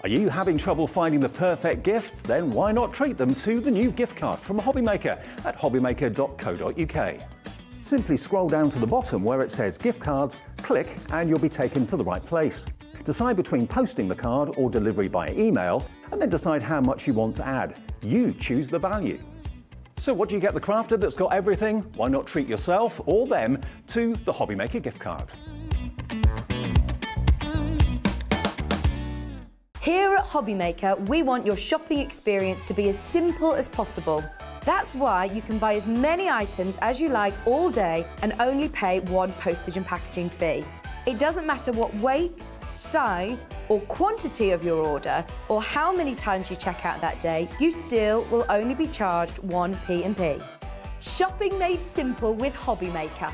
Are you having trouble finding the perfect gift? Then why not treat them to the new gift card from Hobbymaker at hobbymaker.co.uk. Simply scroll down to the bottom where it says gift cards, click and you'll be taken to the right place. Decide between posting the card or delivery by email and then decide how much you want to add. You choose the value. So what do you get the crafter that's got everything? Why not treat yourself or them to the Hobbymaker gift card? Here at Hobbymaker, we want your shopping experience to be as simple as possible. That's why you can buy as many items as you like all day and only pay one postage and packaging fee. It doesn't matter what weight, size or quantity of your order or how many times you check out that day, you still will only be charged one P&P. Shopping made simple with Hobbymaker.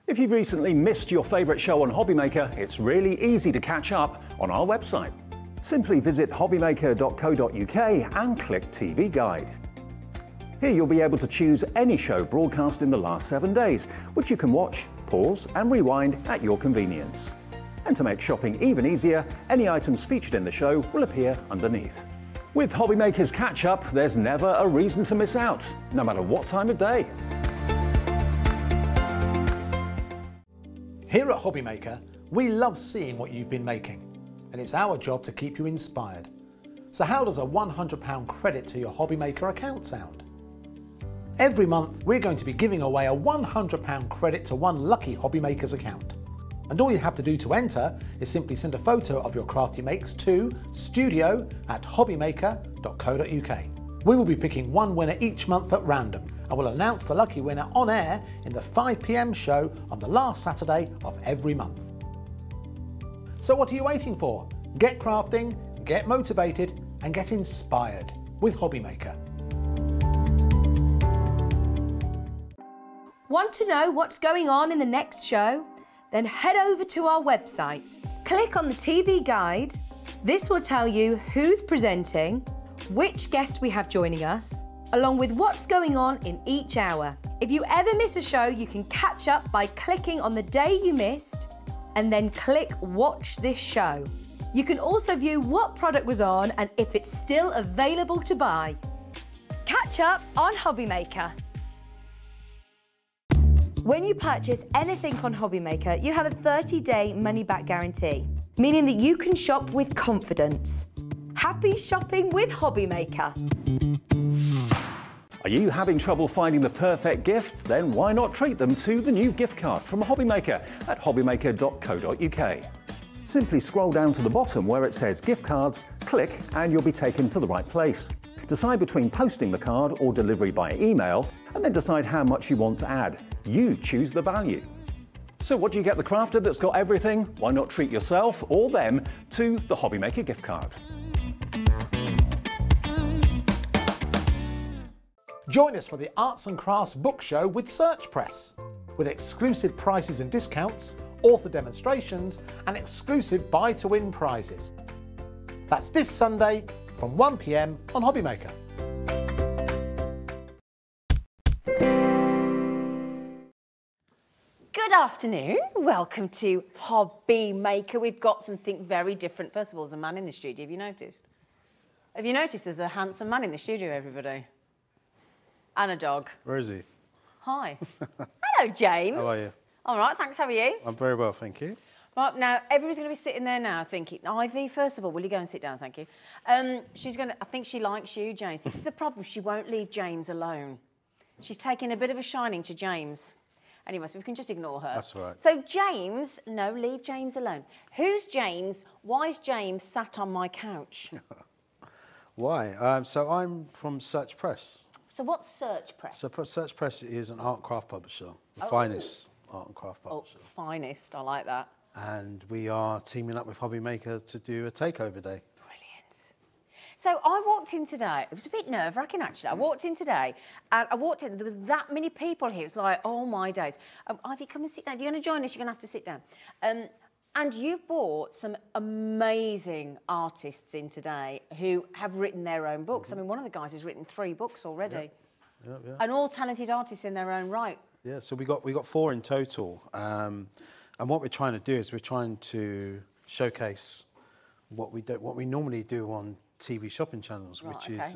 If you've recently missed your favourite show on Hobbymaker, it's really easy to catch up on our website. Simply visit hobbymaker.co.uk and click TV Guide. Here you'll be able to choose any show broadcast in the last 7 days, which you can watch, pause and rewind at your convenience. And to make shopping even easier, any items featured in the show will appear underneath. With Hobbymaker's Catch Up, there's never a reason to miss out, no matter what time of day. Here at Hobbymaker, we love seeing what you've been making, and it's our job to keep you inspired. So how does a £100 credit to your Hobbymaker account sound? Every month, we're going to be giving away a £100 credit to one lucky Hobbymaker's account. And all you have to do to enter is simply send a photo of your craft you makes to studio@hobbymaker.co.uk. We will be picking one winner each month at random, and we'll announce the lucky winner on air in the 5 PM show on the last Saturday of every month. So what are you waiting for? Get crafting, get motivated and get inspired with Hobbymaker. Want to know what's going on in the next show? Then head over to our website. Click on the TV Guide. This will tell you who's presenting, which guest we have joining us, along with what's going on in each hour. If you ever miss a show, you can catch up by clicking on the day you missed and then click Watch This Show. You can also view what product was on and if it's still available to buy. Catch up on Hobbymaker. When you purchase anything on Hobbymaker, you have a 30-day money-back guarantee, meaning that you can shop with confidence. Happy shopping with Hobbymaker. Are you having trouble finding the perfect gift? Then why not treat them to the new gift card from Hobbymaker at hobbymaker.co.uk. Simply scroll down to the bottom where it says gift cards, click and you'll be taken to the right place. Decide between posting the card or delivery by email and then decide how much you want to add. You choose the value. So what do you get the crafter that's got everything? Why not treat yourself or them to the Hobbymaker gift card? Join us for the Arts and Crafts Book Show with Search Press, with exclusive prices and discounts, author demonstrations and exclusive buy-to-win prizes. That's this Sunday from 1 PM on Hobbymaker. Good afternoon, welcome to Hobbymaker. We've got something very different. First of all, there's a man in the studio, have you noticed? Have you noticed there's a handsome man in the studio, everybody? And a dog. Where is he? Hi. Hello, James. How are you? All right, thanks, how are you? I'm very well, thank you. Right, now, everybody's going to be sitting there now thinking, Ivy, first of all, will you go and sit down, thank you. She's going to, I think she likes you, James. This is the problem, she won't leave James alone. She's taking a bit of a shining to James. Anyway, so we can just ignore her. That's all right. So James, no, leave James alone. Who's James? Why is James sat on my couch? Why? So I'm from Search Press. So what's Search Press? So Search Press is an art and craft publisher, the finest art and craft publisher. Oh, finest, I like that. And we are teaming up with Hobbymaker to do a takeover day. Brilliant. So I walked in today, it was a bit nerve-wracking actually. I walked in today and I walked in and there was that many people here. It's like, oh my days. Ivy, come and sit down. If you're going to join us, you're going to have to sit down. And you've brought some amazing artists in today who have written their own books. I mean, one of the guys has written 3 books already. Yeah. And all talented artists in their own right. Yeah, so we got 4 in total. And what we're trying to do is we're trying to showcase what we normally do on TV shopping channels, Right, which is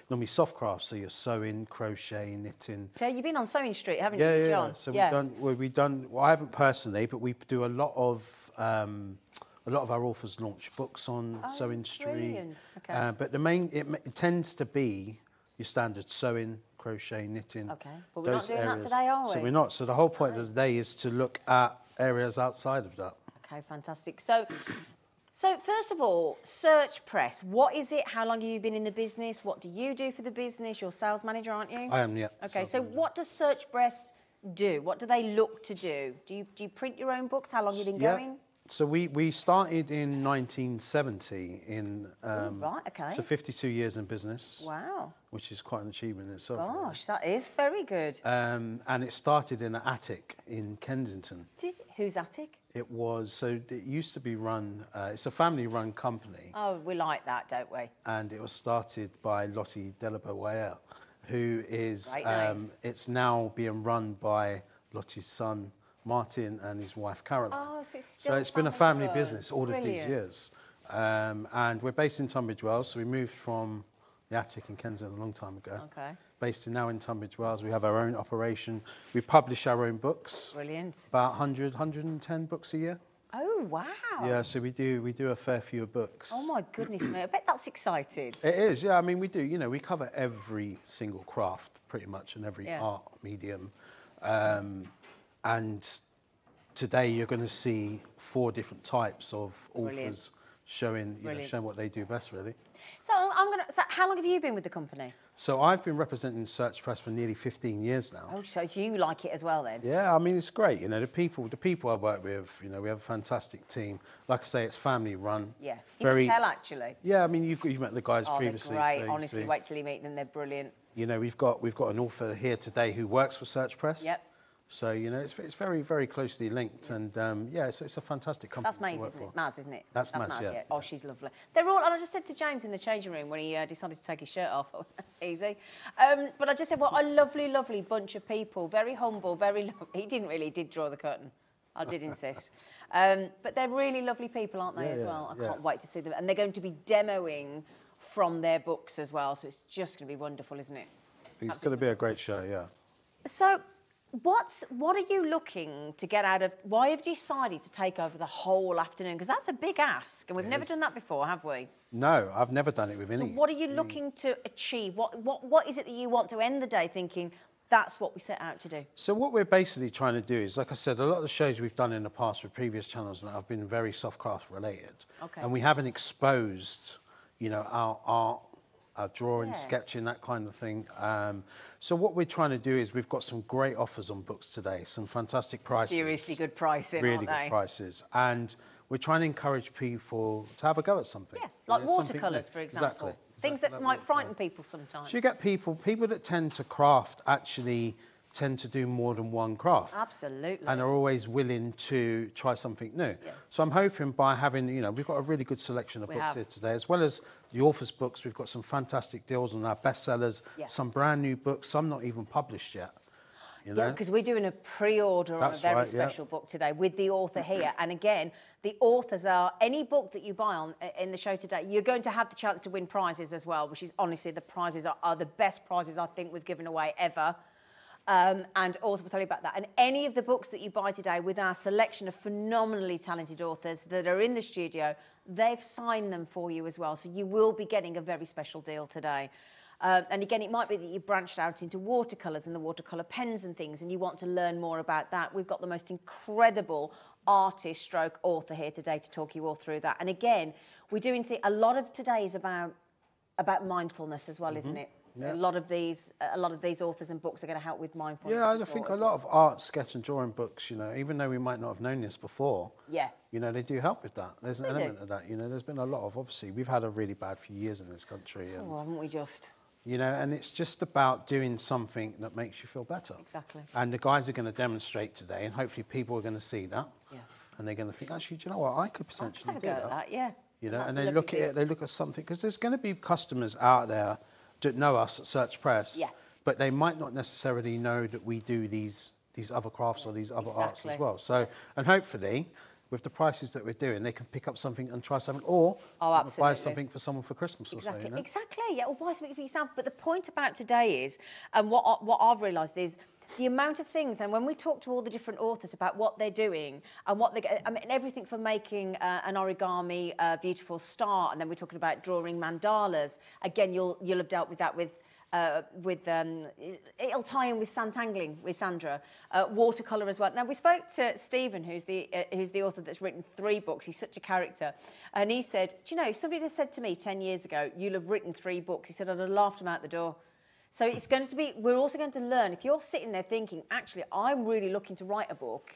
normally soft crafts. So you're sewing, crochet, knitting. So you've been on Sewing Street, haven't Yeah, you, yeah. John? So we've done. Well, I haven't personally, but we do a lot of our authors launch books on Sewing Street. Brilliant. Okay. But the main it tends to be your standard sewing, crochet, knitting. Okay, but we're not those doing that areas. today, are we? So we're not. So the whole point of the day is to look at areas outside of that. Okay, fantastic. So first of all, Search Press. What is it? How long have you been in the business? What do you do for the business? You're sales manager, aren't you? I am, yeah. Okay, so what does Search Press do? What do they look to do? Do you print your own books? How long have you been going? So we started in 1970 in right, okay. So 52 years in business. Wow. Which is quite an achievement in itself. Gosh, that is very good. And it started in an attic in Kensington. Whose attic? It was, so it used to be run, it's a family-run company. Oh, we like that, don't we? And it was started by Lottie Delaboyer, who is, Great name. it's now being run by Lottie's son, Martin, and his wife, Caroline. Oh, so it's still So it's been a family run. business all of these years. And we're based in Tunbridge Wells, so we moved from the attic in Kensington a long time ago. Okay. Based now in Tunbridge Wells. We have our own operation. We publish our own books. Brilliant. About 110 books a year. Oh, wow. Yeah, so we do a fair few books. Oh, my goodness me. I bet that's exciting. It is, yeah. I mean, we do, we cover every single craft pretty much and every art medium. And today you're going to see 4 different types of authors showing what they do best, really. So So how long have you been with the company? So I've been representing Search Press for nearly 15 years now. Oh, so you like it as well then? Yeah, I mean, it's great. The people I work with, we have a fantastic team. Like I say, it's family run. Yeah, you can tell actually. Yeah, I mean, you've met the guys previously. They're great. Honestly, wait till you meet them. They're brilliant. We've got an author here today who works for Search Press. Yep. So, it's very, very closely linked. And, it's a fantastic company to work for. That's Maz, isn't it? That's Maz, yeah. Oh, she's lovely. They're all, and I just said to James in the changing room when he decided to take his shirt off, easy. But I just said, what a lovely, lovely bunch of people. Very humble, very lovely. He did draw the curtain. I did insist. But they're really lovely people, aren't they, as well? I can't wait to see them. And they're going to be demoing from their books as well. So it's just going to be wonderful, isn't it? It's going to be a great show, yeah. So what are you looking to get out of... Why have you decided to take over the whole afternoon? Because that's a big ask, and we've never done that before, have we? No, I've never done it with any. So what are you looking to achieve? What is it that you want to end the day thinking, that's what we set out to do? So what we're basically trying to do is, like I said, a lot of the shows we've done in the past with previous channels that have been very softcraft related. Okay. And we haven't exposed, our art, our drawing, sketching, that kind of thing. So what we're trying to do is we've got some great offers on books today, some fantastic prices. Seriously good pricing, really good prices. And we're trying to encourage people to have a go at something. Yeah, like watercolours, for example. Exactly. Things that might frighten people sometimes. So you get people that tend to craft actually tend to do more than one craft. Absolutely. And are always willing to try something new. Yeah. So I'm hoping by having, we've got a really good selection of books here today, as well as the author's books. We've got some fantastic deals on our bestsellers, some brand new books, some not even published yet. Yeah, because we're doing a pre-order on a very special book today with the author here. And again, the authors are, any book that you buy in the show today, you're going to have the chance to win prizes as well, which is honestly, the prizes are the best prizes I think we've given away ever. And also we'll tell you about that. And any of the books that you buy today with our selection of phenomenally talented authors that are in the studio, they've signed them for you as well. So you will be getting a very special deal today. And again, it might be that you've branched out into watercolours and the watercolour pens and things, and you want to learn more about that. We've got the most incredible artist stroke author here today to talk you all through that. And again, we're doing a lot of today is about mindfulness as well, isn't it? Yeah. A lot of these authors and books are going to help with mindfulness. Yeah, I think a lot of art, sketch and drawing books, even though we might not have known this before, they do help with that. There's an element of that. There's been a lot of, obviously, we've had a really bad few years in this country. And, haven't we just? And it's just about doing something that makes you feel better. Exactly. And the guys are going to demonstrate today, and hopefully people are going to see that. Yeah. And they're going to think, actually, do you know what? I could potentially do that. Yeah. And they look at it, they look at something, because there's going to be customers out there that know us at Search Press, but they might not necessarily know that we do these other crafts or these other arts as well. So, and hopefully, with the prices that we're doing, they can pick up something and try something, or buy something for someone for Christmas or so. You know? Exactly, yeah, or buy something for yourself. But the point about today is, and what I've realised is, the amount of things, and when we talk to all the different authors about what they're doing and what they, I mean, everything from making an origami beautiful star, and then we're talking about drawing mandalas. Again, you'll have dealt with that with it'll tie in with Santangling with Sandra, watercolour as well. Now we spoke to Stephen, who's the author that's written 3 books. He's such a character, and he said, do you know, if somebody had said to me 10 years ago, you'll have written 3 books, he said, I'd have laughed him out the door. So it's going to be, we're also going to learn, if you're sitting there thinking, actually, I'm really looking to write a book,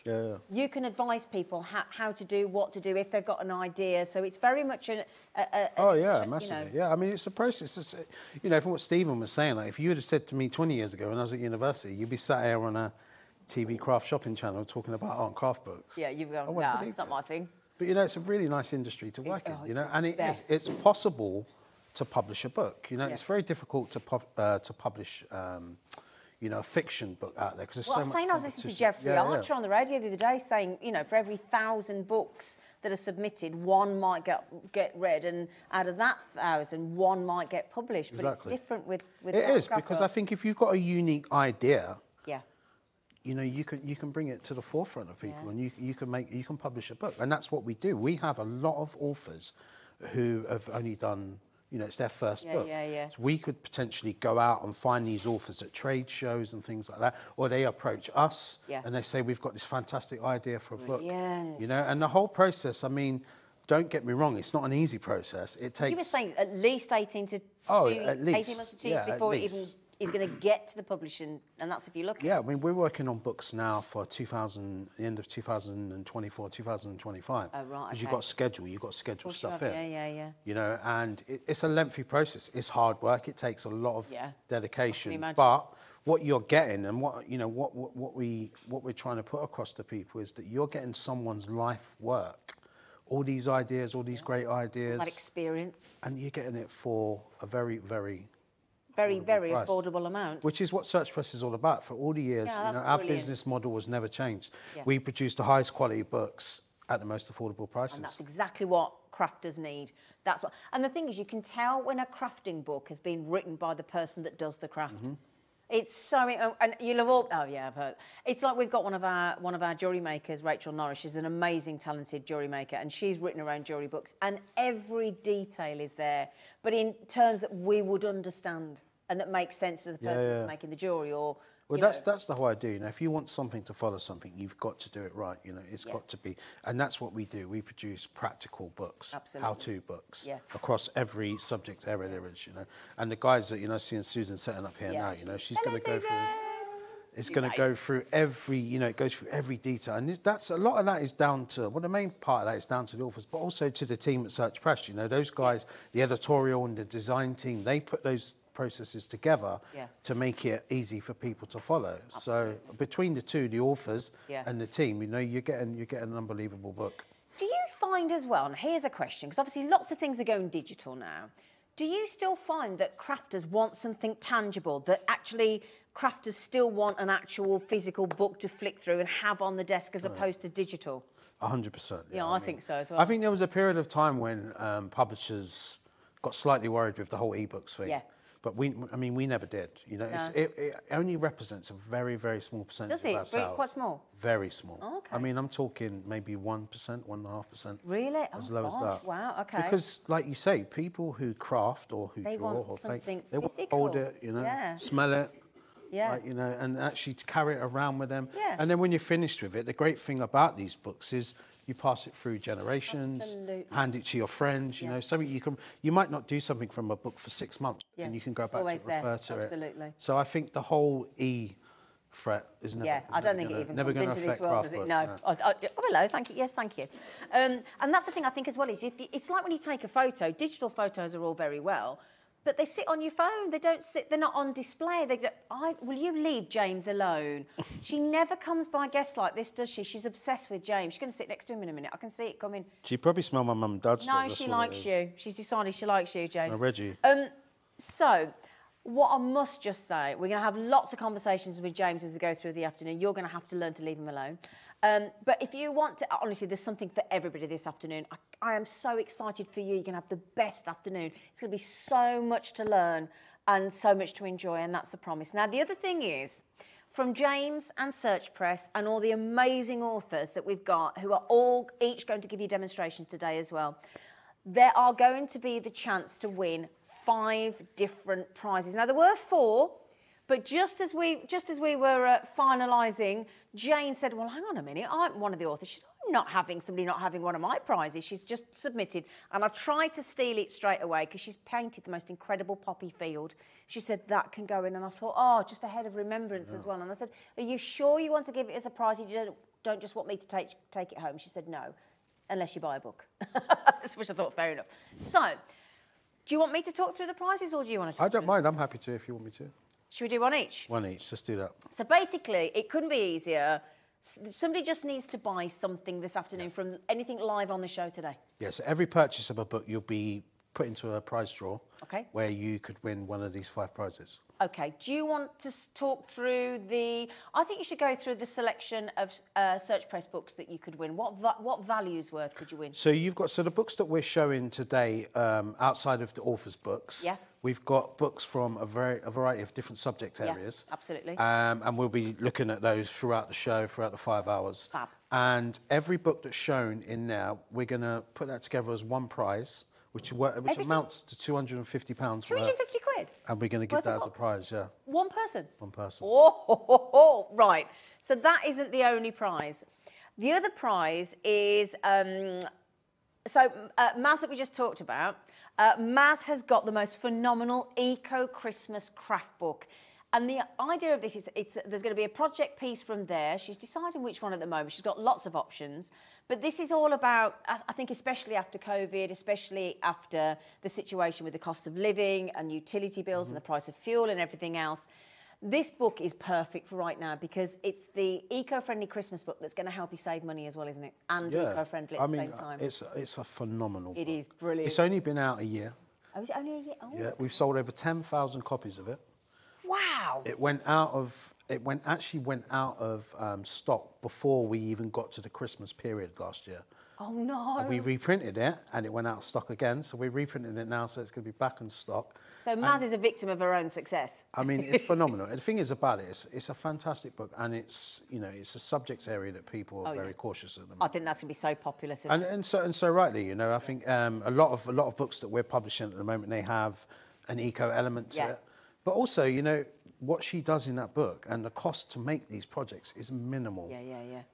you can advise people how to do, what to do, if they've got an idea. So it's very much massively. You know. Yeah, I mean, it's a process. It's, you know, from what Stephen was saying, like, if you would have said to me 20 years ago when I was at university, you'd be sat here on a TV craft shopping channel talking about art and craft books. Yeah, you've gone, nah, it's not my thing. But, you know, it's a really nice industry to work in, you know, and it's possible to publish a book. You know, it's very difficult to publish, you know, a fiction book out there because there's so much competition. I was listening to Jeffrey Archer on the radio the other day saying, you know, for every 1,000 books that are submitted, 1 might get read, and out of that 1,000, 1 might get published. But it's different with it is, because I think if you've got a unique idea, you know, you can bring it to the forefront of people, and you can publish a book, and that's what we do. We have a lot of authors who have only done, you know, it's their first book. So we could potentially go out and find these authors at trade shows and things like that, or they approach us and they say, we've got this fantastic idea for a book. You know, and the whole process, I mean, don't get me wrong, it's not an easy process. It takes... You were saying at least 18 to 18 months to 2 years before it even is going to get to the publishing, and that's if you look at it. Yeah, I mean, we're working on books now for the end of 2024, 2025. Oh, right, because you've got to schedule stuff in. You know, and it's a lengthy process. It's hard work. It takes a lot of dedication. But what you're getting, and what we're trying to put across to people is that you're getting someone's life work. All these ideas, all these great ideas. That experience. And you're getting it for a very, very affordable amount. Which is what Searchpress is all about. For all the years, you know, our business model has never changed. We produce the highest quality books at the most affordable prices. And that's exactly what crafters need. That's what. And the thing is, you can tell when a crafting book has been written by the person that does the craft. It's so, and you'll have all, I've heard. It's like we've got one of our jewellery makers, Rachel Norris. She's an amazing, talented jewellery maker, and she's written her own jewellery books, and every detail is there, but in terms that we would understand and that makes sense to the person that's making the jewellery, or. Well, that's the whole idea. You know, if you want something to follow something, you've got to do it right. You know, it's got to be, and that's what we do. We produce practical books, how-to books across every subject area there is. You know, and the guys that seeing Susan setting up here now. You know, she's going to go through. It's going to go through every. You know, it goes through every detail, and that's a lot of that is down to. Well, the main part of that is down to the authors, but also to the team at Search Press. You know, those guys, the editorial and the design team, they put those processes together to make it easy for people to follow. So between the two, the authors and the team, you know, you're getting an unbelievable book. Do you find as well, and here's a question, because obviously lots of things are going digital now, do you still find that crafters want something tangible, that actually crafters still want an actual physical book to flick through and have on the desk as opposed to digital? 100%. Yeah, I think so as well. I think there was a period of time when publishers got slightly worried with the whole ebooks thing. But we never did. You know, it only represents a very, very small percentage of our sales. Quite small? Very small. Oh, okay. I mean, I'm talking maybe 1%, 1.5%. Really? As low as that. Wow, okay. Because, like you say, people who craft or who draw or paint, they want to hold it, you know, smell it. Like, you know, and actually to carry it around with them. And then when you're finished with it, the great thing about these books is you pass it through generations, hand it to your friends, you know, something you might not do something from a book for 6 months, and you can go back to it, refer to it. So I think the whole threat is never, I don't think it even comes into this world, does it? No. Oh, hello, thank you. Yes, thank you. And that's the thing I think as well, is it's like when you take a photo, digital photos are all very well, but they sit on your phone. They don't sit. They're not on display. They go, will you leave James alone? She never comes by guests like this, does she? She's obsessed with James. She's going to sit next to him in a minute. I can see it coming. She probably smell my mum and dad's stuff. No, she likes you. She's decided she likes you, James. I read you. So, what I must just say, we're going to have lots of conversations with James as we go through the afternoon. You're going to have to learn to leave him alone. But if you want to, honestly, there's something for everybody this afternoon. I am so excited for you. You're going to have the best afternoon. It's going to be so much to learn and so much to enjoy, and that's a promise. Now, the other thing is, from James and Search Press and all the amazing authors that we've got, who are all each going to give you demonstrations today as well, there are going to be the chance to win 5 different prizes. Now, there were 4, but just as we were finalising, Jane said, well, hang on a minute, I'm one of the authors. She said, I'm not having somebody not having one of my prizes. She's just submitted. And I tried to steal it straight away because she's painted the most incredible poppy field. She said, that can go in. And I thought, oh, just ahead of remembrance as well. And I said, are you sure you want to give it as a prize? You don't just want me to take it home? She said, no, unless you buy a book. Which I thought, fair enough. So, do you want me to talk through the prizes or do you want to talk I don't mind. I'm happy to if you want me to. Should we do one each? One each. Let's do that. So basically, it couldn't be easier. Somebody just needs to buy something this afternoon from anything live on the show today. Yes, every purchase of a book, you'll be put into a prize draw. Okay. Where you could win one of these 5 prizes. Okay. Do you want to talk through the... I think you should go through the selection of Search Press books that you could win. What values worth could you win? So you've got... So the books that we're showing today, outside of the author's books... Yeah. We've got books from a variety of different subject areas. Yeah, absolutely. And we'll be looking at those throughout the show, throughout the 5 hours. Fab. And every book that's shown in now, we're going to put that together as one prize, which amounts to £250. 250 quid? And we're going to give that as a prize, yeah. One person? One person. Oh, right. So that isn't the only prize. The other prize is... Maz that we just talked about, Maz has got the most phenomenal eco-Christmas craft book. And the idea of this is there's going to be a project piece from there. She's deciding which one at the moment. She's got lots of options. But this is all about, I think, especially after COVID, especially after the situation with the cost of living and utility bills and the price of fuel and everything else. This book is perfect for right now because it's the eco-friendly Christmas book that's going to help you save money as well, isn't it? And eco-friendly at the same time. It's a phenomenal book. It is brilliant. It's only been out a year. Oh, is it only a year? Oh. Yeah, we've sold over 10,000 copies of it. Wow. It actually went out of stock before we even got to the Christmas period last year. Oh, no. And we reprinted it, and it went out of stock again. So we're reprinting it now, so it's going to be back in stock. So Maz is a victim of her own success. I mean, it's phenomenal. The thing is about it, it's a fantastic book, and it's a subject area that people are very cautious at the moment. I think that's going to be so popular. And so rightly, I think a lot of books that we're publishing at the moment, they have an eco element to it. But also, what she does in that book and the cost to make these projects is minimal.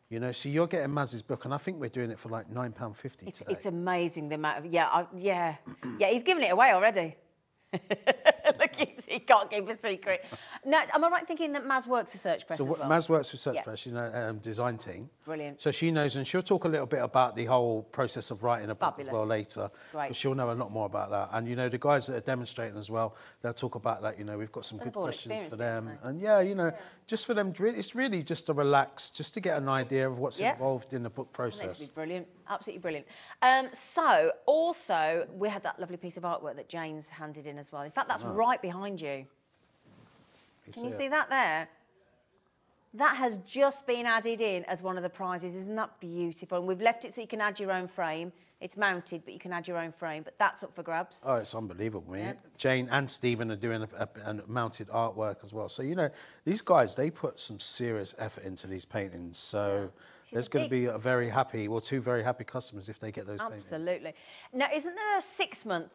Yeah. So you're getting Maz's book, and I think we're doing it for like £9.50 today. It's amazing the amount of yeah. He's giving it away already. Look, he can't keep a secret. Now, am I right thinking that Maz works for Search Press as well? Maz works for Search Press. She's in a design team. Brilliant. So she knows, and she'll talk a little bit about the whole process of writing a book as well later. Right. She'll know a lot more about that. And, the guys that are demonstrating as well, they'll talk about that. We've got some good questions for them. And, just for them, it's really just to relax, just to get an idea of what's involved in the book process. That's brilliant. Absolutely brilliant. So, also, we had that lovely piece of artwork that Jane's handed in as well. In fact, that's right behind you. Can you see that there? That has just been added in as one of the prizes. Isn't that beautiful? And we've left it so you can add your own frame. It's mounted, but you can add your own frame. But that's up for grabs. Oh, it's unbelievable, mate. Jane and Stephen are doing a mounted artwork as well. So, these guys, they put some serious effort into these paintings. So there's going to be two very happy customers if they get those paintings. Absolutely. Now, isn't there a 6-month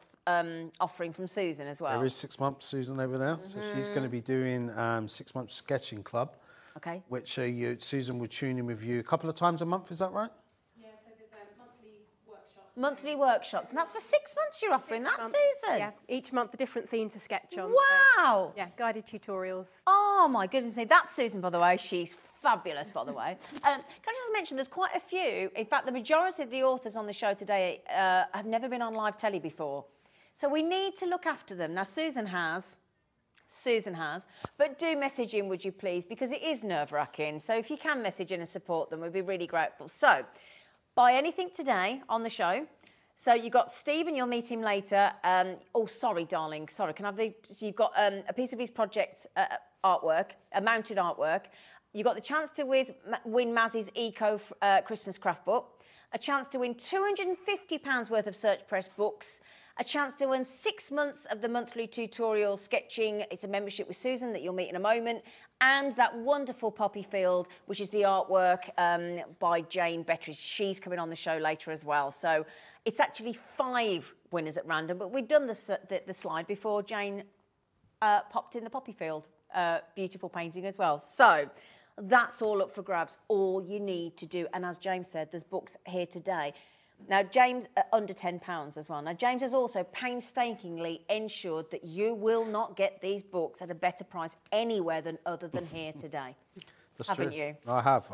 offering from Susan as well? There is 6 months, Susan, over there. So she's going to be doing 6 months sketching club. Okay. Which Susan would tune in with you a couple of times a month, is that right? Yeah, so there's monthly workshops. Monthly workshops, and that's for 6 months you're offering that, Susan? Yeah, each month a different theme to sketch on. Wow! Yeah, guided tutorials. Oh my goodness me, that's Susan, by the way. She's fabulous, by the way. Can I just mention, there's quite a few. In fact, the majority of the authors on the show today have never been on live telly before. So we need to look after them. Now, Susan has, but do message in, would you please, because it is nerve-wracking. So if you can message in and support them, we'd be really grateful. So, buy anything today on the show. So you've got Stephen, you'll meet him later. Oh, sorry, darling, sorry. Can I have so you've got a piece of his project artwork, a mounted artwork. You got the chance to win Mazzy's Eco Christmas Craft Book, a chance to win £250 worth of Search Press books, a chance to win 6 months of the monthly tutorial sketching. It's a membership with Susan that you'll meet in a moment, and that wonderful poppy field, which is the artwork by Jane Betteridge. She's coming on the show later as well. So it's actually 5 winners at random, but we've done the slide before Jane popped in the poppy field. Beautiful painting as well. So that's all up for grabs, all you need to do. And as James said, there's books here today. Now, James, under £10 as well. Now, James has also painstakingly ensured that you will not get these books at a better price anywhere other than here today. Haven't you? I have.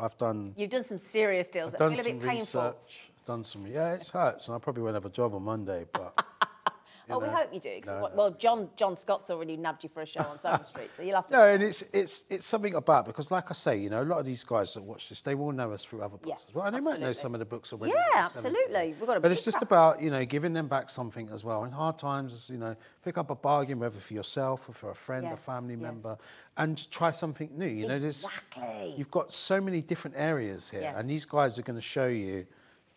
You've done some serious deals. I've done a some bit painful. research. Done some. Yeah, it hurts, and I probably won't have a job on Monday, but. Oh, we hope you do. Well, John Scott's already nabbed you for a show on Southern Street, so you'll have to. No, and it's something about, because like I say, you know, a lot of these guys that watch this, they will know us through other books as well, and they might know some of the books already. Yeah, absolutely. We've got but it's just about, you know, giving them back something as well. In hard times, you know, pick up a bargain, whether for yourself or for a friend, a family member, and try something new. You know, you've got so many different areas here, and these guys are going to show you.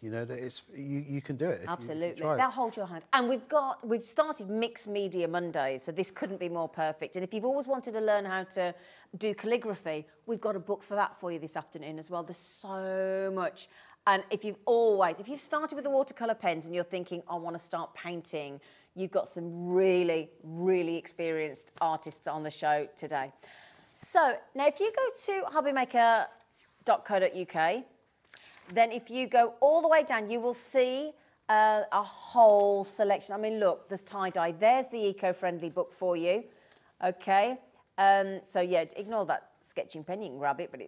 You know, that it's you can do it. Absolutely. They'll hold your hand. And we've started Mixed Media Mondays, so this couldn't be more perfect. And if you've always wanted to learn how to do calligraphy, we've got a book for that for you this afternoon as well. There's so much. And if you've started with the watercolour pens and you're thinking, I want to start painting, you've got some really, really experienced artists on the show today. So now if you go to hobbymaker.co.uk, then if you go all the way down, you will see a whole selection. I mean, look, there's tie-dye. There's the eco-friendly book for you, okay? So, yeah, ignore that sketching pen. You can grab it, but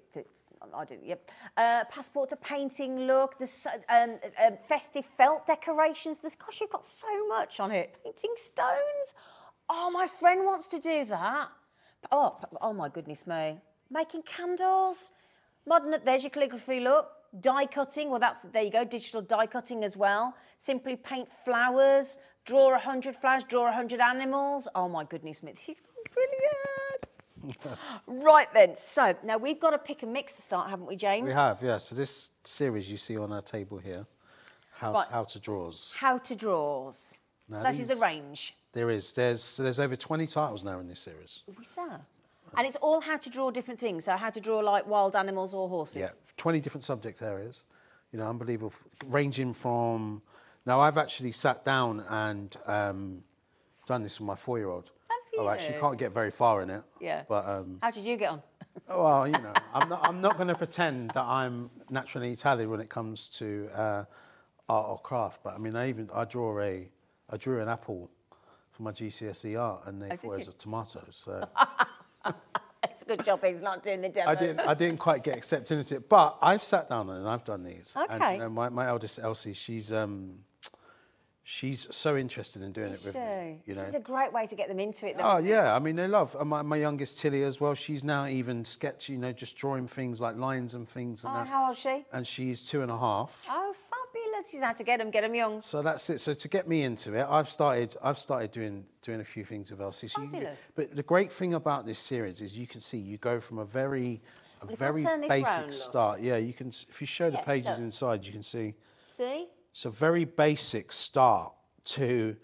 I did, yep. Passport to painting look. There's festive felt decorations. Gosh, you've got so much on it. Painting stones. Oh, my friend wants to do that. Oh my goodness me. Making candles. There's your calligraphy look. Die cutting, well, there you go, digital die cutting as well. Simply paint flowers, draw 100 flowers, draw 100 animals. Oh, my goodness me, this is brilliant. Right then, so now we've got to pick a mix to start, haven't we, James? We have, yeah. So this series you see on our table here, How to Draws. How to Draws. Now that is a range. There is. There's over 20 titles now in this series. What's that? And it's all how to draw different things. So how to draw like wild animals or horses. Yeah, 20 different subject areas. You know, unbelievable. Ranging from... Now, I've actually sat down and done this with my 4-year-old. Have you? Oh, actually can't get very far in it. Yeah. But how did you get on? Well, you know, I'm not going to pretend that I'm naturally Italian when it comes to art or craft. But I mean, I drew an apple for my GCSE art, and they thought it was a tomato. So. It's a good job he's not doing the demos. I didn't quite get accepted into it, but I've sat down and I've done these. Okay. And, you know, my eldest Elsie, she's so interested in doing it with me. You know? This is a great way to get them into it. Though, oh yeah, I mean they love. My youngest Tilly as well. She's now even sketching, you know, just drawing things like lines and things. And that. How old is she? And she's 2.5. Oh, fabulous! This is how to get them young. So that's it. So to get me into it, I've started doing a few things with Elsie. So but the great thing about this series is you can see you go from a very basic start. Yeah, you can. If you show the pages inside, you can see. See. It's a very basic start to.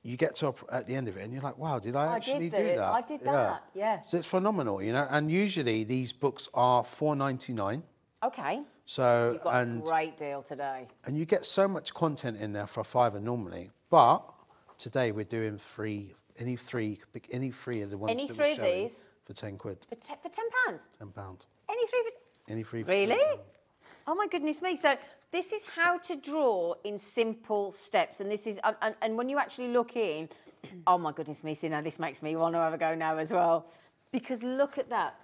You get to at the end of it, and you're like, "Wow, did I actually do that?" I did that. Yeah. So it's phenomenal, you know. And usually these books are $4.99. Okay. So you've got a great deal today. And you get so much content in there for a £5 normally, but today we're doing any three of the ones that we're showing these for £10. For £10. £10. Any three. For really? £10. Oh my goodness me! So this is how to draw in simple steps, and this is and when you actually look in, oh my goodness me! See now this makes me want to have a go now as well, because look at that.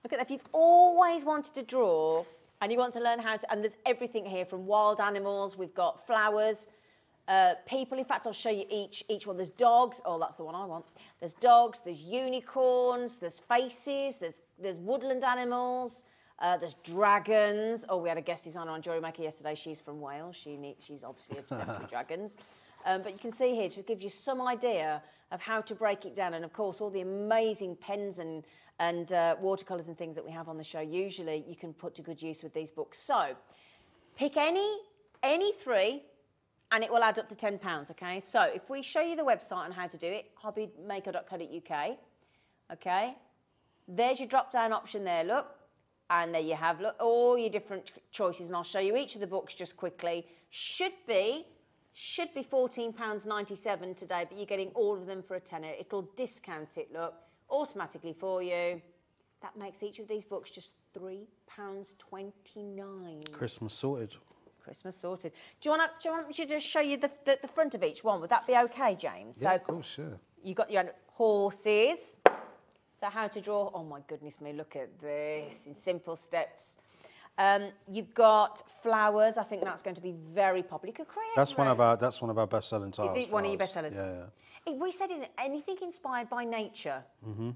Look at that. If you've always wanted to draw and you want to learn how to, and there's everything here from wild animals, we've got flowers, people. In fact, I'll show you each one. There's dogs. Oh, that's the one I want. There's dogs. There's unicorns. There's faces. There's woodland animals. There's dragons. Oh, we had a guest designer on Jewellery Maker yesterday. She's from Wales. She's obviously obsessed with dragons. But you can see here, it just gives you some idea of how to break it down. And, of course, all the amazing pens and and watercolours and things that we have on the show, usually you can put to good use with these books. So pick any 3 and it will add up to £10, okay? So if we show you the website on how to do it, hobbymaker.co.uk, okay? There's your drop-down option there, look. And there you have, look, all your different choices. And I'll show you each of the books just quickly. Should be £14.97 today, but you're getting all of them for a tenner. It'll discount it, look, automatically for you. That makes each of these books just £3.29. Christmas sorted. Christmas sorted. Do you want me to just show you the front of each one? Would that be okay, James? Yeah, of course, sure. You got your horses. So how to draw, oh my goodness me, look at this, in simple steps. You've got flowers. I think that's going to be very popular. You could create. That's one of our best-selling titles. Is it one of your bestsellers? Yeah. We said, is it anything inspired by nature?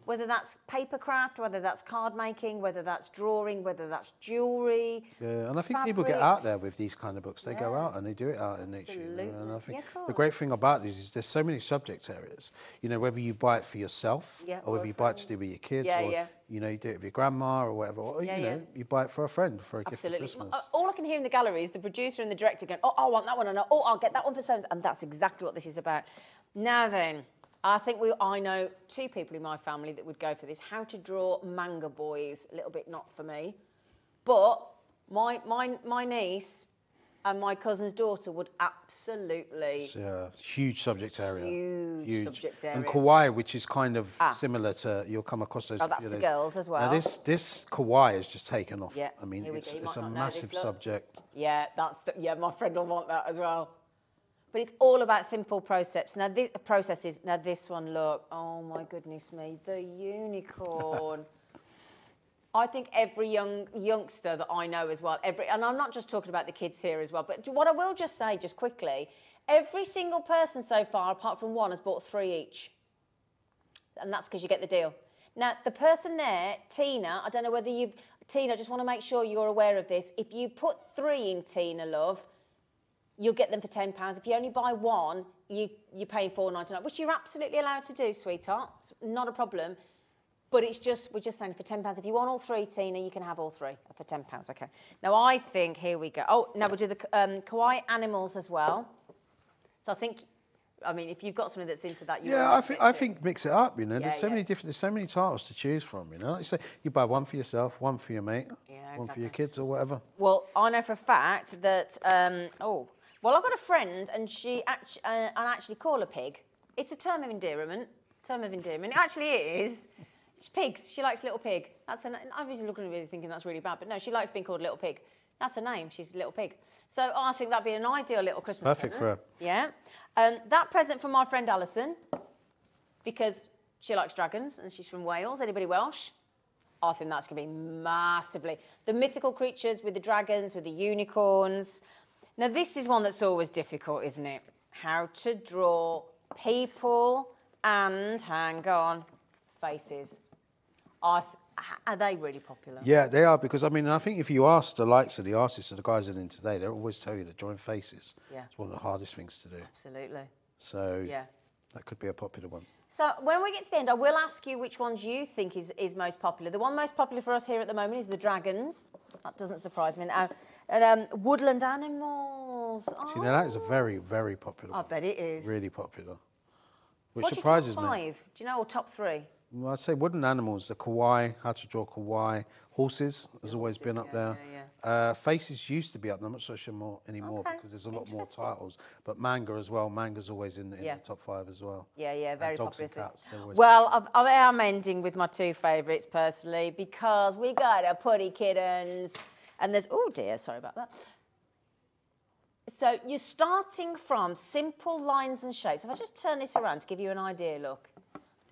Whether that's paper craft, whether that's card making, whether that's drawing, whether that's jewellery. Yeah, and I think people get out there with these kind of books. They go out and they do it out in nature. You know? And I think the great thing about these is there's so many subject areas. You know, whether you buy it for yourself or whether you buy it to do with your kids or, you know, you do it with your grandma or whatever. Or, you know, you buy it for a friend for a gift for Christmas. All I can hear in the gallery is the producer and the director going, oh, I want that one, and oh, I'll get that one for so. And that's exactly what this is about. Now then, I think I know 2 people in my family that would go for this. How to draw manga boys, a little bit not for me. But my niece and my cousin's daughter would absolutely... It's a huge subject area. Huge subject area. And kawaii, which is kind of similar to... You'll come across those... Oh, that's the girls as well. Now, this kawaii has just taken off. Yeah, I mean, it's a massive subject. Yeah, my friend will want that as well. But it's all about simple processes. Now, this one, look, oh my goodness me, the unicorn. I think every youngster that I know as well, and I'm not just talking about the kids here as well, but what I will just say, just quickly, every single person so far, apart from one, has bought 3 each. And that's because you get the deal. Now, the person there, Tina, I don't know whether Tina, I just want to make sure you're aware of this. If you put 3 in, Tina, love, you'll get them for £10. If you only buy 1, you're paying £4.99, which you're absolutely allowed to do, sweetheart. It's not a problem. But we're just saying for £10. If you want all 3, Tina, you can have all 3 for £10. Okay. Now I think here we go. Oh, now we'll do the kawaii animals as well. So I mean, if you've got something that's into that, I think mix it up. You know, there's so many titles to choose from. You know, like you say, you buy 1 for yourself, 1 for your mate, 1 for your kids or whatever. Well, I know for a fact that well, I've got a friend, and she actually call a pig. It's a term of endearment. It actually is. It's pigs. She likes little pig. I'm obviously looking at me thinking that's really bad, but no, she likes being called little pig. That's her name. She's little pig. So I think that'd be an ideal little Christmas present. Perfect for her. Yeah. That present from my friend Alison, because she likes dragons and she's from Wales. Anybody Welsh? I think that's going to be massively. The mythical creatures with the dragons, with the unicorns. Now, this is one that's always difficult, isn't it? How to draw people and, hang on, faces. Are they really popular? Yeah, they are, because, I mean, I think if you ask the likes of the artists or the guys in today, they'll always tell you that drawing faces is one of the hardest things to do. Absolutely. So that could be a popular one. So when we get to the end, I will ask you which ones you think is most popular. The one most popular for us here at the moment is the dragons. That doesn't surprise me. And woodland animals. See, now that is a very, very popular one. I bet it is. Really popular. Which What's surprises your top me. 5? Do you know, or top 3? Well, I'd say woodland animals, the kawaii, how to draw kawaii. Horses has always been up there. Faces used to be up there. I'm not so sure anymore because there's a lot more titles. But manga as well. Manga's always in the top 5 as well. Yeah, very dogs popular. And cats. Well, I am ending with my 2 favourites personally, because we got a putty kittens. And there's, oh dear, sorry about that. So you're starting from simple lines and shapes. If I just turn this around to give you an idea, look.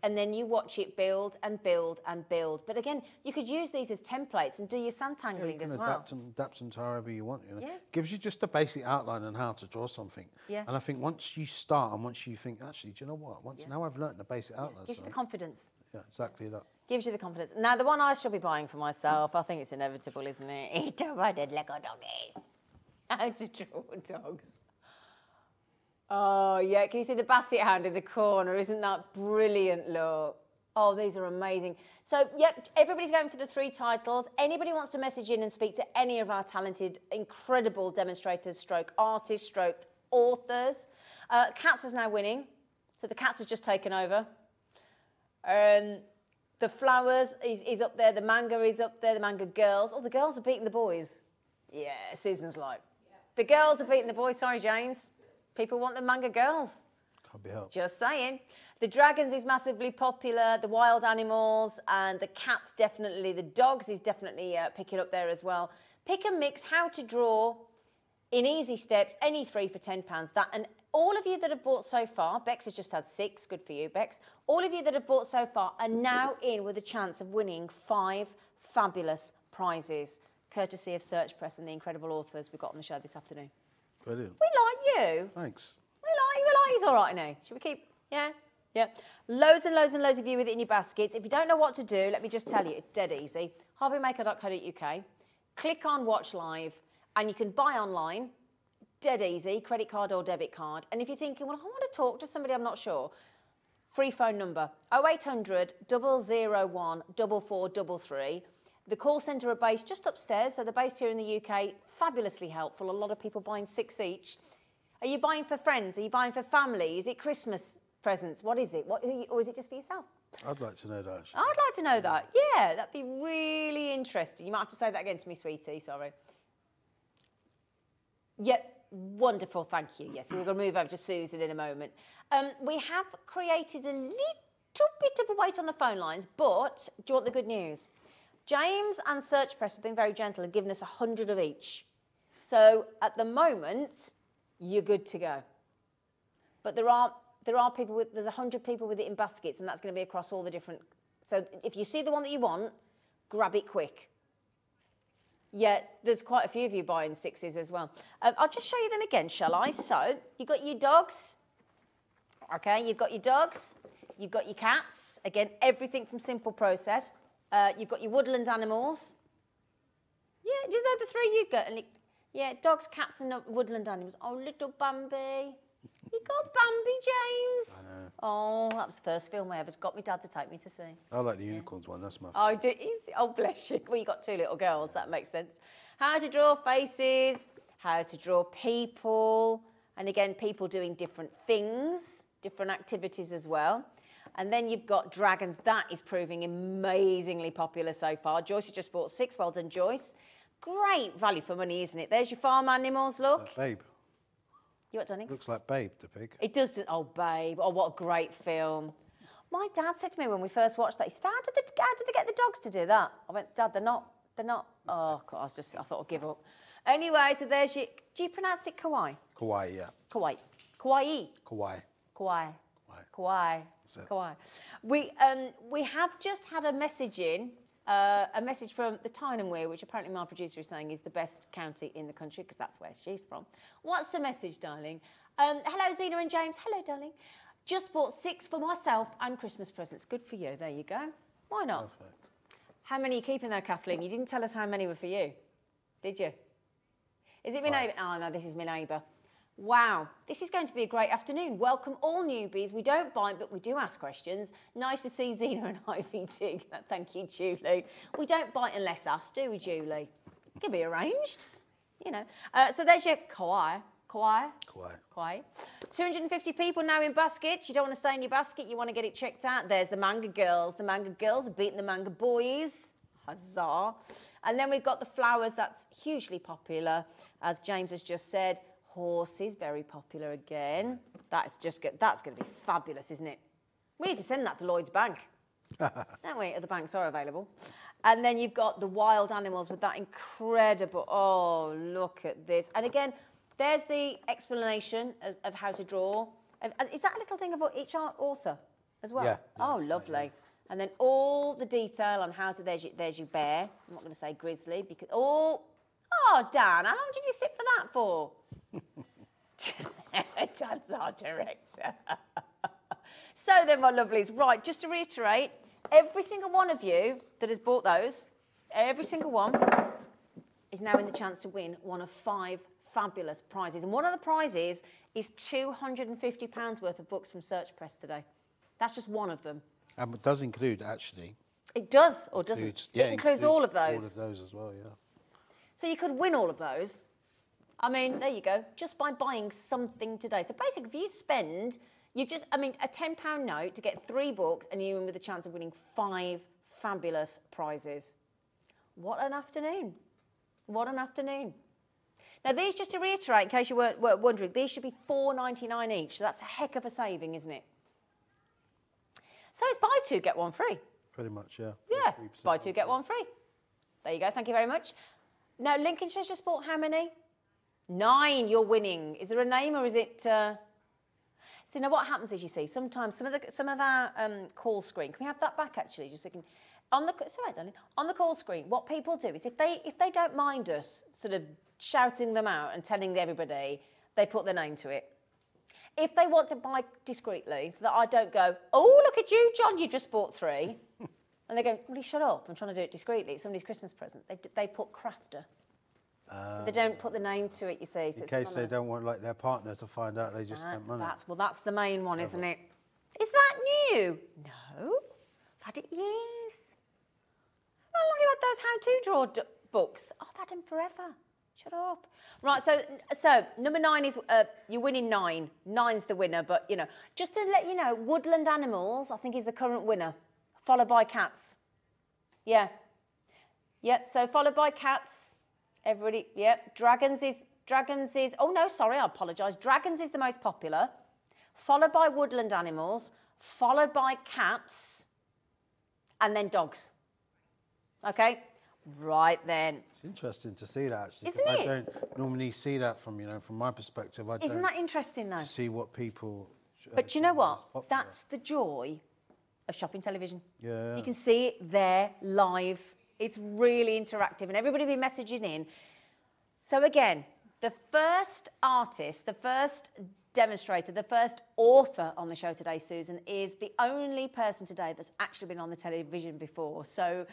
And then you watch it build and build and build. But again, you could use these as templates and do your sandtangling as well. You can adapt them to however you want. You know? Gives you just a basic outline on how to draw something. Yeah. And I think once you start and once you think, actually, do you know what? Now I've learnt the basic outline. Gives you the confidence. Yeah, exactly that. Gives you the confidence. Now, the one I shall be buying for myself, I think it's inevitable, isn't it? Eat a red Lego doggies. How to draw dogs. Oh, yeah. Can you see the basset hound in the corner? Isn't that brilliant, look? Oh, these are amazing. So, yep, everybody's going for the 3 titles. Anybody wants to message in and speak to any of our talented, incredible demonstrators, stroke artists, stroke authors. Cats is now winning. So the Cats has just taken over. The Flowers is up there. The Manga is up there. The Manga Girls. Oh, the girls are beating the boys. Yeah, Susan's like. Yeah. The girls are beating the boys. Sorry, James. People want the Manga Girls. Can't be helped. Just saying. The Dragons is massively popular. The Wild Animals and the Cats definitely. The Dogs is definitely picking up there as well. Pick and mix how to draw in easy steps. Any 3 for £10. That and all of you that have bought so far, Bex has just had 6. Good for you, Bex. All of you that have bought so far are now in with a chance of winning 5 fabulous prizes, courtesy of Search Press and the incredible authors we've got on the show this afternoon. Brilliant. We like you. Thanks. We like he's all right now. Should we keep, yeah? Yeah. Loads and loads and loads of you with it in your baskets. If you don't know what to do, let me just tell you, it's dead easy. hobbymaker.co.uk. Click on Watch Live and you can buy online. Dead easy, credit card or debit card. And if you're thinking, well, I want to talk to somebody I'm not sure, free phone number, 0800 001 4433. The call centre are based just upstairs, so they're based here in the UK, fabulously helpful. A lot of people buying 6 each. Are you buying for friends? Are you buying for family? Is it Christmas presents? What is it? Or is it just for yourself? I'd like to know that, actually. I'd like to know that. Yeah, that'd be really interesting. You might have to say that again to me, sweetie, sorry. Yep. Wonderful, thank you. Yes, we're going to move over to Susan in a moment. We have created a little bit of a wait on the phone lines, but do you want the good news? James and Search Press have been very gentle and given us 100 of each. So at the moment, you're good to go. But there are people with, there's 100 people with it in baskets, and that's going to be across all the different. So if you see the one that you want, grab it quick. Yeah, there's quite a few of you buying 6s as well. I'll just show you them again, shall I? So, you've got your dogs. Okay, you've got your dogs. You've got your cats. Again, everything from Simple Process. You've got your woodland animals. Yeah, do you know the 3 you got? Yeah, dogs, cats and woodland animals. Oh, little Bambi. You got Bambi, James. I know. Oh, that was the first film I ever got my dad to take me to see. I like the unicorns one, that's my favourite. Oh, do you? Oh, bless you. Well, you got 2 little girls, that makes sense. How to draw faces, how to draw people, and again, people doing different things, different activities as well. And then you've got dragons. That is proving amazingly popular so far. Joyce has just bought 6. Well done, Joyce. Great value for money, isn't it? There's your farm animals, look. It's like Babe. You what, Danny? Looks like Babe, the pig. It does. Oh, Babe. Oh, what a great film. My dad said to me when we first watched that, he said, how did they get the dogs to do that? I went, Dad, they're not. Oh, God, I thought I'd give up. Anyway, so there's your, do you pronounce it kawaii? Kawaii, yeah. Kawaii. Kawaii. Kawaii. Kawaii. Kawaii. Kawaii. We have just had a message in, a message from the Tynemweir, which apparently my producer is saying is the best county in the country, because that's where she's from. What's the message, darling? Hello, Zena and James. Hello, darling. Just bought 6 for myself and Christmas presents. Good for you. There you go. Why not? Perfect. How many are you keeping though, Kathleen? You didn't tell us how many were for you. Did you? Is it my neighbour? Oh, no, this is my neighbour. Wow, this is going to be a great afternoon. Welcome all newbies. We don't bite, but we do ask questions. Nice to see Zena and Ivy too. Thank you, Julie. We don't bite unless asked, do we, Julie? It can be arranged, you know. So there's your kawaii. Kawaii. Kawaii. Kawaii. 250 people now in baskets. You don't want to stay in your basket. You want to get it checked out. There's the Manga Girls. The Manga Girls are beating the Manga Boys. Huzzah. And then we've got the Flowers. That's hugely popular. As James has just said, Horses, very popular again. That's going to be fabulous, isn't it? We need to send that to Lloyd's Bank. Don't we? The banks are available. And then you've got the Wild Animals with that incredible... Oh, look at this. And again... There's the explanation of how to draw. Is that a little thing of each author as well? Yeah. Oh, lovely. Right, yeah. And then all the detail on how to... There's your bear. I'm not going to say grizzly because... Oh, Dan, how long did you sit for that for? Dan's our director. So then, my lovelies. Right, just to reiterate, every single one of you that has bought those, every single one is now in the chance to win one of 5 fabulous prizes. And one of the prizes is £250 worth of books from Search Press today. That's just one of them. It does include, actually. It does, or doesn't? It includes all of those. All of those as well, yeah. So you could win all of those. I mean, there you go, just by buying something today. So basically, if you spend, a £10 note to get 3 books and you're in with a chance of winning 5 fabulous prizes. What an afternoon. What an afternoon. Now, these, just to reiterate, in case you weren't wondering, these should be $4.99 each. So that's a heck of a saving, isn't it? So it's buy 2, get 1 free. Pretty much, yeah. Yeah, buy 2, get 1 free. There you go, thank you very much. Now, Lincolnshire's just bought how many? 9, you're winning. Is there a name or is it... So now what happens is, you see, sometimes some of our call screen, can we have that back actually, just so we can... Sorry, darling. On the call screen, what people do is if they don't mind us sort of shouting them out and telling everybody, they put their name to it. If they want to buy discreetly, so that I don't go, oh, look at you, John, you just bought 3. And they go, will you shut up? I'm trying to do it discreetly. It's somebody's Christmas present. They put crafter. So they don't put the name to it, you see. So in case they don't want their partner to find out they just spent money. That's the main one, isn't it? Is that new? No. I've had it years. How long have you had those how-to draw books? I've had them forever. Shut up. Right, so number 9 is, you're winning 9. 9's the winner, but, you know, just to let you know, Woodland Animals, I think, is the current winner, followed by Cats. Yeah. Yep, so followed by Cats. Everybody, yep. Dragons is, oh no, sorry, I apologise. Dragons is the most popular, followed by Woodland Animals, followed by Cats, and then Dogs. Okay? Right then. It's interesting to see that, actually. Isn't it? I don't normally see that from my perspective. Isn't that interesting, though? To see what people... But you know what? That's the joy of shopping television. Yeah. So you can see it there, live. It's really interactive, and everybody will be messaging in. So again, the first artist, the first demonstrator, the first author on the show today, Susan, is the only person today that's actually been on the television before. So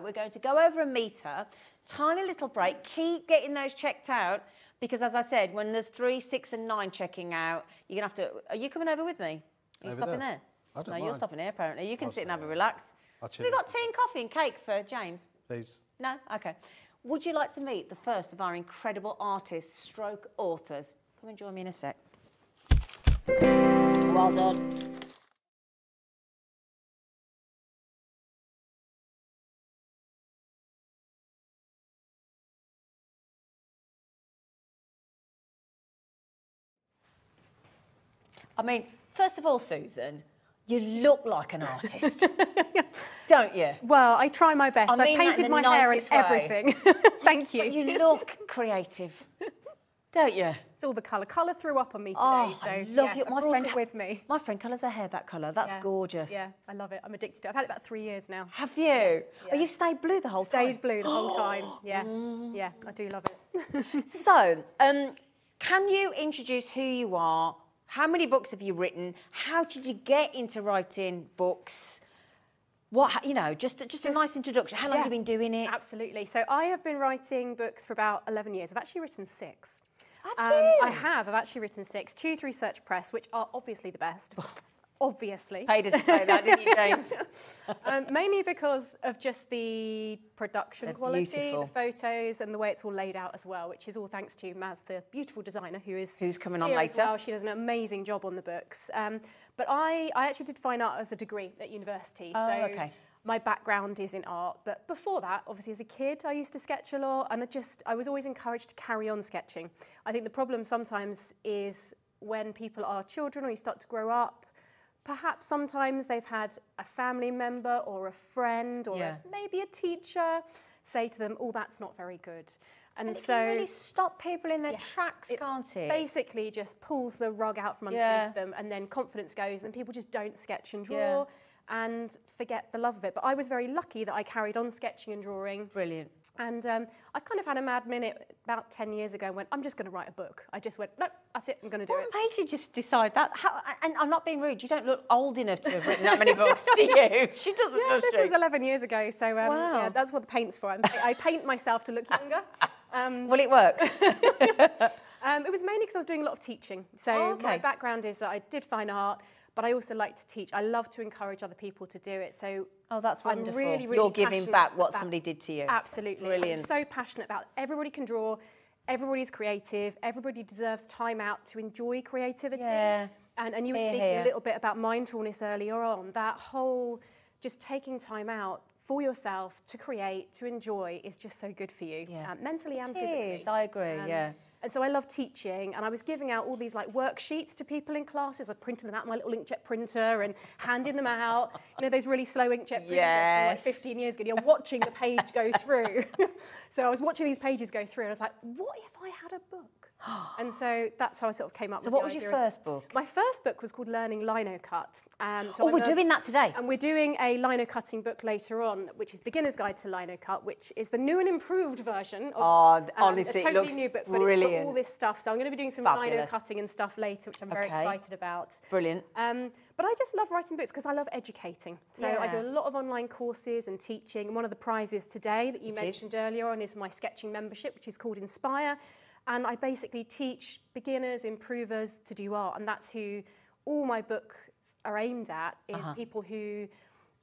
we're going to go over and meet her. Tiny little break. Keep getting those checked out, because as I said, when there's 3, 6, and 9 checking out, you're gonna have to. Are you coming over with me? Are you stopping there? I don't No, mind. you're stopping here. Apparently, you can sit and have a relax. Have we got tea and coffee and cake for James? Please. No? Okay. Would you like to meet the first of our incredible artists stroke authors? Come and join me in a sec. Well done. I mean, first of all, Susan, you look like an artist, don't you? Well, I try my best. I mean I painted my hair and everything. Thank you. But you look creative, don't you? It's all the colour. Colour threw up on me today, so I love yeah, it. I brought it with me. My friend colours her hair that colour. That's gorgeous. Yeah, I love it. I'm addicted to it. I've had it about 3 years now. Have you? Yeah. Oh, you've stayed blue the whole time? Stayed blue the whole time. Yeah, yeah, I do love it. So, can you introduce who you are? How many books have you written? How did you get into writing books? What, you know, just a nice introduction. How long have you been doing it? Absolutely. So I have been writing books for about 11 years. I've actually written 6. Have you? I have. I've actually written 6. 2 through Search Press, which are obviously the best. Obviously. Paid her to say that, didn't you, James? Mainly because of just the production quality, beautiful. the photos, and the way it's all laid out as well, which is all thanks to Maz, the beautiful designer, who's coming on here later. as well. She does an amazing job on the books. But I actually did fine art as a degree at university. Oh, so okay. My background is in art, but before that, obviously as a kid, I used to sketch a lot, and I was always encouraged to carry on sketching. I think the problem sometimes is when people are children or you start to grow up, perhaps sometimes they've had a family member or a friend or maybe a teacher say to them, oh, that's not very good. And it so can really stop people in their tracks, can't it? Basically just pulls the rug out from underneath them, and then confidence goes, and people just don't sketch and draw and forget the love of it. But I was very lucky that I carried on sketching and drawing. Brilliant. And I kind of had a mad minute about 10 years ago and went, I'm just going to write a book. I just went, no, that's it, I'm going to do it. What made you just decide that? And I'm not being rude, you don't look old enough to have written that many books, do you? She doesn't, does she? This was 11 years ago, so yeah, that's what the paint's for. I paint myself to look younger. Well, it works. It was mainly because I was doing a lot of teaching. So my background is that I did fine art, but I also like to teach. I love to encourage other people to do it. So oh, that's wonderful. I'm really, really You're giving back what about, somebody did to you. Absolutely. Brilliant. I'm so passionate about everybody can draw, everybody's creative, everybody deserves time out to enjoy creativity. Yeah. And you were speaking a little bit about mindfulness earlier on. That whole just taking time out for yourself to create, to enjoy is just so good for you, mentally and physically. It is, I agree, yeah. And so I love teaching, and I was giving out all these like worksheets to people in classes. I printed them out on my little inkjet printer and handing them out. You know, those really slow inkjet printers from like 15 years ago. You're watching the page go through. So I was watching these pages go through, and I was like, what if I had a book? And so that's how I sort of came up with the idea. So what was your first book? My first book was called Learning Lino Cut. So we're doing that today. And we're doing a lino cutting book later on, which is Beginner's Guide to Lino Cut, which is the new and improved version of honestly, a totally it looks new book, but brilliant. it's got all this stuff. So I'm going to be doing some lino cutting and stuff later, which I'm very excited about. Brilliant. But I just love writing books because I love educating. So I do a lot of online courses and teaching. And one of the prizes today that you mentioned earlier on is my sketching membership, which is called Inspire. And I basically teach beginners, improvers to do art. And that's who all my books are aimed at, is people who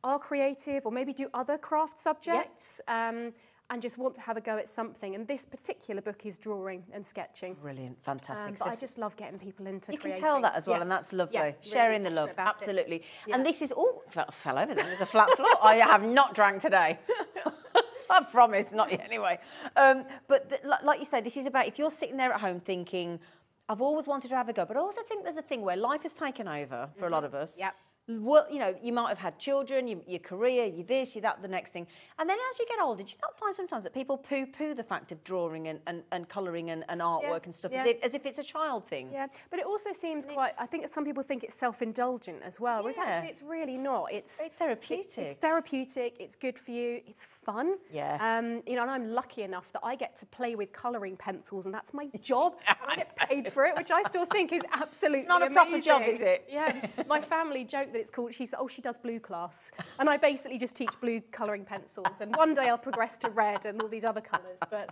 are creative or maybe do other craft subjects and just want to have a go at something. And this particular book is drawing and sketching. Brilliant, fantastic. But I just love getting people into creating. You can tell that as well, and that's lovely. Yeah, sharing really the love, absolutely. Yeah. And this is, fell over there, there's a flat floor. I have not drank today. I promise, not yet anyway. But like you say, this is about if you're sitting there at home thinking, I've always wanted to have a go, but I also think there's a thing where life has taken over for a lot of us. Yep. Well, you know, you might have had children, your career, you this, you that, the next thing. And then as you get older, do you not find sometimes that people poo-poo the fact of drawing and colouring and artwork and stuff as if it's a child thing? Yeah, but it also seems quite, I think some people think it's self-indulgent as well, whereas actually it's really not. It's very therapeutic. It's therapeutic, it's good for you, it's fun. Yeah. You know, and I'm lucky enough that I get to play with colouring pencils, and that's my job. And I get paid for it, which I still think is absolutely amazing. It's not a proper job, is it? Yeah. My family joke that it's called, she does blue class. And I basically just teach blue colouring pencils. And one day I'll progress to red and all these other colours. But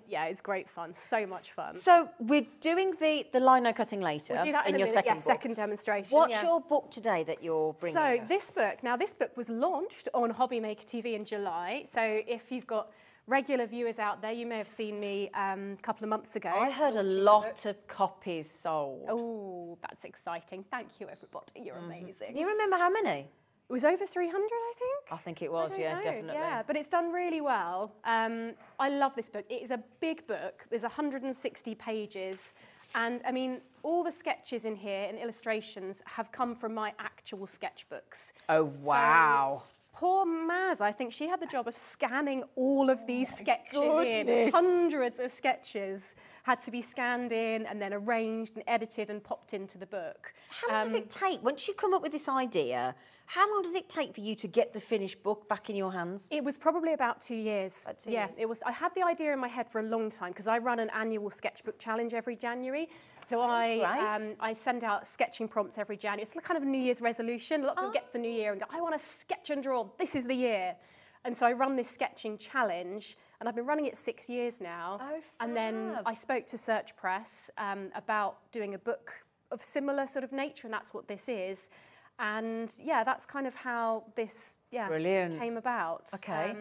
yeah, it's great fun, so much fun. So we're doing the lino cutting later. We'll do that in your second book. second demonstration. What's your book today that you're bringing So us? this book was launched on Hobby Maker TV in July. So if you've got regular viewers out there, you may have seen me a couple of months ago. I heard a lot of copies sold. Oh, that's exciting. Thank you, everybody. You're amazing. You remember how many? It was over 300, I think. I think it was, definitely. Yeah, but it's done really well. I love this book. It is a big book. There's 160 pages. And, I mean, all the sketches in here and illustrations have come from my actual sketchbooks. Oh, wow. So, poor Maz, I think she had the job of scanning all of these sketches in. Hundreds of sketches had to be scanned in and then arranged and edited and popped into the book. How long does it take, once you come up with this idea, how long does it take for you to get the finished book back in your hands? It was probably about 2 years. About 2 years. It was. I had the idea in my head for a long time because I run an annual sketchbook challenge every January. So I send out sketching prompts every January. It's kind of a New Year's resolution. A lot of people get to the new year and go, I want to sketch and draw. This is the year. And so I run this sketching challenge, and I've been running it 6 years now. Oh, and then I spoke to Search Press about doing a book of similar sort of nature, and that's what this is. And yeah, that's kind of how this came about. Okay.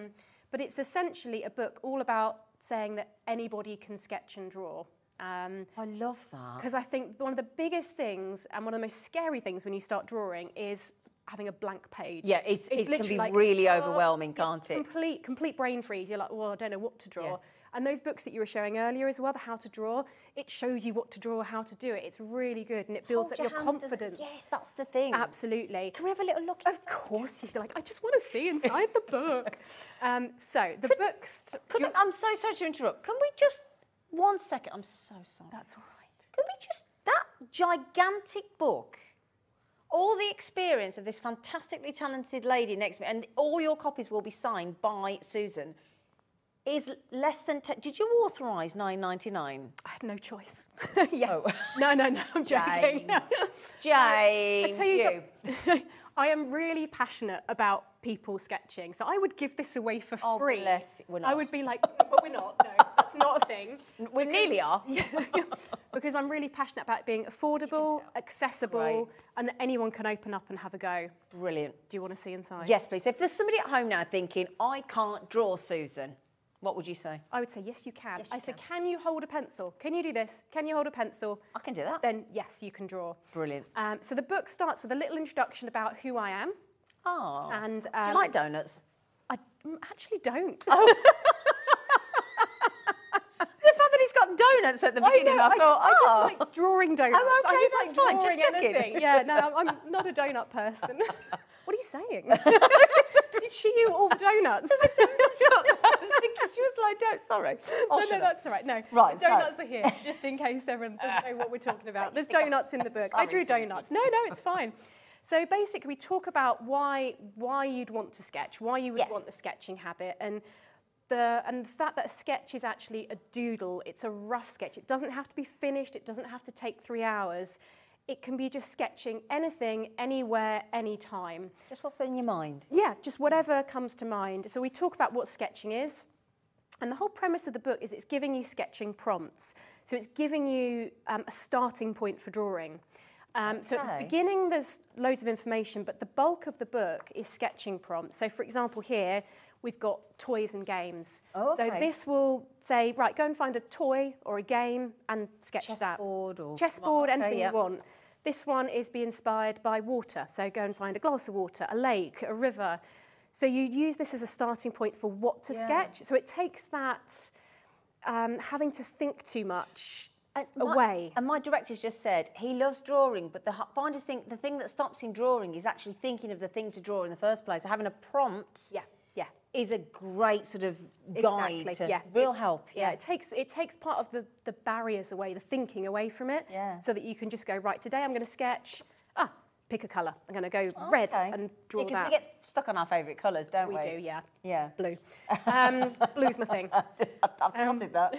But it's essentially a book all about saying that anybody can sketch and draw. I love that. Because I think one of the biggest things and one of the most scary things when you start drawing is having a blank page. Yeah, it can be like, really overwhelming, can't it? Complete brain freeze. You're like, well, I don't know what to draw. Yeah. And those books that you were showing earlier as well, the How to Draw, it shows you what to draw, how to do it. It's really good, and it builds up your confidence. Yes, that's the thing. Absolutely. Can we have a little look? Of course. You're like, I just want to see inside the book. So the books... I'm so sorry to interrupt. Can we just... 1 second. I'm so sorry. That's all right. Can we just... That gigantic book, all the experience of this fantastically talented lady next to me, and all your copies will be signed by Susan, is less than 10. Did you authorise $9.99? I had no choice. Yes. Oh. No, I'm joking. James. I tell you something. I am really passionate about people sketching, so I would give this away for free. Bless. We're not. I would be like, but we're not. No, that's not a thing. We nearly are. Because I'm really passionate about being affordable, accessible, and that anyone can open up and have a go. Brilliant. Do you want to see inside? Yes, please. So if there's somebody at home now thinking, I can't draw, Susan, what would you say? I would say, yes, you can. Yes, you said, can you hold a pencil? Can you do this? Can you hold a pencil? I can do that. Then, yes, you can draw. Brilliant. So the book starts with a little introduction about who I am. Oh. And, do you like donuts? I actually don't. Oh. The fact that he's got donuts at the beginning, I thought, I just like drawing donuts. Oh, okay, I just that's like fine, drawing just checking. anything. Yeah, no, I'm not a donut person. What are you saying? Did she eat all the donuts? I was thinking she was like, don't, sorry. No, that's all right. No, right, the donuts are here, just in case everyone doesn't know what we're talking about. There's donuts in the book. I drew donuts. No, it's fine. So basically, we talk about why you'd want to sketch, why you would want the sketching habit, and the fact that a sketch is actually a doodle. It's a rough sketch. It doesn't have to be finished. It doesn't have to take 3 hours. It can be just sketching anything, anywhere, anytime. Just what's in your mind. Yeah, just whatever comes to mind. So we talk about what sketching is. And the whole premise of the book is it's giving you sketching prompts. So it's giving you a starting point for drawing. So at the beginning, there's loads of information, but the bulk of the book is sketching prompts. So for example, here, we've got toys and games. Oh, okay. So this will say, right, go and find a toy or a game and sketch that. Chessboard, anything you want. This one is be inspired by water. So go and find a glass of water, a lake, a river. So you use this as a starting point for what to sketch. So it takes that having to think too much away. And my director's just said he loves drawing, but the thing that stops him drawing is actually thinking of the thing to draw in the first place. So having a prompt is a great sort of guide to real help. Yeah, it takes part of the barriers away, the thinking away from it, so that you can just go, right, today I'm going to sketch, pick a colour. I'm going to go red and draw that. Because we get stuck on our favourite colours, don't we? We do, yeah. Yeah. Blue. Blue's my thing. I've spotted that.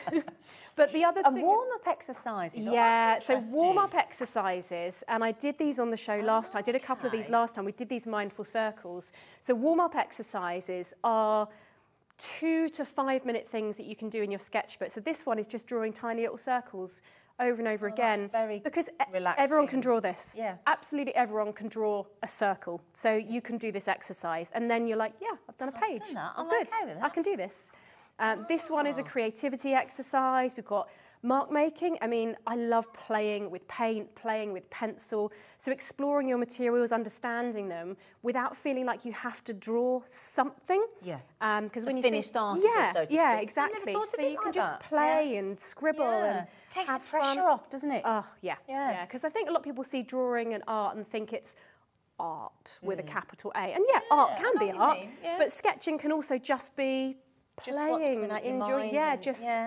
But the other thing... And warm-up exercises. Yeah, so warm-up exercises, and I did these on the show last time. I did a couple of these last time. We did these mindful circles. So warm-up exercises are 2 to 5 minute things that you can do in your sketchbook. So this one is just drawing tiny little circles over and over again. Because everyone can draw this. Yeah. Absolutely everyone can draw a circle. So you can do this exercise. And then you're like, yeah, I've done a page. I'm good. okay with that. I can do this. This one is a creativity exercise. We've got mark making. I mean, I love playing with paint, playing with pencil. So exploring your materials, understanding them without feeling like you have to draw something. Yeah. Because when you finished article, so to speak. Yeah, exactly. So you can just play and scribble and takes the pressure off, doesn't it? Oh, yeah. Yeah. Because I think a lot of people see drawing and art and think it's art with a capital A. And art can be art, but sketching can also just be playing, just what's coming out your mind.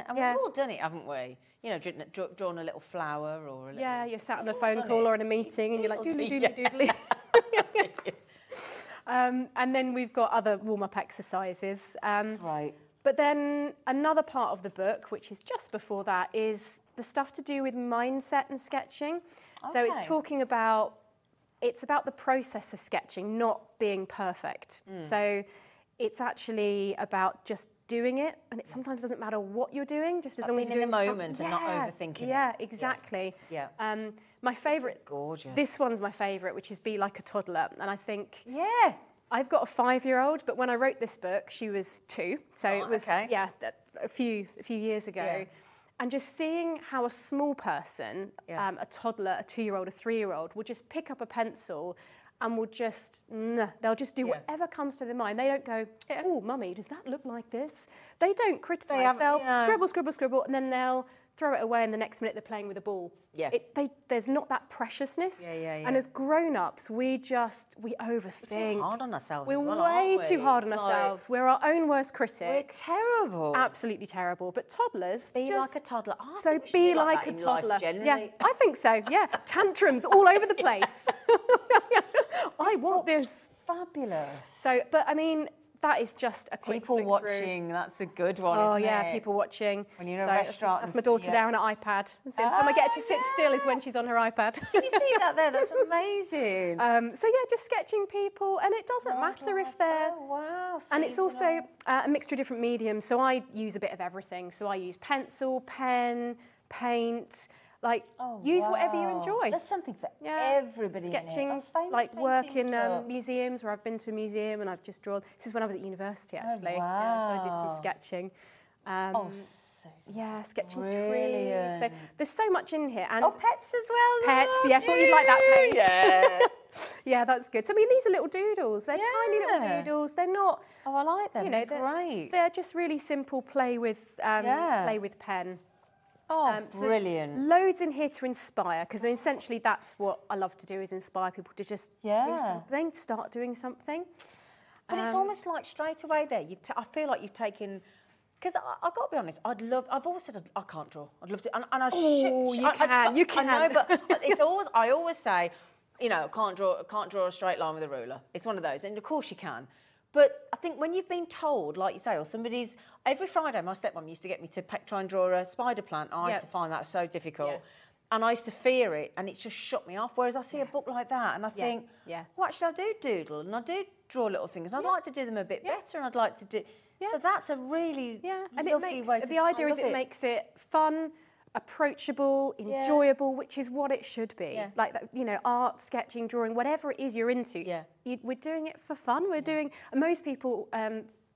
And we've all done it, haven't we? You know, drawn a little flower or a little... Yeah, you're sat on a phone call or in a meeting and you're like, doodly. And then we've got other warm-up exercises. Right. But then another part of the book, which is just before that, is the stuff to do with mindset and sketching. Okay. So it's talking about, it's about the process of sketching, not being perfect. So it's actually about just doing it, and it sometimes doesn't matter what you're doing, just as long as you're doing in the moment and not overthinking it. Yeah, exactly. Yeah. My favourite, gorgeous. This one's my favourite, which is Be Like a Toddler, and I think I've got a 5-year-old, but when I wrote this book, she was 2, so it was a few years ago. Yeah. And just seeing how a small person, a toddler, a 2-year-old, a 3-year-old, would just pick up a pencil and will just, they'll just do whatever comes to their mind. They don't go, oh, mummy, does that look like this? They don't criticise. They'll scribble, and then they'll throw it away, and the next minute they're playing with a ball. Yeah. There's not that preciousness. And as grown-ups, we overthink. We're too hard on ourselves We're as well, way too hard on ourselves. We're our own worst critic. We're terrible. Absolutely terrible. But toddlers... Be like a toddler. So be like a toddler. Yeah, I think so, yeah. Tantrums all over the place. I want this. Fabulous. So, but I mean... That is just a quick people watching. That's a good one. Oh isn't yeah, it? people watching. When you're in a restaurant, that's my daughter there on her iPad. So the time I get her to sit still is when she's on her iPad. Can you see that there? That's amazing. So yeah, just sketching people, and it doesn't matter if they're wow. And it's also a mixture of different mediums. So I use a bit of everything. So I use pencil, pen, paint, like use whatever you enjoy. There's something for everybody. Sketching, like work in museums where I've been to a museum and I've just drawn. This is when I was at university actually. Oh, wow. Yeah, so I did some sketching. Yeah, sketching trees. So there's so much in here. And pets as well. Pets, yeah, I thought you'd like that page. Yeah. Yeah, that's good. So, I mean, these are little doodles. They're tiny little doodles. They're not... Oh, I like them. You know, they're great. They're just really simple play with pen. Oh, So brilliant. there's loads in here to inspire, because essentially that's what I love to do, is inspire people to just do something, start doing something. But it's almost like straight away there, I feel like you've taken... Because I've got to be honest, I've always said I can't draw. I'd love to, and I should. You can. I know, but it's always. I always say, you know, can't draw a straight line with a ruler. It's one of those, and of course you can. But I think when you've been told, like you say, or somebody's every Friday, my stepmom used to get me to try and draw a spider plant. I used to find that so difficult, and I used to fear it, and it just shut me off. Whereas I see a book like that, and I think, well, actually, I do doodle, and I do draw little things, and I'd like to do them a bit better, and I'd like to do. Yeah. So that's a really and lovely way to the idea is it makes it fun, approachable, enjoyable, which is what it should be. Yeah. Like that, you know, art, sketching, drawing, whatever it is you're into. Yeah. We're doing it for fun. We're doing. And most people,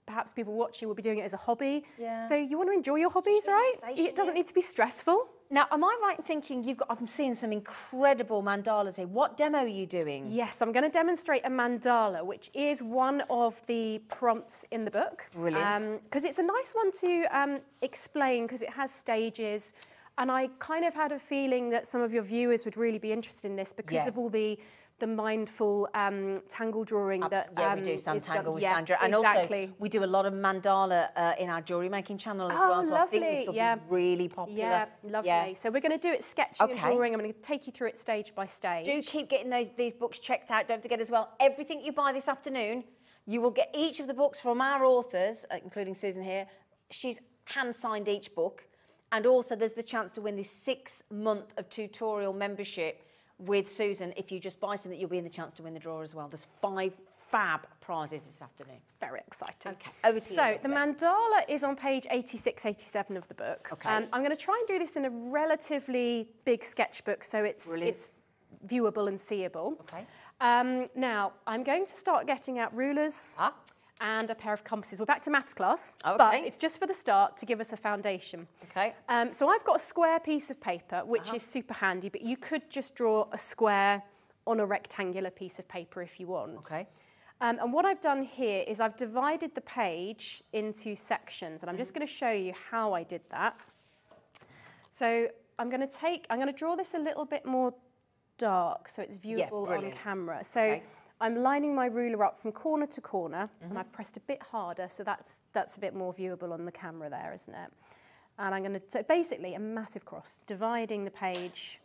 perhaps people watching, will be doing it as a hobby. Yeah. So you want to enjoy your hobbies, right? It doesn't need to be stressful. Now, am I right in thinking I'm seeing some incredible mandalas here. What demo are you doing? Yes, I'm going to demonstrate a mandala, which is one of the prompts in the book. Brilliant. Because it's a nice one to explain, because it has stages. And I kind of had a feeling that some of your viewers would really be interested in this because of all the mindful tangle drawing that we do some tangle with Sandra, and also we do a lot of mandala in our jewellery making channel as well. So lovely. I think this will be really popular. Yeah, lovely. Yeah. So we're going to do it sketching and drawing. I'm going to take you through it stage by stage. Do keep getting these books checked out. Don't forget as well, everything you buy this afternoon, you will get each of the books from our authors, including Susan here. She's hand signed each book, and also there's the chance to win this 6-month of tutorial membership with Susan. If you just buy something, you'll be in the chance to win the draw as well. There's 5 fab prizes this afternoon. Very exciting. Okay, over to you. So the mandala is on page 86, 87 of the book. Okay. I'm going to try and do this in a relatively big sketchbook, so it's viewable and seeable. Okay. Now, I'm going to start getting out rulers and a pair of compasses. We're back to maths class, but it's just for the start to give us a foundation. Okay. So I've got a square piece of paper, which is super handy, but you could just draw a square on a rectangular piece of paper if you want. Okay. And what I've done here is I've divided the page into sections, and I'm just going to show you how I did that. So I'm going to draw this a little bit more dark so it's viewable on camera. So I'm lining my ruler up from corner to corner, and I've pressed a bit harder, so that's a bit more viewable on the camera there, isn't it? And I'm going to, so basically a massive cross, dividing the page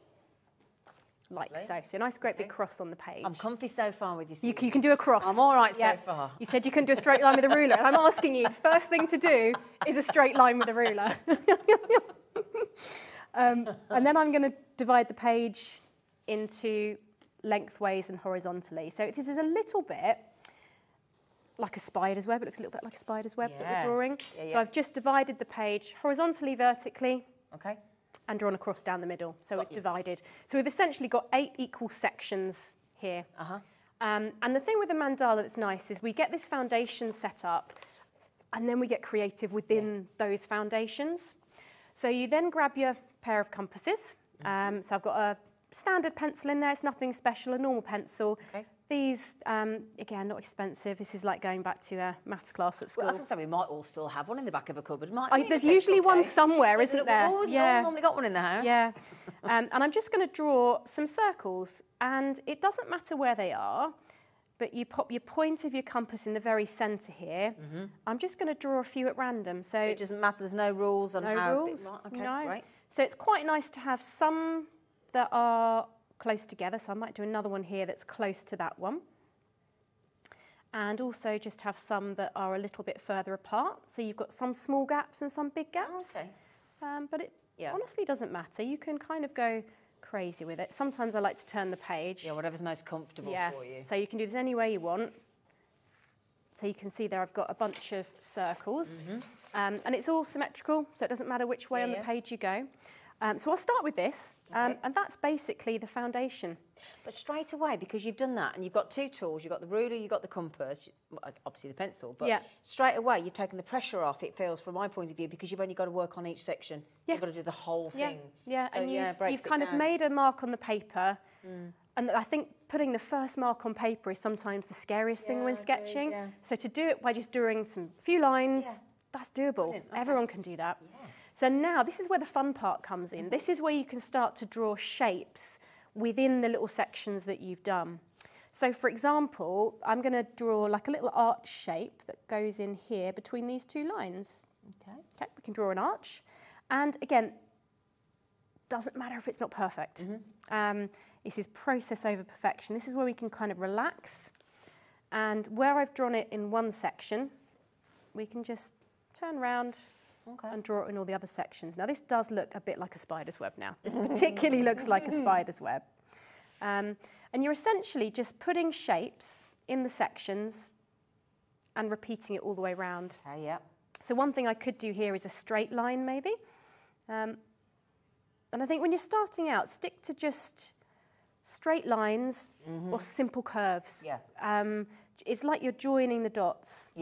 like so. So a nice great big cross on the page. I'm comfy so far with you. You can do a cross. I'm all right so far. You said you couldn't do a straight line with a ruler, and I'm asking you, the first thing to do is a straight line with a ruler. And then I'm going to divide the page into lengthways and horizontally. So this is a little bit like a spider's web. It looks a little bit like a spider's web that we're drawing. So I've just divided the page horizontally, vertically, and drawn a cross down the middle. So it's divided. So we've essentially got 8 equal sections here. And the thing with the mandala that's nice is we get this foundation set up, and then we get creative within those foundations. So you then grab your pair of compasses. So I've got a standard pencil in there. It's nothing special, a normal pencil. These, again, not expensive. This is like going back to a maths class at school. Well, I was going to say, we might all still have one in the back of a cupboard. There's usually one somewhere, isn't there? We've always normally got one in the house. Yeah. And I'm just going to draw some circles, and it doesn't matter where they are, but you pop your point of your compass in the very centre here. I'm just going to draw a few at random. So it doesn't matter. There's no rules on how. No rules. No. Right. So it's quite nice to have some that are close together, so I might do another one here that's close to that one. And also just have some that are a little bit further apart. So you've got some small gaps and some big gaps. But it honestly doesn't matter. You can kind of go crazy with it. Sometimes I like to turn the page. Yeah, whatever's most comfortable for you. So you can do this any way you want. So you can see there I've got a bunch of circles, and it's all symmetrical, so it doesn't matter which way on the page you go. So I'll start with this, and that's basically the foundation. But straight away, because you've done that and you've got two tools, you've got the ruler, you've got the compass, obviously the pencil, but straight away you've taken the pressure off, it feels, from my point of view, because you've only got to work on each section. You've got to do the whole thing. Yeah, so, and you've kind of made a mark on the paper, and I think putting the first mark on paper is sometimes the scariest thing when sketching. So to do it by just doing some few lines, that's doable. Everyone can do that. So now this is where the fun part comes in. This is where you can start to draw shapes within the little sections that you've done. So for example, I'm going to draw like a little arch shape that goes in here between these two lines. Okay, we can draw an arch. And again, doesn't matter if it's not perfect. This is process over perfection. This is where we can kind of relax. And where I've drawn it in one section, we can just turn around and draw it in all the other sections. Now this does look a bit like a spider's web now. This particularly looks like a spider's web. And you're essentially just putting shapes in the sections and repeating it all the way around. So one thing I could do here is a straight line maybe. And I think when you're starting out, stick to just straight lines or simple curves. It's like you're joining the dots.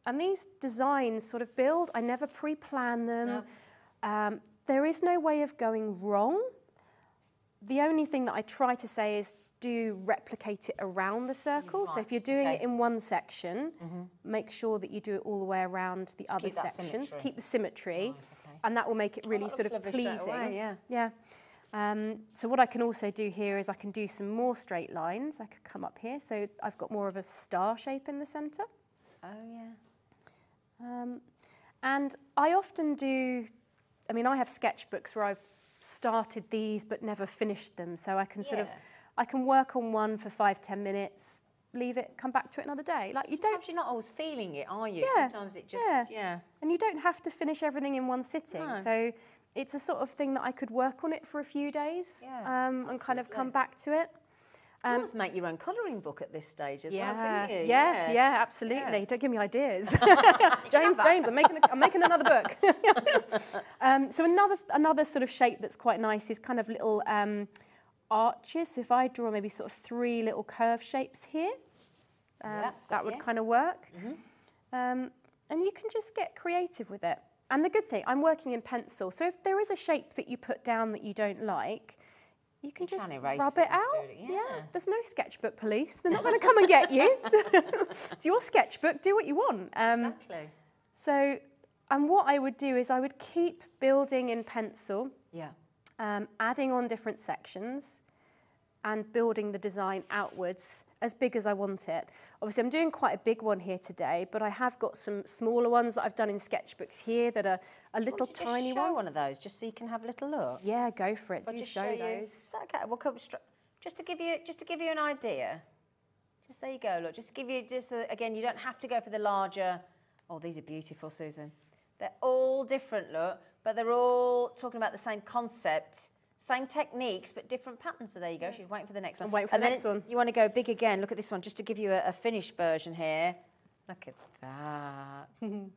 And these designs sort of build. I never pre-plan them. There is no way of going wrong. The only thing that I try to say is do replicate it around the circle. So if you're doing it in one section, make sure that you do it all the way around the other sections. Keep the symmetry, and that will make it really sort of pleasing. So what I can also do here is I can do some more straight lines. I could come up here. So I've got more of a star shape in the centre. And I often do, I mean, I have sketchbooks where I've started these but never finished them. So I can sort of, I can work on one for 5-10 minutes, leave it, come back to it another day. Like Sometimes you're not always feeling it, are you? Sometimes it just, And you don't have to finish everything in one sitting. So it's a sort of thing that I could work on it for a few days and kind of come back to it. You must make your own colouring book at this stage as well, couldn't you? Yeah, absolutely. Don't give me ideas. James, I'm making another book. So another sort of shape that's quite nice is kind of little arches. So if I draw maybe sort of 3 little curve shapes here, that would kind of work. And you can just get creative with it. And the good thing, I'm working in pencil, so if there is a shape that you put down that you don't like, you can just rub it out. There's no sketchbook police. They're not going to come and get you. It's your sketchbook. Do what you want. Exactly. So, and what I would do is I would keep building in pencil, adding on different sections and building the design outwards as big as I want it. Obviously, I'm doing quite a big one here today, but I have got some smaller ones that I've done in sketchbooks here that are a little tiny ones. One of those, just so you can have a little look. Yeah, go for it. Do show those. Is that okay? We'll come just to give you an idea. Just there you go. Look, just to give you again, you don't have to go for the larger. Oh, these are beautiful, Susan. They're all different, look, but they're all talking about the same concept. Same techniques, but different patterns. So there you go. She's waiting for the next one. I'm waiting for the next one. You want to go big again. Look at this one, just to give you a finished version here. Look at that.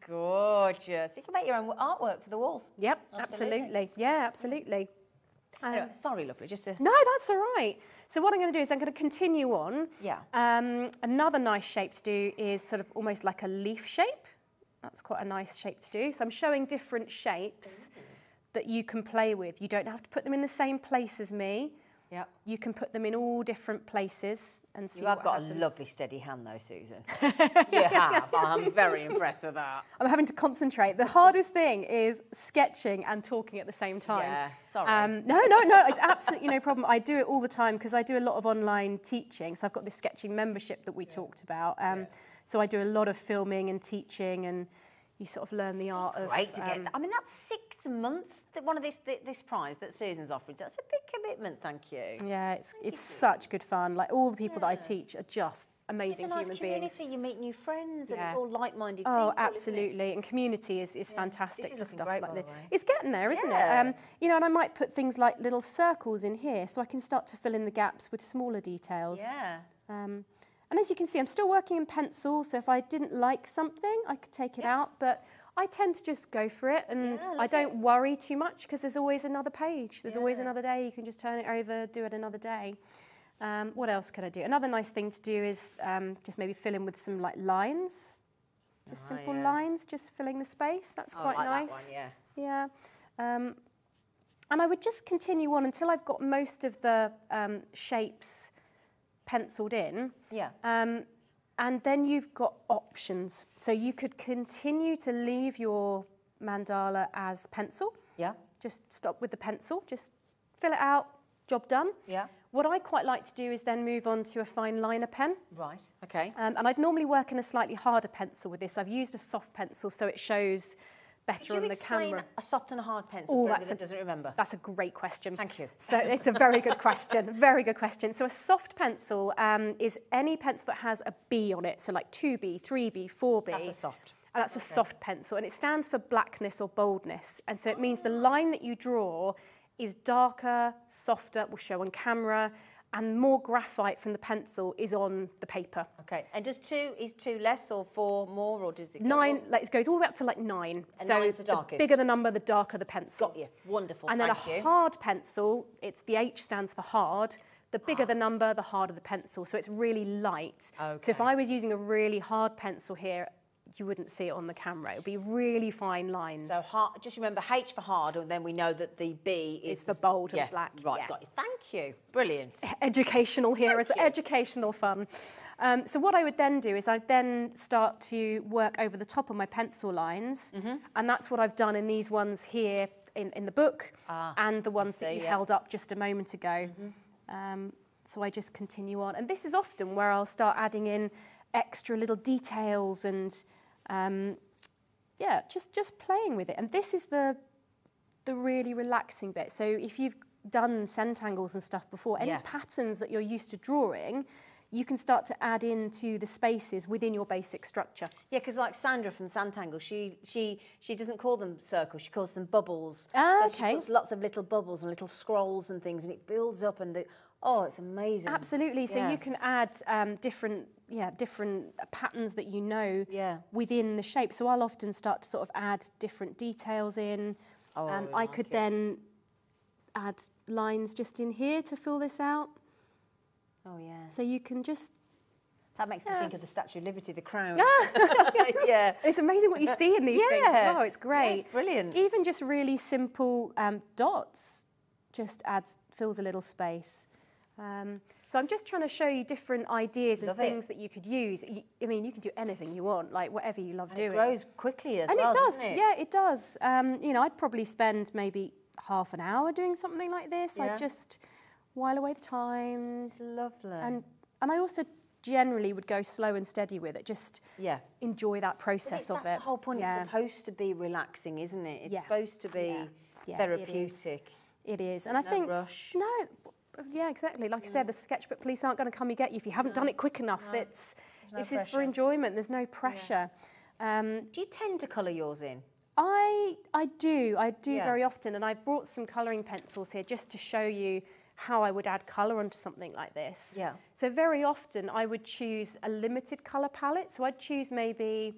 Gorgeous. You can make your own artwork for the walls. Yep, absolutely. Yeah, absolutely. Anyway, sorry, lovely. No, that's all right. So what I'm going to do is I'm going to continue on. Another nice shape to do is sort of almost like a leaf shape. That's quite a nice shape to do. So I'm showing different shapes that you can play with. You don't have to put them in the same place as me. You can put them in all different places and see what happens. You have got a lovely steady hand though, Susan. You have. I'm very impressed with that. I'm having to concentrate. The hardest thing is sketching and talking at the same time. Yeah, sorry. No, it's absolutely no problem. I do it all the time because I do a lot of online teaching. So I've got this sketching membership that we talked about. So I do a lot of filming and teaching, and you sort of learn the art of... Great to get that. I mean, that's 6 months, one of this prize that Susan's offering. That's a big commitment, thank you. Yeah, it's such good fun. Like, all the people that I teach are just amazing human beings. It's a nice community, you meet new friends, and it's all like-minded people. Oh, absolutely. And community is fantastic for stuff like this. Way. It's getting there, isn't it? You know, and I might put things like little circles in here so I can start to fill in the gaps with smaller details. And as you can see, I'm still working in pencil, so if I didn't like something, I could take it out, but I tend to just go for it, and I don't worry too much because there's always another page. There's always another day. You can just turn it over, do it another day. What else could I do? Another nice thing to do is just maybe fill in with some like lines. Just simple lines, just filling the space. That's quite nice. That one, And I would just continue on until I've got most of the shapes penciled in. And then you've got options. So you could continue to leave your mandala as pencil. Just stop with the pencil, just fill it out, job done. What I quite like to do is then move on to a fine liner pen. Right, okay. And I'd normally work in a slightly harder pencil with this. I've used a soft pencil so it shows better on the camera. Could you explain a soft and a hard pencil for anyone that doesn't remember? That's a great question. Thank you. So it's a very good question, very good question. So a soft pencil is any pencil that has a B on it, so like 2B, 3B, 4B. That's a soft. And that's a soft pencil, and it stands for blackness or boldness. And so it means the line that you draw is darker, softer, will show on camera, and more graphite from the pencil is on the paper. Okay, and is 2 less or 4 more, or does it go 9, up? like it goes all the way up to like 9. And so 9's the darkest. bigger the number, the darker the pencil. Got you. Wonderful. And then Thank you. a hard pencil, it's the H stands for hard. The bigger the number, the harder the pencil. So it's really light. Okay. So if I was using a really hard pencil here, you wouldn't see it on the camera. It would be really fine lines. So hard, just remember H for hard, and then we know that the B is for bold and black. Right, got you. Thank you. Brilliant. Educational here as well, educational fun. So what I would then do is I'd then start to work over the top of my pencil lines, and that's what I've done in these ones here in the book, and the ones that you held up just a moment ago. So I just continue on, and this is often where I'll start adding in extra little details and just playing with it. And this is the really relaxing bit. So if you've done centangles and stuff before, any patterns that you're used to drawing, you can start to add into the spaces within your basic structure. Yeah, because like Sandra from Centangle, she doesn't call them circles, she calls them bubbles. Ah, so she puts lots of little bubbles and little scrolls and things, and it builds up, and it's amazing. Absolutely. So you can add different patterns that you know within the shape. So I'll often start to sort of add different details in. I could then add lines just in here to fill this out. Oh, yeah. So you can just... That makes me think of the Statue of Liberty, the crown. Yeah. It's amazing what you see in these things as well. It's great. Yeah, it's brilliant. Even just really simple dots just fills a little space. So I'm just trying to show you different ideas and things that you could use. I mean, you can do anything you want, like whatever you love doing. It grows quickly as well, it does, doesn't it? Yeah, it does. I'd probably spend maybe half an hour doing something like this. I'd just while away the time. It's lovely. And I also generally would go slow and steady with it, just enjoy that process of it. That's the whole point. It's supposed to be relaxing, isn't it? It's supposed to be therapeutic. It is. There's and I think rush. No, yeah, exactly. Like I said, the sketchbook police aren't going to come and get you if you haven't done it quick enough. This is for enjoyment. There's no pressure. Do you tend to colour yours in? I do very often, and I've brought some colouring pencils here just to show you how I would add colour onto something like this. Yeah. So very often I would choose a limited colour palette. So I'd choose maybe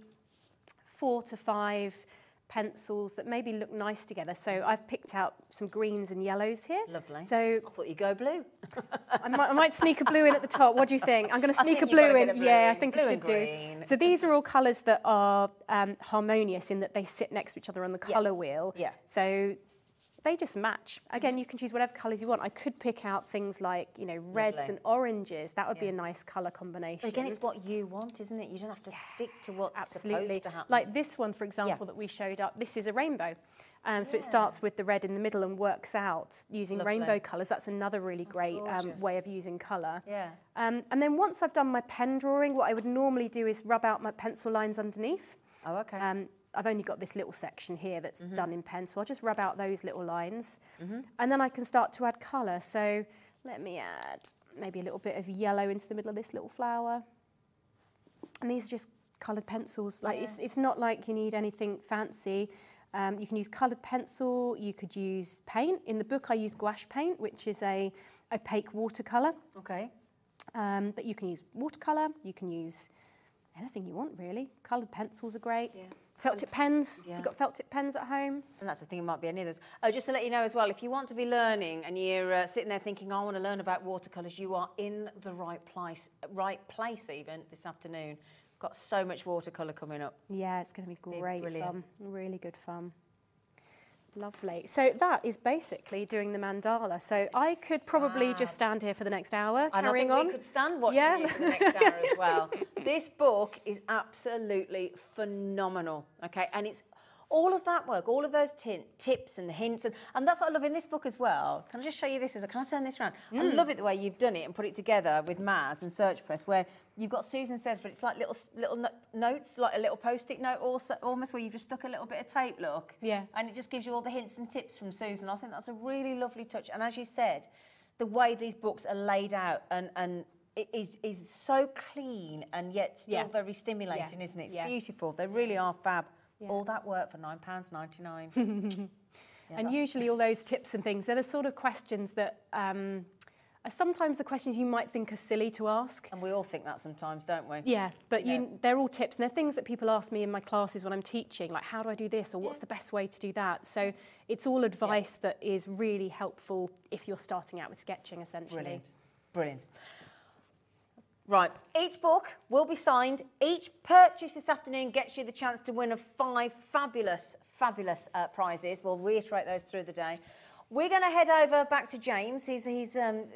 4 to 5 pencils that maybe look nice together. So I've picked out some greens and yellows here. Lovely. So I thought you'd go blue. I might sneak a blue in at the top. What do you think? I'm going to sneak a blue in. Yeah, I think I should do. So these are all colours that are harmonious in that they sit next to each other on the colour wheel. Yeah. So they just match. Again, you can choose whatever colours you want. I could pick out things like, reds and oranges. That would be a nice colour combination. But again, it's what you want, isn't it? You don't have to stick to what's supposed to happen. Like this one, for example, that we showed up, this is a rainbow. So it starts with the red in the middle and works out using rainbow colours. That's another really great way of using colour. Yeah. And then once I've done my pen drawing, what I would normally do is rub out my pencil lines underneath. Oh, okay. I've only got this little section here that's done in pen, so I'll just rub out those little lines. And then I can start to add colour. So let me add maybe a little bit of yellow into the middle of this little flower. And these are just coloured pencils. Like it's not like you need anything fancy. You can use coloured pencil, you could use paint. In the book I use gouache paint, which is a opaque watercolour. Okay. But you can use watercolour, you can use anything you want really. Coloured pencils are great. Yeah. Felt tip pens, if you've got felt tip pens at home. And that's the thing, it might be any of those. Oh, just to let you know as well, if you want to be learning and you're sitting there thinking, I want to learn about watercolours, you are in the right place even this afternoon. Got so much watercolour coming up. Yeah, it's going to be great fun, really good fun. Lovely. So that is basically doing the mandala. So I could probably just stand here for the next hour, carrying on. We could stand watching you for the next hour as well. This book is absolutely phenomenal, okay? And it's all of that work, all of those tips and hints, and that's what I love in this book as well. Can I just show you this? Can I turn this around? I love it the way you've done it and put it together with Maz and Search Press, where you've got Susan Says, but it's like little notes, like a little post-it note, also, almost where you've just stuck a little bit of tape, look. Yeah. And it just gives you all the hints and tips from Susan. I think that's a really lovely touch. And as you said, the way these books are laid out and it is so clean and yet still very stimulating, isn't it? It's beautiful. They really are fab. Yeah. All that work for £9.99. And usually all those tips and things, they're the sort of questions that are sometimes the questions you might think are silly to ask. And we all think that sometimes, don't we? Yeah, but they're all tips, and they're things that people ask me in my classes when I'm teaching, like how do I do this, or what's the best way to do that? So it's all advice that is really helpful if you're starting out with sketching, essentially. Brilliant, brilliant. Right, each book will be signed. Each purchase this afternoon gets you the chance to win 5 fabulous prizes. We'll reiterate those through the day. We're going to head over back to James. He's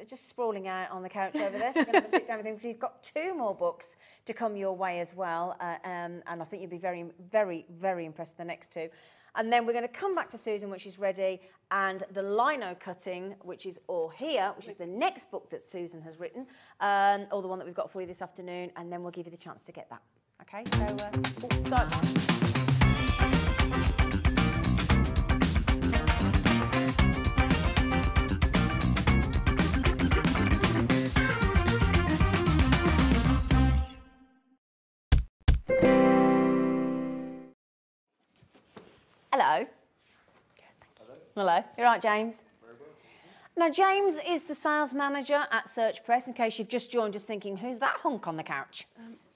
just sprawling out on the couch over there. So we're going to have a sit down with him because he's got 2 more books to come your way as well. And I think you'll be very, very, very impressed with the next 2. And then we're going to come back to Susan, which is ready, and the lino cutting, which is all here, which is the next book that Susan has written, or the one that we've got for you this afternoon, and then we'll give you the chance to get that. Okay, so, Hello. Hello. You're right, James? Very well. Now, James is the sales manager at Search Press, in case you've just joined us thinking, who's that hunk on the couch?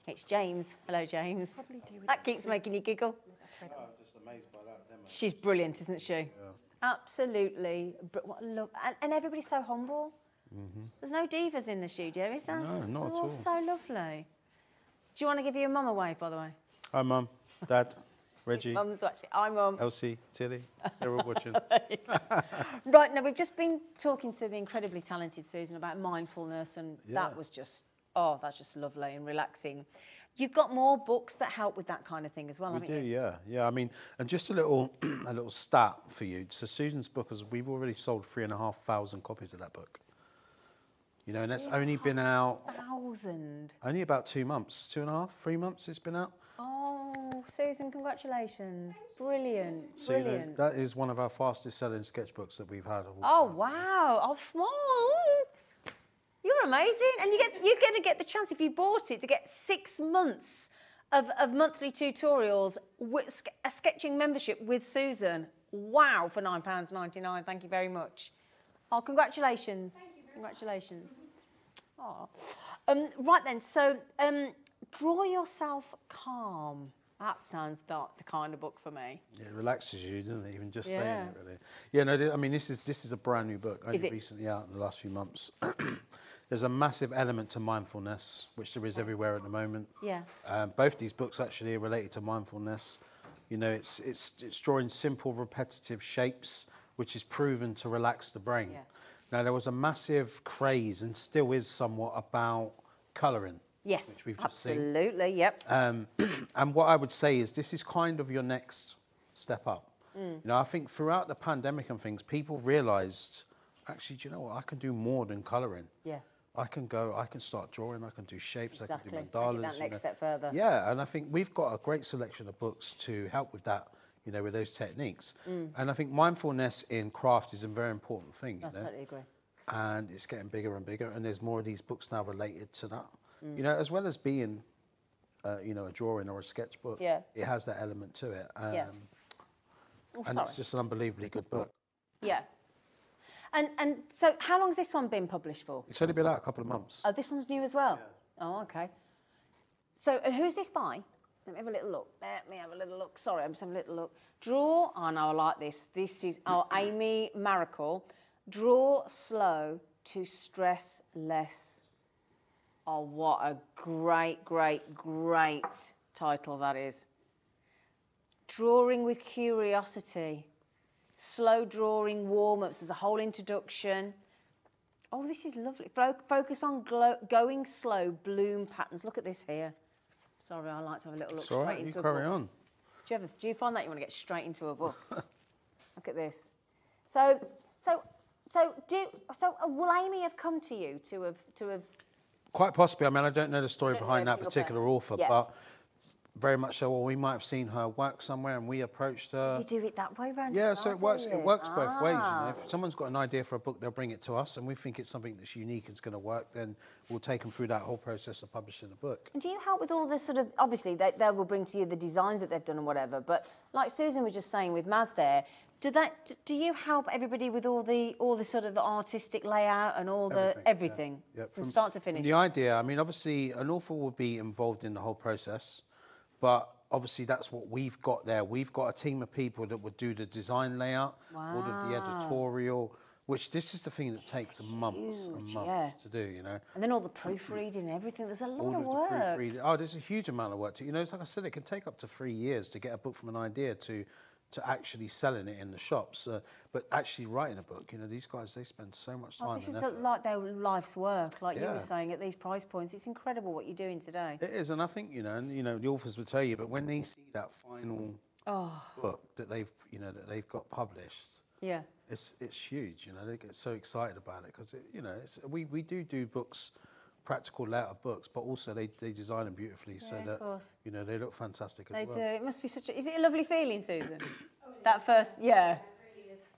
It's James. Hello, James. That keeps making you giggle. I'm just amazed by that demo. She's brilliant, isn't she? Yeah. Absolutely. What I love. And everybody's so humble. There's no divas in the studio, is there? No, not at all. So lovely. Do you want to give your mum a wave, by the way? Hi, Mum. Dad. Reggie. Mum's watching. Hi, Mum. Elsie, Tilly, they're all watching. Right, now we've just been talking to the incredibly talented Susan about mindfulness, and that was just, that's just lovely and relaxing. You've got more books that help with that kind of thing as well, haven't you? We do, yeah. I mean, and just a little stat for you. So Susan's book, we've already sold 3,500 copies of that book. You know, and that's only been out... 1,000? Only about 2 months, 2.5, 3 months it's been out. Oh, Susan, congratulations. Brilliant, So, brilliant. you know, that is one of our fastest selling sketchbooks that we've had. Oh, wow. Oh, you're amazing. And you're going to get the chance, if you bought it, to get 6 months of monthly tutorials, with a sketching membership with Susan. Wow, for £9.99. Thank you very much. Oh, congratulations. Thank you very Congratulations. Oh. Right then, so draw yourself calm. That sounds not the kind of book for me. Yeah, it relaxes you, doesn't it? Even just saying it, really. Yeah, no, I mean, this is a brand new book, only recently out in the last few months. There's a massive element to mindfulness, which there is everywhere at the moment. Yeah. Both these books actually are related to mindfulness. You know, it's drawing simple, repetitive shapes, which is proven to relax the brain. Yeah. Now, there was a massive craze, and still is somewhat, about colouring. Yes, which we've just absolutely, seen. Yep. And what I would say is this is kind of your next step up. You know, I think throughout the pandemic and things, people realised, actually, do you know what? I can do more than colouring. Yeah. I can start drawing, I can do shapes, exactly. I can do mandalas. Take that next step further. Yeah, and I think we've got a great selection of books to help with that, you know, with those techniques. And I think mindfulness in craft is a very important thing. I totally agree. And it's getting bigger and bigger, and there's more of these books now related to that. You know, as well as being, you know, a drawing or a sketchbook, it has that element to it. And it's just an unbelievably good book. Yeah. And so how long has this one been published for? It's only been out a couple of months. Oh, this one's new as well? Yeah. Oh, okay. So, and who's this by? Let me have a little look. Let me have a little look. Sorry, I'm just having a little look. Draw, oh no, I like this. This is, Amy Miall. Draw slow to stress less. Oh, what a great, great, great title that is. Drawing with curiosity. Slow drawing warm-ups. There's a whole introduction. Oh, this is lovely. Focus on going slow bloom patterns. Look at this here. Sorry, I like to have a little look straight into a book. Carry on. Do you find that you want to get straight into a book? Look at this. So will Amy have come to you to have? Quite possibly. I mean, I don't know the story behind that every particular single author, person. but very much so. Well, we might have seen her work somewhere, and we approached her. You do it that way round. Yeah, so it works. It works both ways. You know, Ah. if someone's got an idea for a book, they'll bring it to us, and we think it's something that's unique and it's going to work. Then we'll take them through that whole process of publishing the book. And do you help with all the sort of, obviously they will bring to you the designs that they've done and whatever, but like Susan was just saying with Maz there, do you help everybody with all the sort of artistic layout and all everything Yeah, from start to finish? The idea, I mean, obviously an author will be involved in the whole process, but obviously that's what we've got there. We've got a team of people that would do the design layout, all of the editorial, which this is the thing that takes months and months to do, you know. And then all the proofreading and everything, there's a lot All of of work. the proofreading. Oh, there's a huge amount of work. You know, like I said, it can take up to 3 years to get a book from an idea to actually selling it in the shops. But actually writing a book, you know, these guys, they spend so much time This is and effort. like their life's work, like you Yeah. were saying, at these price points. It's incredible what you're doing today. It is, and I think, you know, the authors will tell you, but when they see that final book that they've got published, Yeah. it's huge. You know, they get so excited about it because we do books, practical layout books, but also they design them beautifully so that you know they look fantastic as well. They do. It must be such a. Is it a lovely feeling, Susan? That first, yeah.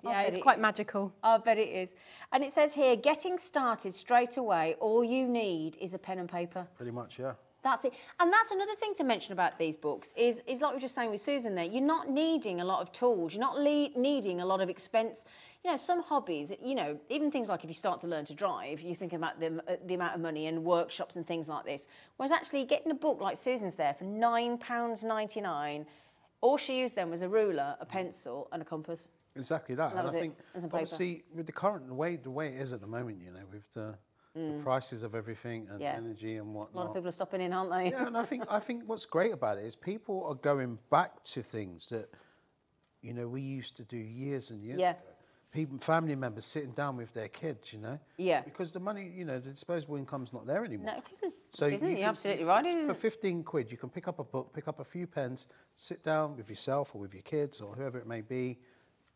Yeah, it's quite magical. I bet it is. And it says here, getting started straight away, all you need is a pen and paper. Pretty much, yeah. That's it. And that's another thing to mention about these books is like we were just saying with Susan there, you're not needing a lot of tools. You're not needing a lot of expense. You know, some hobbies, you know, even things like if you start to learn to drive, you think about the amount of money and workshops and things like this. Whereas actually getting a book like Susan's there for £9.99, all she used then was a ruler, a pencil and a compass. Exactly that. And I think, and some paper. obviously, with the way it is at the moment, you know, with the prices of everything and energy and whatnot. A lot of people are stopping in, aren't they? Yeah, and I think what's great about it is people are going back to things that, you know, we used to do years and years ago. People, family members sitting down with their kids, you know. Yeah. Because the money, you know, the disposable income's not there anymore. No, it isn't. So it isn't. You're absolutely right. It For isn't. 15 quid, you can pick up a book, pick up a few pens, sit down with yourself or with your kids or whoever it may be,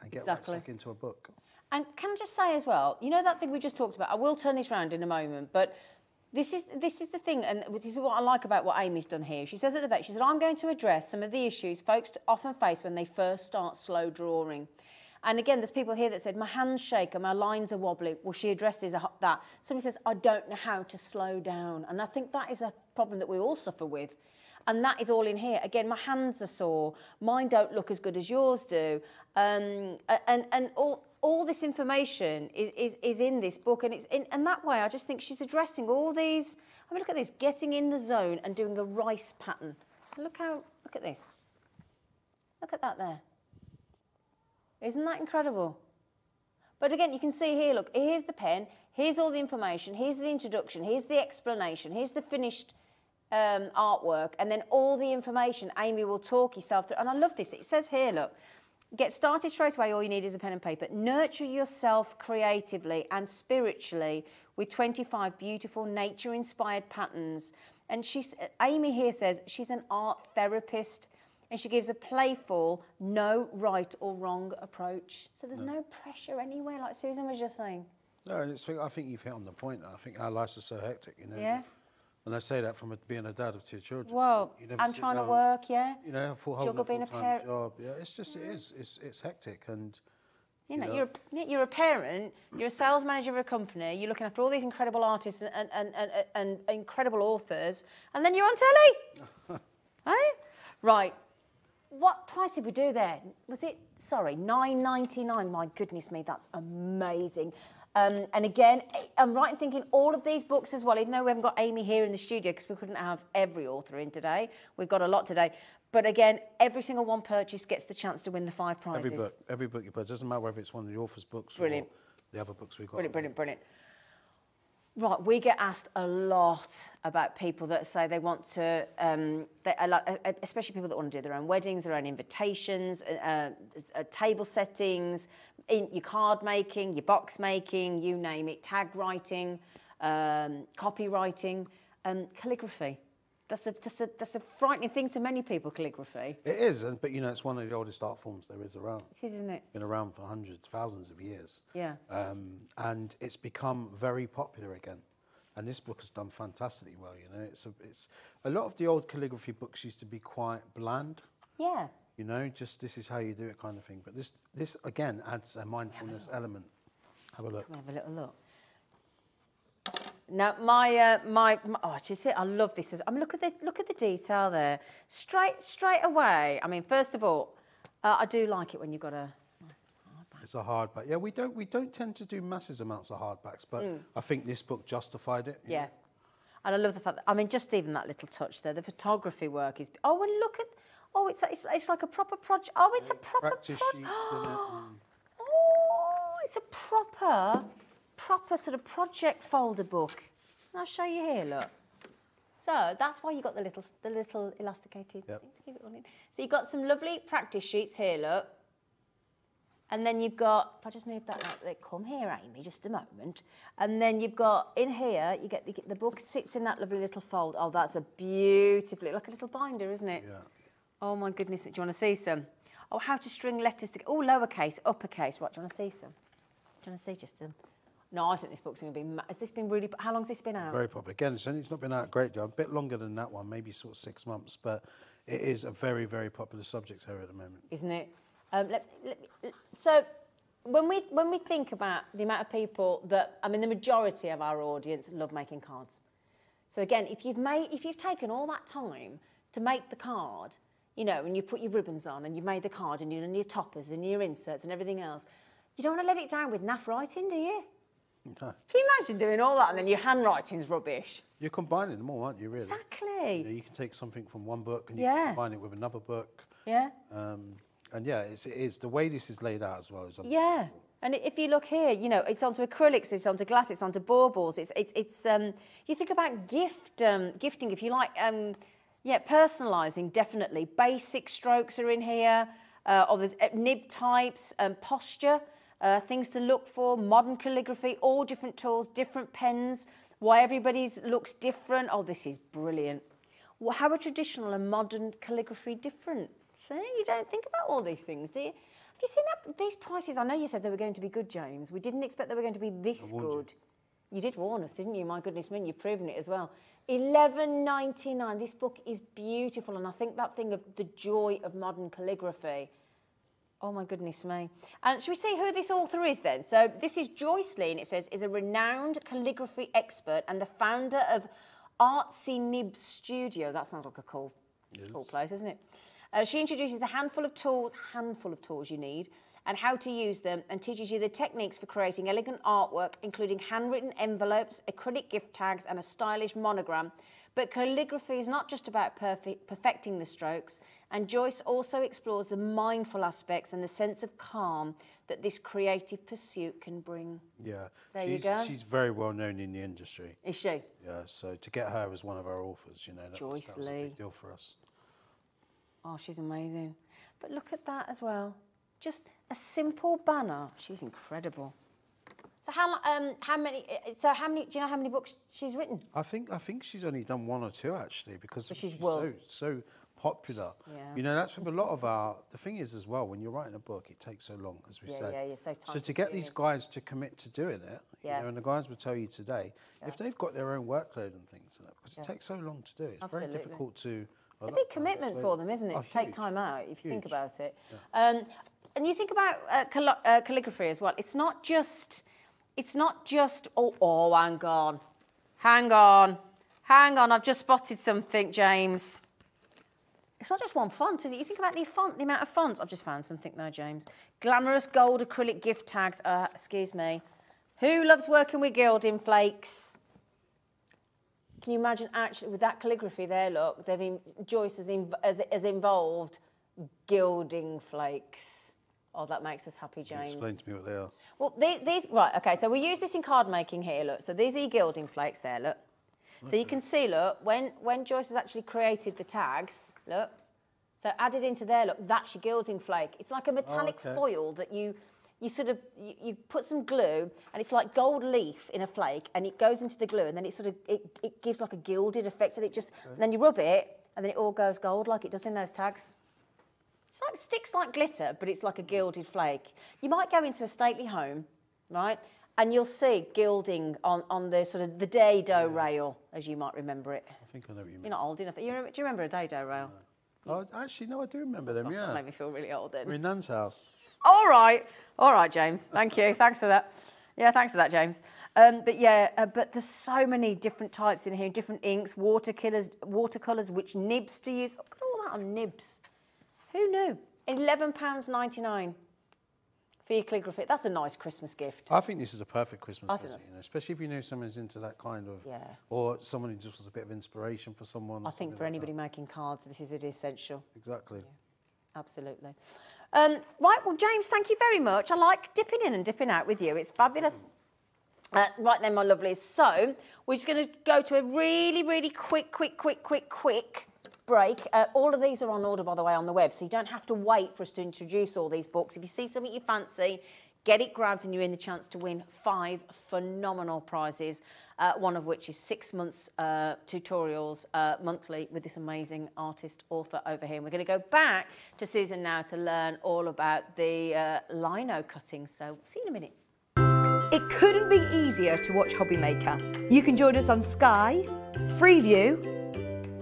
and get right stuck into a book. And can I just say as well, you know that thing we just talked about? I will turn this round in a moment, but this is the thing, and this is what I like about what Amy's done here. She says at the back, she said, I'm going to address some of the issues folks often face when they first start slow drawing. And again, there's people here that said, my hands shake and my lines are wobbly. Well, she addresses that. Somebody says, I don't know how to slow down. And I think that is a problem that we all suffer with. And that is all in here. Again, my hands are sore. Mine don't look as good as yours do. And all this information is in this book. And that way, I just think she's addressing all these. I mean, look at this, getting in the zone and doing a rice pattern. Look at this. Look at that there. Isn't that incredible? But again, you can see here, look, here's the pen, here's all the information, here's the introduction, here's the explanation, here's the finished artwork, and then all the information Amy will talk yourself through. And I love this. It says here, look, get started straight away, all you need is a pen and paper. Nurture yourself creatively and spiritually with 25 beautiful nature-inspired patterns. And Amy here says she's an art therapist, and she gives a playful, no right or wrong approach. So there's no pressure anywhere, like Susan was just saying. No, I think you've hit on the point. I think our lives are so hectic, you know. Yeah. And I say that from being a dad of 2 children. Well, never I'm sit trying to down, work, yeah. You know, Juggle being a parent. job. Yeah, it's hectic, and you know, you're a parent, you're a sales manager of a company, you're looking after all these incredible artists and incredible authors, and then you're on telly. Right? Right. what price did we do there? Was it, sorry, $9.99? My goodness me, that's amazing. And again, I'm right in thinking all of these books as well, even though we haven't got Amy here in the studio because we couldn't have every author in today. We've got a lot today. But again, every single one purchase gets the chance to win the 5 prizes. Every book you purchase, doesn't matter whether it's one of the author's books Brilliant. or the other books we've got. Brilliant, brilliant, brilliant. Right, we get asked a lot about people that say they want to, especially people that want to do their own weddings, their own invitations, table settings, your card making, your box making, you name it, tag writing, copywriting, calligraphy. That's a frightening thing to many people, calligraphy. It is, but you know, it's one of the oldest art forms there is around. It is, isn't it? Been around for hundreds, thousands of years. Yeah. And it's become very popular again. And this book has done fantastically well, you know. It's a lot of the old calligraphy books used to be quite bland. Yeah. You know, just this is how you do it kind of thing. But this again adds a mindfulness element. Have a look. Have a little look. Now, my oh, I love this. I mean, look at the detail there. Straight away. I mean, first of all, I do like it when you've got a. It's a hardback. Yeah, we don't tend to do massive amounts of hardbacks, but I think this book justified it. Yeah, and I love the fact that, I mean, just even that little touch there. The photography work is. Oh, and look at. Oh, it's like a proper project. Oh, it's a proper practice sheets in it. Oh, it's a proper sort of project folder book. And I'll show you here, look. So that's why you got the little elasticated thing to keep it all in. So you've got some lovely practice sheets here, look. And then you've got, if I just move that like, come here, Amy, just a moment. And then you've got, in here, you get the book sits in that lovely little fold. Oh, that's a beautiful, like a little binder, isn't it? Yeah. Oh, my goodness, do you want to see some? Oh, how to string letters together. Oh, lowercase, uppercase. What, do you want to see some? Do you want to see just some? No, I think this book's going to be... Has this been really... How long's this been out? Very popular. Again, it's not been out a great deal. A bit longer than that one, maybe sort of 6 months. But it is a very, very popular subject here at the moment. Isn't it? So when we think about the amount of people that... I mean, the majority of our audience love making cards. So again, if you've taken all that time to make the card, you know, and you put your ribbons on and you've made the card and you've done your toppers and your inserts and everything else, you don't want to let it down with naff writing, do you? No. Can you imagine doing all that and then your handwriting's rubbish? You're combining them all, aren't you, really? Exactly. You know, you can take something from one book and you can combine it with another book. Yeah. And yeah, it is. The way this is laid out as well is unbelievable. Yeah. And if you look here, you know, it's onto acrylics, it's onto glass, it's onto baubles. It's you think about gifting, if you like, personalising, definitely. Basic strokes are in here, or there's nib types, posture, things to look for, modern calligraphy, all different tools, different pens, why everybody's looks different. Oh, this is brilliant. Well, how are traditional and modern calligraphy different? So you don't think about all these things, do you? Have you seen that? These prices, I know you said they were going to be good, James. We didn't expect they were going to be this good. You did warn us, didn't you? My goodness me, you've proven it as well. $11.99. This book is beautiful, and I think that thing of the joy of modern calligraphy. Oh, my goodness me. And should we see who this author is then? So this is Joyce Lee, and it says, is a renowned calligraphy expert and the founder of Artsy Nib Studio. That sounds like a cool place, doesn't it? She introduces the handful of tools you need and how to use them, and teaches you the techniques for creating elegant artwork, including handwritten envelopes, acrylic gift tags, and a stylish monogram. But calligraphy is not just about perfecting the strokes, and Joyce also explores the mindful aspects and the sense of calm that this creative pursuit can bring. Yeah, there you go. She's very well known in the industry. Is she? Yeah, so to get her as one of our authors, you know, that was a big deal for us. Oh, she's amazing. But look at that as well. Just a simple banner. She's incredible. So how many? Do you know how many books she's written? I think she's only done 1 or 2 actually, because she's so popular. Yeah. You know, that's what a lot of our. The thing is as well, when you're writing a book, it takes so long, as we said. Yeah, you're so tight. So to get these guys to commit to doing it, you know, and the guys will tell you today, if they've got their own workload and things, because it takes so long to do, it's very difficult to. It's a big commitment for them, isn't it? To take time out, if you think about it. Yeah. And you think about calligraphy as well. It's not just. Oh, hang on. I've just spotted something, James. It's not just one font, is it? You think about the amount of fonts. I've just found something there, James. Glamorous gold acrylic gift tags. Excuse me. Who loves working with Gilding Flakes? Can you imagine actually with that calligraphy there? Look, Joyce has involved Gilding Flakes. Oh, that makes us happy, James. Explain to me what they are. Well, these right. Okay, so we use this in card making here. Look, so these are your Gilding Flakes there. Look. So you can see, look, when Joyce has actually created the tags, look, so added into there, look, that's your Gilding Flake. It's like a metallic foil that you put some glue, and it's like gold leaf in a flake, and it goes into the glue, and then it gives like a gilded effect, and and then you rub it, and then it all goes gold like it does in those tags. It's like sticks like glitter, but it's like a gilded flake. You might go into a stately home, right? And you'll see gilding on the sort of the dado rail, as you might remember it. I think I know what you mean. You're not old enough. Do you remember a dado rail? No. Oh, actually, no, I do remember them, That made me feel really old then. We're in Nan's house. All right, James. Thank you. Thanks for that. Yeah, thanks for that, James. But there's so many different types in here, different inks, watercolours, which nibs to use. Look at all that on nibs. Who knew? £11.99. For your calligraphy. That's a nice Christmas gift. I think this is a perfect Christmas present, so. Especially if you know someone's into that kind of, or someone who just was a bit of inspiration for someone. I think for anybody making cards, this is essential. Exactly. Yeah, absolutely. Right, well, James, thank you very much. I like dipping in and dipping out with you. It's fabulous. Right then, my lovelies. So we're just going to go to a really, really quick break. All of these are on order, by the way, on the web, so you don't have to wait for us to introduce all these books. If you see something you fancy, get it grabbed and you're in the chance to win 5 phenomenal prizes, one of which is 6 months tutorials monthly with this amazing artist author over here. And we're going to go back to Susan now to learn all about the lino cutting, so see you in a minute. It couldn't be easier to watch Hobby Maker. You can join us on Sky, Freeview,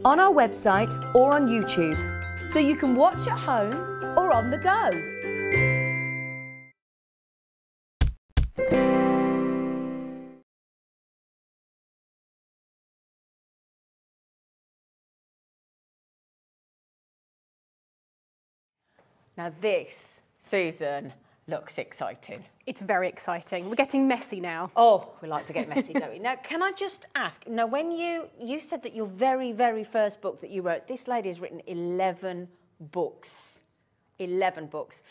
on our website or on YouTube, so you can watch at home or on the go. Now this, Susan, looks exciting. It's very exciting. We're getting messy now. Oh, we like to get messy, don't we? Now, can I just ask, now when you said that your very, very first book that you wrote, this lady has written 11 books. 11 books.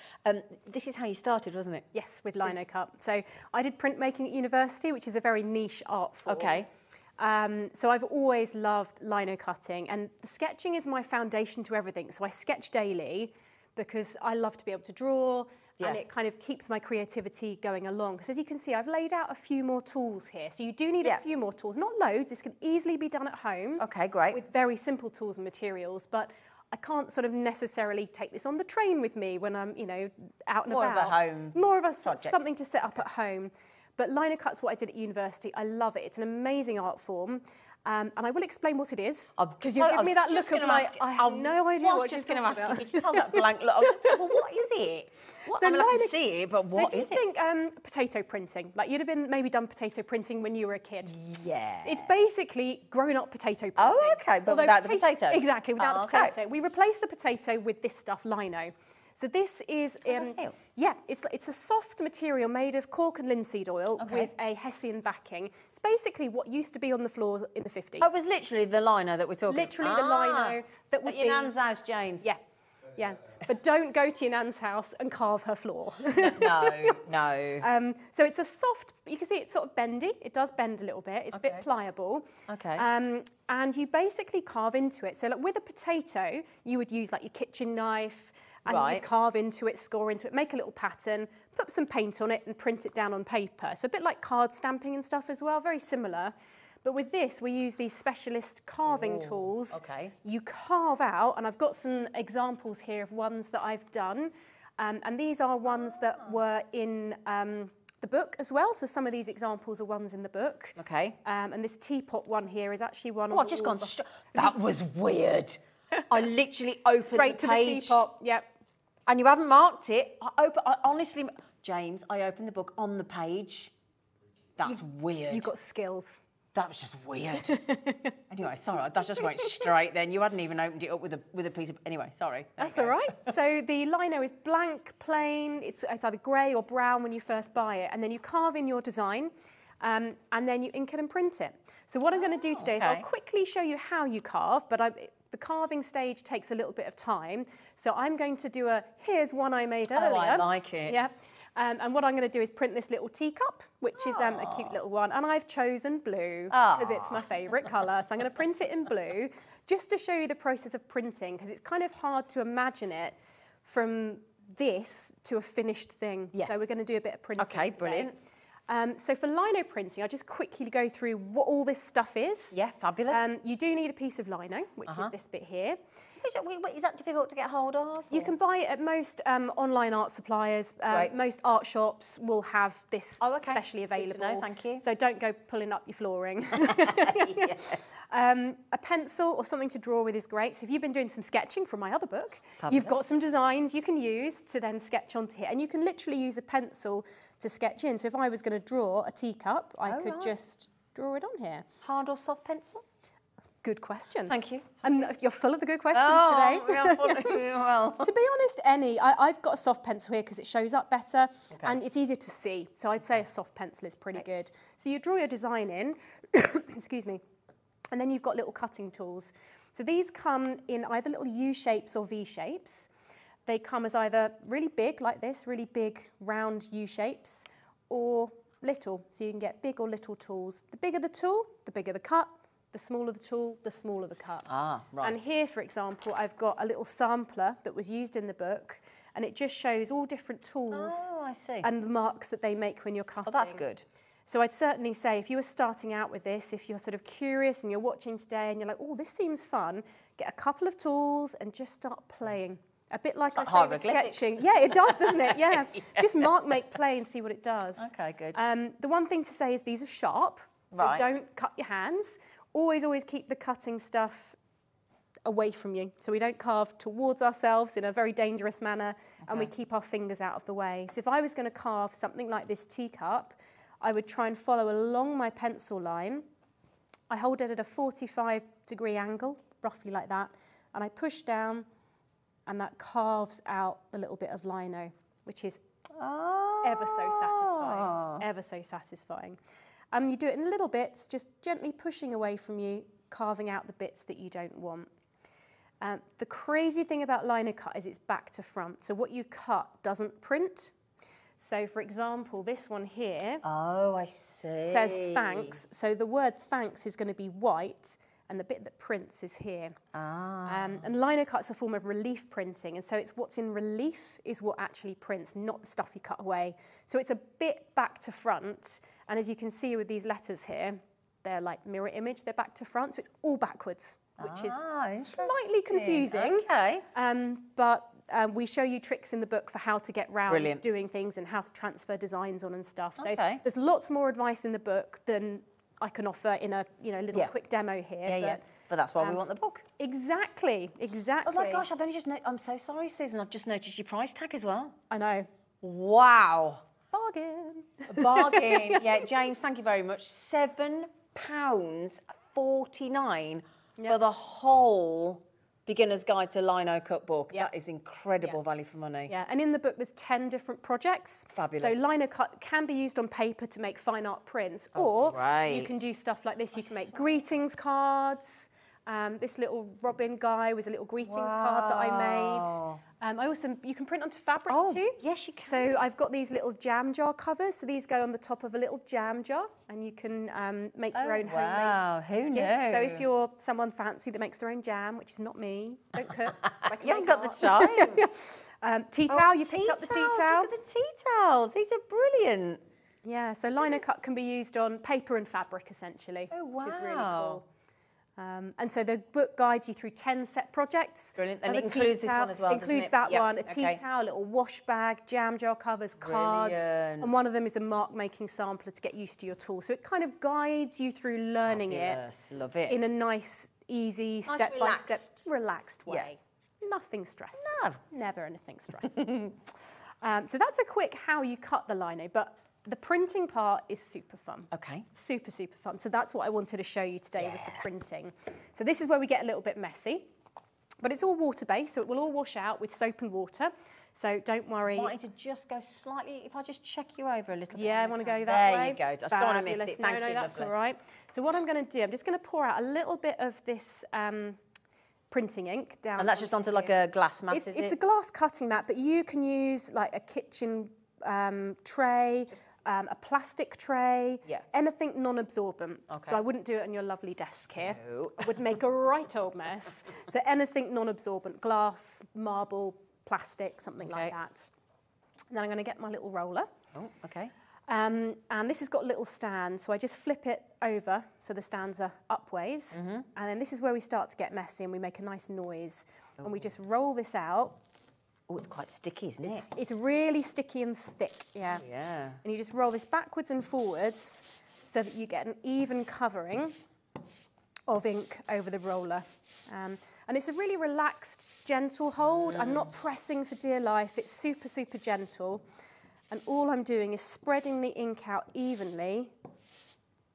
This is how you started, wasn't it? Yes, with lino cut. So I did printmaking at university, which is a very niche art form. Okay. So I've always loved lino cutting, and the sketching is my foundation to everything. So I sketch daily because I love to be able to draw, and it kind of keeps my creativity going along. Because as you can see, I've laid out a few more tools here. So you do need a few more tools, not loads. This can easily be done at home. Okay, great. With very simple tools and materials, but I can't sort of necessarily take this on the train with me when I'm, out and More about. of a home More of a project. Something to set up at home. But lino cut's what I did at university. I love it. It's an amazing art form. And I will explain what it is, because you give me that look of like, I have no idea what you're talking about. You just held that blank look. I was just like, well, what is it? I mean, I can see it, but what is it? So if you think potato printing, like you'd have maybe done potato printing when you were a kid. Yeah. It's basically grown-up potato printing. Oh, okay, but without the potato. Exactly, without the potato. We replaced the potato with this stuff, lino. So this is, it's a soft material made of cork and linseed oil with a Hessian backing. It's basically what used to be on the floor in the 50s. Oh, it was literally the lino that we're talking about. Literally the lino that would be... At your nan's house, James. Yeah. But don't go to your nan's house and carve her floor. No. So it's a soft, you can see it's sort of bendy. It does bend a little bit. It's a bit pliable. Okay. And you basically carve into it. So like with a potato, you would use like your kitchen knife, and you'd carve into it, score into it, make a little pattern, put some paint on it and print it down on paper. So a bit like card stamping and stuff as well, very similar. But with this, we use these specialist carving tools. Okay. You carve out, and I've got some examples here of ones that I've done. And these are ones that were in the book as well. So some of these examples are ones in the book. Okay. And this teapot one here is actually one of... I've just gone... That was weird. I literally opened straight the to page. the teapot, yep. And you haven't marked it. I honestly... James, I opened the book on the page. That's weird. You've got skills. That was just weird. Anyway, sorry, that just went straight then. You hadn't even opened it up with a piece of... Anyway, sorry. That's all right. So the lino is blank, plain. It's either grey or brown when you first buy it. And then you carve in your design and then you ink it and print it. So what I'm going to do today is I'll quickly show you how you carve, but the carving stage takes a little bit of time. So I'm going to do here's one I made earlier. Oh, I like it. Yeah. And what I'm going to do is print this little teacup, which is a cute little one. And I've chosen blue because it's my favourite colour. So I'm going to print it in blue just to show you the process of printing, because it's kind of hard to imagine it from this to a finished thing. Yeah. So we're going to do a bit of printing today. Brilliant. So for lino printing, I'll just quickly go through what all this stuff is. Yeah, fabulous. You do need a piece of lino, which is this bit here. Is that difficult to get hold of? You can buy it at most online art suppliers. Most art shops will have this specially available. Good to know, thank you. So don't go pulling up your flooring. A pencil or something to draw with is great. So if you've been doing some sketching from my other book, you've got some designs you can use to then sketch onto here. And you can literally use a pencil to sketch in. So if I was going to draw a teacup, I could just draw it on here. Hard or soft pencil? Good question. Thank you. And you're full of the good questions today. Well. To be honest, any. I've got a soft pencil here because it shows up better and it's easier to see. So I'd say a soft pencil is pretty good. So you draw your design in, excuse me, and then you've got little cutting tools. So these come in either little U shapes or V shapes. They come as either really big, like this, really big round U shapes, or little. So you can get big or little tools. The bigger the tool, the bigger the cut. The smaller the tool, the smaller the cut. Ah, right. And here, for example, I've got a little sampler that was used in the book, and it just shows all different tools and the marks that they make when you're cutting. Well, that's good. So I'd certainly say if you were starting out with this, if you're sort of curious and you're watching today and you're like, oh, this seems fun, get a couple of tools and just start playing. A bit like I say with sketching. Yeah, it does, doesn't it? Yeah. Just mark, make, play and see what it does. Okay, good. The one thing to say is these are sharp, so don't cut your hands. Always keep the cutting stuff away from you. So we don't carve towards ourselves in a very dangerous manner and we keep our fingers out of the way. So if I was going to carve something like this teacup, I would try and follow along my pencil line. I hold it at a 45-degree angle, roughly like that, and I push down and that carves out the little bit of lino, which is ever so satisfying, ever so satisfying. And you do it in little bits, just gently pushing away from you, carving out the bits that you don't want. The crazy thing about lino cut is it's back to front. So what you cut doesn't print. So for example, this one here says thanks. So the word thanks is going to be white and the bit that prints is here. And lino cut's a form of relief printing, and so it's what's in relief is what actually prints, not the stuff you cut away. So it's a bit back to front, and as you can see with these letters here, they're like mirror image, they're back to front, so it's all backwards, which is slightly confusing. Okay. But we show you tricks in the book for how to get round doing things and how to transfer designs on and stuff. So there's lots more advice in the book than I can offer in a little quick demo here. But that's why we want the book. Exactly. Oh my gosh, I've only just I'm so sorry, Susan. I've just noticed your price tag as well. I know. Wow. Bargain. Bargain. Yeah, James, thank you very much. £7.49 for the whole Beginner's Guide to Lino Cut book. That is incredible value for money. Yeah, and in the book there's 10 different projects. Fabulous. So lino cut can be used on paper to make fine art prints, or you can do stuff like this. You can make greetings cards. This little Robin guy was a little greetings card that I made. You can print onto fabric too. Yes, you can. So I've got these little jam jar covers. So these go on the top of a little jam jar, and you can make your own homemade. Wow, who knew? So if you're someone fancy that makes their own jam, which is not me, don't cook. You haven't got the time. Tea towel, you picked up the tea towel. Look at the tea towels. These are brilliant. Yeah, so lino cut can be used on paper and fabric essentially, which is really cool. And so the book guides you through 10 set projects. Brilliant. And it includes this one as well, doesn't it? Includes that one, a tea towel, a little wash bag, jam jar covers, cards. And one of them is a mark-making sampler to get used to your tool. So it kind of guides you through learning it in a nice, easy, step-by-step, relaxed way. Nothing stressful. No. Never anything stressful. So that's a quick how you cut the lino. But The printing part is super fun. Okay. Super, super fun. So that's what I wanted to show you today was the printing. So this is where we get a little bit messy, but it's all water-based, so it will all wash out with soap and water. So don't worry. I wanted to just go slightly, if I just check you over a little bit. Yeah, I want to go that way. There you go. I don't want to miss it. Thank no, you, that's lovely. all right. So what I'm going to do, I'm just going to pour out a little bit of this printing ink down. And that's just onto like a glass mat, is it? It's a glass cutting mat, but you can use like a kitchen tray, a plastic tray, anything non-absorbent. Okay. So I wouldn't do it on your lovely desk here. No. It would make a right old mess. So anything non-absorbent, glass, marble, plastic, something like that. And then I'm going to get my little roller. Oh, okay. And this has got little stands, so I just flip it over so the stands are upways. And then this is where we start to get messy and we make a nice noise. And we just roll this out. Oh, it's quite sticky, isn't it? It's really sticky and thick, yeah. Yeah. And you just roll this backwards and forwards so that you get an even covering of ink over the roller. And it's a really relaxed, gentle hold. I'm not pressing for dear life. It's super, super gentle. And all I'm doing is spreading the ink out evenly.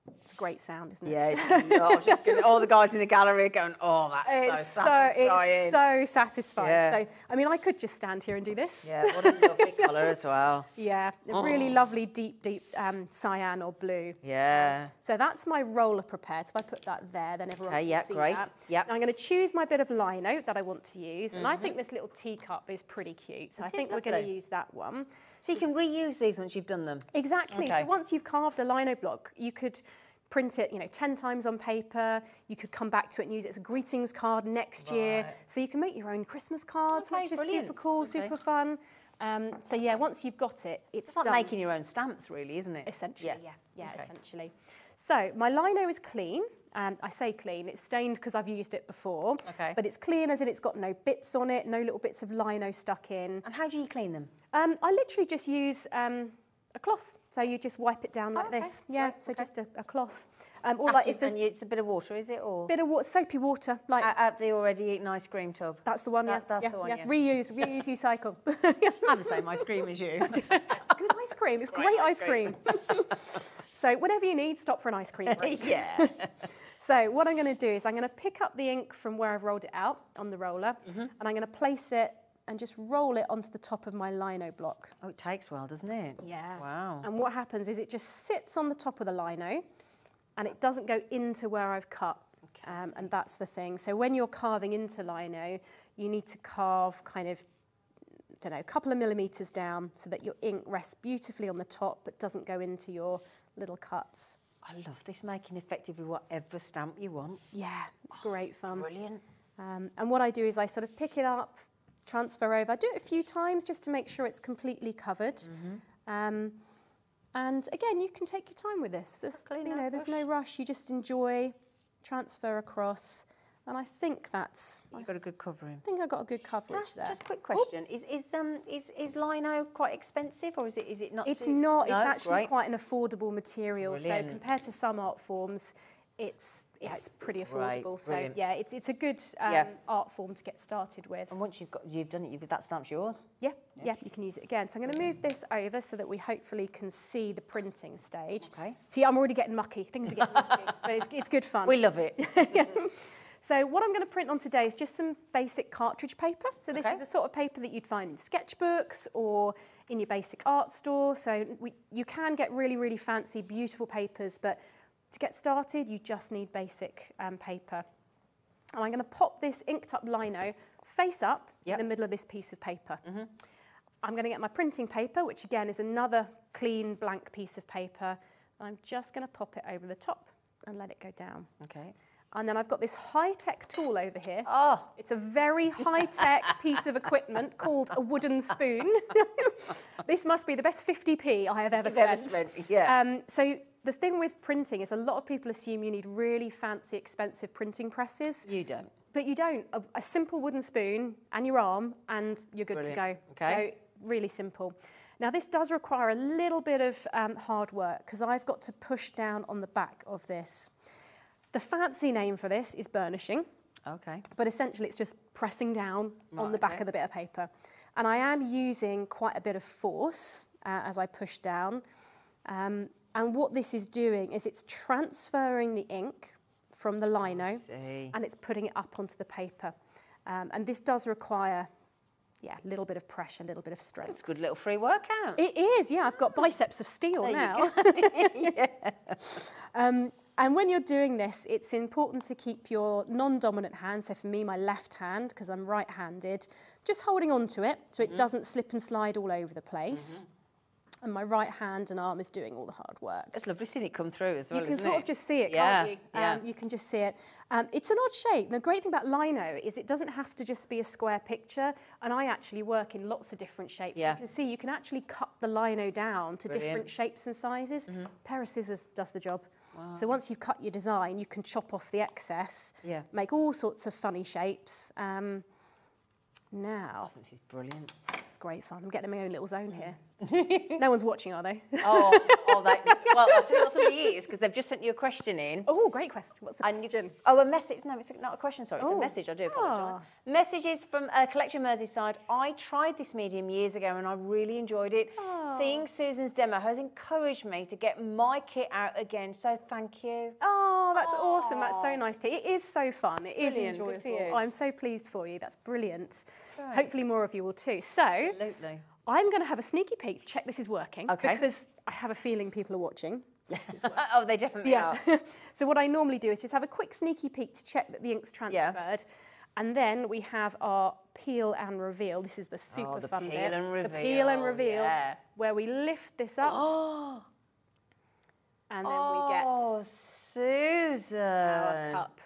It's a great sound, isn't it? Yeah, it's all the guys in the gallery are going, oh, that's so satisfying. It's so satisfying. Yeah. So, I mean, I could just stand here and do this. Yeah, what a lovely colour as well. Yeah, a really lovely deep cyan or blue. Yeah. So that's my roller prepared. So if I put that there, then everyone can see great. that. Yep. Now I'm going to choose my bit of lino that I want to use. And I think this little teacup is pretty cute. So I think we're going to use that one. So you can reuse these once you've done them? Exactly. Okay. So once you've carved a lino block, you could print it, 10 times on paper. You could come back to it and use it as a greetings card next year. So you can make your own Christmas cards, which is super cool, super fun. So yeah, once you've got it, it's like done. making your own stamps, really, isn't it? Essentially, yeah, essentially. So my lino is clean. I say clean, it's stained because I've used it before. Okay. But it's clean as in it's got no bits on it, no little bits of lino stuck in. And how do you clean them? I literally just use a cloth. So you just wipe it down like this. Yeah, right, so just a cloth. Or like if there's it's a bit of water, is it? Or bit of water, soapy water. Like at the already eaten ice cream tub. That's the one, That's the one, yeah. Reuse, recycle. I have the same ice cream as you. It's good ice cream. It's great ice cream. So whatever you need, stop for an ice cream break. Yeah. So what I'm going to do is I'm going to pick up the ink from where I've rolled it out on the roller, and I'm going to place it and just roll it onto the top of my lino block. Oh, it takes well, doesn't it? Yeah. Wow. And what happens is it just sits on the top of the lino and it doesn't go into where I've cut. Okay. And that's the thing. So when you're carving into lino, you need to carve kind of, I don't know, a couple of millimetres down so that your ink rests beautifully on the top but doesn't go into your little cuts. I love this, making effectively whatever stamp you want. Yeah, it's great fun. Brilliant. And what I do is I sort of pick it up, transfer over. I do it a few times just to make sure it's completely covered. And again, you can take your time with this. There's no rush. You just enjoy, transfer across. And I think that's... You've got a good covering. I think I got a good coverage there. Just a quick question. Is lino quite expensive or is it not? It's not. No? It's actually quite an affordable material. Brilliant. So compared to some art forms, it's pretty affordable. So yeah, it's a good art form to get started with. And once you've done it, that stamp's yours. Yeah, you can use it again. So I'm going to move this over so that we hopefully can see the printing stage. Okay. See, I'm already getting mucky. Things are getting mucky, but it's good fun. We love it. So what I'm going to print on today is just some basic cartridge paper. So this is the sort of paper that you'd find in sketchbooks or in your basic art store. So you can get really, really fancy, beautiful papers, but to get started, you just need basic paper. And I'm going to pop this inked up lino face up in the middle of this piece of paper. I'm going to get my printing paper, which again is another clean blank piece of paper. I'm just going to pop it over the top and let it go down. Okay. And then I've got this high-tech tool over here. Oh. It's a very high-tech piece of equipment called a wooden spoon. This must be the best 50p I have ever spent. Yeah. So the thing with printing is a lot of people assume you need really fancy, expensive printing presses. You don't. But you don't. A simple wooden spoon and your arm and you're good to go. Okay. So really simple. Now this does require a little bit of hard work because I've got to push down on the back of this. The fancy name for this is burnishing. Okay. But essentially it's just pressing down on the back of the bit of paper. And I am using quite a bit of force as I push down. And what this is doing is it's transferring the ink from the lino and it's putting it up onto the paper. And this does require, a little bit of pressure, a little bit of strength. It's a good little free workout. It is, yeah. I've got biceps of steel now. And when you're doing this, it's important to keep your non-dominant hand, so for me, my left hand, because I'm right-handed, just holding on to it so it doesn't slip and slide all over the place. And my right hand and arm is doing all the hard work. It's lovely seeing it come through as well, You can isn't sort it? of just see it, can't you? You can just see it. It's an odd shape. The great thing about lino is it doesn't have to just be a square picture, and I actually work in lots of different shapes. You can see you can actually cut the lino down to different shapes and sizes. A pair of scissors does the job. Wow. So once you've cut your design, you can chop off the excess, make all sorts of funny shapes. Now, I think this is brilliant. It's great fun. I'm getting in my own little zone here. No one's watching, are they? Well, I'll tell you what somebody is, because they've just sent you a question in. Oh, great question. What's the question? A message. No, it's not a question, sorry. It's a message. I do apologise. Messages from Collection Merseyside. I tried this medium years ago and I really enjoyed it. Seeing Susan's demo has encouraged me to get my kit out again, so thank you. Oh, that's awesome. That's so nice to hear. It is so fun. It is Brilliant. enjoyable. Good for you. I'm so pleased for you. That's brilliant. Right. Hopefully more of you will too. So, Absolutely. I'm going to have a sneaky peek to check this is working. Okay. Because I have a feeling people are watching. Yes, it's working. Oh, they definitely are. So what I normally do is just have a quick sneaky peek to check that the ink's transferred. And then we have our peel and reveal. This is the super fun bit. The peel and reveal, where we lift this up. And then we get Susan. our cup.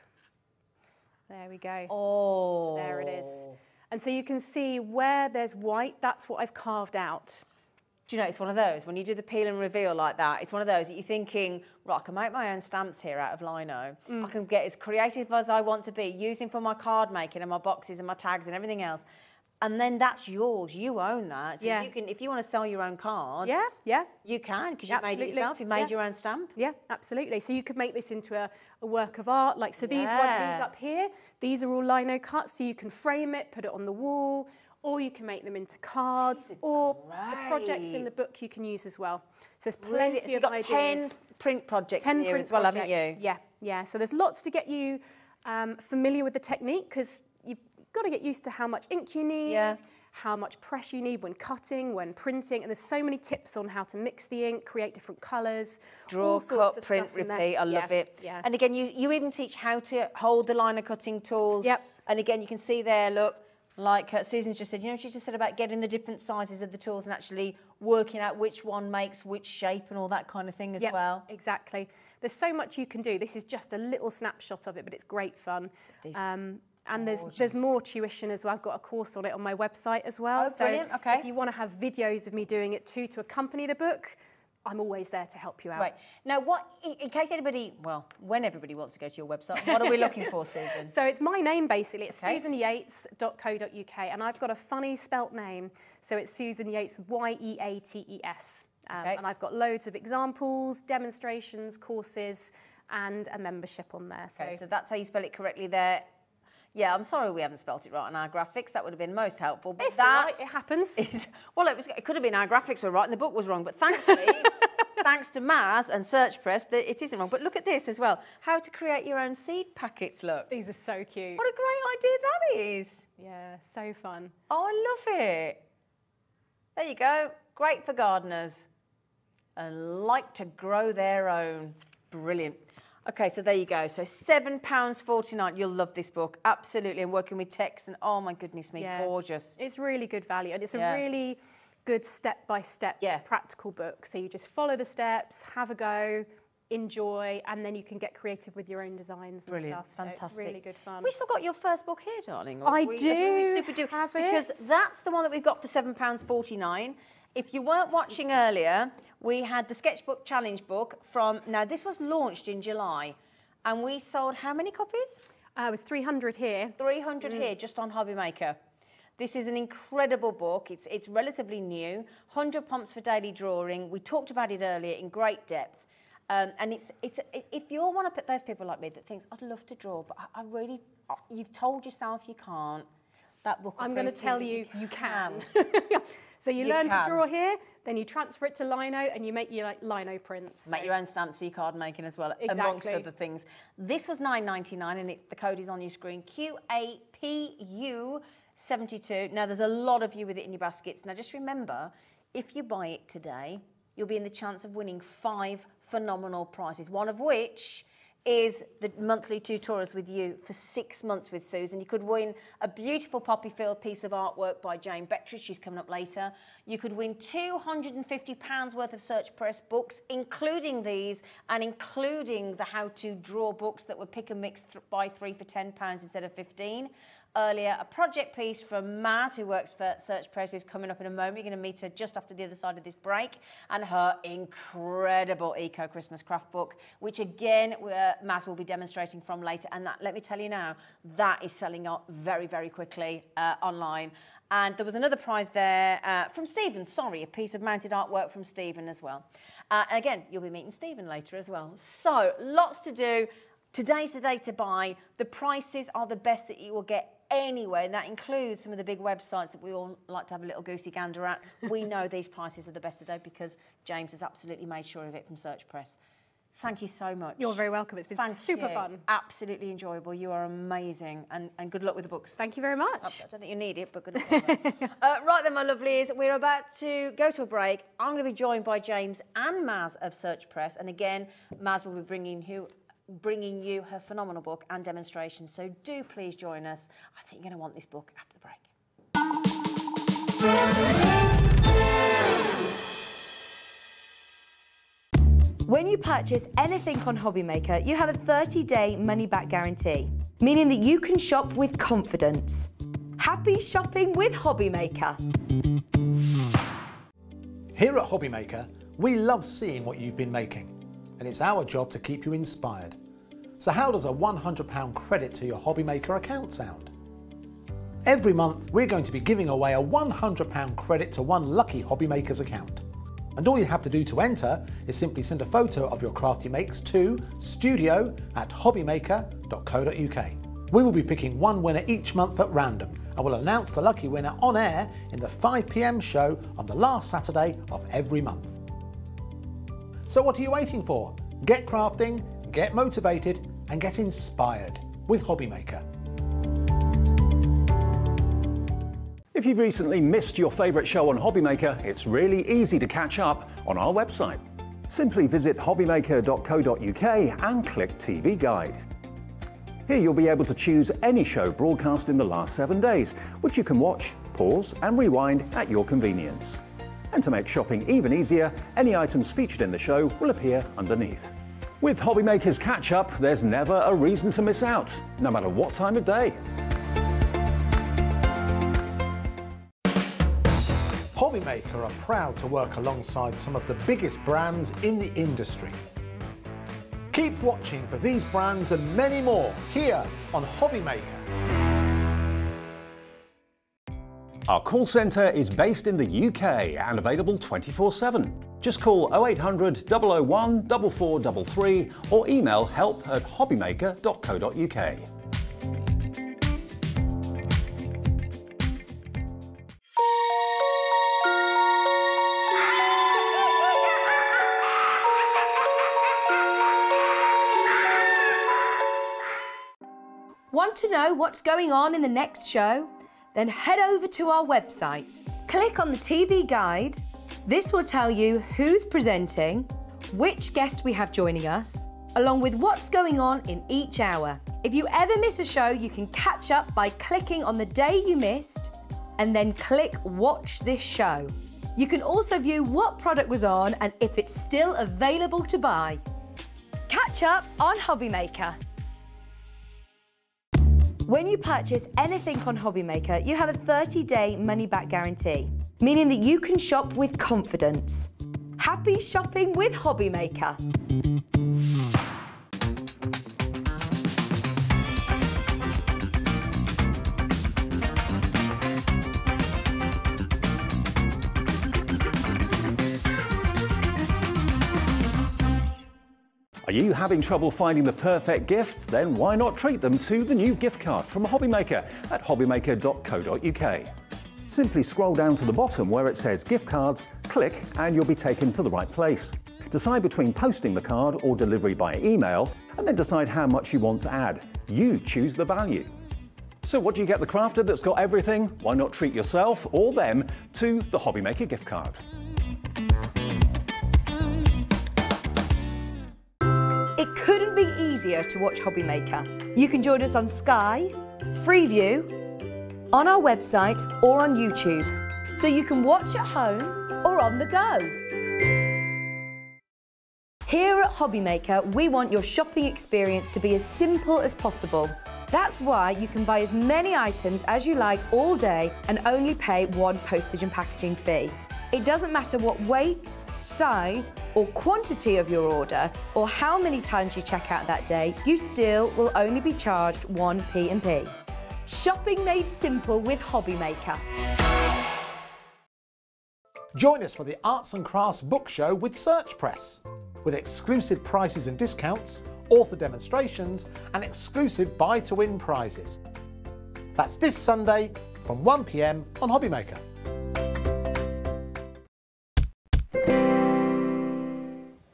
There we go. So there it is. And so you can see where there's white, that's what I've carved out. Do you know, it's one of those, when you do the peel and reveal like that, it's one of those that you're thinking, right, I can make my own stamps here out of lino. I can get as creative as I want to be, using for my card making and my boxes and my tags and everything else. And then that's yours. You own that. So you can, if you want to sell your own cards, you can, because you've made it yourself. You've made your own stamp. Yeah, absolutely. So you could make this into a work of art. Like, so these up here, these are all lino cuts. So you can frame it, put it on the wall, or you can make them into cards, or the projects in the book you can use as well. So there's plenty So you've got ideas. 10 print projects here as well, haven't you? Yeah. So there's lots to get you familiar with the technique, because you've got to get used to how much ink you need, how much press you need when cutting, when printing, and there's so many tips on how to mix the ink, create different colours. Draw, cut, print, repeat, I love it. Yeah. And again, you even teach how to hold the lino cutting tools. And again, you can see there, look, like Susan's just said, you know, she just said about getting the different sizes of the tools and actually working out which one makes which shape and all that kind of thing as well. Exactly. There's so much you can do. This is just a little snapshot of it, but it's great fun. And there's more tuition as well. I've got a course on it on my website as well. Oh, brilliant. Okay. If you want to have videos of me doing it too to accompany the book, I'm always there to help you out. Right. Now, in case anybody, when everybody wants to go to your website, what are we looking for, Susan? So it's my name, basically. It's susanyeates.co.uk, and I've got a funny spelt name. So it's Susan Yeates, Y-E-A-T-E-S. And I've got loads of examples, demonstrations, courses, and a membership on there. So that's how you spell it correctly there. Yeah, I'm sorry we haven't spelt it right on our graphics. That would have been most helpful. But it's all right, it happens. It could have been our graphics were right and the book was wrong. But thankfully, thanks to Maz and Search Press, it isn't wrong. But look at this as well. How to create your own seed packets, look. These are so cute. What a great idea that is. Yeah, so fun. Oh, I love it. There you go. Great for gardeners and like to grow their own. Brilliant. Okay, so there you go. So £7.49. You'll love this book, absolutely. And working with text, and oh my goodness me, gorgeous. It's really good value, and it's a really good step-by-step practical book. So you just follow the steps, have a go, enjoy, and then you can get creative with your own designs and stuff. Fantastic. So it's really good fun. We still got your first book here, darling. I do have it. Because that's the one that we've got for £7.49. If you weren't watching earlier, we had the Sketchbook Challenge book from, now this was launched in July, and we sold how many copies? It was 300 here. 300 here, just on Hobby Maker. This is an incredible book. It's relatively new. 100 prompts for daily drawing. We talked about it earlier in great depth. And if you're one of those people like me that thinks, I'd love to draw, but I really, you've told yourself you can't, that book. I'm going to tell you, you can. So you You learn can. to draw here, then you transfer it to lino, and you make your lino prints. Make your own stamps for your card making as well, amongst other things. This was $9.99, and the code is on your screen, QAPU72. Now, there's a lot of you with it in your baskets. Now, just remember, if you buy it today, you'll be in the chance of winning 5 phenomenal prizes, one of which is the monthly tutorials with you for 6 months with Susan. You could win a beautiful poppy field piece of artwork by Jane Betteridge. She's coming up later. You could win £250 worth of Search Press books, including these and including the how-to draw books that were pick and mix buy 3 for £10 instead of 15. Earlier, a project piece from Maz, who works for Search Press, who's coming up in a moment. You're going to meet her just after the other side of this break, and her incredible Eco Christmas craft book, which again, Maz will be demonstrating from later. And that, let me tell you now, that is selling out very, very quickly online. And there was another prize there from Stephen, a piece of mounted artwork from Stephen as well. And again, you'll be meeting Stephen later as well. So, lots to do. Today's the day to buy. The prices are the best that you will get anywhere, and that includes some of the big websites that we all like to have a little goosey gander at. We know these prices are the best today because James has absolutely made sure of it from Search Press. Thank you so much. You're very welcome. It's been super fun. Absolutely enjoyable. You are amazing, and good luck with the books. Thank you very much. I don't think you need it, but good luck. Right then, my lovelies, we're about to go to a break. I'm going to be joined by James and Maz of Search Press, and again, Maz will be bringing you her phenomenal book and demonstration. So do please join us. I think you're going to want this book after the break. When you purchase anything on Hobbymaker, you have a 30-day money-back guarantee, meaning that you can shop with confidence. Happy shopping with Hobbymaker. Here at Hobbymaker, we love seeing what you've been making, and it's our job to keep you inspired. So how does a £100 credit to your Hobbymaker account sound? Every month, we're going to be giving away a £100 credit to one lucky Hobbymaker's account. And all you have to do to enter is simply send a photo of your craft you makes to studio@hobbymaker.co.uk. We will be picking one winner each month at random, and we'll announce the lucky winner on air in the 5 PM show on the last Saturday of every month. So what are you waiting for? Get crafting, get motivated, and get inspired with Hobbymaker. If you've recently missed your favourite show on Hobbymaker, it's really easy to catch up on our website. Simply visit hobbymaker.co.uk and click TV Guide. Here you'll be able to choose any show broadcast in the last 7 days, which you can watch, pause and rewind at your convenience. And to make shopping even easier, any items featured in the show will appear underneath. With Hobbymaker's catch-up, there's never a reason to miss out, no matter what time of day. Hobbymaker are proud to work alongside some of the biggest brands in the industry. Keep watching for these brands and many more here on Hobbymaker. Our call centre is based in the UK and available 24/7. Just call 0800 001 4433 or email help@hobbymaker.co.uk. Want to know what's going on in the next show? Then head over to our website. Click on the TV guide. This will tell you who's presenting, which guest we have joining us, along with what's going on in each hour. If you ever miss a show, you can catch up by clicking on the day you missed and then click Watch This Show. You can also view what product was on and if it's still available to buy. Catch up on Hobbymaker. When you purchase anything on Hobbymaker, you have a 30-day money-back guarantee, meaning that you can shop with confidence. Happy shopping with Hobbymaker. Are you having trouble finding the perfect gift? Then why not treat them to the new gift card from Hobbymaker at hobbymaker.co.uk. Simply scroll down to the bottom where it says gift cards, click and you'll be taken to the right place. Decide between posting the card or delivery by email, and then decide how much you want to add. You choose the value. So what do you get the crafter that's got everything? Why not treat yourself or them to the Hobbymaker gift card? It couldn't be easier to watch Hobbymaker. You can join us on Sky, Freeview, on our website or on YouTube. So you can watch at home or on the go. Here at Hobbymaker, we want your shopping experience to be as simple as possible. That's why you can buy as many items as you like all day and only pay one postage and packaging fee. It doesn't matter what weight, size or quantity of your order or how many times you check out that day, you still will only be charged one P&P. Shopping made simple with Hobbymaker. Join us for the Arts and Crafts Book Show with Search Press, with exclusive prices and discounts, author demonstrations and exclusive buy-to-win prizes. That's this Sunday from 1 PM on Hobbymaker.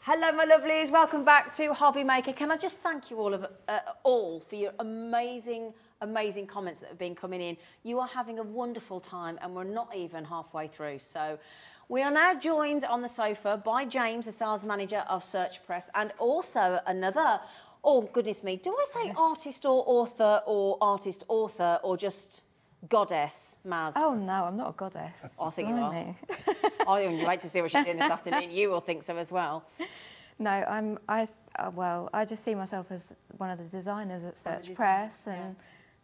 Hello, my lovelies. Welcome back to Hobbymaker. Can I just thank you all for your amazing comments that have been coming in. You are having a wonderful time and we're not even halfway through. So we are now joined on the sofa by James, the sales manager of Search Press, and also another, oh goodness me, do I say artist or author or just goddess, Maz? Oh no, I'm not a goddess. I think you are. I only wait to see what she's doing this afternoon. You will think so as well. No, I just see myself as one of the designers at Search Press and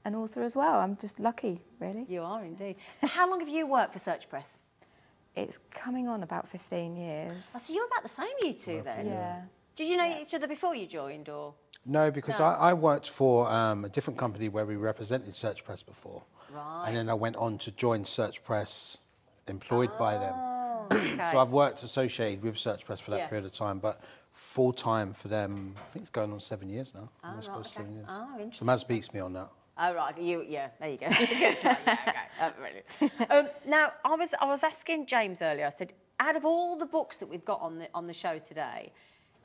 an author as well. I'm just lucky, really. You are indeed. So how long have you worked for Search Press? It's coming on about 15 years. Oh, so you're about the same, you two, then? Yeah. Did you know each other before you joined, or? No, because I worked for a different company where we represented Search Press before. Right. And then I went on to join Search Press, employed by them. Okay. So I've worked associated with Search Press for that period of time, but full-time for them, I think it's going on 7 years now. Almost close to 7 years. Oh, interesting. So Maz beats me on that. Oh, right. there you go. Really. Now, I was asking James earlier, I said, out of all the books that we've got on the show today,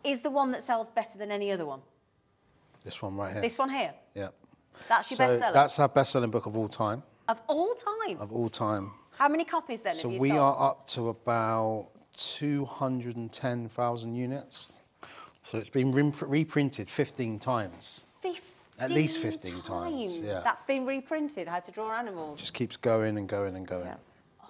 is the one that sells better than any other one? This one right here. This one here? Yeah. That's your bestseller? That's our best-selling book of all time. Of all time? Of all time. How many copies then have you sold? So we are up to about 210,000 units. So it's been reprinted 15 times. 15 At least 15 times, yeah. That's been reprinted, How to Draw Animals. Just keeps going and going and going. Yeah.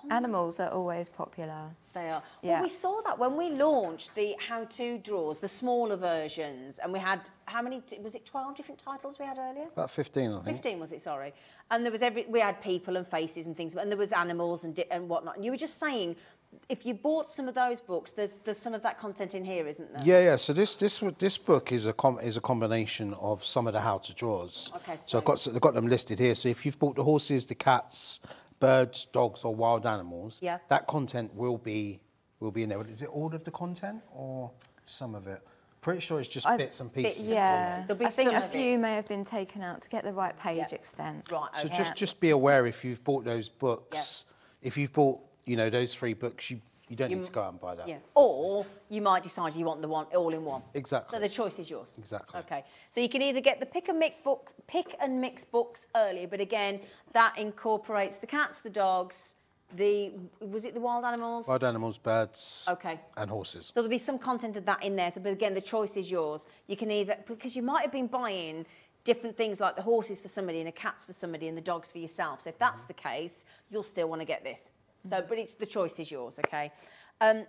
Animals are always popular. They are. Yeah. Well, we saw that when we launched the how-to draws, the smaller versions, and we had, how many, was it 12 different titles we had earlier? About 15, I think. 15 was it, sorry. And there was we had people and faces and things, and there was animals and whatnot. And you were just saying, if you bought some of those books, there's some of that content in here, isn't there? Yeah. So this book is a combination of some of the how-to draws. Okay. So I've got them listed here. So if you've bought the horses, the cats, birds, dogs, or wild animals, that content will be in there. Is it all of the content or some of it? Pretty sure it's just bits and pieces. Yeah, I think a few may have been taken out to get the right page extent. Right. So Okay. just be aware if you've bought those books, if you've bought those 3 books, you don't need to go out and buy that. Yeah. Or you might decide you want the one all in one. Exactly. So the choice is yours. Exactly. Okay. So you can either get the pick and mix books early, but again, that incorporates the cats, the dogs, was it the wild animals? Wild animals, birds, okay, and horses. So there'll be some content of that in there. So, but again, the choice is yours. You can either, because you might have been buying different things like the horses for somebody and the cats for somebody and the dogs for yourself. So if that's the case, you'll still want to get this. So, but the choice is yours, okay?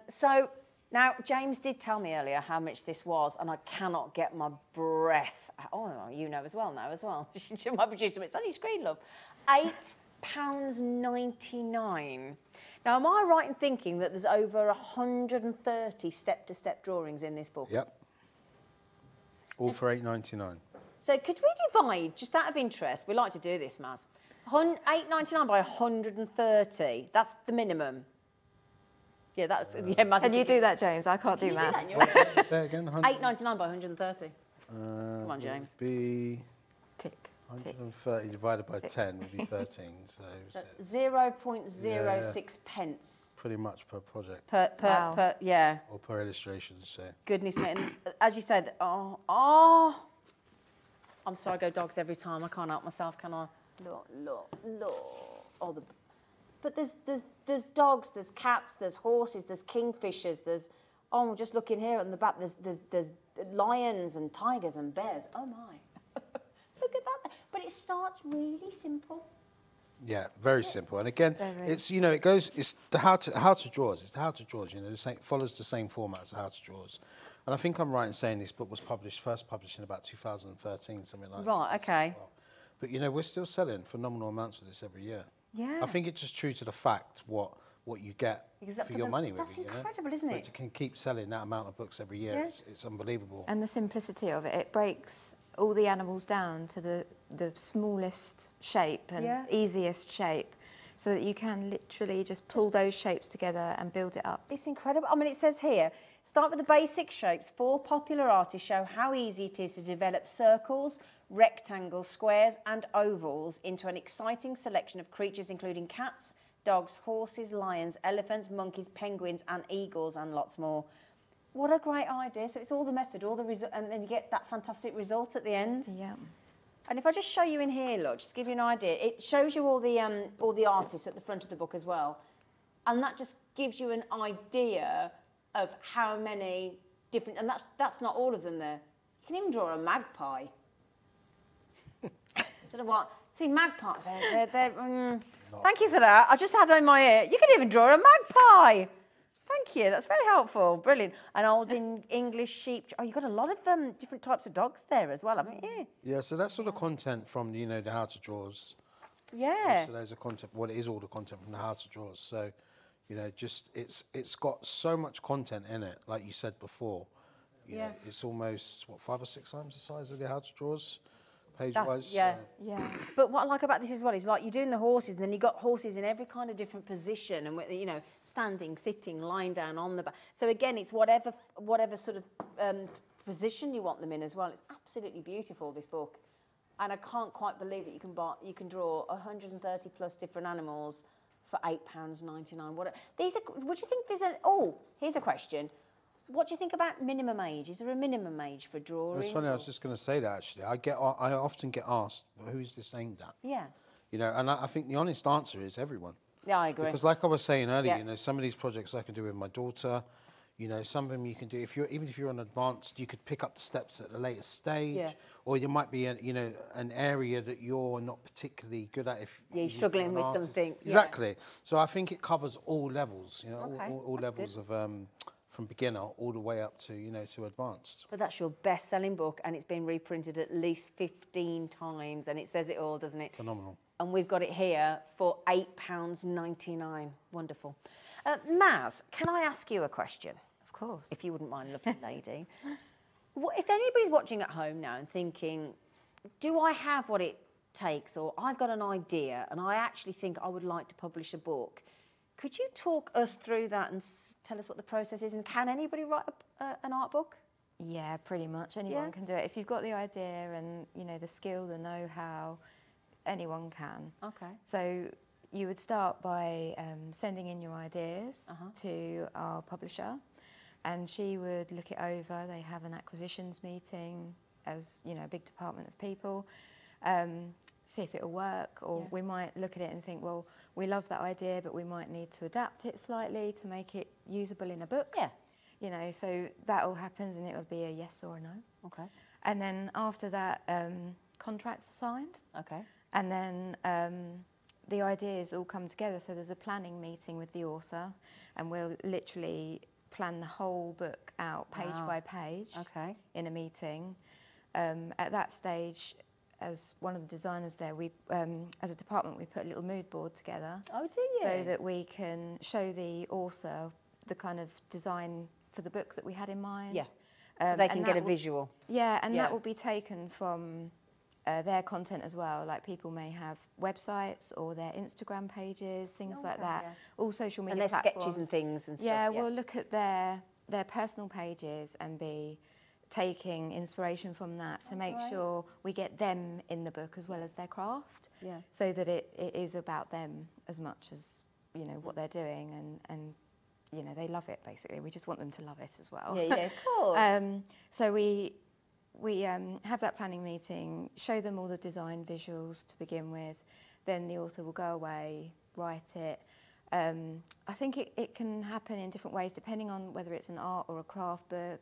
So now James did tell me earlier how much this was, and I cannot get my breath. Oh, you know as well now as well. My producer, it's on your screen, love. £8.99. Now, am I right in thinking that there's over 130 step-to-step drawings in this book? Yep. All for £8.99. So could we divide, just out of interest, we like to do this, Maz, £8.99 by 130, that's the minimum. Yeah, that's massive. Can you do that, James? I can't do maths. Say it again. 8.99 by 130. Come on, James. Be Tick. 130 divided by 10 would be 13. So 0.06 pence. Pretty much per project. Per yeah. Or per illustration, so. Goodness me. And as you said, I'm sorry, I go dogs every time. I can't help myself, can I? Look. Oh, but there's dogs, there's cats, there's horses, there's kingfishers, there's, I'm just looking here at the back, there's lions and tigers and bears. Oh my. Look at that. But it starts really simple. Yeah, very simple. And again, it's, you know, it's the how to draws. It's the how to draws, you know, follows the same format as the how to draws. And I think I'm right in saying this book was first published in about 2013, something like that. Right, okay. But, you know, we're still selling phenomenal amounts of this every year. Yeah. I think it's just true to the fact what you get for your money. That's really, incredible, isn't it? But to keep selling that amount of books every year, it's unbelievable. And the simplicity of it breaks all the animals down to the smallest shape and easiest shape, so that you can literally just pull those shapes together and build it up. It's incredible. I mean, it says here, start with the basic shapes. 4 popular artists show how easy it is to develop circles, rectangles, squares and ovals into an exciting selection of creatures including cats, dogs, horses, lions, elephants, monkeys, penguins and eagles and lots more. What a great idea. So it's all the method, all the result, and then you get that fantastic result at the end. Yeah. And if I just show you in here, look, just to give you an idea, it shows you all the artists at the front of the book as well. And that just gives you an idea of how many different, and that's not all of them there. You can even draw a magpie. Don't know what. See, magpies, thank you for that. I just had it in my ear. You can even draw a magpie. Thank you, that's very helpful. Brilliant. An old English sheep. Oh, you've got a lot of different types of dogs there as well. I mean, yeah, so that's sort of content from, you know, the how to draws. Yeah. So there's a content, well, it is all the content from the how to draws. So, you know, just it's got so much content in it, like you said before. You know, it's almost, what, 5 or 6 times the size of the how to draws, page-wise. Yeah. But what I like about this as well is, like, you're doing the horses, and then you've got horses in every kind of different position, and, you know, standing, sitting, lying down, on the back. So again, it's whatever sort of position you want them in as well. It's absolutely beautiful, this book, and I can't quite believe that you can draw 130 plus different animals for £8.99. Would you think there's here's a question. What do you think about minimum age? Is there a minimum age for drawing? It's funny, I was just going to say that, actually. I often get asked, well, who is this aimed at? Yeah. You know, and I think the honest answer is everyone. Yeah, I agree. Because like I was saying earlier, you know, some of these projects I can do with my daughter. You know, some of them you can do, even if you're on advanced, you could pick up the steps at a later stage, or there might be, an area that you're not particularly good at. If you're struggling with something. Exactly. So I think it covers all levels, you know, all levels of, from beginner all the way up to, you know, to advanced. But that's your best-selling book, and it's been reprinted at least 15 times, and it says it all, doesn't it? Phenomenal. And we've got it here for £8.99. Wonderful. Maz, can I ask you a question? Of course. If you wouldn't mind, lovely lady. If anybody's watching at home now and thinking, do I have what it takes, or I've got an idea and I actually think I would like to publish a book, could you talk us through that and tell us what the process is? And can anybody write an art book? Yeah, pretty much. Anyone can do it. If you've got the idea and, you know, the skill, the know-how, anyone can. Okay. So you would start by sending in your ideas to our publisher, and she would look it over. They have an acquisitions meeting, as, you know, a big department of people. See if it'll work, or we might look at it and think, well, we love that idea, but we might need to adapt it slightly to make it usable in a book. Yeah. You know, so that all happens, and it will be a yes or a no. Okay. And then after that, contracts are signed. Okay. And then the ideas all come together. So there's a planning meeting with the author, and we'll literally plan the whole book out page by page in a meeting. At that stage, as one of the designers there, we, as a department, we put a little mood board together. Oh, do you? So that we can show the author the kind of design for the book that we had in mind. Yeah, so they can get a visual. Yeah, and that will be taken from their content as well. Like people may have websites or their Instagram pages, things like that. Yeah. All social media and their platforms. Sketches and things and stuff. Yeah, we'll look at their personal pages and be taking inspiration from that to make sure we get them in the book as well as their craft. Yeah. So that it is about them as much as, you know, what they're doing, and you know, they love it basically. We just want them to love it as well. Yeah, of course. So we have that planning meeting, show them all the design visuals to begin with, then the author will go away, write it. I think it can happen in different ways depending on whether it's an art or a craft book.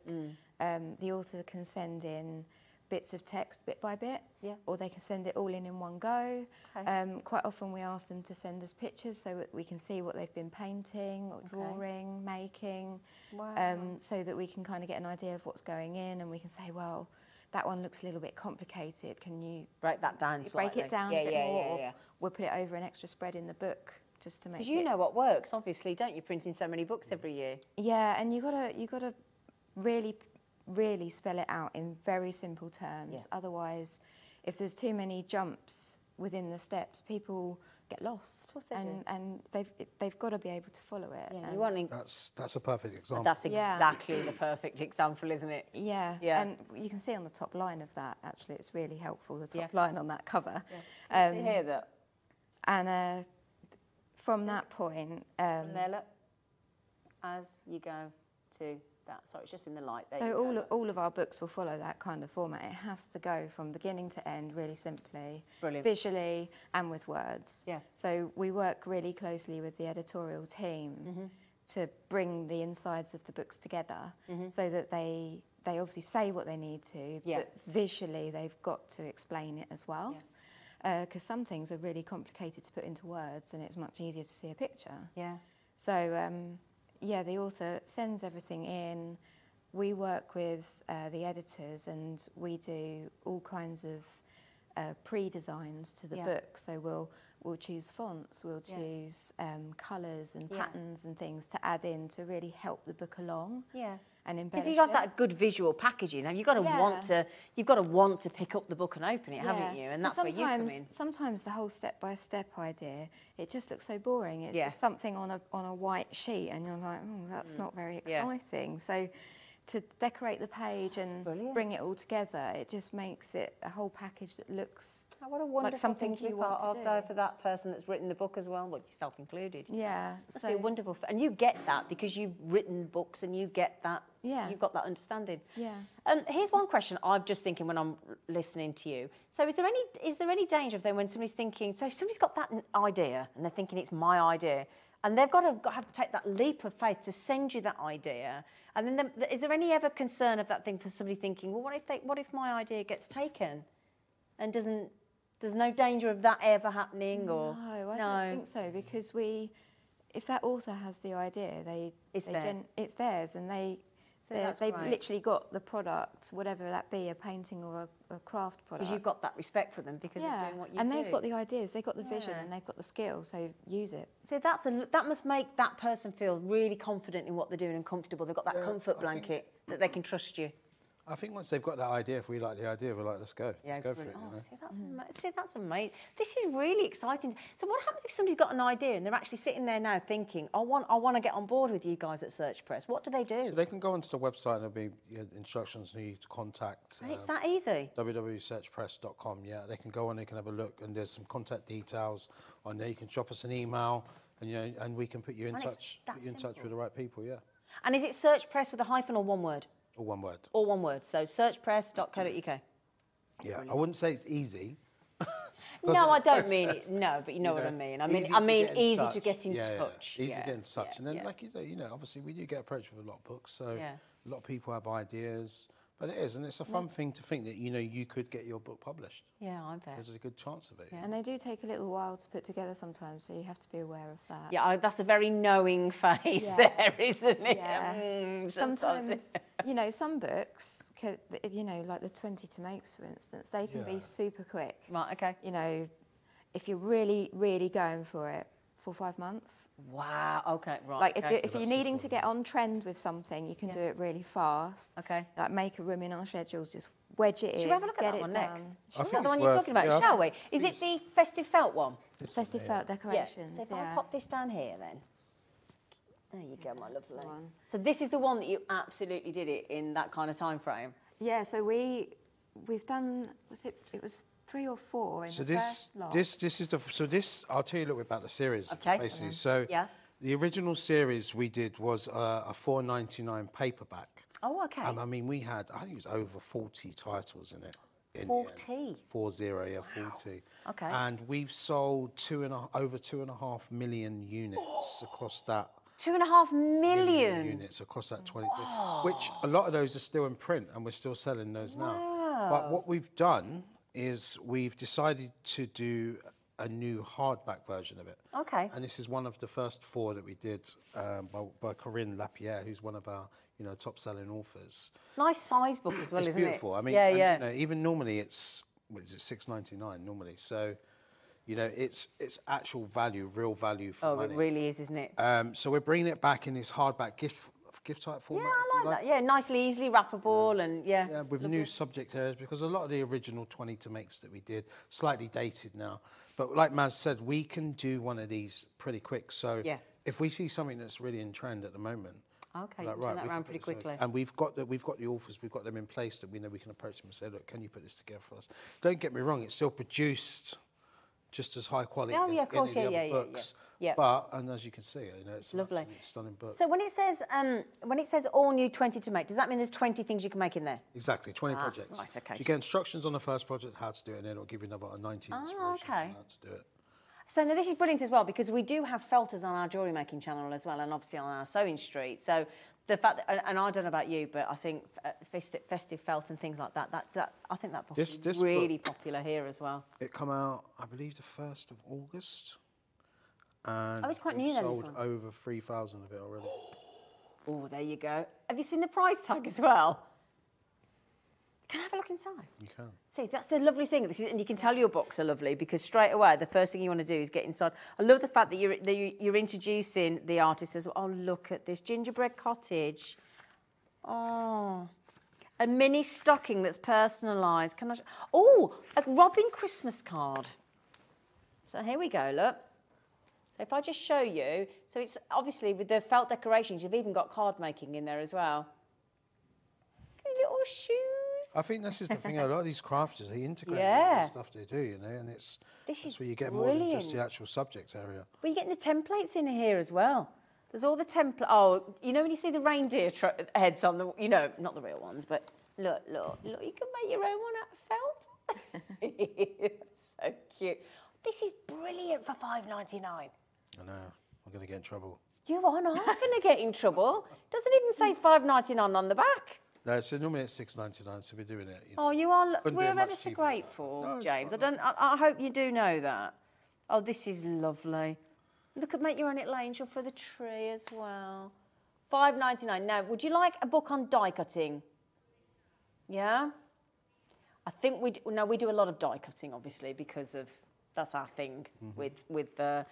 The author can send in bits of text bit by bit, or they can send it all in one go. Okay. Quite often we ask them to send us pictures so that we can see what they've been painting or drawing, making, so that we can kind of get an idea of what's going in, and we can say, well, that one looks a little bit complicated. Can you break that down slightly? Break it down a bit more, or we'll put it over an extra spread in the book just to make it... Because you know what works, obviously, don't you? Printing so many books every year. Yeah, and you gotta really spell it out in very simple terms. Yeah. Otherwise, if there's too many jumps within the steps, people get lost. Of course they do. And they've got to be able to follow it. Yeah, you want that's a perfect example. That's exactly the perfect example, isn't it? Yeah. And you can see on the top line of that, actually, it's really helpful, the top line on that cover. Yeah. You see here that. And from that point... from there, look, as you go to... that. So it's just in the light there. So all of our books will follow that kind of format. It has to go from beginning to end really simply, visually and with words. Yeah. So we work really closely with the editorial team to bring the insides of the books together so that they obviously say what they need to, but visually they've got to explain it as well. Because some things are really complicated to put into words, and it's much easier to see a picture. Yeah. So the author sends everything in. We work with the editors, and we do all kinds of pre-designs to the book. So we'll choose fonts, we'll choose colours and patterns and things to add in to really help the book along. Yeah. And embellish it. Because you've got that good visual packaging, and you've got to want to pick up the book and open it, haven't you? And that's where you come in. Sometimes the whole step-by-step idea, it just looks so boring. It's just something on a white sheet, and you're like, oh, that's not very exciting. So to decorate the page and bring it all together, it just makes it a whole package that looks like something you want to do. Though, for that person that's written the book as well, well, yourself included. Yeah. Must be wonderful. And you get that because you've written books and you get that. Yeah. You've got that understanding. Yeah. Here's one question I'm just thinking when I'm listening to you. So is there any danger of then when somebody's thinking, so somebody's got that idea and they're thinking it's my idea, and they've got to have to take that leap of faith to send you that idea, and then is there any ever concern of that thing for somebody thinking, well, what if my idea gets taken, and there's no danger of that ever happening? Or no, I don't think so, because if that author has the idea, it's theirs, and they've literally got the product, whatever that be, a painting or a craft product. Because you've got that respect for them because of doing what you do. And they've got the ideas, they've got the vision, and they've got the skill, so use it. So that must make that person feel really confident in what they're doing and comfortable. They've got that comfort blanket that they can trust you. I think once they've got that idea, if we like the idea, we're like, let's go. Yeah, let's go for it. Oh, that's amazing. This is really exciting. So what happens if somebody's got an idea and they're actually sitting there now thinking, I want to get on board with you guys at Search Press? What do they do? So they can go onto the website and there'll be instructions on who to contact. And it's that easy? www.searchpress.com, they can go on, they can have a look, and there's some contact details on there. You can drop us an email, and and we can put you in touch with the right people, And is it Search Press with a hyphen or one word? Or one word. Or one word. So searchpress.co.uk. Yeah, I wouldn't say it's easy. No, I don't mean it. No, but you know what I mean. I mean easy to get in touch. Easy to get in touch. And then, like you say, obviously we do get approached with a lot of books, so a lot of people have ideas. But it is, and it's a fun thing to think that, you could get your book published. Yeah, I bet. There's a good chance of it. Yeah. And they do take a little while to put together sometimes, so you have to be aware of that. Yeah, that's a very knowing face there, isn't it? Yeah. Sometimes, some books, like the 20 to Makes, for instance, they can be super quick. Right, okay. If you're really, really going for it, 4 or 5 months. Wow, okay, right. Like if you're needing to get on trend with something, you can do it really fast. Okay. Like make a room in our schedules just wedge it in. Should we have a look at get that it one done. next? I Is think that the it's one you're worth- talking about, yeah, I shall we? think Is it the festive felt one? Festive felt decorations. So if yeah. I pop this down here then. There you go, my lovely. one. So this is the one that you absolutely did it in that kind of time frame. Yeah, so we've done, it was 3 or 4 in So the this first lot. this is the so this I'll tell you a little bit about the series. Okay. Basically, so Yeah. the original series we did was a $4.99 paperback. Oh, okay. I mean, we had I think it was over 40 titles in it. In 40? 40, yeah, 40. Okay. And we've sold over 2.5 million units across that. 2.5 million. Units across that 22, which a lot of those are still in print, and we're still selling those now. But what we've done is we've decided to do a new hardback version of it. Okay. And this is one of the first 4 that we did by Corinne Lapierre, who's one of our top-selling authors. Nice size book as well, It's isn't it? beautiful. I mean, yeah, and, yeah. you know, even normally it's $6.99 normally. So, you know, it's actual value, real value for money. It really is, isn't it? So we're bringing it back in this hardback gift type format. Yeah, I like that. Yeah, nicely, easily wrappable, and yeah. Yeah, with new subject areas, because a lot of the original 22 makes that we did, slightly dated now. But like Maz said, we can do one of these pretty quick. So if we see something that's really in trend at the moment, okay, like, you turn that we around can pretty put this in. quickly. And we've got the authors, we've got them in place that we know we can approach them and say, look, can you put this together for us? Don't get me wrong, it's still produced just as high quality as of course, any of the other books. Yeah. But, and as you can see, you know, it's an Lovely. absolutely stunning book. So when it says all new 20 to make, does that mean there's 20 things you can make in there? Exactly, 20 projects. Right, okay. So you get instructions on the first project, how to do it, and then it'll give you another 19 inspirations on how to do it. So now this is brilliant as well, because we do have felters on our jewellery making channel as well, and obviously on our sewing street. So the fact that, and I don't know about you, but I think festive felt and things like that, I think that book is really popular here as well. It come out, I believe, the 1st of August. And it's quite new then, this sold one. over 3,000 of it already. Oh, there you go. Have you seen the price tag as well? Can I have a look inside? You can. See, that's the lovely thing. And you can tell your books are lovely, because straight away the first thing you want to do is get inside. I love the fact that you're introducing the artist as well. Oh, look at this gingerbread cottage. Oh, a mini stocking that's personalised. Can I? Oh, a Robin Christmas card. So here we go. Look. So if I just show you, so it's obviously with the felt decorations, you've even got card making in there as well. These little shoes. I think this is the thing, a lot of these crafters, they integrate the stuff they do, you know, and that's where you get more than just the actual subject area. But you're getting the templates in here as well. There's all the template. Oh, you know when you see the reindeer heads on the, you know, not the real ones, but look, you can make your own one out of felt. It's so cute. This is brilliant for $5.99. I know, I'm going to get in trouble. You are not going to get in trouble. Doesn't even say $5.99 on the back. No, so normally it's $6.99, so we're doing it. You know. Oh, you are. Couldn't do We're it much ever so cheaper. grateful, No, it's James. fine. I hope you do know that. Oh, this is lovely. Look at Make Your Own Little Angel for the tree as well. $5.99. Now, would you like a book on die cutting? Yeah? I think we do a lot of die cutting, obviously, because of that's our thing with the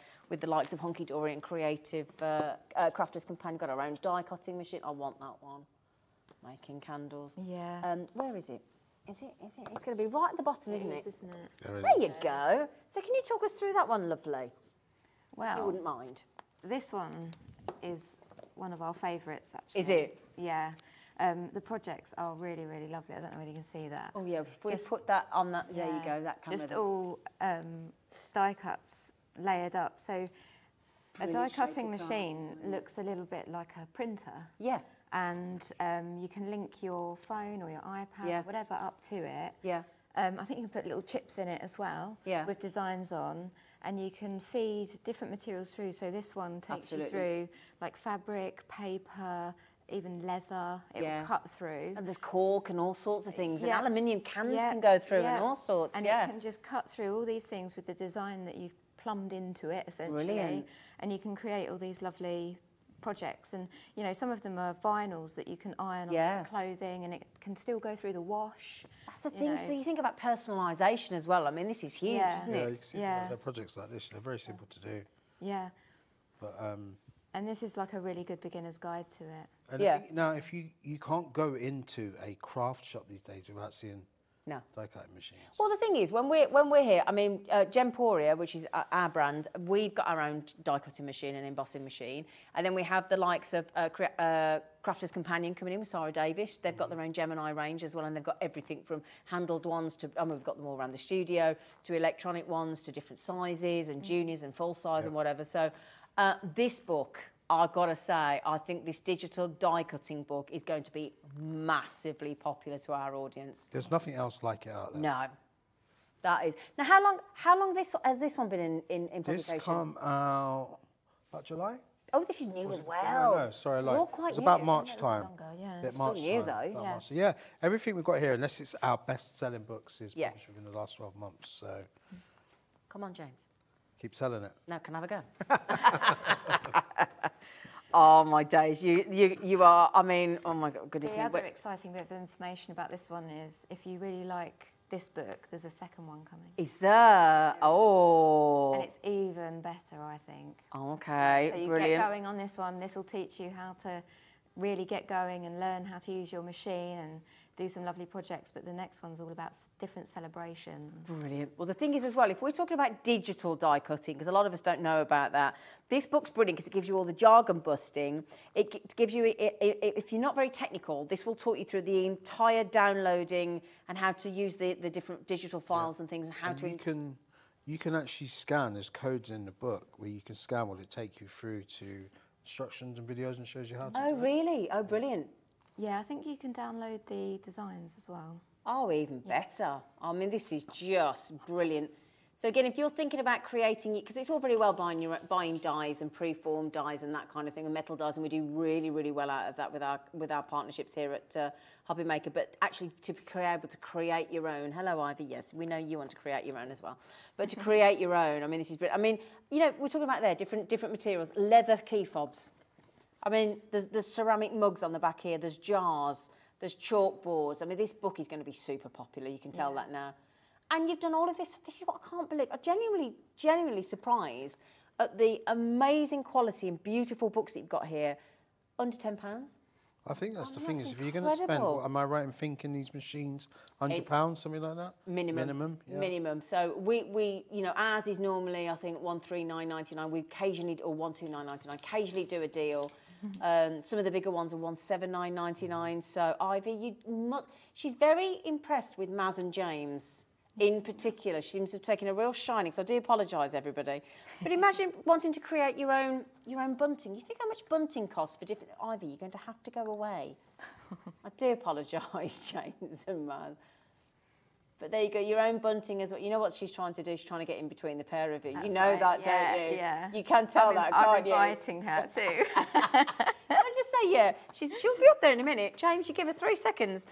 likes of Hunky Dory and Creative Crafters Companion. Got our own die cutting machine. I want that one. Making candles. Yeah. Where is it? Is it? It's going to be right at the bottom, isn't it? Isn't it? There you go. So can you talk us through that one, lovely? Well, You wouldn't mind. this one is one of our favourites, actually. Is it? Yeah. The projects are really, really lovely. I don't know whether you can see that. Oh, yeah, if we put that on that, there you go, that camera. Just all die cuts layered up. So a die cutting machine looks a little bit like a printer. Yeah. And you can link your phone or your iPad or whatever up to it. Yeah. I think you can put little chips in it as well with designs on, and you can feed different materials through. So this one takes you through like fabric, paper, even leather. It will cut through. And there's cork and all sorts of things. And aluminium cans can go through and all sorts. And it can just cut through all these things with the design that you've plumbed into it, essentially. Brilliant. And you can create all these lovely projects, and you know, some of them are vinyls that you can iron onto clothing, and it can still go through the wash. That's the thing. So you think about personalisation as well. I mean, this is huge, isn't Yeah, it? you can see they're projects like this. They're very simple to do. Yeah. But and this is like a really good beginner's guide to it. and now, if you can't go into a craft shop these days without seeing No. die-cutting machines. Well, the thing is, when we're here, I mean, Gemporia, which is our brand, we've got our own die-cutting machine and embossing machine, and then we have the likes of Crafter's Companion coming in with Sarah Davis. They've got their own Gemini range as well, and they've got everything from handled ones to, I mean, we've got them all around the studio, to electronic ones, to different sizes, and juniors and full size and whatever. So this book, I've got to say, I think this digital die-cutting book is going to be massively popular to our audience. There's nothing else like it out there. No, that is. Now, how long has this one been in publication? This come out about July. Oh, this is new as well. No, sorry, I lied. All quite It's about new. March time. Longer, yeah. Bit Still March new, time. though. About Yeah. March. So, yeah, everything we've got here, unless it's our best-selling books, is Yeah. published within the last 12 months. So Come on, James. keep selling it. No, can I have a go? Oh, my days. You are, I mean, oh, my goodness The me. other exciting bit of information about this one is if you really like this book, there's a second one coming. Is there? Oh. And it's even better, I think. Okay, So you brilliant. get going on this one. This will teach you how to really get going and learn how to use your machine and do some lovely projects. But the next one's all about different celebrations. Brilliant. Well, the thing is as well, if we're talking about digital die cutting, because a lot of us don't know about that, this book's brilliant because it gives you all the jargon busting. It gives you, if you're not very technical, this will talk you through the entire downloading and how to use the different digital files and things and how to... You can actually scan, there's codes in the book where you can scan what it take you through to instructions and videos and shows you how to Oh, do it. really? Oh, brilliant. Yeah, I think you can download the designs as well. Oh, even better. I mean, this is just brilliant. So again, if you're thinking about creating, because it's all very well buying dies and pre-formed dies and that kind of thing, and metal dies, and we do really, really well out of that with our partnerships here at Hobby Maker. But actually, to be able to create your own. Hello, Ivy. Yes, we know you want to create your own as well. But to create your own, I mean, this is brilliant. I mean, you know, we're talking about there different materials, leather key fobs. I mean, there's ceramic mugs on the back here. There's jars. There's chalkboards. I mean, this book is going to be super popular. You can tell that now. And you've done all of this. This is what I can't believe. I'm genuinely surprised at the amazing quality and beautiful books that you've got here. Under £10. I think that's the thing is, if you're incredible. going to spend, what, am I right in thinking these machines, £100, something like that? Minimum. Yeah. Minimum. So we you know, ours is normally, I think, £139.99. We occasionally, or £129.99. Occasionally do a deal. Some of the bigger ones are £179.99. So Ivy, she's very impressed with Maz and James. In particular, she seems to have taken a real shining. So I do apologise, everybody. But imagine wanting to create your own bunting. You think how much bunting costs for different... Ivy, you're going to have to go away. I do apologise, James and Man. But there you go, your own bunting as well. You know what she's trying to do? She's trying to get in between the pair of you. That's you know right. that, Yeah, don't you? yeah. You can tell that, I'm can't you? I'm inviting her too. Can I just say, yeah, she'll be up there in a minute. James, you give her 3 seconds.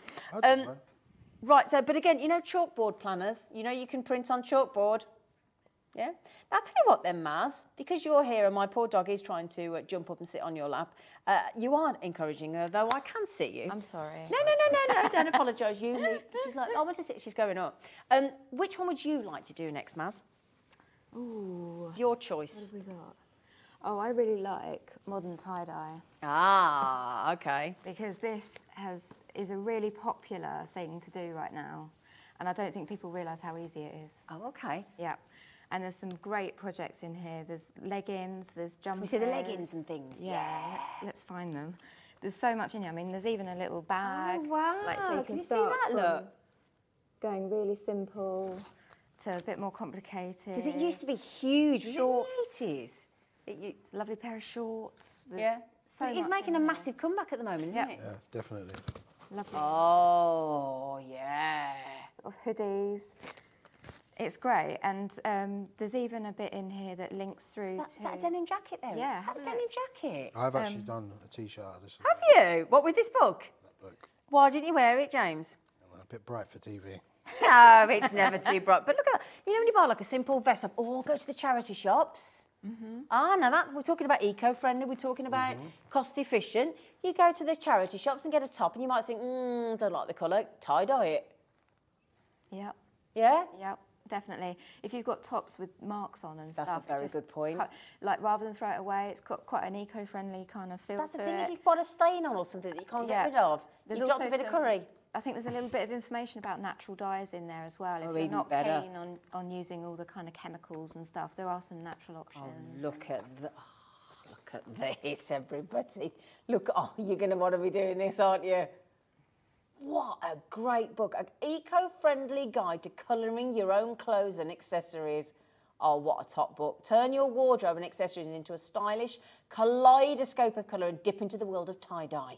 Right, so, but again, you know, chalkboard planners, you know, you can print on chalkboard. Yeah? Now, I'll tell you what then, Maz, because you're here and my poor dog is trying to jump up and sit on your lap, you are encouraging her, though I can see you. I'm sorry. No, don't apologise. She's like, I want to sit, she's going up. Which one would you like to do next, Maz? Ooh. Your choice. What have we got? Oh, I really like modern tie-dye. Ah, okay. Because this is a really popular thing to do right now. And I don't think people realise how easy it is. Oh, okay. Yeah. And there's some great projects in here. There's leggings, there's jumpers. We see the leggings and things. Yeah. Let's find them. There's so much in here. I mean, there's even a little bag. Oh, wow. Like, so you can you see start that, from look? going really simple to a bit more complicated. Because it used to be huge. Was Shorts. it in the 80s? Lovely pair of shorts. There's Yeah. So it's much making in a here. massive comeback at the moment, isn't it? Yeah, definitely. Lovely. Oh, yeah. Sort of hoodies. It's great, and there's even a bit in here that links through Is to... that a denim jacket there? Yeah, Is that have a a denim look. jacket? I've actually done a T-shirt out of this. Have you? What, with this book? That book. Why didn't you wear it, James? A bit bright for TV. No, it's never too bright. But look at that. You know when you buy like a simple vest, go to the charity shops. Ah, now we're talking about eco-friendly, we're talking about cost-efficient. You go to the charity shops and get a top and you might think, don't like the colour, tie-dye it. Yep. Yeah? Yep, definitely. If you've got tops with marks on and That's stuff... a very good point. Like, rather than throw it away, it's got quite an eco-friendly kind of feel That's the to thing, it. if you've got a stain on or something that you can't get rid of, There's you've dropped a also bit of some- curry. I think there's a little bit of information about natural dyes in there as well. If you're even not better. keen on using all the kind of chemicals and stuff, there are some natural options. Oh, look at this, everybody. Look, oh, you're going to want to be doing this, aren't you? What a great book. An eco-friendly guide to colouring your own clothes and accessories. Oh, what a top book. Turn your wardrobe and accessories into a stylish kaleidoscope of colour and dip into the world of tie-dye.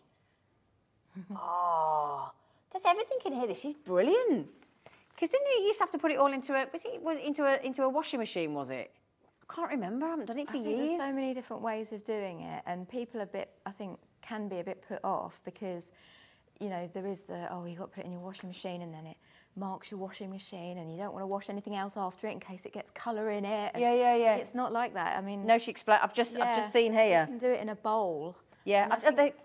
Oh, there's everything in here. This is brilliant. Because didn't you used to have to put it all into a washing machine, was it? I can't remember. I haven't done it for years. There's so many different ways of doing it, and people I think, can be a bit put off because, you know, there is you've got to put it in your washing machine and then it marks your washing machine and you don't want to wash anything else after it in case it gets colour in it. Yeah. It's not like that. I mean... No, she explained. I've just seen here. You can do it in a bowl. Yeah,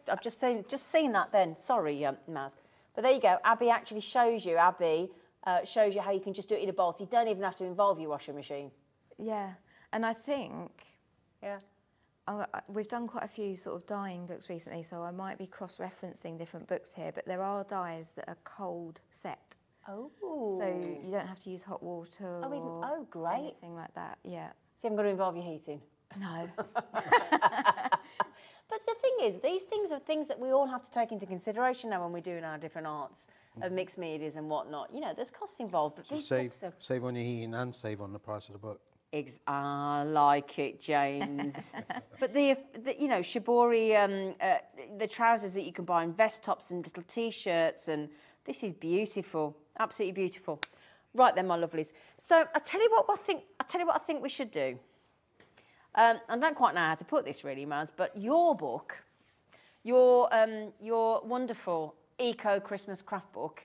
I've just seen that then. Sorry, Maz. But there you go. Abby actually shows you how you can just do it in a bowl, so you don't even have to involve your washing machine. Yeah, and I think... Yeah. We've done quite a few sort of dyeing books recently, so I might be cross-referencing different books here, but there are dyes that are cold set. Oh. So you don't have to use hot water or great. anything like that, yeah. So you haven't got to involve your heating? No. But the thing is, these things are things that we all have to take into consideration now when we're doing our different arts of mixed medias and whatnot. You know, there's costs involved, but these books are... Save on your heating and save on the price of the book. I like it, James. But the you know, shibori, the trousers that you can buy, and vest tops and little T-shirts, and this is beautiful, absolutely beautiful. Right then, my lovelies. So I tell you what I think we should do. I don't quite know how to put this really, Maz, but your book, your wonderful eco Christmas craft book,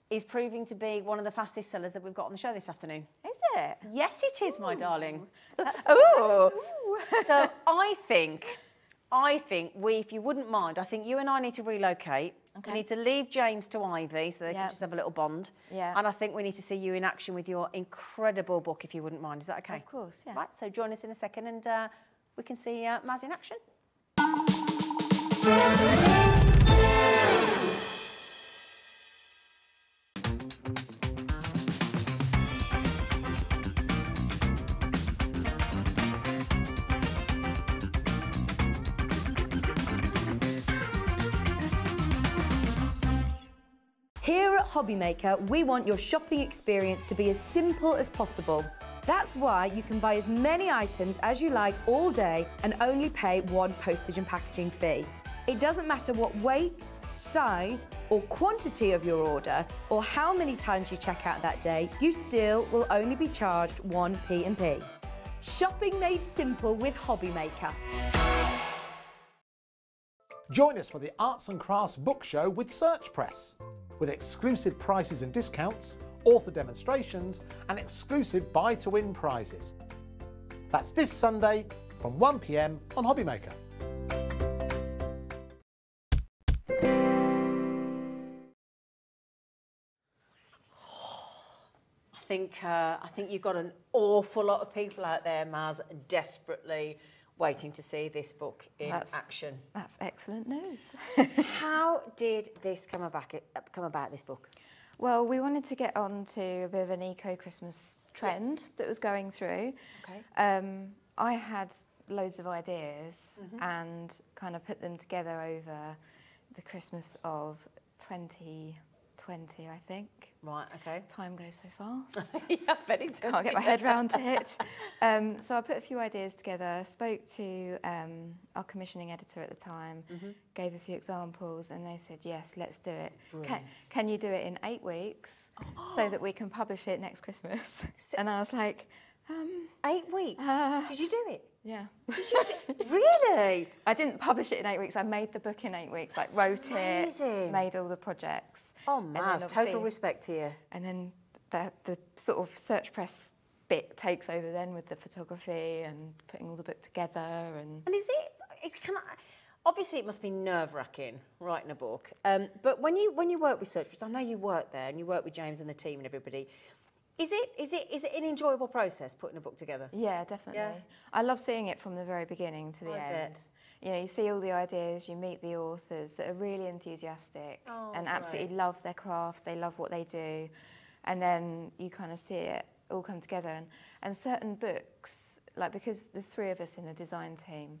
is proving to be one of the fastest sellers that we've got on the show this afternoon. Is it? Yes, it is, my darling. That's Ooh. nice. So I think if you wouldn't mind, I think you and I need to relocate. Okay. We need to leave James to Ivy so they can just have a little bond. Yeah. And I think we need to see you in action with your incredible book, if you wouldn't mind. Is that okay? Of course, yeah. Right, so join us in a second and we can see Maz in action. Here at Hobbymaker, we want your shopping experience to be as simple as possible. That's why you can buy as many items as you like all day and only pay one postage and packaging fee. It doesn't matter what weight, size or quantity of your order or how many times you check out that day, you still will only be charged one P&P. Shopping made simple with Hobbymaker. Join us for the Arts and Crafts Book Show with Search Press, with exclusive prices and discounts, author demonstrations and exclusive buy-to-win prizes. That's this Sunday from 1 PM on Hobbymaker. I think you've got an awful lot of people out there, Maz, desperately waiting to see this book in action. That's excellent news. How did this come about, this book? Well, we wanted to get on to a bit of an eco-Christmas trend that was going through. Okay. I had loads of ideas and kind of put them together over the Christmas of 2020, I think. Right, okay. Time goes so fast. Yeah, I bet it does. Can't get my head round it. So I put a few ideas together, spoke to our commissioning editor at the time, gave a few examples, and they said, yes, let's do it. Can you do it in 8 weeks so that we can publish it next Christmas? And I was like, 8 weeks? Did you do it? Yeah. Did you really? I didn't publish it in 8 weeks. I made the book in 8 weeks. Like, wrote amazing. it, made all the projects. Oh, man, total respect to you. And then the sort of Search Press bit takes over then with the photography and putting all the book together. And is it? Obviously, it must be nerve-wracking writing a book. But when you work with Search Press, I know you work there and you work with James and the team and everybody. Is it an enjoyable process putting a book together? Yeah, definitely. Yeah. I love seeing it from the very beginning to the end. Bet. you know, you see all the ideas, you meet the authors that are really enthusiastic and absolutely love their craft, they love what they do, and then you kind of see it all come together. And certain books, like, because there's 3 of us in the design team,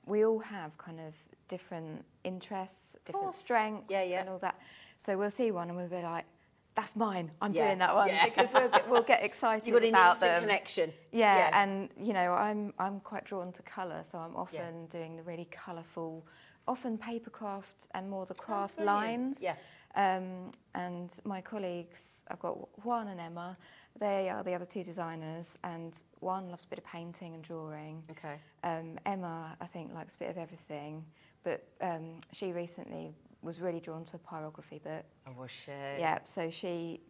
we all have kind of different interests, different strengths and all that. So we'll see one and we'll be like, that's mine, I'm doing that one, because we'll get excited You've got an about instant them. connection. Yeah, and you know, I'm quite drawn to colour, so I'm often doing the really colourful, often paper craft and more the craft lines. Yeah. And my colleagues, I've got Juan and Emma, they are the other 2 designers, and Juan loves a bit of painting and drawing. Okay. Emma, I think, likes a bit of everything, but she recently was really drawn to a pyrography book. Oh, was she? Yeah, so she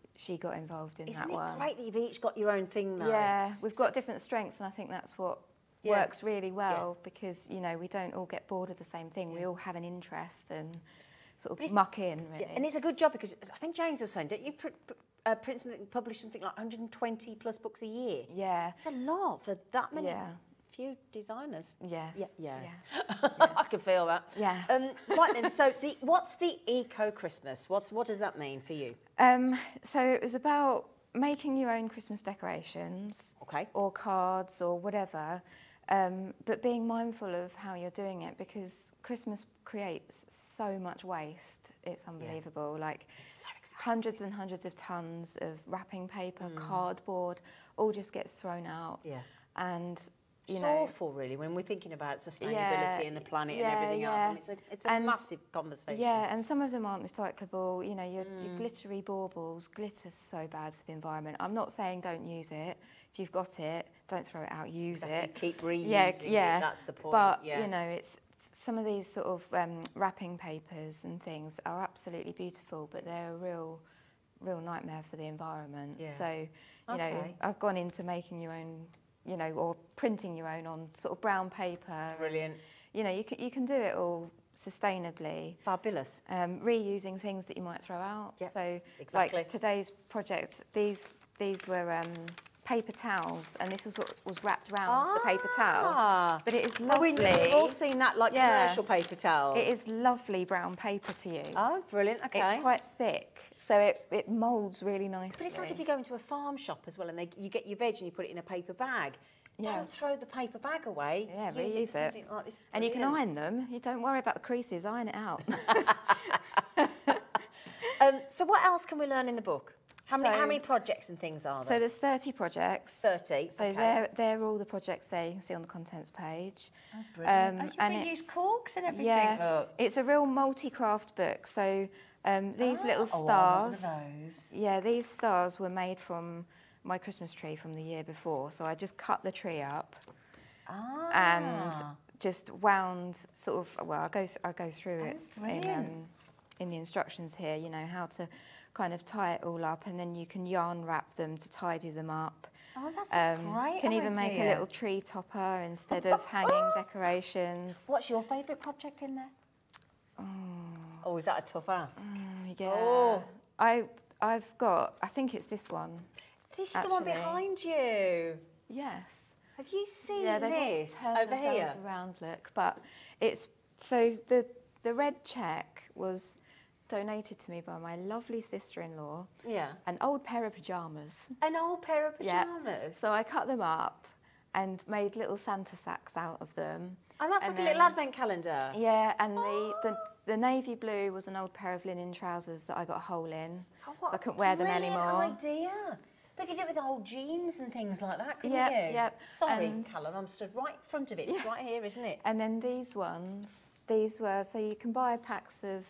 got involved in that one. Isn't it great that you've each got your own thing though? Yeah, we've got different strengths, and I think that's what works really well, because, you know, we don't all get bored of the same thing. We all have an interest and sort of muck in, really. And it's a good job, because I think James was saying, don't you publish something like 120 plus books a year? Yeah. It's a lot for that many. Few designers. Yes. Yes. I can feel that. Yes. Right then, so what's the Eco Christmas? What does that mean for you? So it was about making your own Christmas decorations, or cards, or whatever, but being mindful of how you're doing it, because Christmas creates so much waste. It's unbelievable. Like, it's so hundreds and hundreds of tons of wrapping paper, cardboard, all just gets thrown out. Yeah. And it's awful, really, when we're thinking about sustainability and the planet and everything else. I mean, it's a massive conversation. Yeah, and some of them aren't recyclable. You know, your glittery baubles glitter so bad for the environment. I'm not saying don't use it. If you've got it, don't throw it out. Use it. Keep reusing it. That's the point. But you know, it's some of these sort of wrapping papers and things are absolutely beautiful, but they're a real nightmare for the environment. Yeah. So, you know, I've gone into making your own, you know, or printing your own on sort of brown paper. Brilliant. You know, you can do it all sustainably. Fabulous. Reusing things that you might throw out. Yep. So, like today's project, these were paper towels, and this was what was wrapped around the paper towel. But it is lovely. We've all seen that, like commercial paper towels. It is lovely brown paper to use. Oh, brilliant. Okay. It's quite thick, so it moulds really nicely. But it's like if you go into a farm shop as well, and you get your veg and you put it in a paper bag. Yeah. Don't throw the paper bag away. Yeah, reuse it. Like this. And you can iron them. You don't worry about the creases. Iron it out. So what else can we learn in the book? How many projects and things are there? So there's 30 projects. 30. So they're all the projects there. You can see on the contents page. Oh, brilliant. And you reuse corks and everything. Yeah, it's a real multi-craft book. So these little stars. Yeah, these stars were made from my Christmas tree from the year before. So I just cut the tree up and just wound sort of. Well, I go through it in the instructions here. You know how to kind of tie it all up, and then you can yarn wrap them to tidy them up. Oh, that's a great Can even make a little tree topper instead of hanging decorations. What's your favourite project in there? Oh, is that a tough ask? Yeah. Oh. I've got, I think it's this one. This is the one behind you. Yes. Have you seen this over here? Around, look, but it's so the red check was donated to me by my lovely sister-in-law. Yeah. An old pair of pyjamas. An old pair of pyjamas? Yeah. So I cut them up and made little Santa sacks out of them. And that's like a little advent calendar? Yeah, and the navy blue was an old pair of linen trousers that I got a hole in, so I couldn't wear them anymore. Idea. But you could do it with old jeans and things like that, couldn't you? Yeah. Sorry, Callum, I'm stood right in front of it. It's right here, isn't it? And then these ones, so you can buy packs of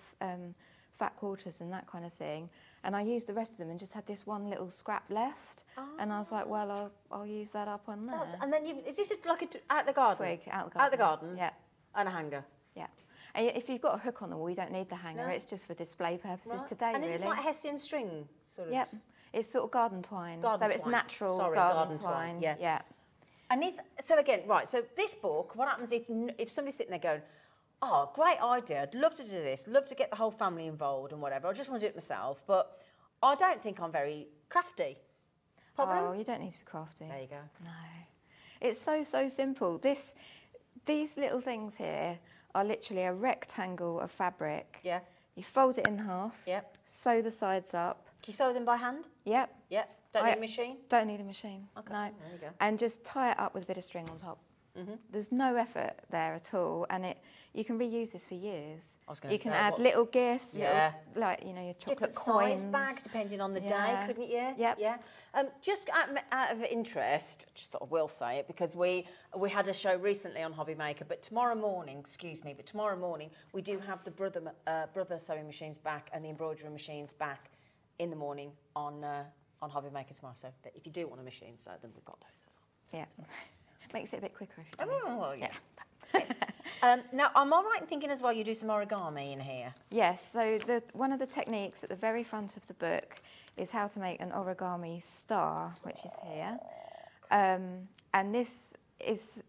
fat quarters and that kind of thing, and I used the rest of them and just had this one little scrap left, and I was like, well, I'll use that up on there. And then is this like out the garden? Twig, out the garden. Out the garden? Yeah. And a hanger? Yeah. And if you've got a hook on the wall, you don't need the hanger. No. It's just for display purposes today, and really. And it's like Hessian string, sort of? Yep. It's sort of garden twine. It's natural garden twine. Yeah. And so again, right, so this book, what happens if somebody's sitting there going, oh, great idea, I'd love to do this, love to get the whole family involved and whatever, I just want to do it myself, but I don't think I'm very crafty. Problem? Oh, you don't need to be crafty. There you go. No. It's so simple. This these little things here are literally a rectangle of fabric. Yeah. You fold it in half. Yep. Sew the sides up. Can you sew them by hand? Yep. Yep. Don't need a machine? Don't need a machine. Okay. No. There you go. And just tie it up with a bit of string on top. There's no effort there at all, and you can reuse this for years. I was gonna you can say, add little gifts, Yeah. little, like, you know, your chocolate Different coins. size bags depending on the day, Yeah. couldn't you? Yep. Yeah. Just out of interest, just thought I will say it because we had a show recently on Hobby Maker, but tomorrow morning we do have the brother sewing machines back and the embroidery machines back in the morning on Hobby Maker tomorrow. So if you do want a machine, so then we've got those as well. Yeah. Makes it a bit quicker if you can. Oh, well, yeah. Now, am I right in thinking as well you do some origami in here? Yes, so one of the techniques at the very front of the book is how to make an origami star, which is here. And this is,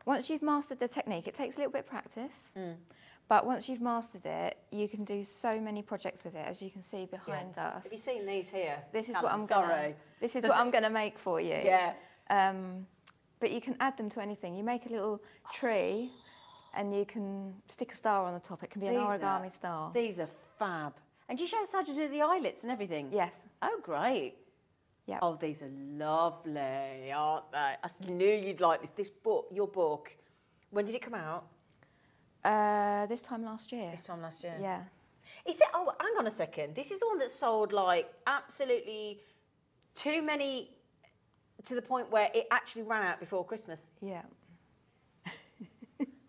once you've mastered the technique, it takes a little bit of practice, but once you've mastered it, you can do so many projects with it, as you can see behind us. Have you seen these here? This is Callum, what I'm gonna make for you. Yeah. But you can add them to anything. You make a little tree and you can stick a star on the top. It can be an origami star. These are fab. And do you show us how to do the eyelets and everything? Yes. Oh, great. Yeah. Oh, these are lovely, aren't they? I knew you'd like this. This book, your book, when did it come out? This time last year. This time last year? Yeah. Is it, oh, hang on a second. This is the one that sold, like, absolutely too many, to the point where it actually ran out before Christmas. Yeah.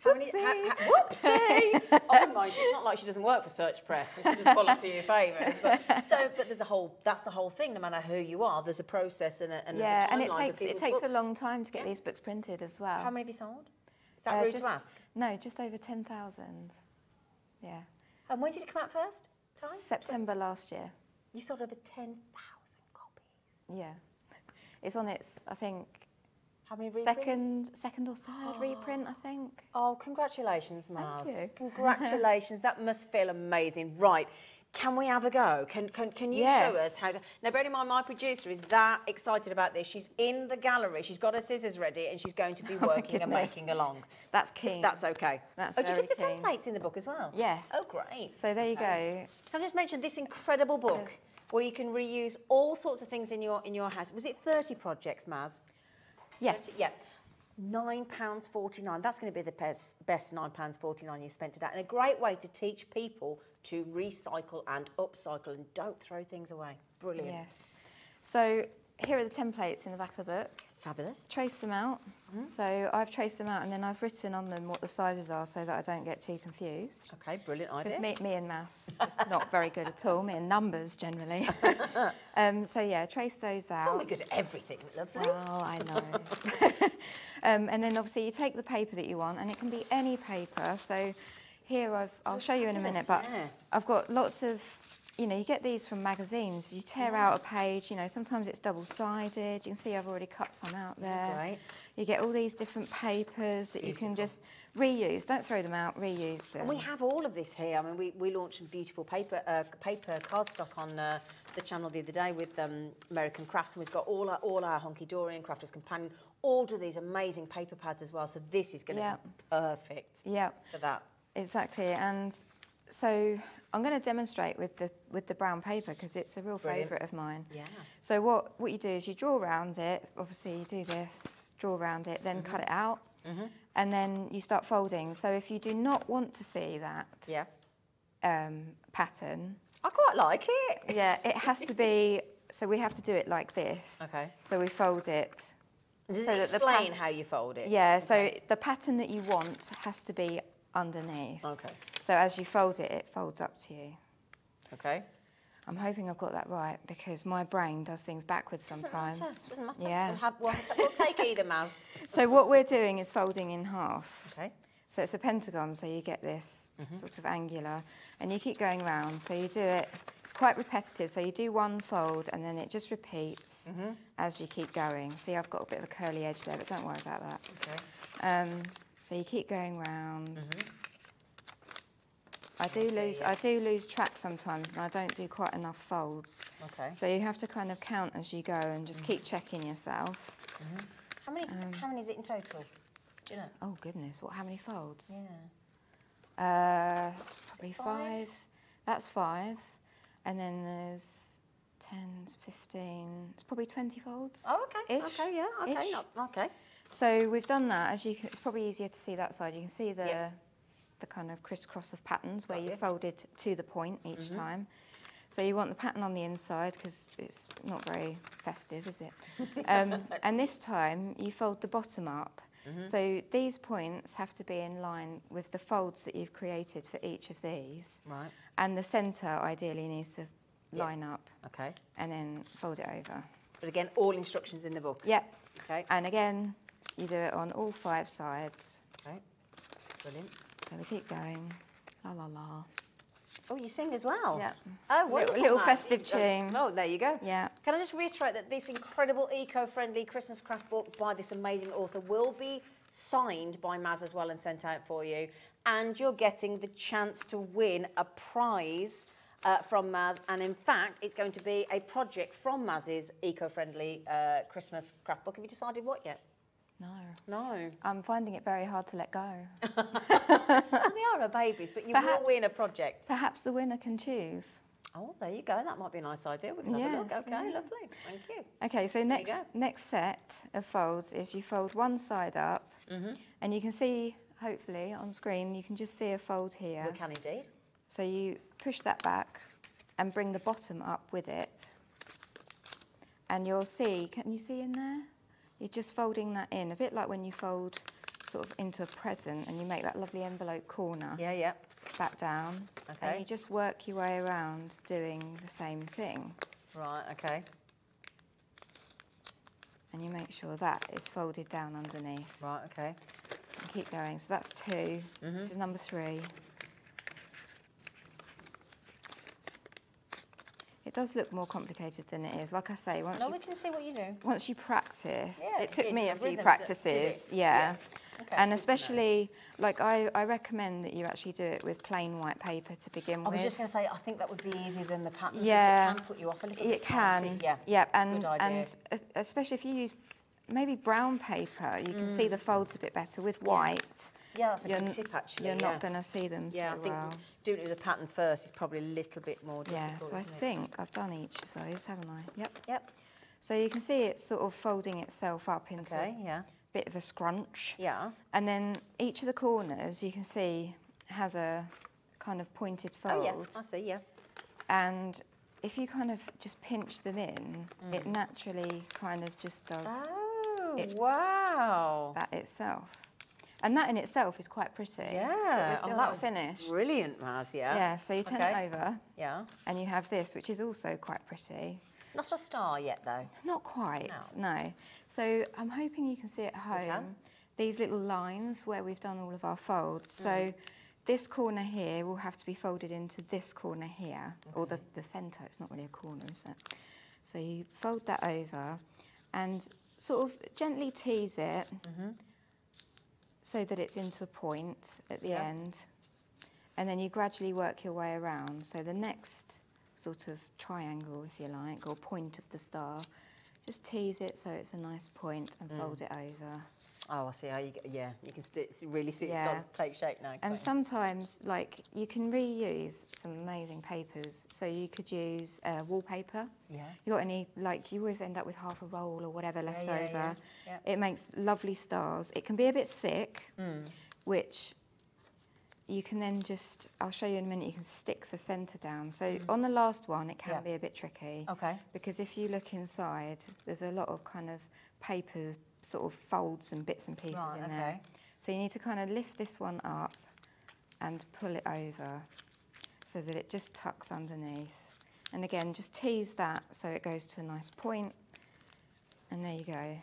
Whoopsie! Oh, mind you, it's not like she doesn't work for Search Press. She can pull a few favours. But there's a whole. That's the whole thing. No matter who you are, there's a process and there's a timeline and for it takes books. a long time to get these books printed as well. How many have you sold? Is that rude to ask? No, just over 10,000. Yeah. And when did it come out first? September last year. You sold over 10,000 copies. Yeah. It's on its, I think, how many reprints? second or third reprint, I think. Oh, congratulations, Mars. Thank you. Congratulations. That must feel amazing. Right. Can we have a go? Can you show us how to... Now, bear in mind, my producer is that excited about this. She's in the gallery. She's got her scissors ready and she's going to be working and making along. That's keen. If that's okay. That's very keen. Do you keen. give the templates in the book as well? Yes. Oh, great. So there you go. Can I just mention this incredible book where you can reuse all sorts of things in your house? Was it 30 projects, Maz? Yes. Yeah. £9.49. That's going to be the best £9.49 you've spent today. And a great way to teach people to recycle and upcycle and don't throw things away. Brilliant. Yes. So here are the templates in the back of the book. Fabulous. Trace them out. So I've traced them out and then I've written on them what the sizes are so that I don't get too confused. Okay, brilliant idea. Because me and maths, just not very good at all. Me and numbers generally. So yeah, trace those out. Oh, we're good at everything, lovely. Oh, I know. And then obviously you take the paper that you want, and it can be any paper. So here I'll show you in a minute, but I've got lots of, you know, you get these from magazines. You tear out a page, you know, sometimes it's double-sided. You can see I've already cut some out there. Right. You get all these different papers that you can just reuse. Don't throw them out, reuse them. And we have all of this here. I mean, we launched some beautiful paper cardstock on the channel the other day with American Crafts, and we've got all our Honky-Dory and Crafter's Companion, all of these amazing paper pads as well. So this is going to be perfect for that. Exactly. And so I'm going to demonstrate with the brown paper because it's a real favourite of mine. Yeah. So what you do is you draw around it. Obviously, you do this, draw around it, then cut it out, and then you start folding. So if you do not want to see that pattern, I quite like it. Yeah, it has to be. So we have to do it like this. Okay. So we fold it. Does it so that explain how you fold it? Yeah. So the pattern that you want has to be underneath. Okay. So as you fold it, it folds up to you. Okay. I'm hoping I've got that right because my brain does things backwards sometimes. Doesn't matter. Yeah. We'll take either, Maz. So what we're doing is folding in half. Okay. So it's a pentagon, so you get this sort of angular, and you keep going round. So you do it, it's quite repetitive. So you do one fold, and then it just repeats as you keep going. See, I've got a bit of a curly edge there, but don't worry about that. Okay. So you keep going round. I do lose track sometimes, and I don't do quite enough folds. Okay. So you have to kind of count as you go and just keep checking yourself. How many is it in total? Do you know? Oh goodness, how many folds? Yeah. Probably 5. That's 5. And then there's 10, 15, it's probably 20 folds. Oh, okay. Ish. Okay, yeah, okay, Ish. okay. So we've done that. As you can, it's probably easier to see that side. You can see the kind of crisscross of patterns where you folded to the point each time. So you want the pattern on the inside because it's not very festive, is it? And this time you fold the bottom up. So these points have to be in line with the folds that you've created for each of these. Right. And the centre ideally needs to line up. Okay. And then fold it over. But again, all instructions in the book. Yep. Okay. And again, you do it on all 5 sides. Okay. Brilliant. So we keep going. La la la. Oh, you sing as well? Yeah. Oh, little festive tune. Oh, there you go. Yeah. Can I just reiterate that this incredible eco-friendly Christmas craft book by this amazing author will be signed by Maz as well and sent out for you. And you're getting the chance to win a prize from Maz. And in fact, it's going to be a project from Maz's eco-friendly Christmas craft book. Have you decided what yet? No. No. I'm finding it very hard to let go. Well, they are her babies, but you will win a project. Perhaps the winner can choose. Oh, there you go. That might be a nice idea. We can have a look. Yes, Okay, yeah. lovely. Thank you. Okay, so next set of folds is you fold one side up, and you can see, hopefully, on screen, you can just see a fold here. We can indeed. So you push that back and bring the bottom up with it. And you'll see, can you see in there? You're just folding that in, a bit like when you fold sort of into a present and you make that lovely envelope corner. Yeah, yeah. Back down. Okay. And you just work your way around doing the same thing. Right, okay. And you make sure that is folded down underneath. Right, okay. And keep going. So that's 2. This is number 3. It does look more complicated than it is. Like I say, No, we can see what you do. once you practice, Yeah, it took you me do a few rhythm to practices, do. yeah. Okay, And that's good to especially, like I recommend that you actually do it with plain white paper to begin I with. was just going to say, I think that would be easier than the pattern. Yeah. It can put you off a little bit. It can, Yeah. yeah, Good idea. and especially if you use maybe brown paper, you can see the folds a bit better. With white, Yeah, that's a good tip, actually. you're yeah. not going to see them Yeah, so I think well. doing it with a pattern first is probably a little bit more difficult. Yeah, so I isn't it? think I've done each of those, haven't I? Yep. Yep. So you can see it's sort of folding itself up into Okay, yeah. a bit of a scrunch. Yeah. And then each of the corners, you can see, has a kind of pointed fold. Oh, yeah, I see, yeah. And if you kind of just pinch them in, it naturally kind of just does Oh, wow. that itself. And that in itself is quite pretty. Yeah. But we're still that not was finished. Brilliant, Maz, yeah. Yeah, so you turn it over, Yeah. and you have this, which is also quite pretty. Not a star yet, though. Not quite, no. So I'm hoping you can see at home can. these little lines where we've done all of our folds. So this corner here will have to be folded into this corner here, or the centre. It's not really a corner, is it? So you fold that over and sort of gently tease it so that it's into a point at the end. And then you gradually work your way around. So the next sort of triangle, if you like, or point of the star, just tease it so it's a nice point and fold it over. Oh, I see how you get, yeah, you can really see it Yeah. start to take shape now. And can't you? sometimes, like, you can reuse some amazing papers. So you could use wallpaper. Yeah. You got any, like, you always end up with half a roll or whatever left yeah, over. yeah. It makes lovely stars. It can be a bit thick, which you can then just, I'll show you in a minute, you can stick the centre down. So on the last one, it can be a bit tricky. Okay. Because if you look inside, there's a lot of kind of paper sort of folds and bits and pieces Right, in there. okay. So you need to kind of lift this one up and pull it over so that it just tucks underneath. And again, just tease that so it goes to a nice point. And there you go.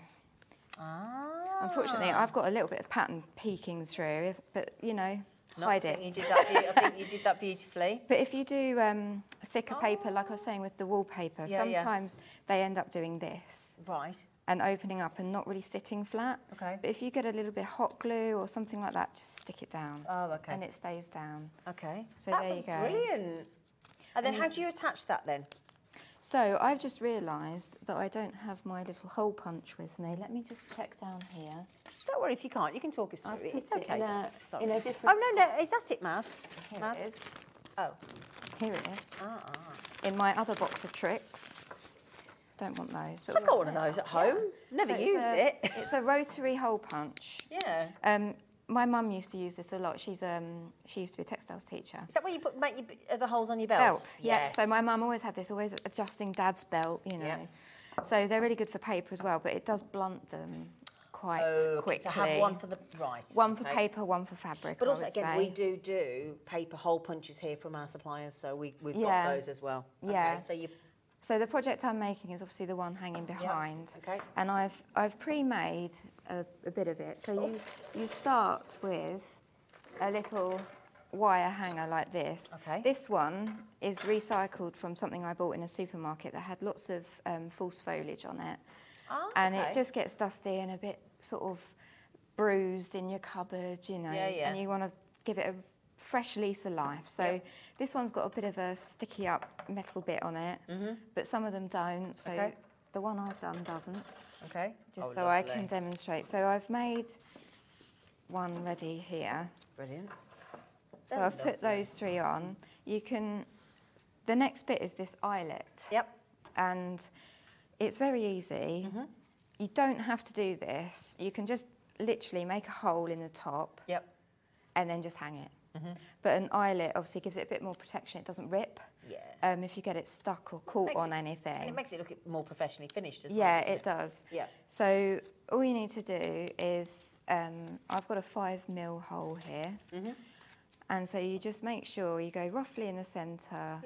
Ah. Unfortunately, I've got a little bit of pattern peeking through, but, you know, hide it. You did that, I think you did that beautifully. But if you do thicker paper, like I was saying with the wallpaper, Yeah, yeah. sometimes they end up doing this Right. and opening up and not really sitting flat. Okay. But if you get a little bit of hot glue or something like that, just stick it down. Oh, okay. And it stays down. Okay. So that there was you go. Brilliant. And then how do you attach that then? So I've just realised that I don't have my little hole punch with me. Let me just check down here. Don't worry if you can't. You can talk us through I've it. put It's it okay. in a different... Oh, no, is that it, Maz? Here Maz? it is. Oh. Here it is. In my other box of tricks. Don't want those. But I've got one of those at home. Never used it. It's a rotary hole punch. Yeah. My mum used to use this a lot. She used to be a textiles teacher. Is that where you make the holes on your belt? Belt, yeah. Yes. So my mum always had this, always adjusting Dad's belt, you know. Yeah. So they're really good for paper as well, but it does blunt them quite quickly. So have one for the one for paper, one for fabric. But also, again, we do paper hole punches here from our suppliers, so we've got those as well. Yeah. Okay, so the project I'm making is obviously the one hanging behind. Okay. And I've pre-made a bit of it. So you start with a little wire hanger like this. Okay. This one is recycled from something I bought in a supermarket that had lots of false foliage on it. And it just gets dusty and a bit sort of bruised in your cupboard, you know. And you want to give it a fresh lease of life. So this one's got a bit of a sticky up metal bit on it, but some of them don't. So the one I've done doesn't. Okay. Just so I can demonstrate. So I've made one ready here. Brilliant. So I've put those 3 on. The next bit is this eyelet. Yep. And it's very easy. You don't have to do this. You can just literally make a hole in the top. Yep. And then just hang it. But an eyelet obviously gives it a bit more protection. It doesn't rip. Yeah. If you get it stuck or caught on anything. And it makes it look more professionally finished as well. Yeah, it does. Yeah. So all you need to do is, I've got a 5mm hole here. And so you just make sure you go roughly in the centre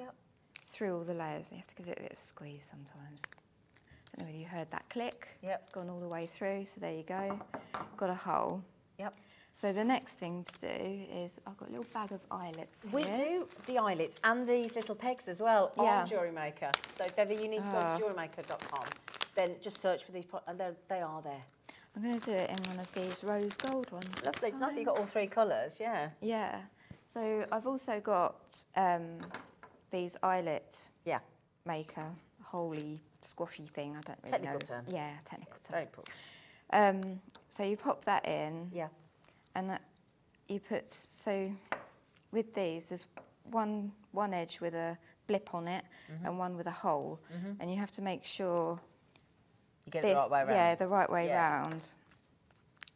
through all the layers. You have to give it a bit of a squeeze sometimes. I don't know whether you heard that click. Yep. It's gone all the way through, so there you go. Got a hole. Yep. So the next thing to do is I've got a little bag of eyelets here. We do the eyelets and these little pegs as well on Jewellery Maker. So if ever you need to go to jewellerymaker.com, then just search for these, and they are there. I'm going to do it in one of these rose gold ones. Lovely. It's nice that you've got all 3 colours, yeah. Yeah. So I've also got these eyelet maker, holy squashy thing. I don't really know. Technical term. Yeah, technical term. Very important. So you pop that in. Yeah. And you put, so with these, there's one edge with a blip on it and one with a hole. And you have to make sure you get it the right way around. Yeah, the right way round.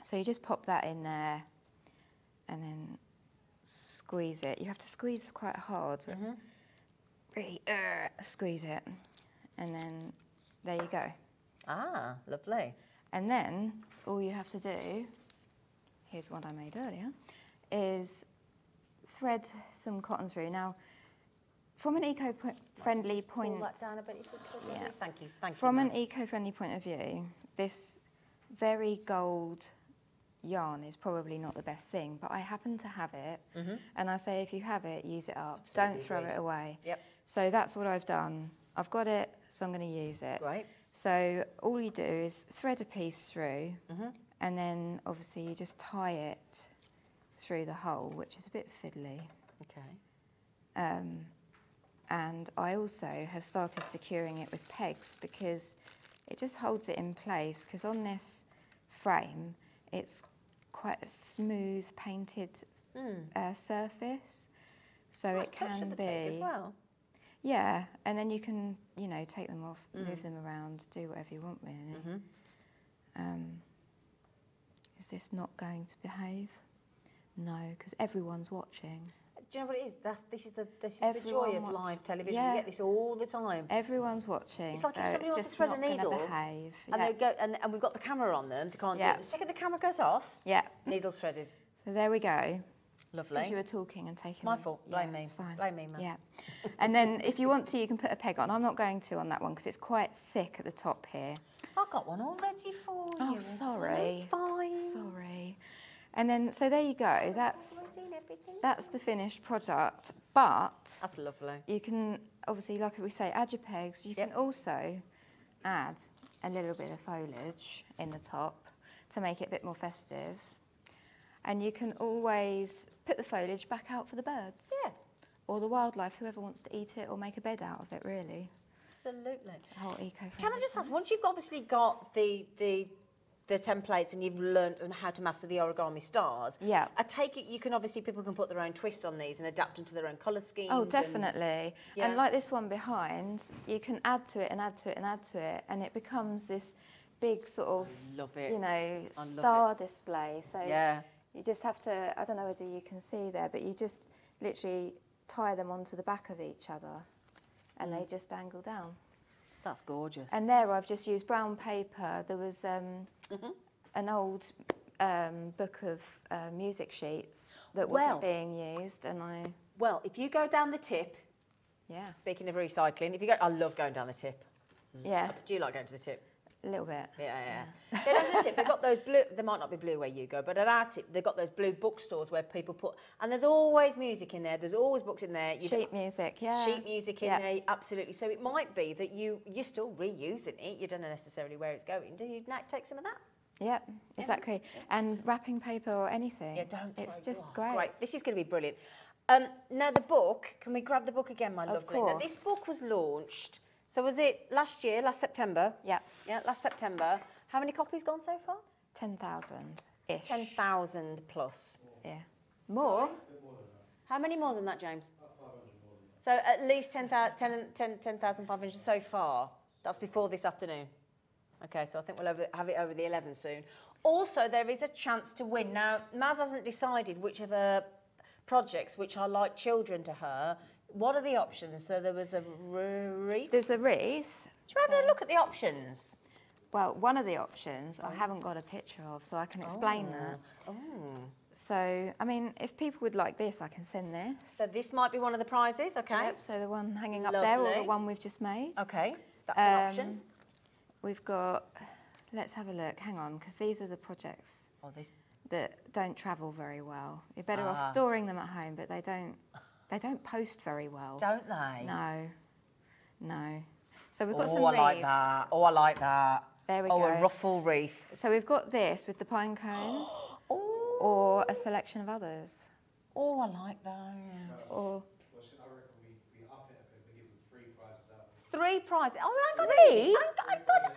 So you just pop that in there and then squeeze it. You have to squeeze quite hard. Really squeeze it. And then there you go. Ah, lovely. And then all you have to do, here's what I made earlier, is thread some cotton through. Now, from an eco-friendly point... Pull that down a bit if you could. Yeah. Thank you. Thank you. From an eco-friendly point of view, this very gold yarn is probably not the best thing, but I happen to have it, and I say if you have it, use it up. Absolutely Don't throw it away. Yep. So that's what I've done. I've got it, so I'm going to use it. Right. So all you do is thread a piece through, and then obviously you just tie it through the hole, which is a bit fiddly. Okay. And I also have started securing it with pegs because it just holds it in place, because on this frame it's quite a smooth painted surface, so it can be as well. Yeah, and then you can, you know, take them off, move them around, do whatever you want really. Is this not going to behave? No, because everyone's watching. Do you know what it is? This is the joy of live television. Yeah. We get this all the time. Everyone's watching. It's like so if somebody it's wants just to thread not a needle, gonna behave. and they go, and we've got the camera on them. They can't do it. The second the camera goes off, needle's threaded. So there we go. Lovely. Because you were talking and taking. My fault. Blame me. It's fine. Blame me, man. Yeah. And then if you want to, you can put a peg on. I'm not going to on that one because it's quite thick at the top here. I've got one all ready for you. Oh, sorry. It's fine. Sorry. And then, so there you go. That's the finished product. But that's lovely. You can obviously, like we say, add your pegs. You can also add a little bit of foliage in the top to make it a bit more festive. And you can always put the foliage back out for the birds. Yeah. Or the wildlife, whoever wants to eat it or make a bed out of it, really. Absolutely. The whole eco-friendly. Can I just ask, once you've obviously got the templates and you've learnt how to master the origami stars, yeah, I take it you can obviously, people can put their own twist on these and adapt them to their own colour schemes. Oh, definitely. And, yeah. And like this one behind, you can add to it and add to it and add to it, and it becomes this big sort of, you know, star display. So yeah. you just have to, I don't know whether you can see there, but you just literally tie them onto the back of each other and they just dangle down. That's gorgeous. And there I've just used brown paper. There was an old book of music sheets that wasn't being used, and I... Well, if you go down the tip, speaking of recycling, if you go... I love going down the tip. Yeah. Do you like going to the tip? A little bit. Yeah. Go down to the tip. They've got those blue... They might not be blue where you go, but at our tip, they've got those blue bookstores where people put... And there's always music in there. There's always books in there. Sheet music, yeah. Sheet music in there, absolutely. So it might be that you're still reusing it. You don't know necessarily where it's going. Do you take some of that? Yep, exactly. And wrapping paper or anything. Yeah, don't. It's just great. Great. This is going to be brilliant. Now the book. Can we grab the book again, my lovely? Of course. Now this book was launched. So was it last year, last September? Yeah. Yeah, last September. How many copies gone so far? 10,000-ish. 10,000 plus. Yeah. More? How many more than that, James? 500 more than that. So at least 10,500 so far. That's before this afternoon. Okay, so I think we'll have it over the 11 soon. Also, there is a chance to win. Now, Maz hasn't decided which of her projects, which are like children to her. What are the options? So there was a wreath. There's a wreath. Do you have a look at the options? Well, one of the options I haven't got a picture of, so I can explain that. Oh. So, I mean, if people would like this, I can send this. So this might be one of the prizes, okay? Yep, so the one hanging up there or the one we've just made. Okay, that's an option. We've got, let's have a look, hang on, because these are the projects that don't travel very well. You're better off storing them at home, but they don't post very well. Don't they? No. So we've got some I wreaths. like that. Oh, I like that. There we go. Oh, a ruffle wreath. So we've got this with the pine cones or a selection of others. Oh, I like those. Or... we up it a bit, we give them 3 prizes out. 3 prizes. Oh, I got Three? I got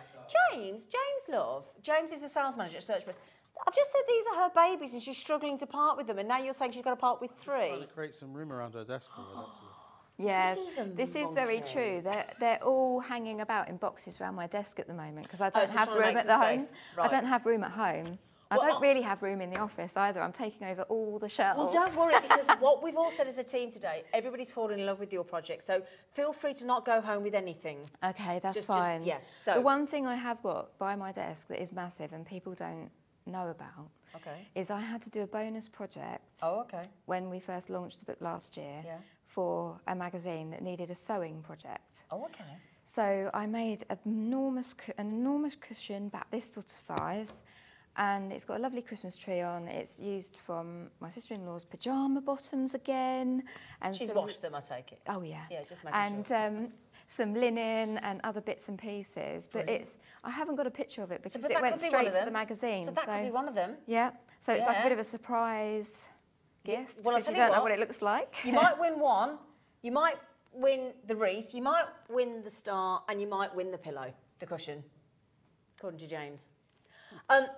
James, love. James is the sales manager at Search Press. I've just said these are her babies and she's struggling to part with them, and now you're saying she's got to part with 3. Trying to create some room around her desk for her, that's all. Yeah, this is very true. They're all hanging about in boxes around my desk at the moment because I don't have room at the home. Right. I don't have room at home. I don't really have room in the office either. I'm taking over all the shelves. Well, don't worry, because what we've all said as a team today, everybody's fallen in love with your project, so feel free to not go home with anything. Okay, that's fine. So the one thing I have got by my desk that is massive and people don't know about is I had to do a bonus project when we first launched the book last year for a magazine that needed a sewing project. So I made an enormous cushion, about this sort of size, and it's got a lovely Christmas tree on. It's used from my sister-in-law's pyjama bottoms again. And she's washed them, I take it. Oh, yeah. Yeah, just making sure. Some linen and other bits and pieces. But I haven't got a picture of it because it went straight to the magazine. So that could be one of them. Yeah. So it's like a bit of a surprise gift well, because you don't know what it looks like. You might win one. You might win the wreath. You might win the star, and you might win the pillow, the cushion, according to James.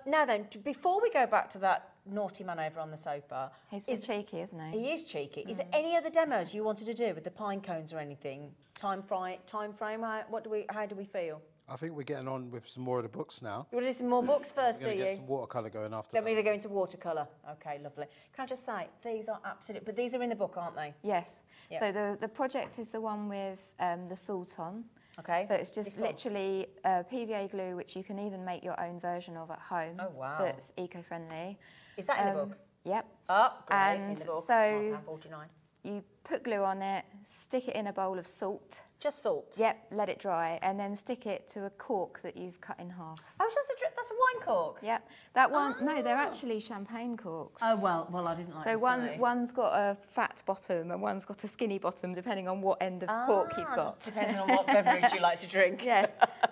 Now then, before we go back to that naughty man over on the sofa... He's cheeky, isn't he? He is cheeky. Is there any other demos you wanted to do with the pine cones or anything? Time frame? How do we feel? I think we're getting on with some more of the books now. You want to do some more books first, do you? Get some watercolour going after Then we're going to watercolour. Okay, lovely. Can I just say, these are absolute... But these are in the book, aren't they? Yes. Yeah. So the project is the one with the salt on. Okay. So it's just literally PVA glue, which you can even make your own version of at home. Oh, wow. That's eco-friendly. Is that in the book? Yep. Oh, great, and in the book. So 49. You put glue on it, stick it in a bowl of salt. Just salt? Yep, let it dry, and then stick it to a cork that you've cut in half. Oh, that's a wine cork? Yep. That one, no, they're actually champagne corks. Oh, well, I didn't like to say. One's got a fat bottom and one's got a skinny bottom, depending on what end of the cork you've got. Depending on what beverage you like to drink. Yes.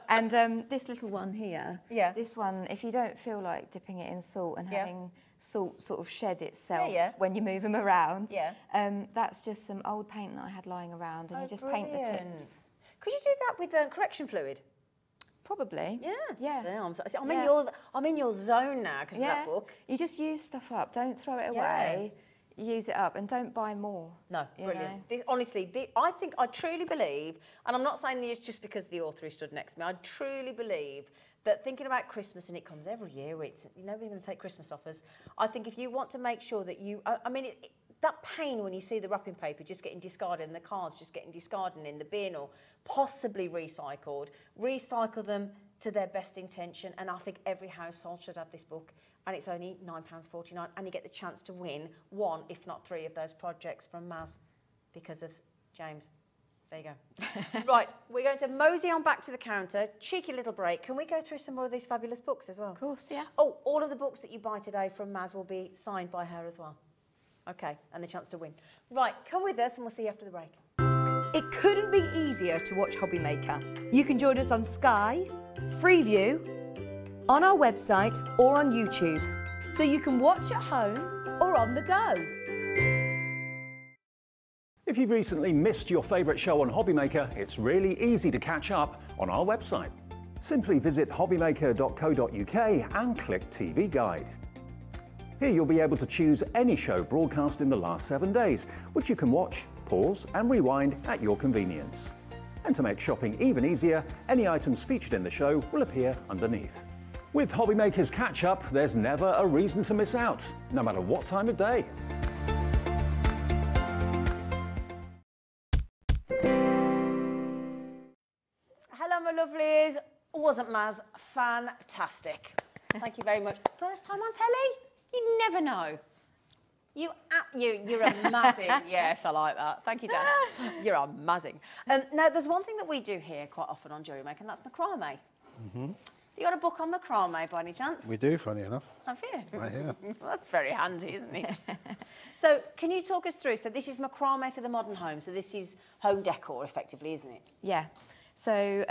And this little one here, this one, if you don't feel like dipping it in salt and having salt sort of shed itself when you move them around, that's just some old paint that I had lying around, and you just paint the tips. Could you do that with correction fluid? Probably. Yeah. Yeah. See, I'm in your zone now because of that book. You just use stuff up. Don't throw it away. Use it up and don't buy more. No, brilliant. Honestly, I truly believe, and I'm not saying this just because the author is stood next to me, I truly believe that thinking about Christmas, and it comes every year, nobody's going to take Christmas offers. I think if you want to make sure that you, that pain when you see the wrapping paper just getting discarded and the cards just getting discarded in the bin or possibly recycled, recycle them to their best intention. And I think every household should have this book. And it's only £9.49, and you get the chance to win one, if not three, of those projects from Maz because of James. There you go. Right, we're going to mosey on back to the counter. Cheeky little break. Can we go through some more of these fabulous books as well? Of course, yeah. Oh, all of the books that you buy today from Maz will be signed by her as well. Okay, and the chance to win. Right, come with us and we'll see you after the break. It couldn't be easier to watch Hobby Maker. You can join us on Sky, Freeview, on our website or on YouTube, so you can watch at home or on the go. If you've recently missed your favourite show on Hobby Maker, it's really easy to catch up on our website. Simply visit hobbymaker.co.uk and click TV Guide. Here you'll be able to choose any show broadcast in the last 7 days, which you can watch, pause and rewind at your convenience. And to make shopping even easier, any items featured in the show will appear underneath. With Hobby Maker's catch-up, there's never a reason to miss out, no matter what time of day. Hello, my lovelies. Wasn't Maz fantastic? Thank you very much. First time on telly? You never know. You're amazing. Yes, I like that. Thank you, Dan. You're amazing. Now, there's one thing that we do here quite often on Jewellery Maker, and that's macrame. You got a book on macrame by any chance? We do, funny enough. Have you? Right here. Well, that's very handy, isn't it? So, can you talk us through? So, this is macrame for the modern home. So, this is home decor, effectively, isn't it? Yeah. So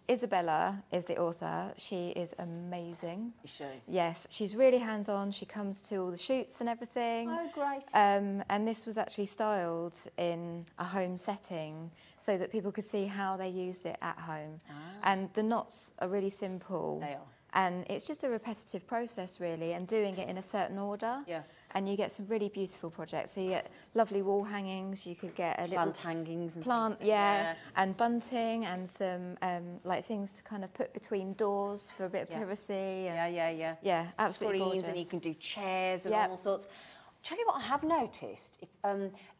Isabella is the author. She is amazing. Is she? Yes, she's really hands-on. She comes to all the shoots and everything. Oh, great. And this was actually styled in a home setting so that people could see how they used it at home. And the knots are really simple. They are. And it's just a repetitive process, really, and doing it in a certain order. Yeah. And you get some really beautiful projects. So you get lovely wall hangings. You could get a plant hangings and plant, things, yeah, and bunting and some like things to kind of put between doors for a bit of privacy. And yeah, absolutely Screens, gorgeous. and you can do chairs and all sorts. Tell you what I have noticed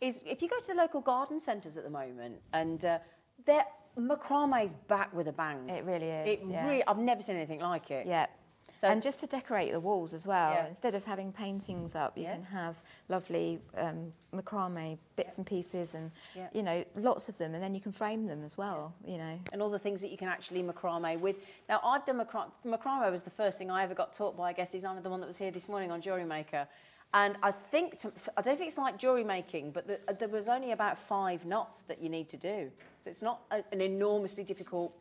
is if you go to the local garden centres at the moment, and their macrame's back with a bang. It really is. I've never seen anything like it. Yeah. So, and just to decorate the walls as well, instead of having paintings up, you can have lovely macrame bits and pieces, and you know, lots of them, and then you can frame them as well. You know, and all the things that you can actually macrame with. Now, I've done macrame. Macrame was the first thing I ever got taught by, I guess, designer, the one that was here this morning on Jewellery Maker. And I think, I don't think it's like jewellery making, but there was only about 5 knots that you need to do. So it's not an enormously difficult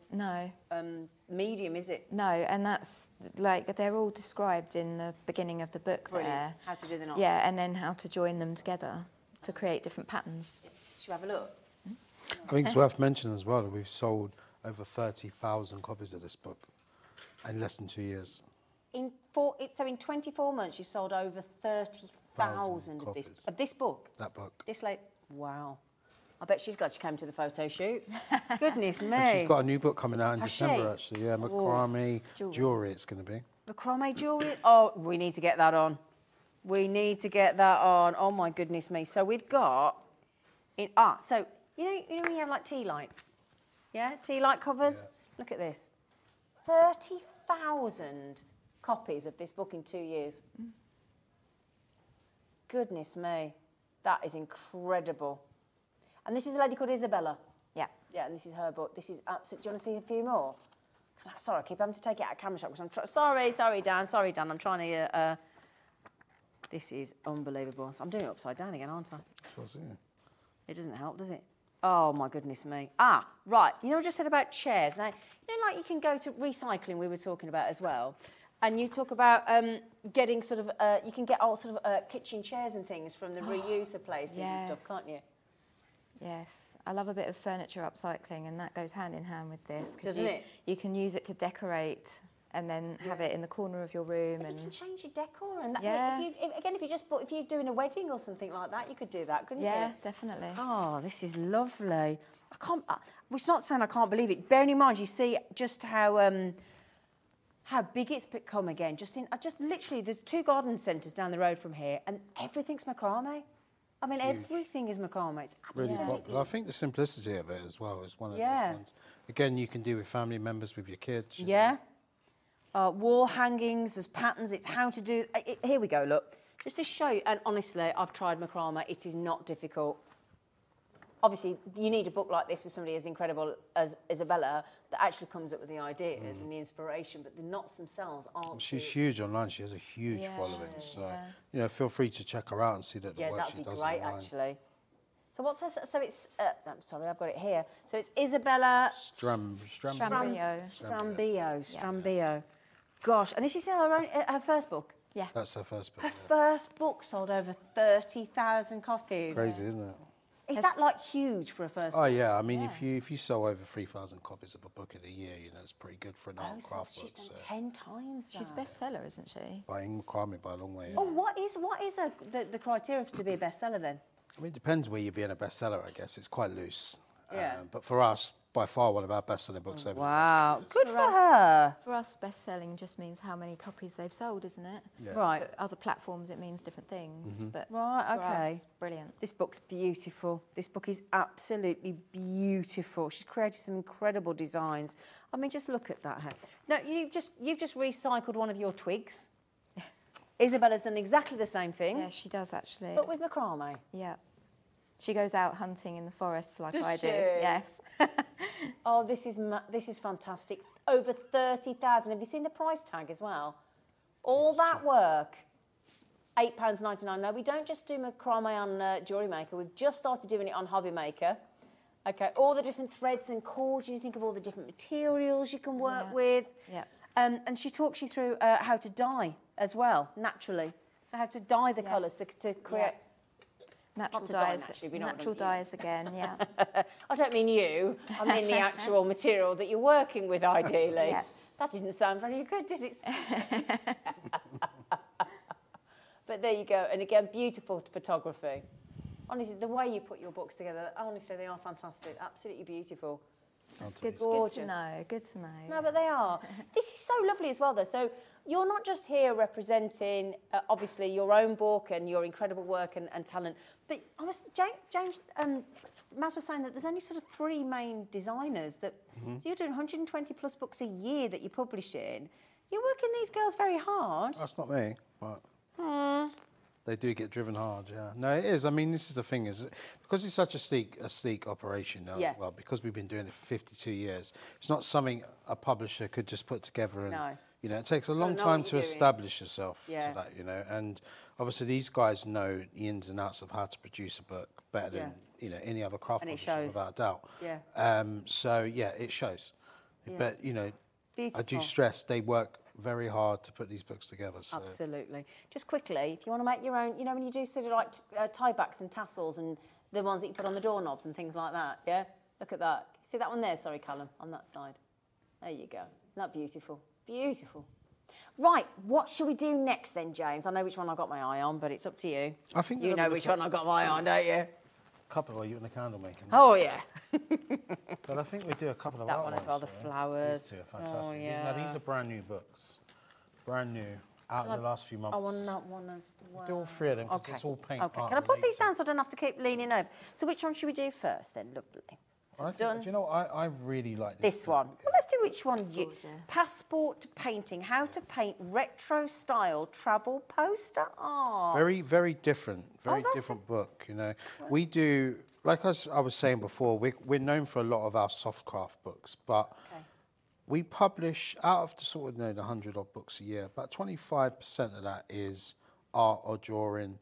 medium, is it? No, and that's, like, they're all described in the beginning of the book. Brilliant. There. How to do the knots. Yeah, and then how to join them together to create different patterns. Should we have a look? I think it's worth mentioning as well that we've sold over 30,000 copies of this book in less than 2 years. So in 24 months, you've sold over 30,000 of this book? That book. This late. Wow. I bet she's glad she came to the photo shoot. Goodness me. And she's got a new book coming out in Has December, she? actually. Yeah, macrame jewellery it's going to be. Macrame jewellery? Oh, we need to get that on. We need to get that on. Oh, my goodness me. So we've got... so, you know when you have, like, tea lights? Yeah? Tea light covers? Yeah. Look at this. 30,000 copies of this book in 2 years. Goodness me. That is incredible. And this is a lady called Isabella. Yeah. Yeah, and this is her book. This is absolutely... Do you want to see a few more? Sorry, I keep having to take it out of camera shot because I'm sorry, Dan. Sorry, Dan. I'm trying to... This is unbelievable. So I'm doing it upside down again, aren't I? It doesn't help, does it? Oh, my goodness me. Right. You know what I just said about chairs? Now, you know, like you can go to recycling we were talking about as well. And you talk about getting sort of... you can get all sort of kitchen chairs and things from the reuse of places and stuff, can't you? Yes, I love a bit of furniture upcycling, and that goes hand in hand with this. Doesn't it? You can use it to decorate and then have it in the corner of your room. And you can change your decor. And that, Yeah. if you're doing a wedding or something like that, you could do that, couldn't you? Yeah, definitely. Oh, this is lovely. It's not saying I can't believe it. Bearing in mind, you see just how big it's become again. Just literally, there's 2 garden centres down the road from here, and everything's macrame. I mean, everything is macrame. It's Really absolutely popular. I think the simplicity of it as well is one of Yeah. those ones. Again, you can do with family members, with your kids. you Yeah. Wall hangings, there's patterns, it's how to do... here we go, look. Just to show you, and honestly, I've tried macrame, it is not difficult. Obviously, you need a book like this with somebody as incredible as Isabella that actually comes up with the ideas and the inspiration, but the knots themselves aren't... She's huge online. She has a huge following. So, you know, feel free to check her out and see that the work she does online. Yeah, that'd be great, actually. So what's her... So it's... I'm sorry, I've got it here. So it's Isabella... Strambio. Gosh, and is she still her first book? Yeah. That's her first book. Her first book sold over 30,000 copies. Crazy, isn't it? Is that like huge for a first book? Oh yeah, I mean, if you sell over 3,000 copies of a book in a year, you know, it's pretty good for an art and craft book. She's done 10 times that. She's a bestseller, isn't she? By macrame by a long way. Yeah. Oh, what is the criteria to be a bestseller then? I mean, it depends where you're being a bestseller, I guess. It's quite loose. Yeah. But for us, by far one of our best-selling books ever. Wow, good for her. For us, best-selling just means how many copies they've sold, isn't it? Yeah. Right. But other platforms, it means different things. But Right, for okay. us, brilliant. This book's beautiful. This book is absolutely beautiful. She's created some incredible designs. I mean, just look at that. No, you've just recycled one of your twigs. Isabella's done exactly the same thing. Yeah, she does actually. But with macrame. Yeah. She goes out hunting in the forest like Does I do. she? Yes. Oh, this is fantastic. Over 30,000. Have you seen the price tag as well? All that work, £8.99. Now, we don't just do macrame on Jewellery Maker. We've just started doing it on Hobby Maker. Okay, all the different threads and cords. You think of all the different materials you can work with. Yeah. And she talks you through how to dye as well, naturally. So how to dye the colours to create... Natural to dye, dyes, naturally, natural dyes again, yeah. I don't mean you, I mean the actual material that you're working with, ideally. Yeah. That didn't sound very good, did it? But there you go, and again, beautiful photography. Honestly, the way you put your books together, honestly, they are fantastic, absolutely beautiful. Good to know, good to know. No, but they are. This is so lovely as well, though. So you're not just here representing, obviously, your own book and your incredible work and talent, but James Maz was saying that there's only sort of 3 main designers that, so you're doing 120 plus books a year that you're publishing. You're working these girls very hard. That's not me, but they do get driven hard, yeah. No, it is. I mean, this is the thing, is because it's such a sleek operation now as well, because we've been doing it for 52 years, it's not something a publisher could just put together and, you know, it takes a long time to establish yourself to that, you know, and obviously these guys know the ins and outs of how to produce a book better than, you know, any other craft publisher, without a doubt. Yeah. So, yeah, it shows. Yeah. But, you know, beautiful. I do stress they work very hard to put these books together. So. Absolutely. Just quickly, if you want to make your own, you know, when you do sort of like tie-backs and tassels and the ones that you put on the doorknobs and things like that, yeah? Look at that. See that one there? Sorry, Callum, on that side. There you go. Isn't that beautiful? Beautiful. Right, what should we do next then, James? I know which one I got my eye on, but it's up to you. I think you know which one I got my eye on, don't you? Couple of you in the candle making. Oh, yeah. But I think we do a couple of that one as well, the flowers. These two are fantastic. Oh, yeah. Now, these are brand new books. Brand new, out in the last few months. I want that one as well. Do all 3 of them, because it's all paint art. Can I put these down so I don't have to keep leaning over? So which one should we do first then? Lovely. Do you know, I really like this one. Well, let's do which one you... Passport to Painting, How to Paint Retro Style Travel Poster Art. Very, very different. Very different book, you know. We do, like I was saying before, we're known for a lot of our soft craft books, but we publish, out of the sort of, you know, the 100 odd books a year, about 25% of that is art or drawing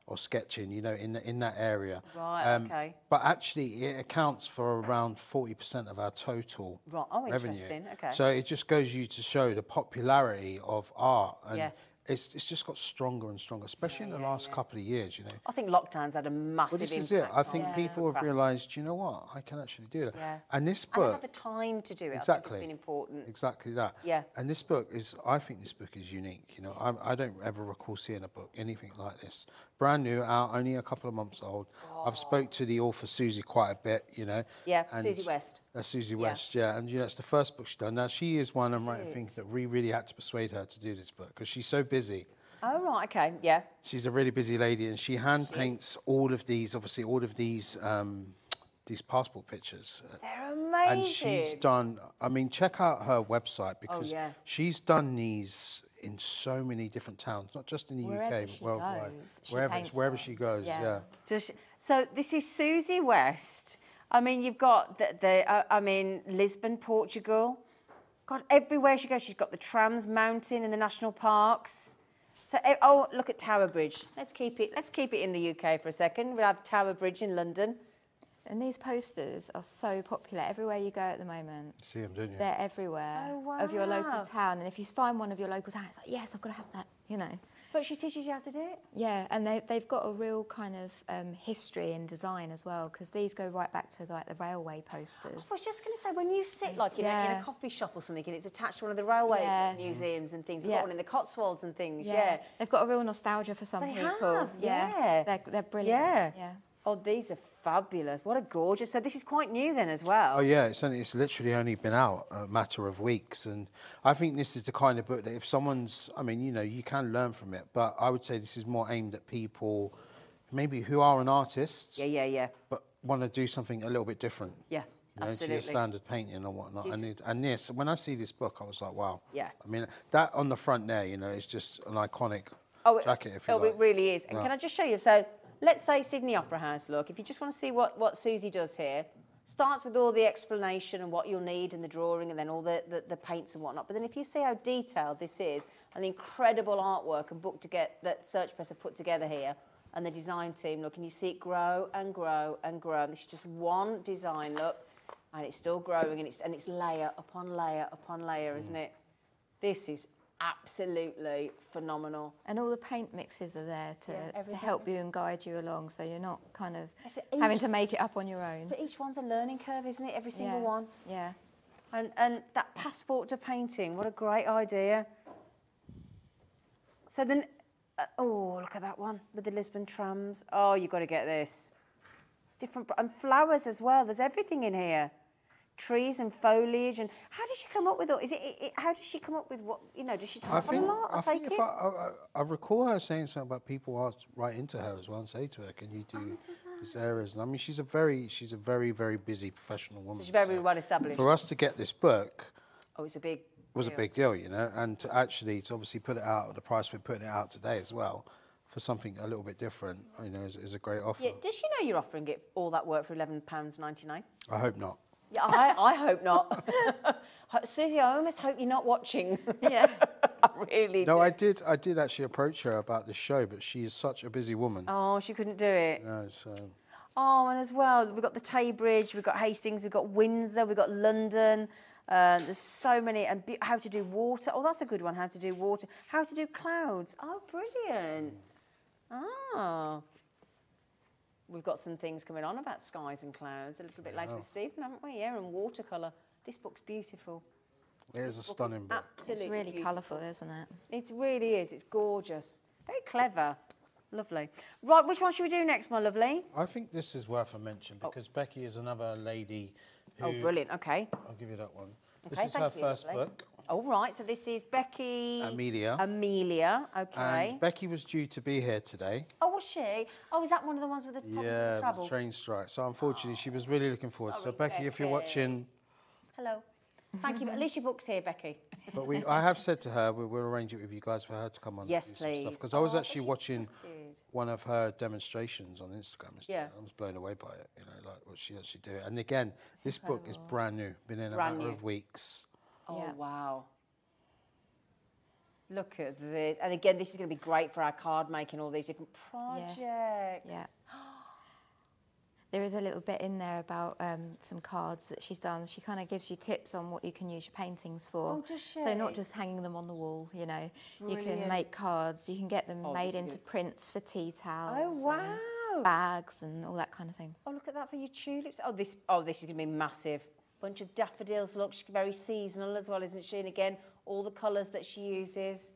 or sketching, you know, in that area. Right, okay. But actually, it accounts for around 40% of our total revenue. Interesting, okay. So it just goes you to show the popularity of art. And it's just got stronger and stronger, especially in the last couple of years, you know. I think lockdown's had a massive Well, this is impact. it. I think people have crafts. realised, you know what, I can actually do that. Yeah. And this And book... have the time to do it. Exactly. I think it's been important. Exactly that. Yeah. And this book is, I think this book is unique. You know, I don't ever recall seeing a book, anything like this. Brand new, out, only a couple of months old. I've spoke to the author, Susie, quite a bit, you know. Yeah, Susie West. Susie West, yeah. And, you know, it's the first book she's done. Now, she is one, I think, that we really had to persuade her to do this book because she's so busy. Oh, right, okay, yeah. She's a really busy lady, and she hand paints all of these, obviously, all of these passport pictures. They're amazing. And she's done, I mean, check out her website because she's done these in so many different towns, not just in the UK, but worldwide. Wherever she goes, yeah. So this is Susie West. I mean, you've got I mean, Lisbon, Portugal. God, everywhere she goes, she's got the Trans Mountain in the national parks. So, oh, look at Tower Bridge. Let's keep it in the UK for a second. We'll have Tower Bridge in London. And these posters are so popular everywhere you go at the moment. You see them, don't you? They're everywhere of your local town. And if you find one of your local towns, it's like, yes, I've got to have that, you know. But she teaches you how to do it? Yeah, and they've got a real kind of history in design as well, because these go right back to like the railway posters. I was just going to say, when you sit like in a coffee shop or something and it's attached to one of the railway museums and things, we've got one in the Cotswolds and things, They've got a real nostalgia for some people. They're brilliant. Yeah. Oh, these are fabulous. What a gorgeous... So this is quite new then as well. Oh, yeah, it's literally only been out a matter of weeks. And I think this is the kind of book that if someone's... I mean, you know, you can learn from it, but I would say this is more aimed at people maybe who are an artist. But want to do something a little bit different. Yeah, you know, absolutely. to your standard painting or whatnot. And this, when I see this book, I was like, wow. Yeah. I mean, that on the front there, you know, is just an iconic jacket, if you like. Oh, it really is. And can I just show you? So... Let's say Sydney Opera House, look, if you just want to see what Susie does here, starts with all the explanation and what you'll need and the drawing and then all the paints and whatnot. But then if you see how detailed this is and the incredible artwork and book that Search Press have put together here and the design team, look, and you see it grow and grow and grow. And this is just one design, look, and it's still growing and it's layer upon layer upon layer, isn't it? This is absolutely phenomenal. And all the paint mixes are there to help you and guide you along, so you're not kind of having to make it up on your own. But each one's a learning curve, isn't it? Every single one. Yeah. And that passport to painting, what a great idea. So then, oh, look at that one with the Lisbon trams. Oh, you've got to get this. Different, and flowers as well. There's everything in here. Trees and foliage, and how does she come up with all? How does she come up with what? You know, does she travel a lot? I recall her saying something about people write into her as well and say to her, "Can you do these areas?" And I mean, she's a very, very busy professional woman. She's very well established. For us to get this book, it's a big. Was a big deal, you know, and to obviously put it out at the price we're putting it out today as well, for something a little bit different, you know, is a great offer. Yeah. Does she know you're offering it all that work for £11.99? I hope not. Yeah, I hope not. Susie, I almost hope you're not watching. Yeah, I really do. No, I did actually approach her about this show, but she is such a busy woman. Oh, she couldn't do it. No, so... Oh, and as well, we've got the Tay Bridge, we've got Hastings, we've got Windsor, we've got London. There's so many. And how to do water. Oh, that's a good one, how to do water. How to do clouds. Oh, brilliant. Oh. We've got some things coming on about skies and clouds a little bit later with Stephen, haven't we? Yeah, and watercolour. This book's beautiful. It is a stunning book. Absolutely It's really colourful, isn't it? It really is. It's gorgeous. Very clever. Lovely. Right, which one should we do next, my lovely? I think this is worth a mention because Becky is another lady who... Oh, brilliant. OK. I'll give you that one. Okay, this is her first book. Oh, right. So this is Becky... Amelia. OK. And Becky was due to be here today. Oh, was she? Oh, is that one of the ones with the problems with the travel? Yeah, the train strike. So, unfortunately, she was really looking forward. So, Becky, if you're watching... Hello. Thank you. At least your book's here, Becky. But I have said to her, we'll arrange it with you guys for her to come on yes, and do please. some stuff. Because I was actually watching one of her demonstrations on Instagram. Yeah. I was blown away by it, you know, like what she actually do. And again, this book is brand new. Been in a matter of weeks. Oh, wow. Look at this. And again, this is going to be great for our card making, all these different projects. Yes. Yeah. There is a little bit in there about some cards that she's done. She kind of gives you tips on what you can use your paintings for. Oh, does she? So not just hanging them on the wall, you know. Brilliant. You can make cards. You can get them made into prints for tea towels. Oh, wow. Bags and all that kind of thing. Oh, look at that for your tulips. Oh, this is going to be massive. Bunch of daffodils. Look, she's very seasonal as well, isn't she? And again, all the colours that she uses.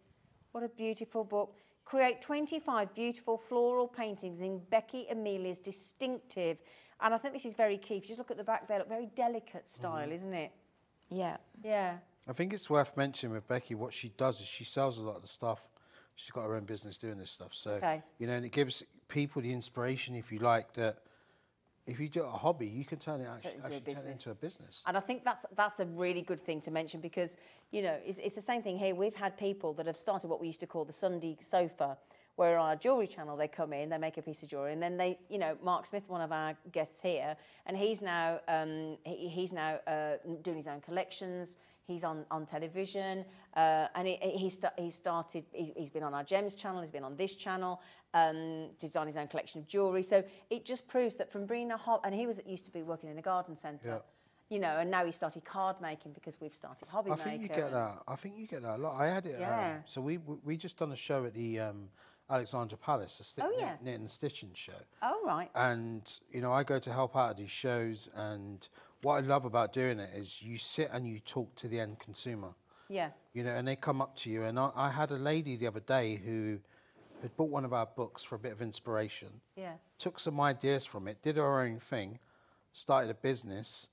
What a beautiful book. Create 25 beautiful floral paintings in Becky Amelia's distinctive, and I think this is very key. If you just look at the back there, look, very delicate style, isn't it? Yeah. Yeah. I think it's worth mentioning with Becky, what she does is she sells a lot of the stuff. She's got her own business doing this stuff. So, you know, and it gives people the inspiration, if you like, that if you do a hobby, you can turn it into a business. And I think that's a really good thing to mention because, you know, it's the same thing here. We've had people that have started what we used to call the Sunday sofa, where on our jewellery channel they come in, they make a piece of jewellery, and then they, you know, Mark Smith, one of our guests here, and he's now doing his own collections. He's on television, and he's been on our Gems channel, he's been on this channel, designed his own collection of jewellery. So it just proves that from being and he used to be working in a garden centre, you know, and now he started card making because we've started Hobby Maker. I think you get that. I think you get that a lot. I had it. So we just done a show at the Alexandra Palace, a knit and stitching show. Oh right. And you know, I go to help out at these shows, and what I love about doing it is you sit and you talk to the end consumer. Yeah. You know, and they come up to you. And I had a lady the other day who had bought one of our books for a bit of inspiration. Yeah. Took some ideas from it, did her own thing, started a business,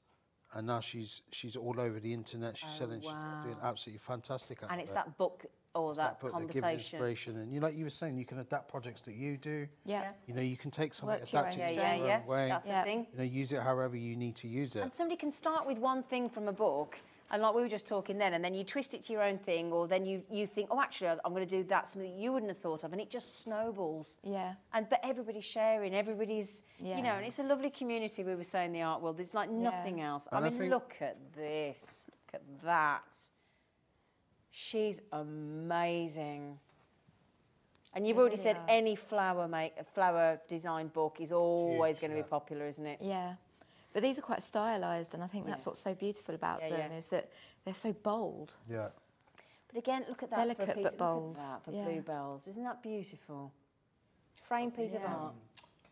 and now she's all over the internet. She's selling. She's doing absolutely fantastic. And it's that book or that book conversation. that gives inspiration. And you, like you were saying, you can adapt projects that you do. Yeah. You know, you can take something, adapt it your own way. That's the thing. You know, use it however you need to use it. And somebody can start with one thing from a book, and like we were just talking then, and then you twist it to your own thing, or then you think, oh, actually, I'm going to do that, something you wouldn't have thought of, and it just snowballs. Yeah. But everybody's sharing, everybody's, you know, and it's a lovely community, we were saying, the art world. There's like nothing else. I mean, look at this. Look at that. She's amazing. And you've already said any flower design book is always going to be popular, isn't it? Yeah. But these are quite stylised, and I think that's what's so beautiful about them, is that they're so bold. Yeah. But again, look at that. Delicate but bold. Look at that for bluebells. Isn't that beautiful? Framed piece of art.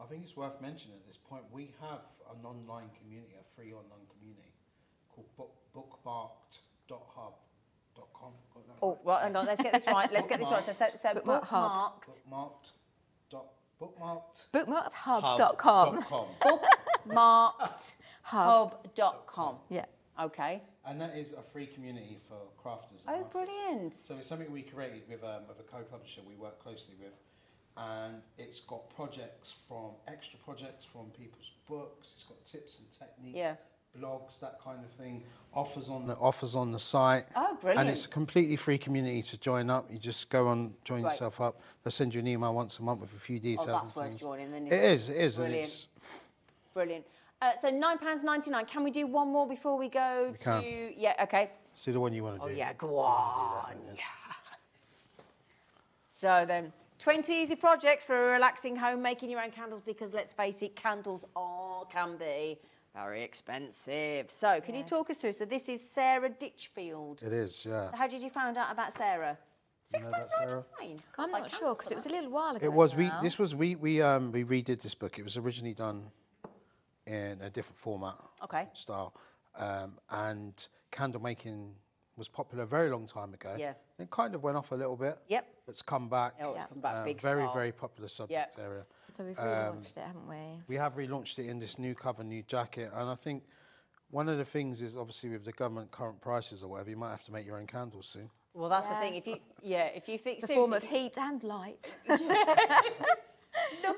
I think it's worth mentioning at this point, we have an online community, a free online community called bookmarked.hub.com. Oh, well, hang on, let's get this right. Let's get this right. So bookmarkedhub.com. Bookmarkedhub.com. Yeah. Okay. And that is a free community for crafters. Oh, brilliant. So it's something we created with a co-publisher we work closely with. And it's got extra projects from people's books. It's got tips and techniques, blogs, that kind of thing. Offers on the site. Oh, brilliant! And it's a completely free community to join up. You just go on, join yourself up. They'll send you an email once a month with a few details. Oh, that's worth joining. Then, it is. Brilliant. And it's brilliant. So £9.99. Can we do one more before we go to? Yeah. Okay. Let's do the one you want to do. Oh yeah, go on. Yeah. So then. 20 easy projects for a relaxing home, making your own candles, because let's face it, candles can be very expensive. So can you talk us through? So this is Sarah Ditchfield. It is, yeah. So how did you find out about Sarah? £6.99. I'm not sure, because it was a little while ago. It was. We redid this book. It was originally done in a different format, style, and candle making was popular a very long time ago. Yeah. It kind of went off a little bit. Yep. It's come back. Oh, it's come back big very, very popular subject area. So we've relaunched it, haven't we? We have relaunched it in this new cover, new jacket, and I think one of the things is obviously with the government current prices or whatever, you might have to make your own candles soon. Well, that's the thing. If you think it's a form of heat and light. Look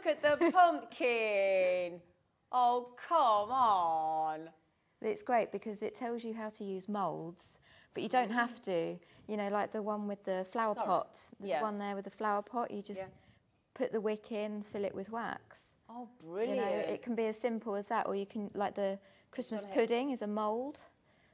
at the pumpkin. Oh, come on. It's great because it tells you how to use moulds. But you don't have to, you know, like the one with the flower pot. There's one there with the flower pot. You just put the wick in, fill it with wax. Oh, brilliant. You know, it can be as simple as that, or you can, like the Christmas pudding is a mould.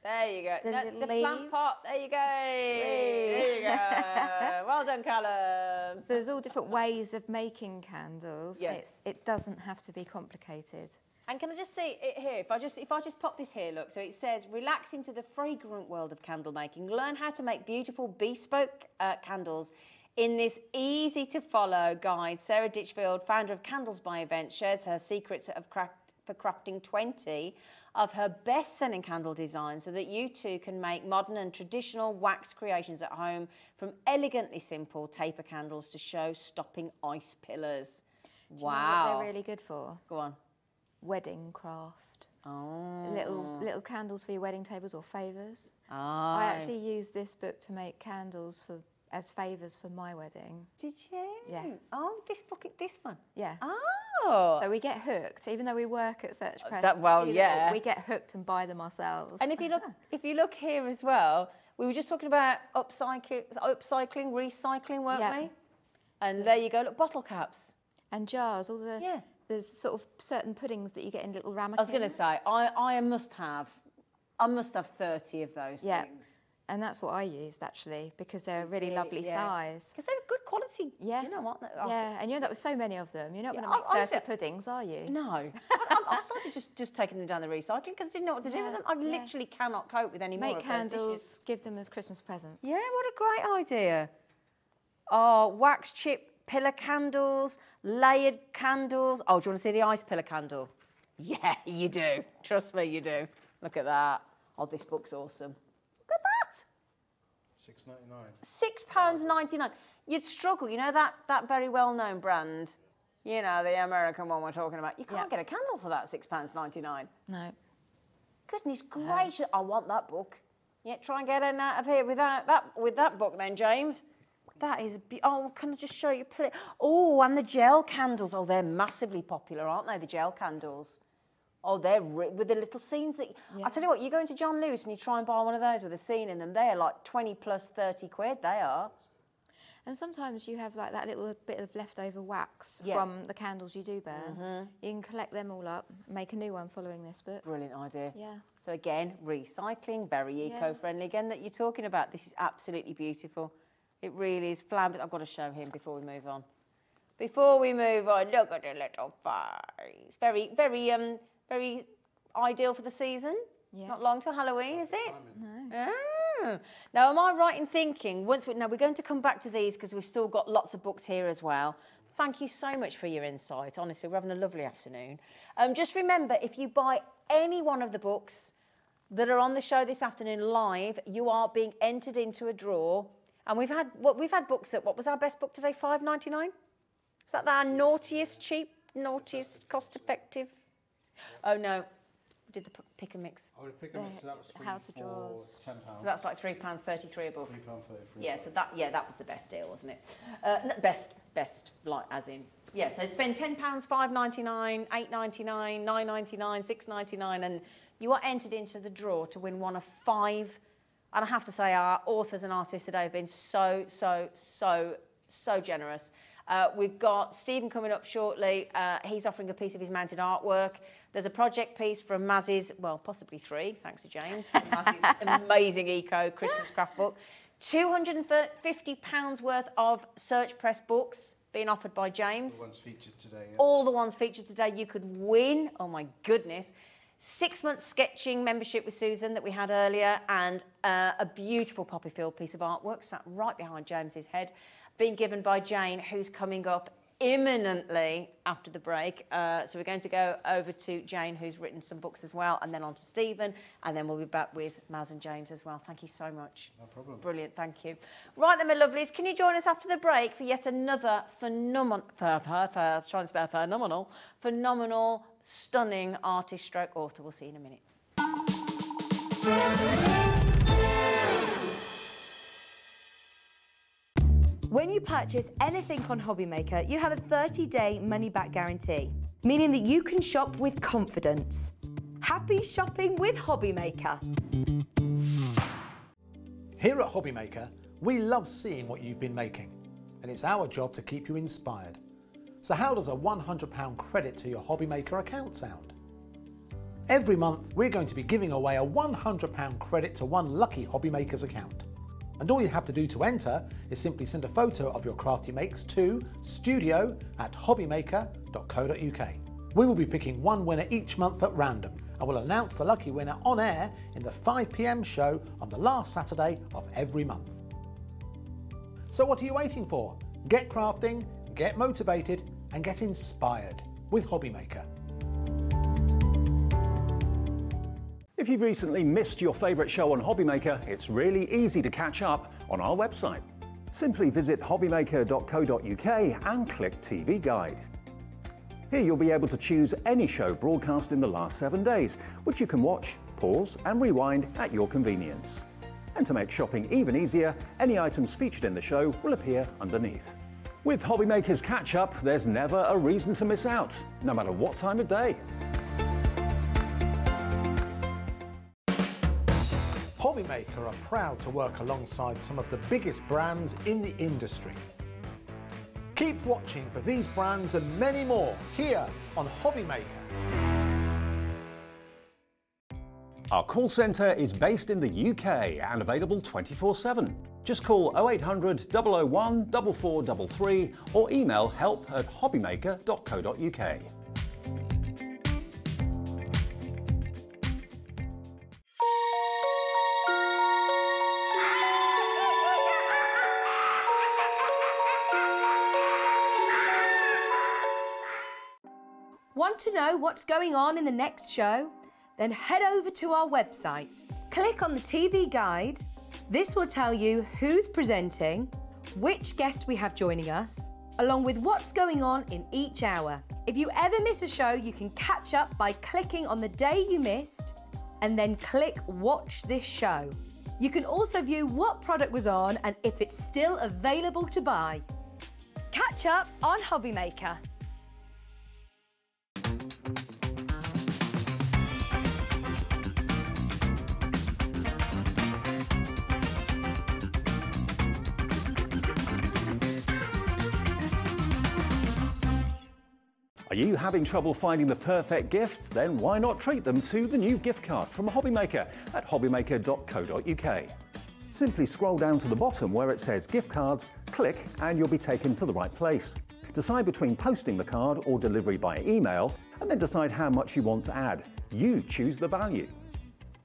There you go. The plant pot, there you go. There you go. Well done, Callum. So there's all different ways of making candles. Yeah. It doesn't have to be complicated. And can I just see it here? If I just pop this here, look. So it says, relax into the fragrant world of candle making. Learn how to make beautiful bespoke candles in this easy to follow guide. Sarah Ditchfield, founder of Candles by Events, shares her secrets for crafting 20 of her best-selling candle designs so that you too can make modern and traditional wax creations at home, from elegantly simple taper candles to show-stopping ice pillars. Do you know what they're really good for? Go on. Wedding craft. Oh. Little candles for your wedding tables or favours. Oh. I actually used this book to make candles as favours for my wedding. Did you? Yes. Oh, this one? Yeah. Oh. So we get hooked, even though we work at Search Press. Yeah. We get hooked and buy them ourselves. And if you look here as well, we were just talking about upcycling, recycling, weren't we? And there you go, look, bottle caps. And jars, all the... Yeah. There's sort of certain puddings that you get in little ramekins. I was going to say, I must have 30 of those things. And that's what I used, actually, because they're a really lovely size. Because they're good quality. Yeah. You know what? Yeah, and you end up with so many of them. You're not going to make 30 puddings, are you? No. I've started just taking them down the recycling because I didn't know what to do with them. I literally cannot cope with any more of those Make candles, dishes. give them as Christmas presents. Yeah, what a great idea. Oh, wax chip pillar candles, layered candles. Oh, do you want to see the ice pillar candle? Yeah, you do. Trust me, you do. Look at that. Oh, this book's awesome. Look at that. £6.99. £6.99. You'd struggle. You know that very well-known brand? You know, the American one we're talking about. You can't get a candle for that £6.99. No. Goodness gracious. I want that book. Yeah, try and get in out of here with that book then, James. That is, oh, can I just show you? Oh, and the gel candles. Oh, they're massively popular, aren't they, the gel candles? Oh, they're with the little scenes that... Yeah. I tell you what, you go into John Lewis and you try and buy one of those with a scene in them, they're like 20 plus 30 quid, they are. And sometimes you have like that little bit of leftover wax from the candles you do burn. You can collect them all up, make a new one following this book. Brilliant idea. Yeah. So again, recycling, very eco-friendly. Again, that you're talking about, this is absolutely beautiful. It really is flamboyant. I've got to show him before we move on. Before we move on, look at the little face. Very, very, very ideal for the season. Yeah. Not long till Halloween, is it? No. Oh. Now, am I right in thinking, now we're going to come back to these because we've still got lots of books here as well. Thank you so much for your insight. Honestly, we're having a lovely afternoon. Just remember, if you buy any one of the books that are on the show this afternoon live, you are being entered into a draw. And we've had books at, what was our best book today, $5.99? Is that our naughtiest, cost-effective? Oh, no. We did the pick and mix. Oh, the pick and mix, so that was How to Draws. £10. So that's like £3.33 a book. £3.33. Yeah, so that was the best deal, wasn't it? Best, like, as in. Yeah, so spend £10, $5.99, $8.99, $9.99, $6.99, and you are entered into the draw to win one of 5. And I have to say, our authors and artists today have been so generous. We've got Stephen coming up shortly. He's offering a piece of his mounted artwork. There's a project piece from Maz's, well, possibly 3, thanks to James, from Maz's amazing eco Christmas craft book. £250 worth of Search Press books being offered by James. All the ones featured today. Yeah. All the ones featured today. You could win. Oh, my goodness. 6-month sketching membership with Susan that we had earlier, and a beautiful poppy field piece of artwork sat right behind James's head, being given by Jane, who's coming up imminently after the break. So we're going to go over to Jane, who's written some books as well, and then on to Stephen, and then we'll be back with Maz and James as well. Thank you so much. No problem. Brilliant, thank you. Right then, my lovelies, can you join us after the break for yet another phenomenal, stunning artist stroke author. We'll see you in a minute. When you purchase anything on Hobbymaker, you have a 30-day money-back guarantee, meaning that you can shop with confidence. Happy shopping with Hobbymaker. Here at Hobbymaker, we love seeing what you've been making, and it's our job to keep you inspired. So how does a £100 credit to your Hobbymaker account sound? Every month, we're going to be giving away a £100 credit to one lucky Hobbymaker's account. And all you have to do to enter is simply send a photo of your craft you makes to studio@hobbymaker.co.uk. We will be picking one winner each month at random and will announce the lucky winner on air in the 5 p.m. show on the last Saturday of every month. So what are you waiting for? Get crafting, get motivated and get inspired with Hobbymaker. If you've recently missed your favourite show on Hobbymaker, it's really easy to catch up on our website. Simply visit hobbymaker.co.uk and click TV Guide. Here you'll be able to choose any show broadcast in the last 7 days, which you can watch, pause and rewind at your convenience. And to make shopping even easier, any items featured in the show will appear underneath. With Hobbymaker's Catch-Up, there's never a reason to miss out, no matter what time of day. Hobbymaker are proud to work alongside some of the biggest brands in the industry. Keep watching for these brands and many more here on Hobbymaker. Our call centre is based in the UK and available 24/7. Just call 0800 001 4433 or email help@hobbymaker.co.uk. Want to know what's going on in the next show? Then head over to our website. Click on the TV guide. This will tell you who's presenting, which guest we have joining us, along with what's going on in each hour. If you ever miss a show, you can catch up by clicking on the day you missed and then click Watch This Show. You can also view what product was on and if it's still available to buy. Catch up on Hobbymaker. Are you having trouble finding the perfect gift? Then why not treat them to the new gift card from Hobbymaker at hobbymaker.co.uk. Simply scroll down to the bottom where it says gift cards, click and you'll be taken to the right place. Decide between posting the card or delivery by email and then decide how much you want to add. You choose the value.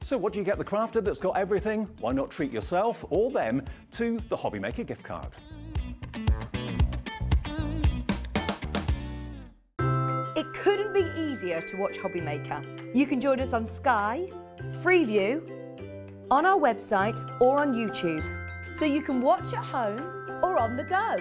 So what do you get the crafter that's got everything? Why not treat yourself or them to the Hobbymaker gift card? It couldn't be easier to watch Hobbymaker. You can join us on Sky, Freeview, on our website or on YouTube. So you can watch at home or on the go.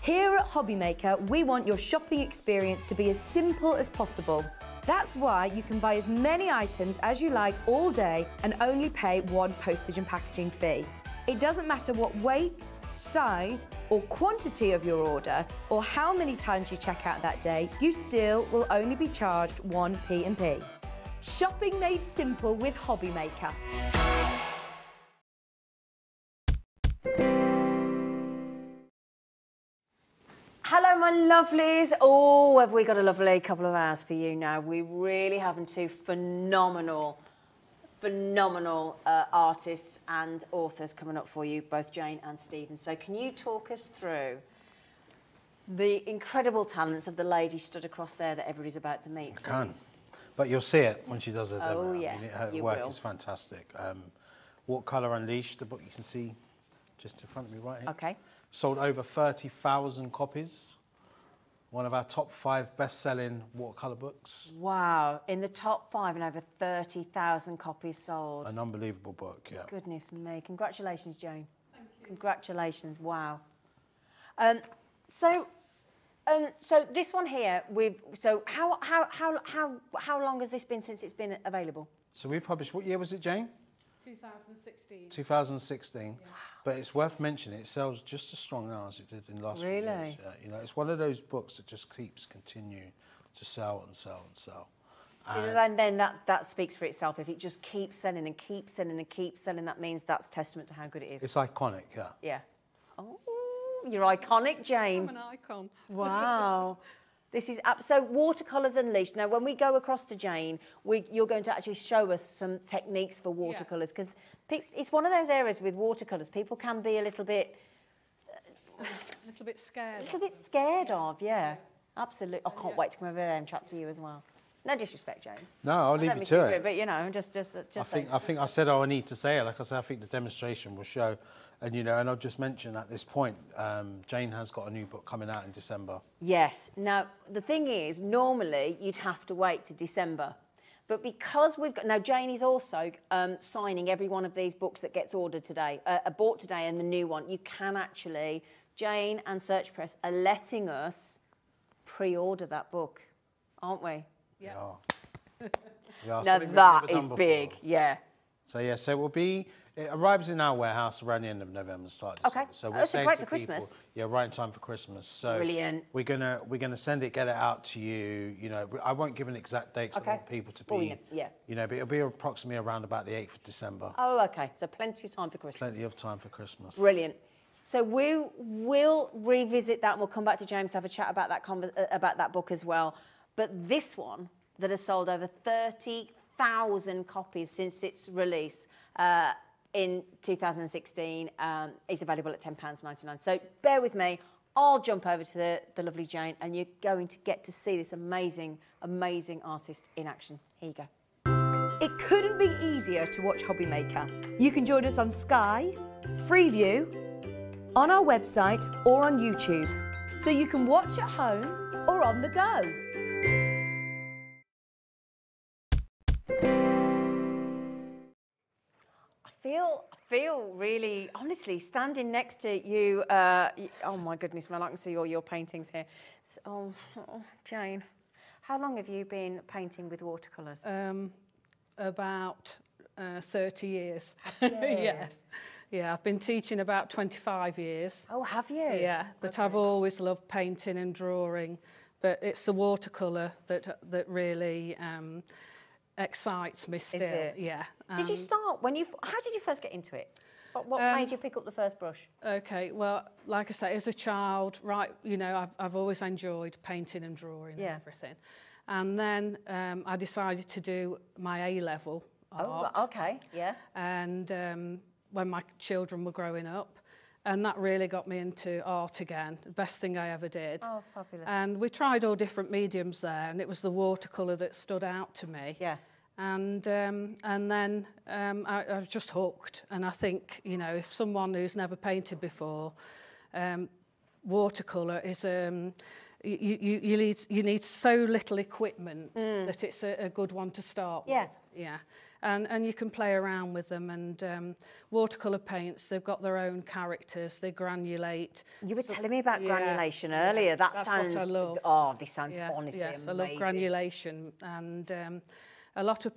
Here at Hobbymaker, we want your shopping experience to be as simple as possible. That's why you can buy as many items as you like all day and only pay one postage and packaging fee. It doesn't matter what weight, size or quantity of your order or how many times you check out that day, you still will only be charged one P&P. Shopping made simple with Hobbymaker. Hello, my lovelies. Oh, have we got a lovely couple of hours for you now. We really having two phenomenal artists and authors coming up for you, both Jane and Stephen. So can you talk us through the incredible talents of the lady stood across there that everybody's about to meet, please? I can, but you'll see it when she does her demo. Oh, yeah, I mean, her work is fantastic. Watercolour Unleashed, the book you can see just in front of me right here. Okay. Sold over 30,000 copies. One of our top 5 best-selling watercolour books. Wow, in the top 5 and over 30,000 copies sold. An unbelievable book, yeah. Goodness me. Congratulations, Jane. Thank you. Congratulations, wow. So this one here, how long has this been since it's been available? So we published, what year was it, Jane? 2016. 2016. Yeah. But it's worth mentioning, it sells just as strong now as it did in the last few years. Really? Yeah, you know, it's one of those books that just keeps continuing to sell and sell and sell. So then that speaks for itself. If it just keeps selling and keeps selling and keeps selling, that means that's testament to how good it is. It's iconic, yeah. Yeah. Oh, you're iconic, Jane. I'm an icon. Wow. This is so Watercolours Unleashed. Now, when we go across to Jane, you're going to actually show us some techniques for watercolours, because it's one of those areas with watercolours people can be a little bit scared. A little bit scared of, yeah. Absolutely. I can't wait to come over there and chat to you as well. No disrespect, James. No, I'll leave you to it. But, you know, just I think I said I need to say it. Like I said, I think the demonstration will show. And, you know, and I'll just mention at this point, Jane has got a new book coming out in December. Yes. Now, the thing is, normally you'd have to wait to December. But because we've got... Now, Jane is also signing every one of these books that gets ordered today, bought today, and the new one. You can actually... Jane and Search Press are letting us pre-order that book, aren't we? Yeah. Now that is big, yeah. So yeah, so it arrives in our warehouse around the end of November, start of December. So we're so great for Christmas. Yeah, right in time for Christmas. So brilliant. We're gonna send it, get it out to you. You know, I won't give an exact date. So I want people to be, you know, but it'll be approximately around about the 8th of December. Oh, okay. So plenty of time for Christmas. Plenty of time for Christmas. Brilliant. So we'll revisit that and we'll come back to James to have a chat about that book as well. But this one that has sold over 30,000 copies since its release in 2016 is available at £10.99. So bear with me. I'll jump over to the lovely Jane and you're going to get to see this amazing, amazing artist in action. Here you go. It couldn't be easier to watch Hobbymaker. You can join us on Sky, Freeview, on our website or on YouTube, so you can watch at home or on the go. I feel really, honestly, standing next to you, oh my goodness, man, I can see all your paintings here. Oh, Jane, how long have you been painting with watercolours? About 30 years. Yeah. Yes. Yeah, I've been teaching about 25 years. Oh, have you? Yeah, but I've always loved painting and drawing. But it's the watercolour that really excites me still. Is it? Yeah. Did you start how did you first get into it? What made you pick up the first brush? Okay, well, like I say, as a child, right, you know, I've always enjoyed painting and drawing and everything. And then I decided to do my A-level art. Oh, okay, yeah. And when my children were growing up, and that really got me into art again. The best thing I ever did. Oh, fabulous. And we tried all different mediums there, and it was the watercolour that stood out to me. Yeah. And then I was just hooked. And I think, you know, if someone who's never painted before, watercolour is you need so little equipment that it's a good one to start with. Yeah. And you can play around with them, and watercolour paints, they've got their own characters, they granulate. You were telling me about granulation earlier. That sounds... What I love. Oh, this sounds honestly amazing. I love granulation, and a lot of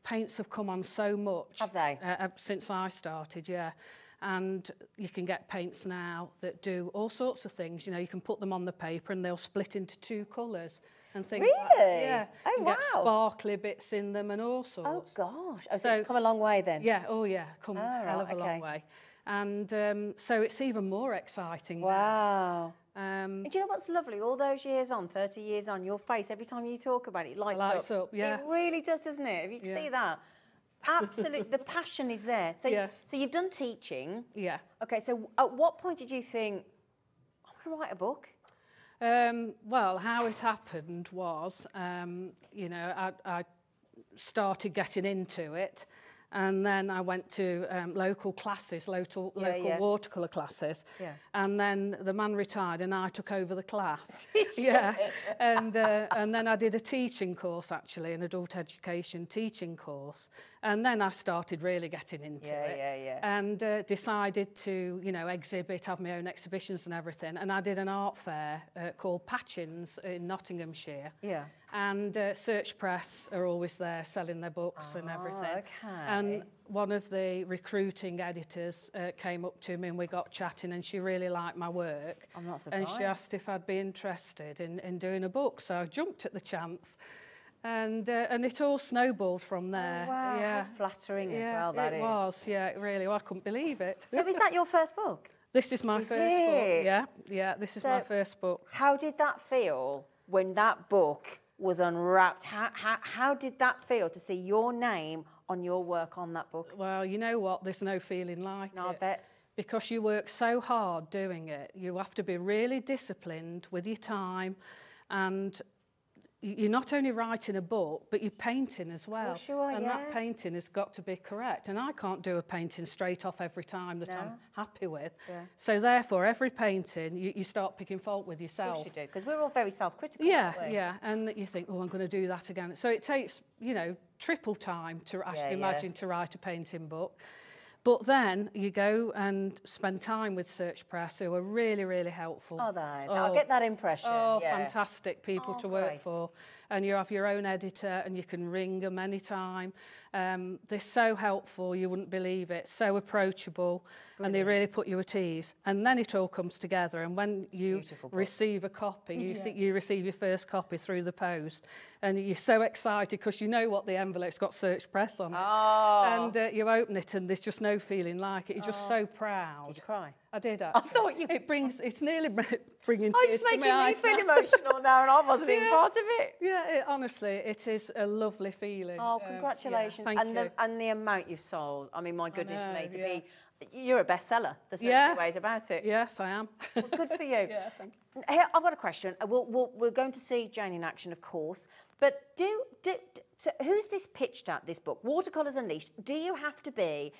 paints have come on so much. Have they? Since I started, yeah. And you can get paints now that do all sorts of things. You know, you can put them on the paper and they'll split into 2 colours. And things like that. Yeah. Oh, you wow. get sparkly bits in them and all sorts. Oh, gosh. Oh, so it's come a long way then? Yeah, come a hell of a long way. And so it's even more exciting. Wow. And do you know what's lovely? All those years on, 30 years on, your face, every time you talk about it, lights up. Yeah. It really does, doesn't it? If you can see that. Absolutely. The passion is there. So, so you've done teaching. Yeah. Okay, so at what point did you think, I'm going to write a book? Well, how it happened was, you know, I started getting into it, and then I went to local classes, local watercolour classes, and then the man retired and I took over the class. And then I did a teaching course, actually, an adult education teaching course, and then I started really getting into it, and decided to, you know, exhibit, have my own exhibitions and everything, and I did an art fair called Patchins in Nottinghamshire. And Search Press are always there selling their books and everything. And one of the recruiting editors came up to me and we got chatting, and she really liked my work. I'm not surprised. And she asked if I'd be interested in doing a book. So I jumped at the chance, and it all snowballed from there. Oh, wow, how flattering as well that is. It was, it really was. I couldn't believe it. So is that your first book? This is my first book, yeah, this is my first book. How did that feel when that book was unwrapped? How did that feel to see your name on your work on that book? Well, you know what? There's no feeling like it. I bet. Because you work so hard doing it. You have to be really disciplined with your time, and you're not only writing a book, but you're painting as well. Oh, sure, and yeah. that painting has got to be correct. And I can't do a painting straight off every time that I'm happy with. Yeah. So therefore, every painting, you start picking fault with yourself. Of course you do, because we're all very self-critical, Yeah, aren't we? yeah. And you think, oh, I'm going to do that again. So it takes, you know, triple time to actually imagine to write a painting book. But then you go and spend time with Search Press, who are really, really helpful. Are they? I get that impression. Oh, fantastic people to work for. And you have your own editor and you can ring them anytime. They're so helpful, you wouldn't believe it. So approachable. Brilliant. And they really put you at ease. And then it all comes together. And when you receive a copy, you receive your first copy through the post. And you're so excited because you know what the envelope's got Search Press on it. Oh. And you open it and there's just no feeling like it. You're just so proud. Did you cry? I did actually. I thought you... It's nearly bringing Oh, tears it's to my eyes. making me feel emotional now and I wasn't even part of it. Yeah, honestly, it is a lovely feeling. Oh, congratulations. Thank you. And the amount you've sold. I mean, my goodness me, to be... You're a bestseller. There's no two ways about it. Yes, I am. Well, good for you. Yeah, thank you. Here, I've got a question. We're going to see Jane in action, of course. But so who's this pitched at, this book? Watercolours Unleashed. Do you have to be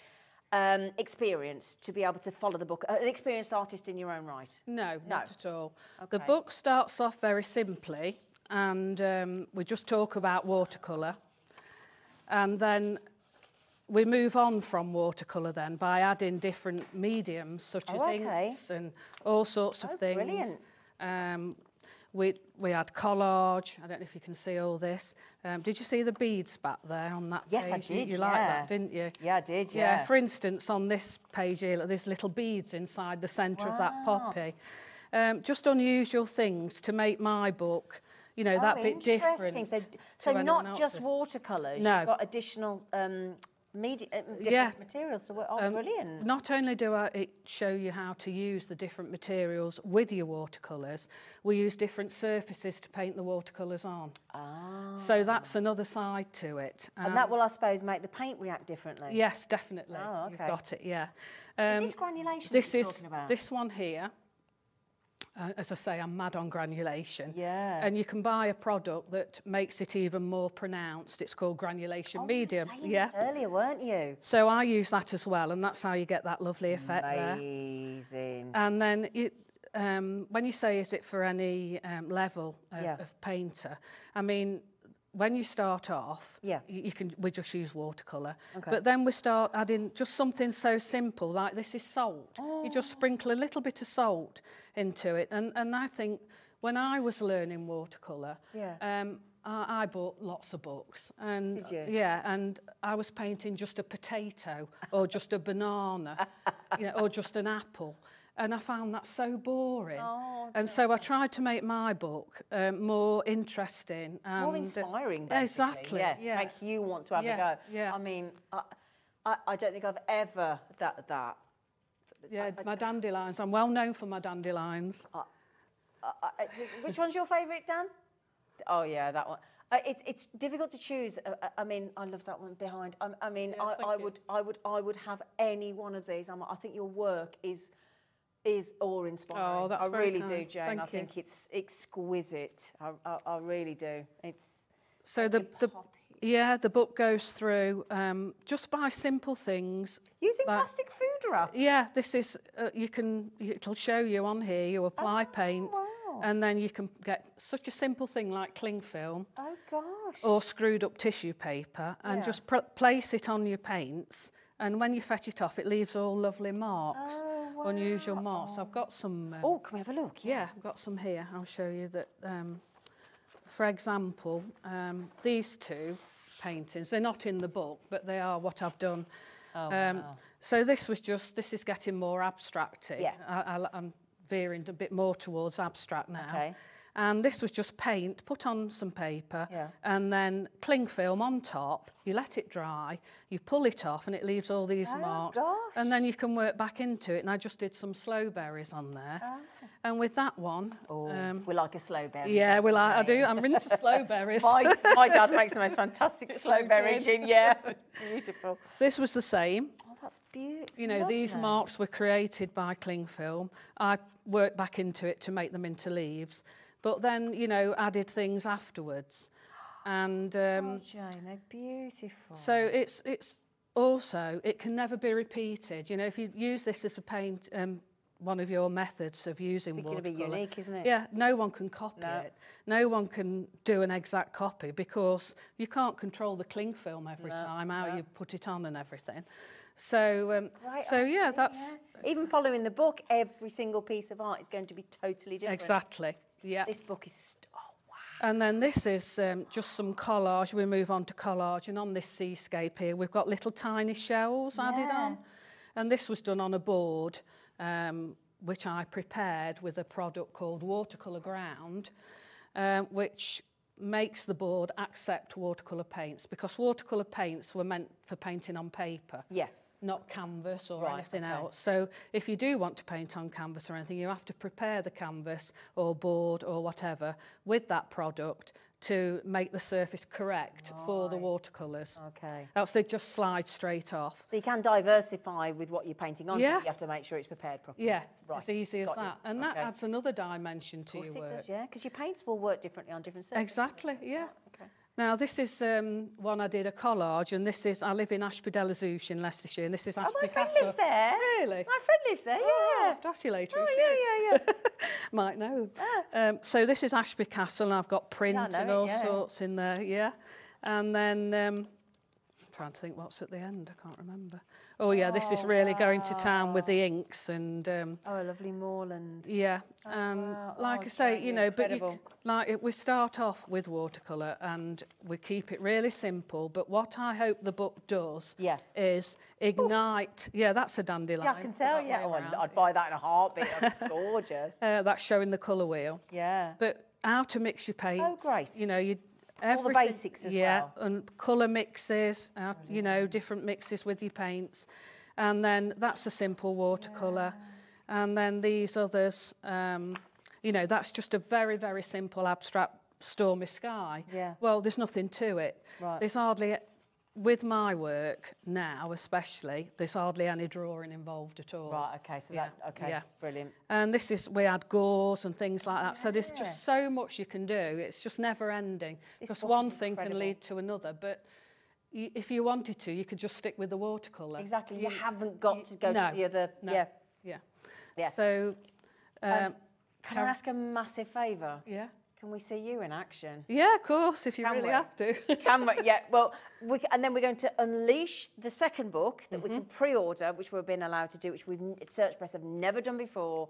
experienced to be able to follow the book? An experienced artist in your own right? No, not at all. Okay. The book starts off very simply, and we just talk about watercolour. And then we move on from watercolour then by adding different mediums such as inks and all sorts of things. Brilliant. We had collage. I don't know if you can see all this. Did you see the beads back there on that page? Yes, I did. You liked that, didn't you? Yeah, I did. Yeah. For instance, on this page here, there's little beads inside the centre of that poppy. Just unusual things to make my book, you know, that bit different. So not just watercolours. No. You've got additional different materials to work. Oh, brilliant. Not only do it show you how to use the different materials with your watercolours, we use different surfaces to paint the watercolours on. So that's another side to it. And that will, I suppose, make the paint react differently? Yes, definitely. Oh, okay. You've got it, yeah. Is this granulation you're talking about? This one here. As I say, I'm mad on granulation. Yeah. And you can buy a product that makes it even more pronounced. It's called granulation medium. You were saying this earlier, weren't you? So I use that as well, and that's how you get that lovely effect there. Amazing. And then when you say, is it for any level of painter? I mean, when you start off, we just use watercolour. Okay. But then we start adding just something so simple, like this is salt. You just sprinkle a little bit of salt into it. And I think when I was learning watercolour, I bought lots of books. And, did you? Yeah, and I was painting just a potato or just a banana or just an apple. And I found that so boring. And so I tried to make my book more interesting. And more inspiring, basically. Exactly. Yeah. Make you want to have a go. Yeah. I mean, I don't think I've ever that. Yeah, my dandelions. I'm well known for my dandelions. Which one's your favourite, Dan? Oh, yeah, that one. It's difficult to choose. I mean, I love that one behind. I mean, I would have any one of these. I think your work is awe-inspiring. Oh, that's I really very kind. do, Jane. Thank I you. think it's exquisite. I really do. It's so the book goes through just by simple things. Using plastic food wrap. Yeah, this is it'll show you on here. You apply paint, and then you can get such a simple thing like cling film. Oh gosh. Or screwed up tissue paper, and just place it on your paints. And when you fetch it off, it leaves all lovely marks, unusual marks. I've got some... can we have a look? Yeah, I've got some here. I'll show you that. For example, these two paintings, they're not in the book, but they are what I've done. So this is getting more abstract. Yeah. I'm veering a bit more towards abstract now. Okay. And this was just paint, put on some paper, and then cling film on top. You let it dry, you pull it off, and it leaves all these marks. Gosh. And then you can work back into it. And I just did some sloe berries on there. And with that one... we like a sloe berry. Yeah, I do. I'm into sloe berries. My dad makes the most fantastic sloe berry gin. Yeah, beautiful. This was the same. Oh, that's beautiful. You know, these marks were created by cling film. I worked back into it to make them into leaves. but then, you know, added things afterwards. And oh, Jane, they're beautiful. so it's also, it can never be repeated. You know, if you use this as a paint, one of your methods of using watercolour. It's going to be unique, isn't it? Yeah, no one can copy it. No one can do an exact copy because you can't control the cling film every time, how you put it on and everything. So, yeah, that's... Yeah. Even following the book, every single piece of art is going to be totally different. Exactly, yeah. This book is... oh, wow. And then this is just some collage. We move on to collage. And on this seascape here, we've got little tiny shells added on. And this was done on a board, which I prepared with a product called Watercolour Ground, which makes the board accept watercolour paints, because watercolour paints were meant for painting on paper. Yeah. Not canvas or anything else. So if you do want to paint on canvas or anything, you have to prepare the canvas or board or whatever with that product to make the surface correct for the watercolours. Okay. Else they just slide straight off. So you can diversify with what you're painting on, but you have to make sure it's prepared properly. Yeah, as easy as that. And that adds another dimension to your work. Of course it does, yeah, because your paints will work differently on different surfaces. Exactly, yeah. Okay. Now, this is one I did a collage, and this is, I live in Ashby-de-la-Zouch in Leicestershire, and this is Ashby Castle. My friend lives there. Really? My friend lives there, I'll have to ask you later. Yeah. Might know. So this is Ashby Castle, and I've got print and all sorts in there, And then, I'm trying to think what's at the end, I can't remember. Oh, yeah, this is really going to town with the inks and... a lovely moorland. Yeah, like I say, you know, but we start off with watercolour and we keep it really simple, but what I hope the book does is ignite... Yeah, that's a dandelion. Yeah, I can tell, I'd buy that in a heartbeat, that's gorgeous. That's showing the colour wheel. Yeah. But how to mix your paints. Oh, great. You know, all the basics as well. Yeah, and colour mixes, you know, different mixes with your paints. And then that's a simple watercolour. And then these others, you know, that's just a very, very simple abstract stormy sky. Yeah. Well, there's nothing to it. Right. There's hardly, with my work now especially, there's hardly any drawing involved at all. Right, okay, so brilliant. And this is, we add gauze and things like that, so there's just so much you can do, it's just never ending. Because one thing can lead to another, but if you wanted to, you could just stick with the watercolour. Exactly, you haven't got to go to the other... No. Yeah. So... can I ask a massive favour? Yeah. Can we see you in action? Yeah, of course, if you really have to. Can we? Yeah, well, and then we're going to unleash the second book that we can pre-order, which we've been allowed to do, which we've at Search Press have never done before.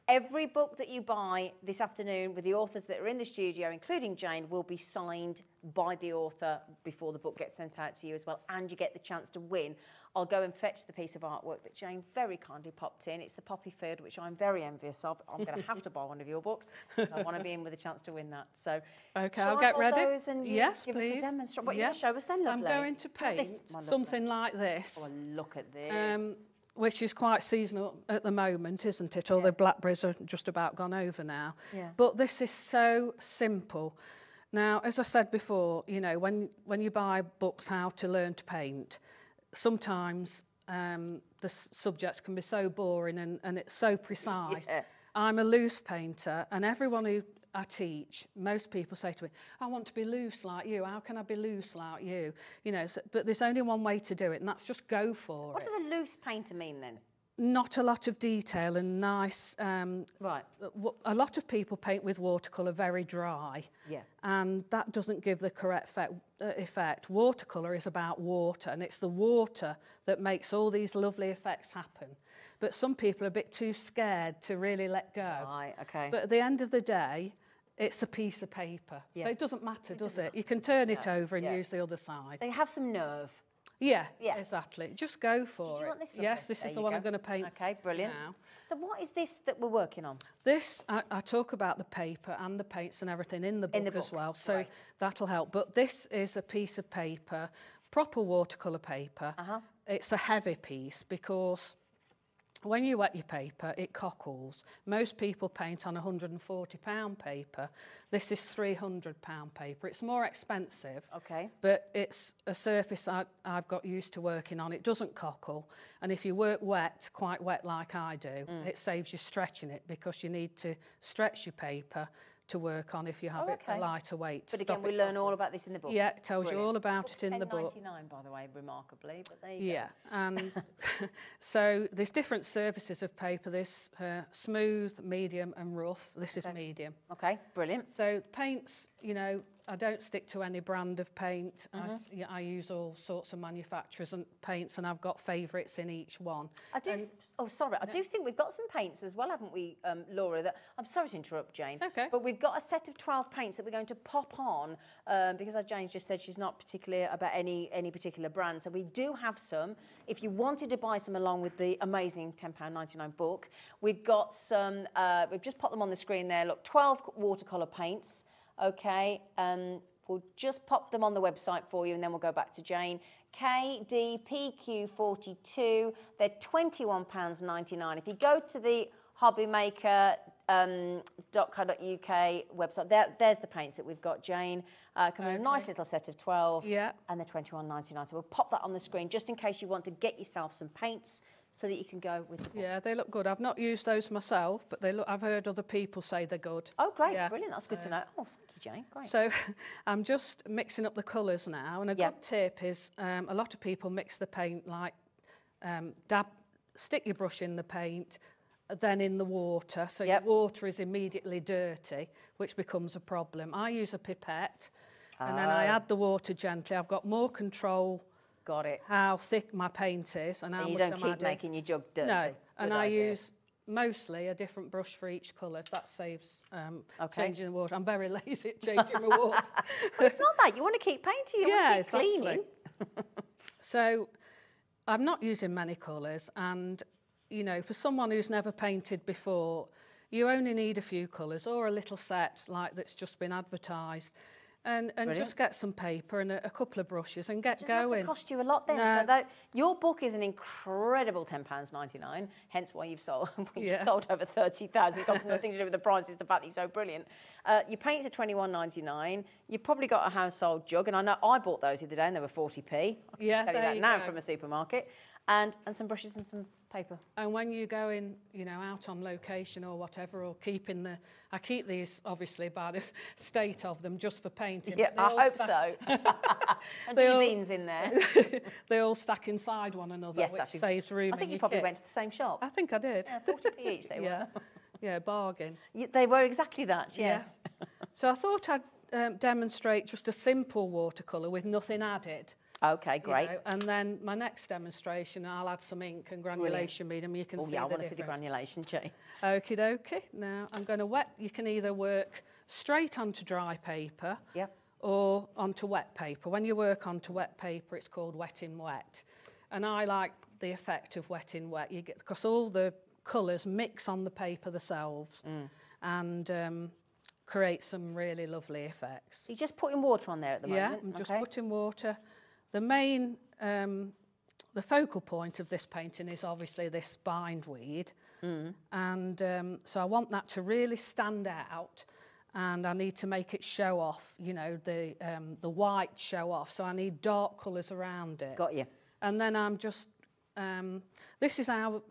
Every book that you buy this afternoon with the authors that are in the studio, including Jane, will be signed by the author before the book gets sent out to you as well, and you get the chance to win. I'll go and fetch the piece of artwork that Jane very kindly popped in. It's the Poppy Field, which I'm very envious of. I'm going to have to buy one of your books because I want to be in with a chance to win that. So, okay, I'll get ready. Those and yes, give please. us a demonstration. What are you going to show us then, lovely? I'm going to paint something like this. Oh, look at this. Which is quite seasonal at the moment, isn't it? Although blackberries are just about gone over now. Yeah. But this is so simple. Now, as I said before, you know, when you buy books how to learn to paint, sometimes the subjects can be so boring and it's so precise. I'm a loose painter, and everyone who I teach, most people say to me, I want to be loose like you. How can I be loose like you? You know, but there's only one way to do it, and that's just go for it. What does a loose painter mean then? Not a lot of detail and nice. Right. A lot of people paint with watercolour very dry. Yeah. And that doesn't give the correct effect. Watercolour is about water, and it's the water that makes all these lovely effects happen. But some people are a bit too scared to really let go. Right, okay. But at the end of the day, it's a piece of paper. Yeah. So it doesn't matter, does it? You can turn it over and use the other side. So you have some nerve. Yeah, exactly. Just go for it. Did you want this? Yes, this is the one I'm going to paint. Okay, brilliant. Now. So what is this that we're working on? This, I talk about the paper and the paints and everything in the book as well, so that'll help. But this is a piece of paper, proper watercolour paper. It's a heavy piece because when you wet your paper, it cockles. Most people paint on £140 paper. This is £300 paper. It's more expensive, but it's a surface I've got used to working on. It doesn't cockle, and if you work wet, quite wet like I do, it saves you stretching it because you need to stretch your paper to work on if you have it a lighter weight. But again, we learn all about this in the book. Yeah, it tells you all about it in the book. £10.99, by the way, remarkably. But there you go. And so there's different surfaces of paper. There's smooth, medium and rough. This is medium. Okay, brilliant. So paints, you know, I don't stick to any brand of paint. I use all sorts of manufacturers and paints, and I've got favourites in each one. I do. I do think we've got some paints as well, haven't we, Laura? That I'm sorry to interrupt, Jane. It's okay. But we've got a set of 12 paints that we're going to pop on because, as Jane just said, she's not particular about any particular brand. So we do have some. If you wanted to buy some along with the amazing £10.99 book, we've got some. We've just popped them on the screen there. Look, 12 watercolour paints. Okay, we'll just pop them on the website for you and then we'll go back to Jane. KDPQ42, they're £21.99. If you go to the hobbymaker.co.uk website, there's the paints that we've got, Jane. Come in a nice little set of 12 and they're £21.99. So we'll pop that on the screen just in case you want to get yourself some paints so that you can go with the book. Yeah, they look good. I've not used those myself, but I've heard other people say they're good. Oh, great, brilliant. That's good to know. Oh, thank you, Jane. Great. So I'm just mixing up the colours now, and a good tip is a lot of people mix the paint like stick your brush in the paint, then in the water, so your water is immediately dirty, which becomes a problem. I use a pipette, and then I add the water gently. I've got more control. Got it. How thick my paint is and how much I'm adding. You don't keep making your jug dirty. No, and I use mostly a different brush for each colour. That saves changing the water. I'm very lazy at changing my water. Well, it's not that. You want to keep painting, you want to keep cleaning. So I'm not using many colours, and, you know, for someone who's never painted before, you only need a few colours or a little set like that's just been advertised. And just get some paper and a couple of brushes and get going. It doesn't have to cost you a lot then. No. So your book is an incredible £10.99, hence why you've sold sold over 30,000. It's got nothing to do with the price, it's the fact that you're so brilliant. Your paints are £21.99. You've probably got a household jug, and I know I bought those the other day and they were 40p. I can tell you that now from a supermarket. And some brushes and some paper. And when you go in, you know, out on location or whatever, or I keep these obviously by the state of them just for painting. Yeah, I hope so. And your beans in there. They all stack inside one another, which saves room. I think you probably went to the same shop. I think I did. Yeah, 40p each they were. Yeah, bargain. They were exactly that, yes. Yeah. So I thought I'd demonstrate just a simple watercolour with nothing added. Okay, great. You know, and then my next demonstration, I'll add some ink and granulation medium. You can see the difference. I want to see the granulation, Jane. Okie dokie. Now I'm going to wet. You can either work straight onto dry paper or onto wet paper. When you work onto wet paper, it's called wet in wet. And I like the effect of wet in wet. You get, because all the colours mix on the paper themselves and create some really lovely effects. So you're just putting water on there at the moment? Yeah, I'm just putting water. The main, the focal point of this painting is obviously this bindweed, and so I want that to really stand out, and I need to make it show off, you know, the white show off, so I need dark colours around it. Got you. And then I'm just, this is how,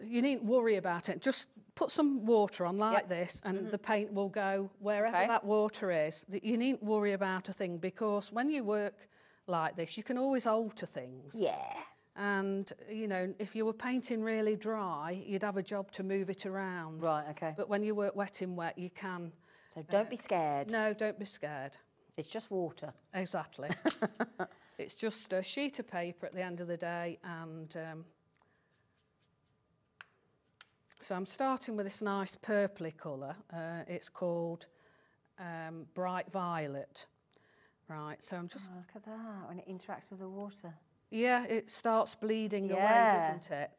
you needn't worry about it, just put some water on like this and the paint will go wherever that water is. You needn't worry about a thing, because when you work like this, you can always alter things. Yeah. And, you know, if you were painting really dry, you'd have a job to move it around. Right, okay. But when you work wet in wet, you can. So don't be scared. No, don't be scared. It's just water. Exactly. It's just a sheet of paper at the end of the day, and so I'm starting with this nice purpley colour. It's called bright violet. Right, so I'm just... Oh, look at that, when it interacts with the water. Yeah, it starts bleeding away, doesn't it?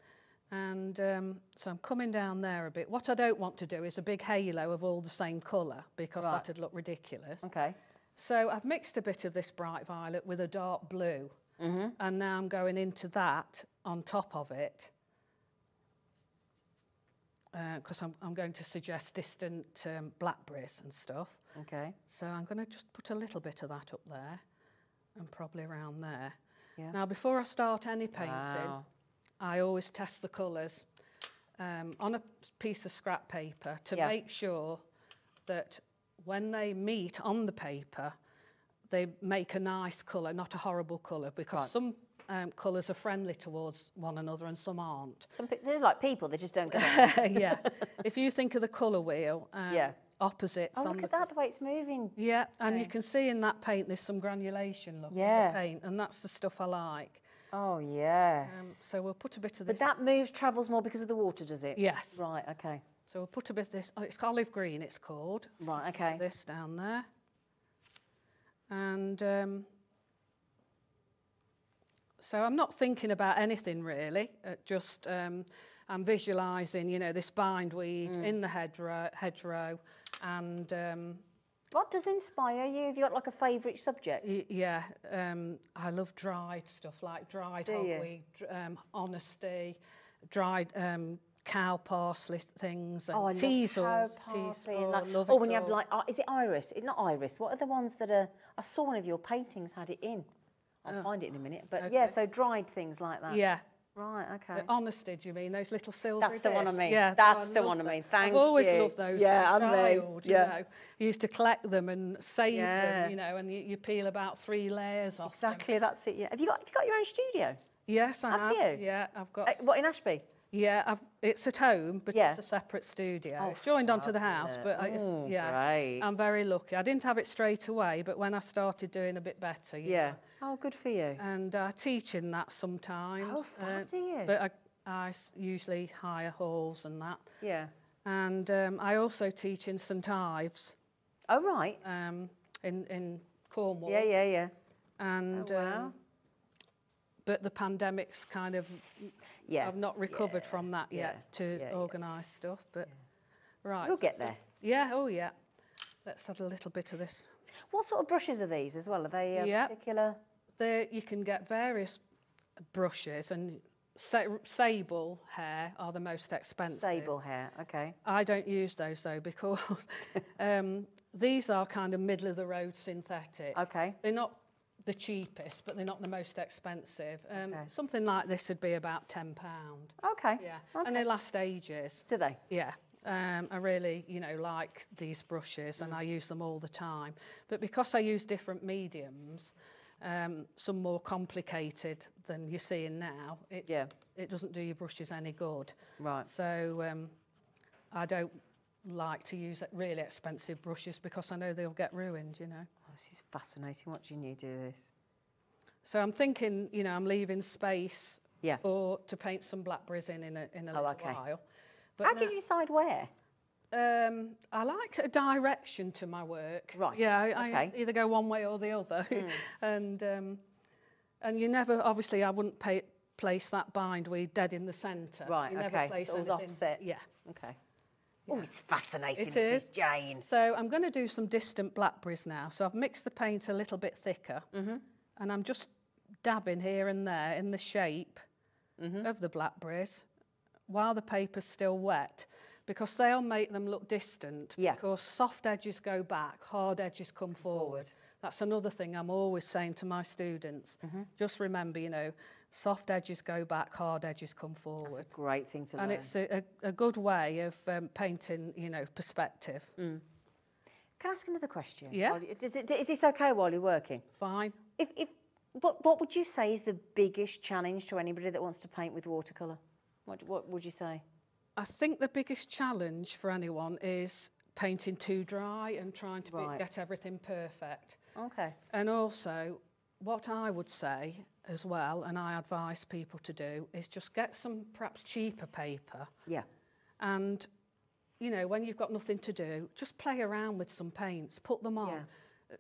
And so I'm coming down there a bit. What I don't want to do is a big halo of all the same colour, because that'd look ridiculous. Okay. So I've mixed a bit of this bright violet with a dark blue, and now I'm going into that on top of it, because I'm going to suggest distant blackberries and stuff. Okay. So I'm going to just put a little bit of that up there, and probably around there. Yeah. Now, before I start any painting, I always test the colours on a piece of scrap paper to make sure that when they meet on the paper, they make a nice colour, not a horrible colour, because some colours are friendly towards one another and some aren't. They're like people, they just don't get on. Yeah. If you think of the colour wheel, opposites. Oh, look at that, the way it's moving. Yeah, and you can see in that paint there's some granulation look in the paint, and that's the stuff I like. Oh, yes. So we'll put a bit of this. But that moves, travels more because of the water, does it? Yes. Right, okay. So we'll put a bit of this, it's olive green it's called. Right, okay. Put this down there. And so I'm not thinking about anything really, just I'm visualising, you know, this bindweed in the hedgerow and... what does inspire you? Have you got like a favourite subject? Yeah, I love dried stuff, like dried hogweed, honesty, dried cow parsley things, and I teasels. love cow parsley. Love oh, it when you have all. like, is it iris? It's not iris. What are the ones that are? I saw one of your paintings had it in. I'll find it in a minute. But yeah, so dried things like that. Yeah. Right, okay. Honesty, do you mean? Those little silver That's the one I mean. Yeah, that's the one I mean. Thank you. I've always loved those as a child, you know. You used to collect them and save them, you know, and you peel about 3 layers off Exactly, them. that's it, yeah. Have you got your own studio? Yes, I have. Have you? Yeah, I've got... what, in Ashby? Yeah, it's at home, but it's a separate studio. Oh, it's joined onto the house, but great. I'm very lucky. I didn't have it straight away, but when I started doing a bit better, you know. Oh, good for you. And I teach in that sometimes. Oh, fab, do you? But I usually hire halls and that. Yeah. And I also teach in St Ives. Oh, right. In Cornwall. Yeah. And wow. but the pandemic's kind of I've not recovered from that yet to organise stuff. But right, you'll get there. Yeah. Oh yeah. Let's add a little bit of this. What sort of brushes are these as well? Are they particular? You can get various brushes, and sable hair are the most expensive. Sable hair, okay. I don't use those though, because these are kind of middle of the road synthetic. Okay. They're not the cheapest, but they're not the most expensive. Something like this would be about £10. Okay. Yeah. Okay. And they last ages. Do they? Yeah. I really, you know, like these brushes, and I use them all the time. But because I use different mediums, some more complicated than you're seeing now, it doesn't do your brushes any good. Right. So I don't like to use really expensive brushes because I know they'll get ruined, you know. Oh, this is fascinating watching you do this. So I'm thinking, you know, I'm leaving space to paint some blackberries in a little while. But how did you decide where? I like a direction to my work. Right. Yeah, I either go one way or the other. And you never, obviously, I wouldn't place that bindweed dead in the centre. Right, you never place so it's anything. offset. Yeah. Okay. Yeah. Oh, it's fascinating, It is. Mrs. Jane. So I'm going to do some distant blackberries now. So I've mixed the paint a little bit thicker. And I'm just dabbing here and there in the shape of the blackberries while the paper's still wet, because they'll make them look distant. Yeah. Because soft edges go back, hard edges come forward. That's another thing I'm always saying to my students. Just remember, you know, soft edges go back, hard edges come forward. That's a great thing to learn. And it's a good way of painting, you know, perspective. Can I ask another question? Yeah. Is this okay while you're working? Fine. What would you say is the biggest challenge to anybody that wants to paint with watercolour? What would you say? I think the biggest challenge for anyone is painting too dry and trying to get everything perfect. Okay. And also, what I would say as well, and I advise people to do, is just get some perhaps cheaper paper. Yeah. And, you know, when you've got nothing to do, just play around with some paints, put them on.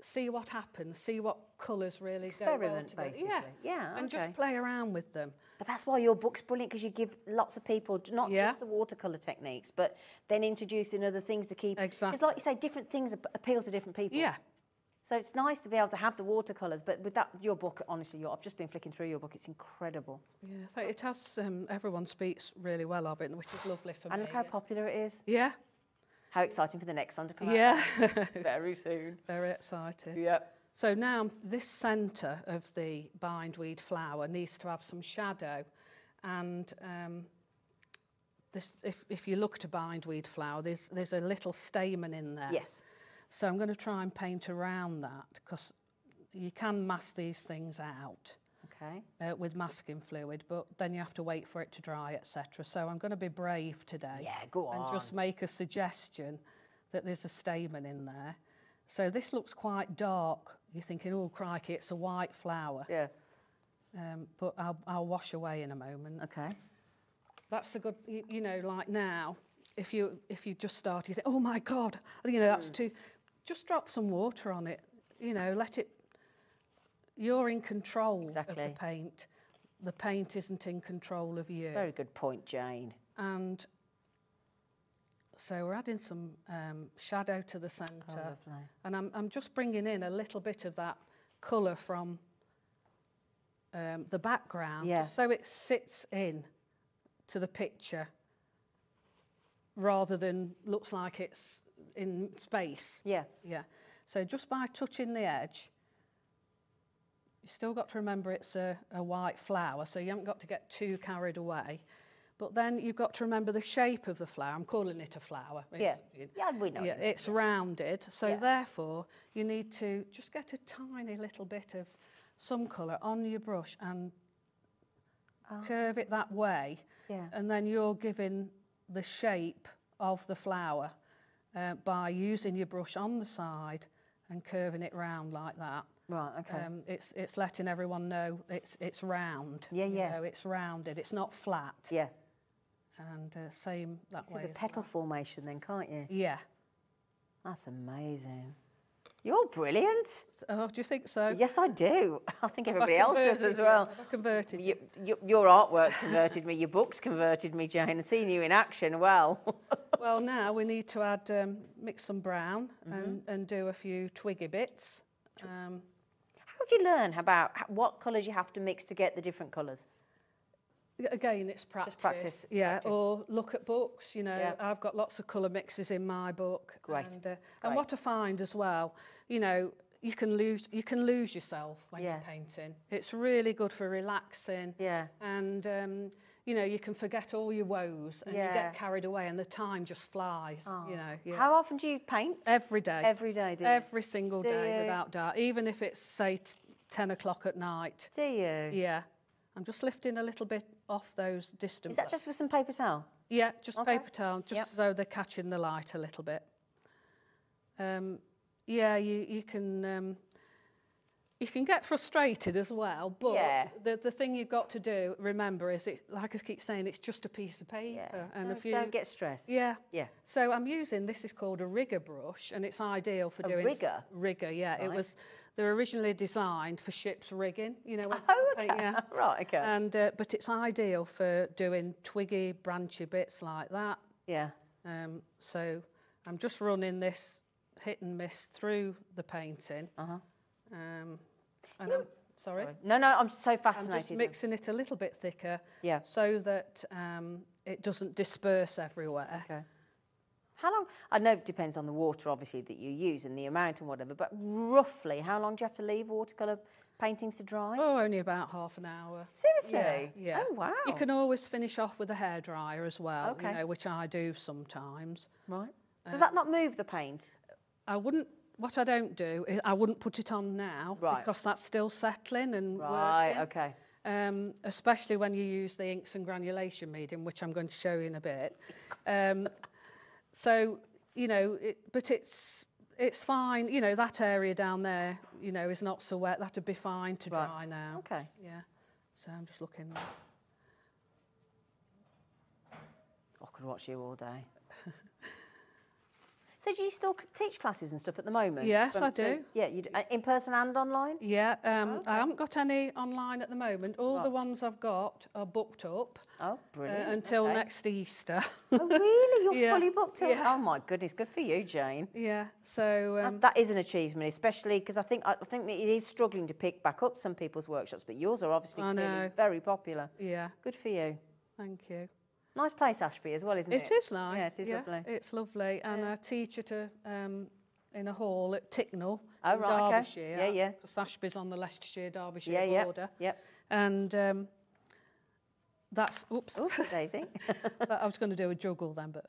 See what happens, see what colours really go well together. Basically. Yeah, and just play around with them. But that's why your book's brilliant, because you give lots of people, not just the watercolour techniques, but then introducing other things to keep... Exactly. Because like you say, different things appeal to different people. Yeah. So it's nice to be able to have the watercolours, but with that, your book, honestly, I've just been flicking through your book, it's incredible. Yeah, it has, everyone speaks really well of it, which is lovely for me. And look how popular it is. Yeah. How exciting for the next one to come out. Yeah. Very soon. Very excited. Yep. So now this centre of the bindweed flower needs to have some shadow, and this, if you look to bindweed flower, there's a little stamen in there. Yes. So I'm going to try and paint around that, because you can mask these things out. Okay. With masking fluid, but then you have to wait for it to dry, etc. So I'm going to be brave today. Yeah, go on. And just make a suggestion that there's a stamen in there. So this looks quite dark. You're thinking, oh crikey, it's a white flower. Yeah. But I'll wash away in a moment. Okay. That's the good, you know, like now, if you just start, you think, oh my God, you know, that's too. Just drop some water on it. You know, let it. You're in control of the paint. The paint isn't in control of you. Very good point, Jane. And so we're adding some shadow to the centre. Oh, lovely. And I'm just bringing in a little bit of that colour from the background, just so it sits in to the picture rather than looks like it's in space. Yeah. Yeah. So just by touching the edge, you still got to remember it's a white flower, so you haven't got to get too carried away. But then you've got to remember the shape of the flower. I'm calling it a flower. Yeah, we know. Yeah, it's rounded, so therefore you need to just get a tiny little bit of some colour on your brush and curve it that way. Yeah. And then you're giving the shape of the flower by using your brush on the side and curving it round like that. Right, okay. It's letting everyone know it's round. Yeah, yeah. You know, it's rounded. It's not flat. Yeah. And same that way. See the petal formation then, can't you? Yeah. That's amazing. You're brilliant. Oh, do you think so? Yes, I do. I think everybody else does as well. Have I converted you? Your artwork's converted me. Your book's converted me, Jane. And seeing you in action, well. Well, now we need to add mix some brown and do a few twiggy bits. How do you learn about what colours you have to mix to get the different colours? Again, it's practice. Just practice. Yeah, practice. or look at books. You know, I've got lots of colour mixes in my book. Great. And what I find as well, you know, you can lose yourself when you're painting. It's really good for relaxing. Yeah. And you know, you can forget all your woes and you get carried away, and the time just flies. You know. Yeah. How often do you paint? Every day. Every day, do you? Every single day, without doubt. Even if it's say 10 o'clock at night. Do you? Yeah. I'm just lifting a little bit off those distant. Is that just with some paper towel? Yeah, just paper towel, just so they're catching the light a little bit. Yeah, you can get frustrated as well, but the thing you've got to do, remember, is it, like I keep saying, it's just a piece of paper. And if you don't get stressed. Yeah. Yeah. So I'm using, this is called a rigger brush, and it's ideal for doing rigger? Rigger, yeah. It was, they're originally designed for ship's rigging, you know. Yeah. Right, okay. And but it's ideal for doing twiggy, branchy bits like that. Yeah. So I'm just running this hit and miss through the painting. And sorry. No, I'm so fascinated. I'm just mixing it a little bit thicker, Yeah. so that it doesn't disperse everywhere. Okay. How long? I know it depends on the water, obviously, that you use and the amount and whatever, but roughly, how long do you have to leave watercolour paintings to dry? Oh, only about half an hour. Seriously? Yeah. Oh, wow. You can always finish off with a hairdryer as well, Okay. you know, which I do sometimes. Right. Does that not move the paint? I wouldn't. What I don't do is I wouldn't put it on now, Right. because that's still settling and Right, working. okay. Especially when you use the inks and granulation medium, which I'm going to show you in a bit. So, you know, but it's fine. You know, that area down there, you know, is not so wet. That'd be fine to dry now. Okay. Yeah. So I'm just looking. I could watch you all day. So do you still teach classes and stuff at the moment? Yes, I do. Yeah, you do, in person and online? Yeah, I haven't got any online at the moment. All the ones I've got are booked up. Oh, brilliant. Until next Easter. Oh, really? You're fully booked up? Yeah. Oh, my goodness. Good for you, Jane. Yeah, so... that is an achievement, especially because I think that it is struggling to pick back up some people's workshops, but yours are obviously clearly very popular. Yeah. Good for you. Thank you. Nice place, Ashby, as well, isn't it? It is nice. Yeah, it is lovely. It's lovely. And I teach at in a hall at Ticknell in right, Derbyshire. Okay. Yeah. Because Ashby's on the Leicestershire-Derbyshire border. Yeah. And that's, oops. Oops, Daisy. I was going to do a juggle then, but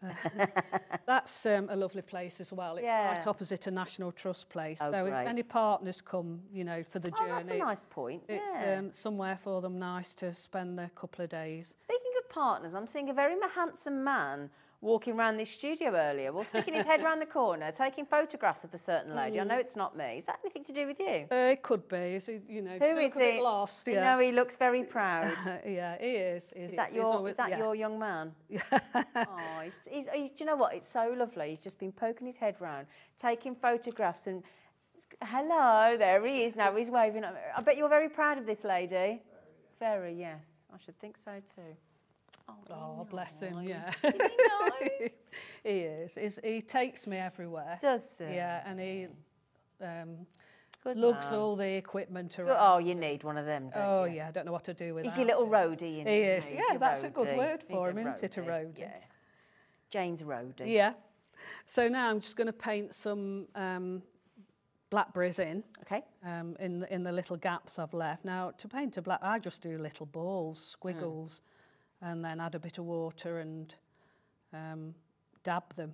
that's a lovely place as well. It's right opposite a National Trust place. Oh, so if great. any partners come, you know, for the journey. Oh, that's a nice point. It's somewhere for them nice to spend a couple of days. Speaking of partners, I'm seeing a very handsome man walking around this studio earlier, well, sticking his head around the corner, taking photographs of a certain lady. I know it's not me. Is that anything to do with you? It could be. Is he, you know, who is a bit lost? You know, he looks very proud. Yeah, he is. Is that your young man? Oh, he's, do you know what? It's so lovely. He's just been poking his head round, taking photographs, and hello, there he is. Now he's waving. I bet you're very proud of this lady. Very, yes. I should think so too. Oh, bless him, yeah. Isn't he nice? He is. He takes me everywhere. Does he? Yeah, and he lugs all the equipment around. Oh, you need one of them, don't you? Yeah, I don't know what to do with that. He's your little roadie, He is. Yeah, that's a good word for him, isn't it, a roadie? Yeah. Jane's roadie. Yeah. So now I'm just going to paint some blackberries in. Okay. In the little gaps I've left. Now, to paint a black, I just do little balls, squiggles. And then add a bit of water and dab them.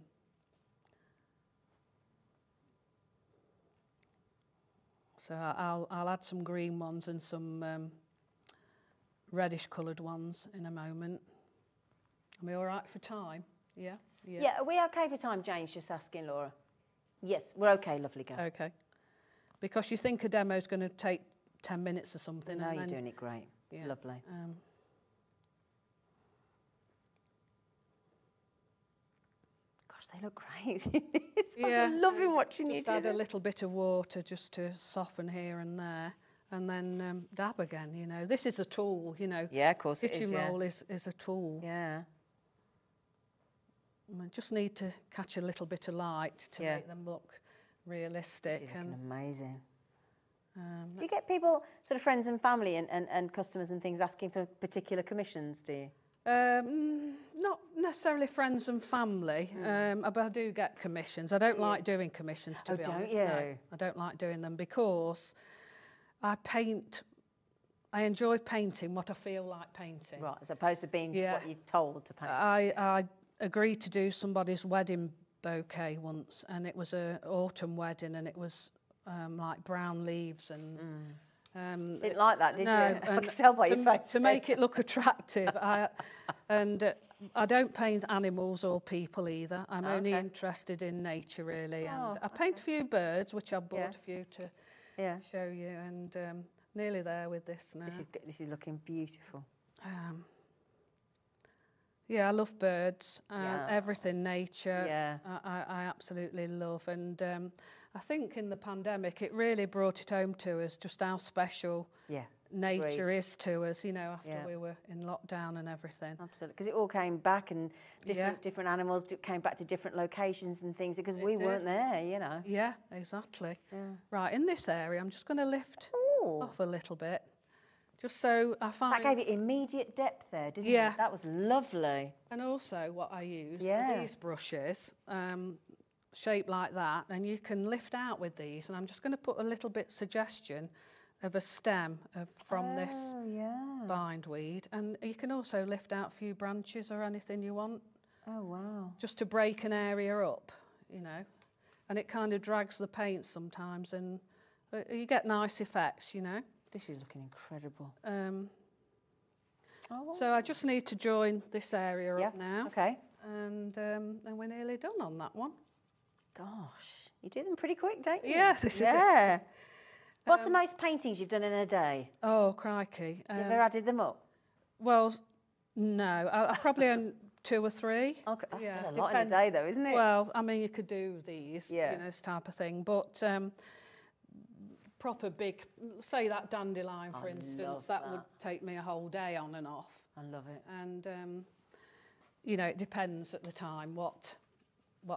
So I'll add some green ones and some reddish coloured ones in a moment. Are we all right for time? Yeah? Yeah, are we okay for time, Jane's just asking Laura? Yes, we're okay, lovely girl. Okay. Because you think a demo's going to take 10 minutes or something. No, and you're then, doing it great. It's lovely. They look great. I'm loving watching you do add this. a little bit of water just to soften here and there, and then dab again, you know. This is a tool, you know. Yeah, of course it is, Stitching roll is a tool. Yeah. I just need to catch a little bit of light to make them look realistic. This is looking amazing. Do you get people, sort of friends and family and customers and things asking for particular commissions, do you? Not necessarily friends and family, but I do get commissions. I don't like doing commissions, to be honest. Don't you? No, I don't like doing them because I enjoy painting what I feel like painting. Right, as opposed to being what you're told to paint. I agreed to do somebody's wedding bouquet once, and it was an autumn wedding, and it was like brown leaves and... Didn't like that, did you? No, I can tell by your face. To make it look attractive, I don't paint animals or people either. I'm only interested in nature, really. And I paint a few birds, which I bought a few to show you, and nearly there with this now. This is looking beautiful. Yeah, I love birds, everything nature. Yeah. I absolutely love, and I think in the pandemic it really brought it home to us just how special nature is to us, you know, after we were in lockdown and everything. Absolutely, because it all came back, and different animals came back to different locations and things, because we weren't there, you know. Yeah, exactly. Yeah. Right, in this area I'm just going to lift off a little bit. Just so I find... That gave it immediate depth there, didn't it? That was lovely. And also what I use are these brushes, shaped like that, and you can lift out with these, and I'm just going to put a little bit suggestion of a stem from this bindweed, and you can also lift out a few branches or anything you want. Oh, wow. Just to break an area up, you know, and it kind of drags the paint sometimes, and you get nice effects, you know. This is looking incredible. So I just need to join this area up now. Okay. And then we're nearly done on that one. Gosh, you do them pretty quick, don't you? Yeah, this is it. What's the most paintings you've done in a day? Oh, crikey. You ever added them up? Well, no. I probably own 2 or 3. Okay, that's still a lot in a day, though, isn't it? Well, I mean, you could do these, you know, this type of thing, but proper big, say that dandelion, for instance, that would take me a whole day on and off. I love it. And, you know, it depends at the time what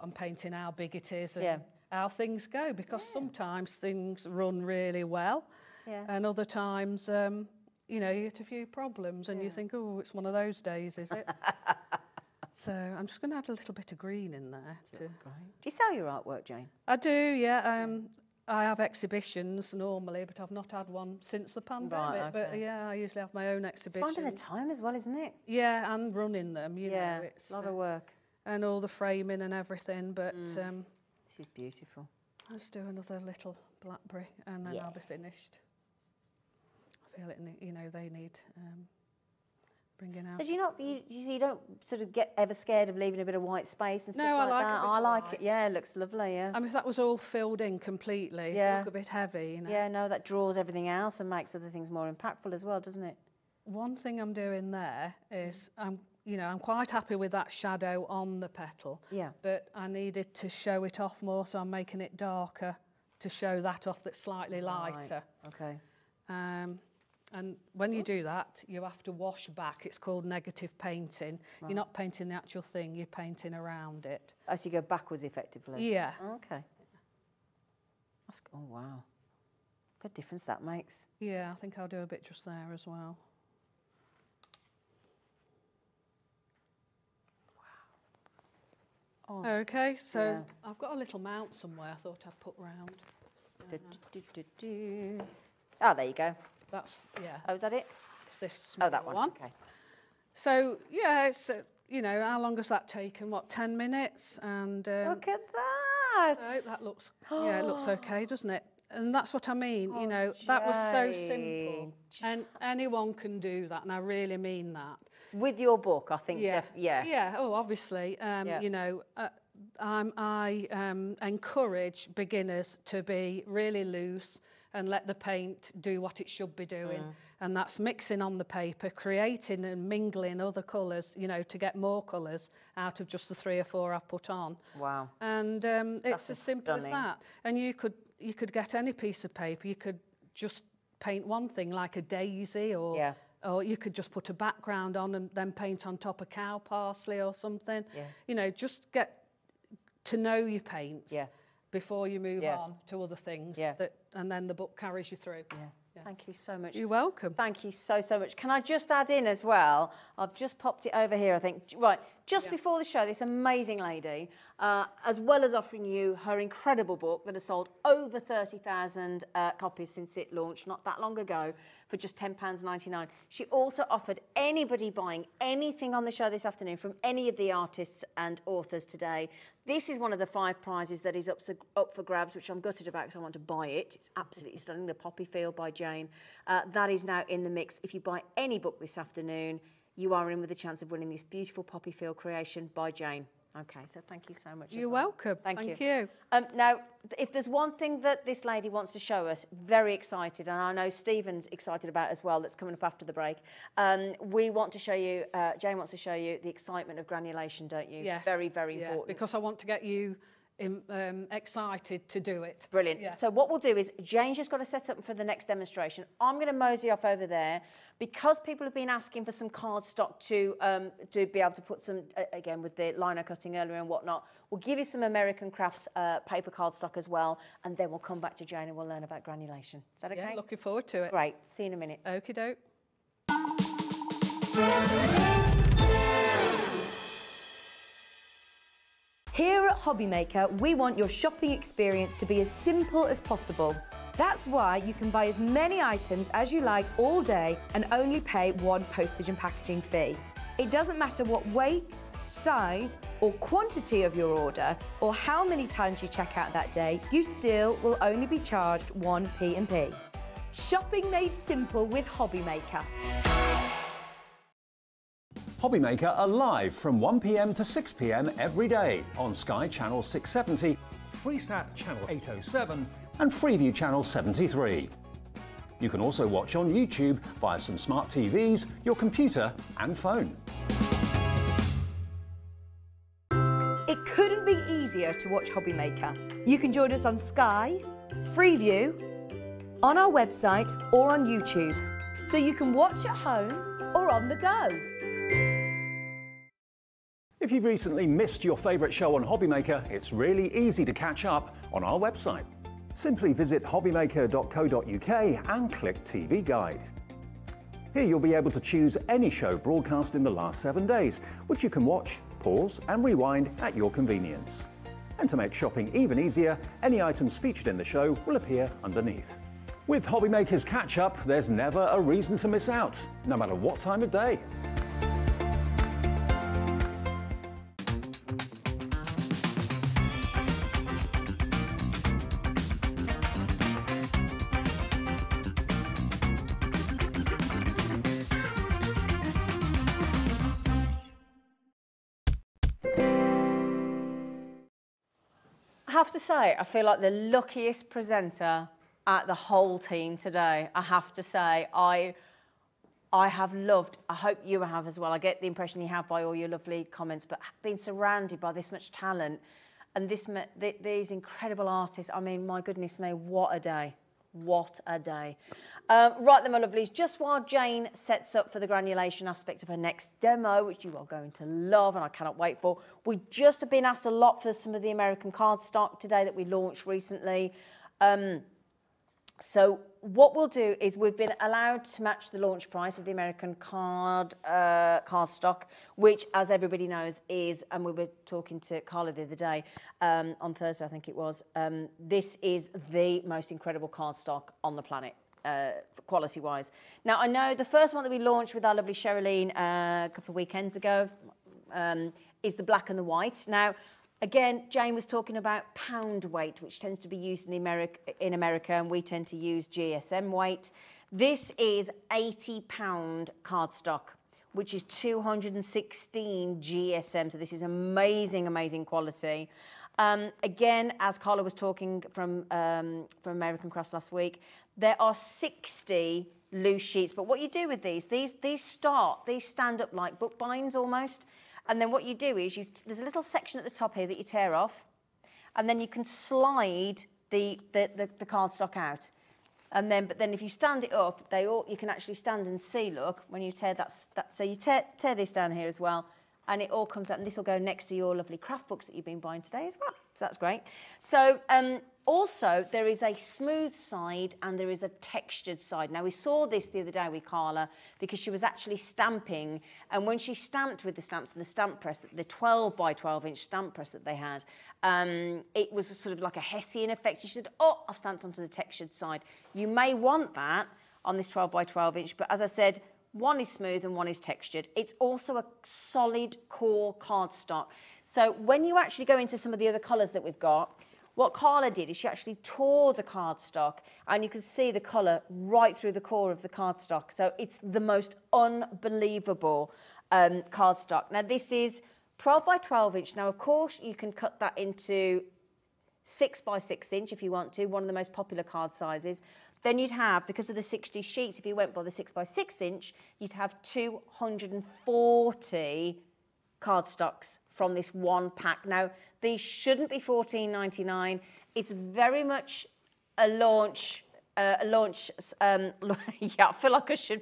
I'm painting, how big it is, and how things go, because sometimes things run really well, and other times, you know, you get a few problems, and you think, oh, it's one of those days, is it? So I'm just going to add a little bit of green in there. Do you sell your artwork, Jane? I do, yeah. I have exhibitions normally, but I've not had one since the pandemic. Right, But okay. yeah, I usually have my own exhibition. It's finding the time as well, isn't it? Yeah, and running them, you know. It's a lot of work. And all the framing and everything, but This is beautiful. I'll just do another little blackberry and then I'll be finished. I feel it, you know, they need bringing out. So you don't sort of get ever scared of leaving a bit of white space and stuff No, like I like that? a bit I of like white. it. Yeah, it looks lovely, yeah. I mean, if that was all filled in completely, it'd look a bit heavy, you know. Yeah, no, that draws everything else and makes other things more impactful as well, doesn't it? One thing I'm doing there is I'm quite happy with that shadow on the petal. Yeah. But I needed to show it off more, so I'm making it darker to show that off that's slightly lighter. Right. Okay. And when you do that, you have to wash back. It's called negative painting. Right. You're not painting the actual thing, you're painting around it. As you go backwards, effectively? Yeah. Okay. Oh, wow. Good difference that makes. Yeah, I think I'll do a bit just there as well. Oh, okay, so I've got a little mount somewhere I thought I'd put round. Oh, there you go. That's, Oh, is that it? It's this small that one. Okay. So, yeah, it's, you know, how long has that taken? What, 10 minutes? And look at that. So that looks, it looks okay, doesn't it? And that's what I mean, you know, that was so simple. And anyone can do that, and I really mean that. With your book, I think, Yeah, oh, obviously, you know, I encourage beginners to be really loose and let the paint do what it should be doing. And that's mixing on the paper, creating and mingling other colours, you know, to get more colours out of just the 3 or 4 I've put on. Wow. And it's as simple as that. And you could get any piece of paper, you could just paint one thing like a daisy or you could just put a background on and then paint on top of cow parsley or something. You know, just get to know your paints before you move on to other things. And then the book carries you through. Thank you so much. You're welcome. Thank you so much. Can I just add in as well, I've just popped it over here, I think. Right, just before the show, this amazing lady, as well as offering you her incredible book that has sold over 30,000 copies since it launched not that long ago for just £10.99. She also offered anybody buying anything on the show this afternoon from any of the artists and authors today. This is one of the 5 prizes that is up for grabs, which I'm gutted about because I want to buy it. It's absolutely stunning, The Poppy Field by Jane. That is now in the mix. If you buy any book this afternoon, you are in with a chance of winning this beautiful Poppy Field creation by Jane. Okay, so thank you so much. You're welcome. Thank you. Now, if there's one thing that this lady wants to show us, very excited, and I know Stephen's excited about as well, that's coming up after the break, we want to show you, Jane wants to show you the excitement of granulation, don't you? Yes. Very, very important. Because I want to get you excited to do it. Brilliant. Yeah. So what we'll do is Jane's just got to set up for the next demonstration. I'm going to mosey off over there because people have been asking for some cardstock to be able to put some, again, with the lino cutting earlier and whatnot. We'll give you some American Crafts paper cardstock as well, and then we'll come back to Jane and we'll learn about granulation. Is that okay? Yeah, looking forward to it. Great. See you in a minute. Okie doke. Here at Hobbymaker, we want your shopping experience to be as simple as possible. That's why you can buy as many items as you like all day and only pay one postage and packaging fee. It doesn't matter what weight, size or quantity of your order or how many times you check out that day, you still will only be charged one P&P. Shopping made simple with Hobbymaker. Hobbymaker are live from 1 p.m. to 6 p.m. every day on Sky Channel 670, Freesat Channel 807 and Freeview Channel 73. You can also watch on YouTube via some smart TVs, your computer and phone. It couldn't be easier to watch Hobbymaker. You can join us on Sky, Freeview, on our website or on YouTube, so you can watch at home or on the go. If you've recently missed your favourite show on Hobbymaker, it's really easy to catch up on our website. Simply visit hobbymaker.co.uk and click TV Guide. Here you'll be able to choose any show broadcast in the last 7 days, which you can watch, pause and rewind at your convenience. And to make shopping even easier, any items featured in the show will appear underneath. With Hobby Makers Catch Up, there's never a reason to miss out, no matter what time of day. I have to say, I feel like the luckiest presenter at the whole team today. I have to say, I have loved, I hope you have as well, I get the impression you have by all your lovely comments, but being surrounded by this much talent and these incredible artists, I mean, my goodness me, what a day. What a day. Right then, my lovelies, just while Jane sets up for the granulation aspect of her next demo, which you are going to love and I cannot wait for, we just have been asked a lot for some of the American cardstock today that we launched recently. So what we'll do is we've been allowed to match the launch price of the American cardstock, which, as everybody knows, is, and we were talking to Carla the other day, on Thursday, I think it was, this is the most incredible cardstock on the planet, quality-wise. Now, I know the first one that we launched with our lovely Sherilyn a couple of weekends ago is the black and the white. Now, again, Jane was talking about pound weight, which tends to be used in America, and we tend to use GSM weight. This is 80-pound cardstock, which is 216 GSM. So this is amazing, amazing quality. Again, as Carla was talking from American Crafts last week, there are 60 loose sheets. But what you do with these stand up like book binds almost. And then what you do is there's a little section at the top here that you tear off, and then you can slide the cardstock out. And then, but then if you stand it up, you can actually stand and see, look, when you tear that so you tear this down here as well, and it all comes out, and this will go next to your lovely craft books that you've been buying today as well. So that's great. So also, there is a smooth side and there is a textured side. Now, we saw this the other day with Carla because she was actually stamping, and when she stamped with the stamps and the stamp press, the 12 by 12 inch stamp press that they had, it was sort of like a Hessian effect. She said, oh, I've stamped onto the textured side. You may want that on this 12 by 12 inch, but as I said, one is smooth and one is textured. It's also a solid core cardstock. So when you actually go into some of the other colours that we've got, what Carla did is she actually tore the cardstock, and you can see the colour right through the core of the cardstock. So it's the most unbelievable cardstock. Now this is 12 by 12 inch. Now, of course, you can cut that into 6 by 6 inch if you want to, one of the most popular card sizes. Then you'd have, because of the 60 sheets, if you went by the 6 by 6 inch, you'd have 240 cardstocks from this one pack. Now, these shouldn't be $14.99. It's very much a launch. Yeah, I feel like I feel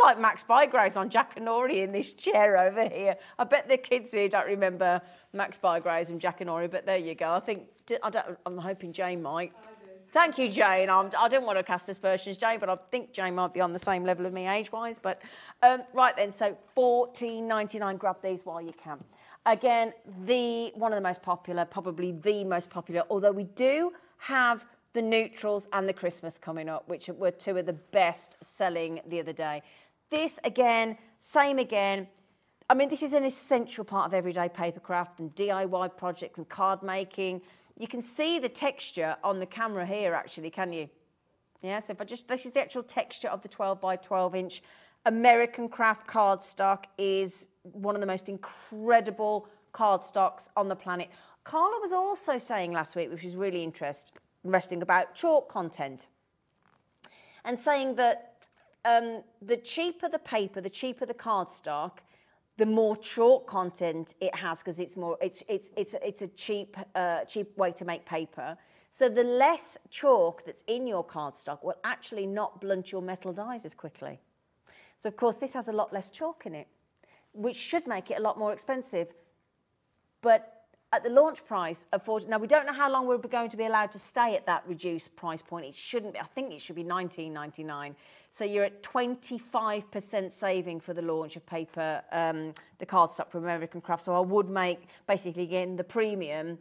like Max Bygraves on Jack and Ori in this chair over here. I bet the kids here don't remember Max Bygraves and Jack and Ori, but there you go. I'm hoping Jane might. Thank you, Jane. I don't want to cast aspersions, Jane, but I think Jane might be on the same level of me age-wise. But right then, so $14.99. Grab these while you can. Again, one of the most popular, probably the most popular, although we do have the neutrals and the Christmas coming up, which were two of the best selling the other day. This, again, same again. I mean, this is an essential part of everyday papercraft and DIY projects and card making. You can see the texture on the camera here, actually, can you? Yeah, so this is the actual texture of the 12 by 12 inch. American Craft cardstock is one of the most incredible cardstocks on the planet. Carla was also saying last week, which was really interesting, about chalk content, and saying that the cheaper the paper, the cheaper the cardstock, the more chalk content it has, because it's a cheap way to make paper. So the less chalk that's in your cardstock will actually not blunt your metal dies as quickly. So of course this has a lot less chalk in it, which should make it a lot more expensive. But at the launch price of $40, now we don't know how long we're going to be allowed to stay at that reduced price point. It shouldn't be, I think it should be $19.99. So you're at 25% saving for the launch of paper, the cardstock from American Craft. So I would make, basically again, the premium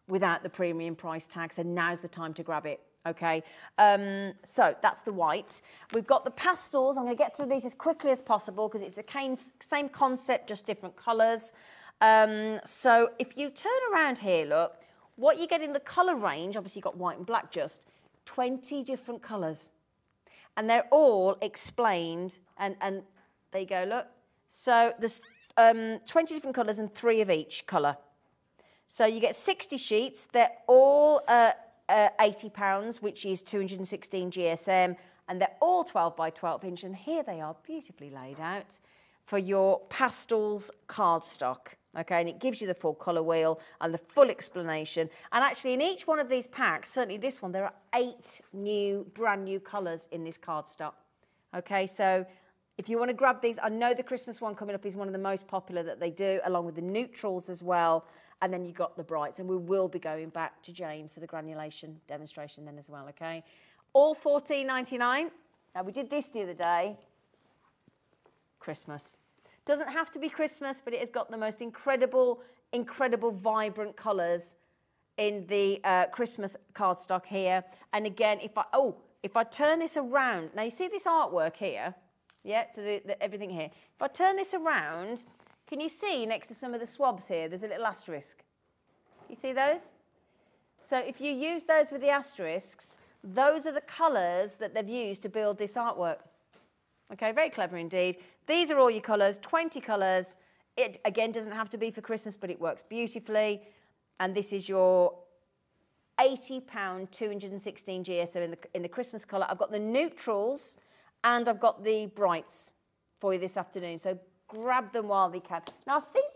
without the premium price tag, so now's the time to grab it. Okay, so that's the white. We've got the pastels. I'm going to get through these as quickly as possible because it's the same concept, just different colours. So if you turn around here, look, what you get in the colour range, obviously you've got white and black, just 20 different colours. And they're all explained, and there you go, look. So there's 20 different colours and 3 of each colour. So you get 60 sheets. They're all £80, which is 216 GSM, and they're all 12 by 12 inch, and here they are beautifully laid out for your pastels cardstock. Okay, and it gives you the full colour wheel and the full explanation. And actually in each one of these packs, certainly this one, there are 8 brand new colours in this cardstock. Okay, so if you want to grab these, I know the Christmas one coming up is one of the most popular that they do, along with the neutrals as well. And then you've got the brights, and we will be going back to Jane for the granulation demonstration then as well, okay? All $14.99. Now, we did this the other day. Christmas. Doesn't have to be Christmas, but it has got the most incredible, vibrant colours in the Christmas cardstock here. And again, if I turn this around, now you see this artwork here? Yeah, so everything here. If I turn this around, can you see next to some of the swabs here, there's a little asterisk? You see those? So if you use those with the asterisks, those are the colours that they've used to build this artwork. Okay, very clever indeed. These are all your colours, 20 colours. It, again, doesn't have to be for Christmas, but it works beautifully. And this is your £80, 216 GSM in the Christmas colour. I've got the neutrals and I've got the brights for you this afternoon. So grab them while they can. Now, I think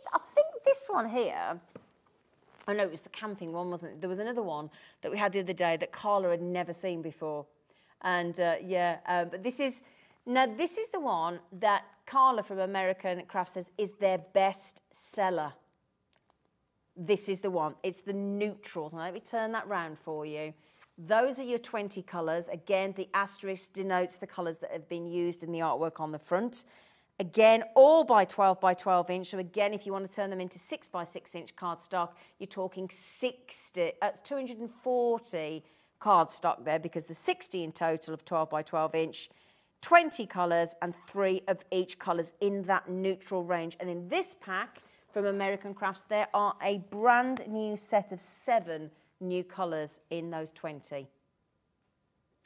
this one here, I know it was the camping one, wasn't it? There was another one that we had the other day that Carla had never seen before. And but this is the one that Carla from American Crafts says is their best seller. This is the one. It's the neutrals. Now, let me turn that round for you. Those are your 20 colours. Again, the asterisk denotes the colours that have been used in the artwork on the front. Again, all by 12 by 12 inch. So again, if you want to turn them into 6 by 6 inch cardstock, you're talking 240 cardstock there, because there's 60 in total of 12 by 12 inch, 20 colours and 3 of each colours in that neutral range. And in this pack from American Crafts, there are a brand new set of 7 new colours in those 20.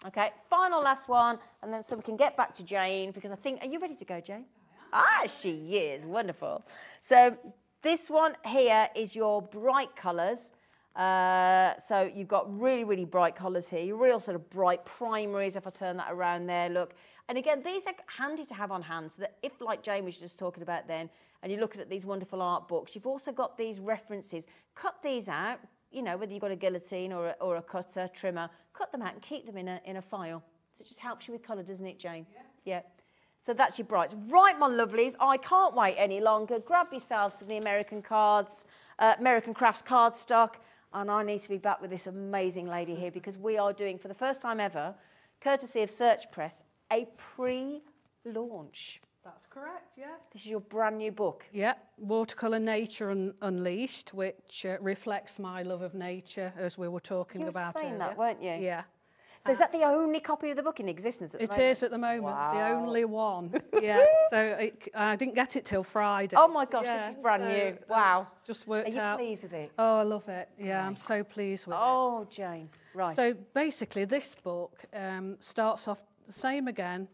Okay, final last one, and then so we can get back to Jane, because I think, are you ready to go, Jane? Ah, she is, wonderful. So this one here is your bright colours. So you've got really, really bright colours here. Your real sort of bright primaries, if I turn that around there, look. And again, these are handy to have on hand, so that if, like Jane was just talking about then, and you're looking at these wonderful art books, you've also got these references. Cut these out, you know, whether you've got a guillotine or a cutter, trimmer, cut them out and keep them in a file. So it just helps you with colour, doesn't it, Jane? Yeah. So that's your brights. Right, my lovelies, I can't wait any longer. Grab yourselves some of the American Crafts cardstock, and I need to be back with this amazing lady here, because we are doing, for the first time ever, courtesy of Search Press, a pre-launch. That's correct, yeah. This is your brand new book. Yeah, Watercolour Nature Unleashed, which reflects my love of nature, as we were talking about earlier. You were saying that, weren't you? Yeah. So is that the only copy of the book in existence at the moment? It is at the moment, wow. The only one. Yeah, so I didn't get it till Friday. Oh my gosh, this is brand new. Wow. Just worked out. Are you pleased with it? Oh, I love it. Yeah, nice. I'm so pleased with it. Oh, Jane. Right. So basically this book starts off the same again,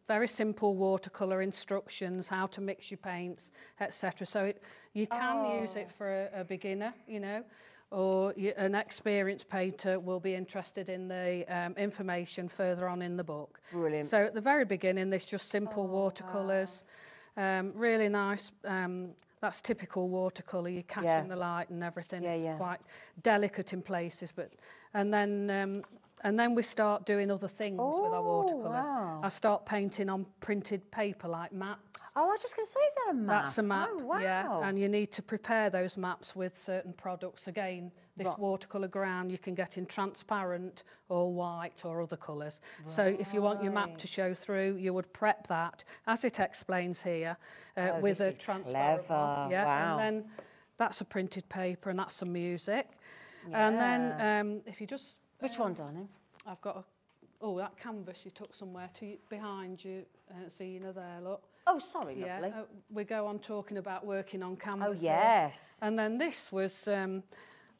very simple watercolour instructions, how to mix your paints, etc. So you can use it for a beginner, you know, or an experienced painter will be interested in the information further on in the book. Brilliant. So at the very beginning, there's just simple watercolours, really nice. That's typical watercolour. You're catching the light and everything. It's quite delicate in places, but and then we start doing other things with our watercolours. Wow. I start painting on printed paper, like maps. Oh, I was just going to say, is that a map? That's a map, yeah. And you need to prepare those maps with certain products. Again, this watercolour ground you can get in transparent or white or other colours. Right. So if you want your map to show through, you would prep that, as it explains here, with a transparent one. Yeah, wow. And then that's a printed paper and that's some music. Yeah. And then if you just... Which one, darling? I've got that canvas you took somewhere behind you, Zena, there, look. Oh, sorry, lovely. We go on talking about working on canvases. Oh, yes. And then this was,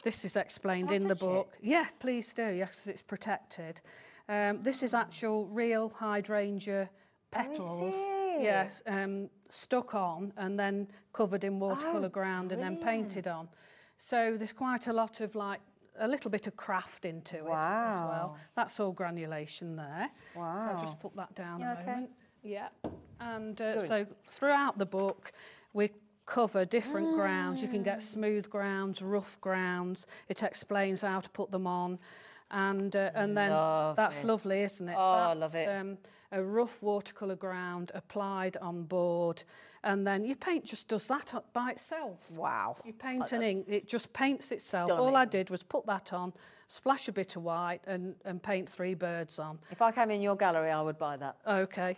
this is explained in the book. Yeah, please do, yes, because it's protected. This is actual real hydrangea petals. Yes, stuck on and then covered in watercolour ground and then painted on. So there's quite a lot of a little bit of craft into it as well. That's all granulation there. Wow. So I'll just put that down a moment. Yeah. And so throughout the book, we cover different grounds. You can get smooth grounds, rough grounds. It explains how to put them on. And then that's lovely, isn't it? Oh, I love it. A rough watercolour ground applied on board, and then your paint just does that by itself. Wow. You paint an ink, it just paints itself. Stunning. All I did was put that on, splash a bit of white and paint 3 birds on. If I came in your gallery, I would buy that. Okay,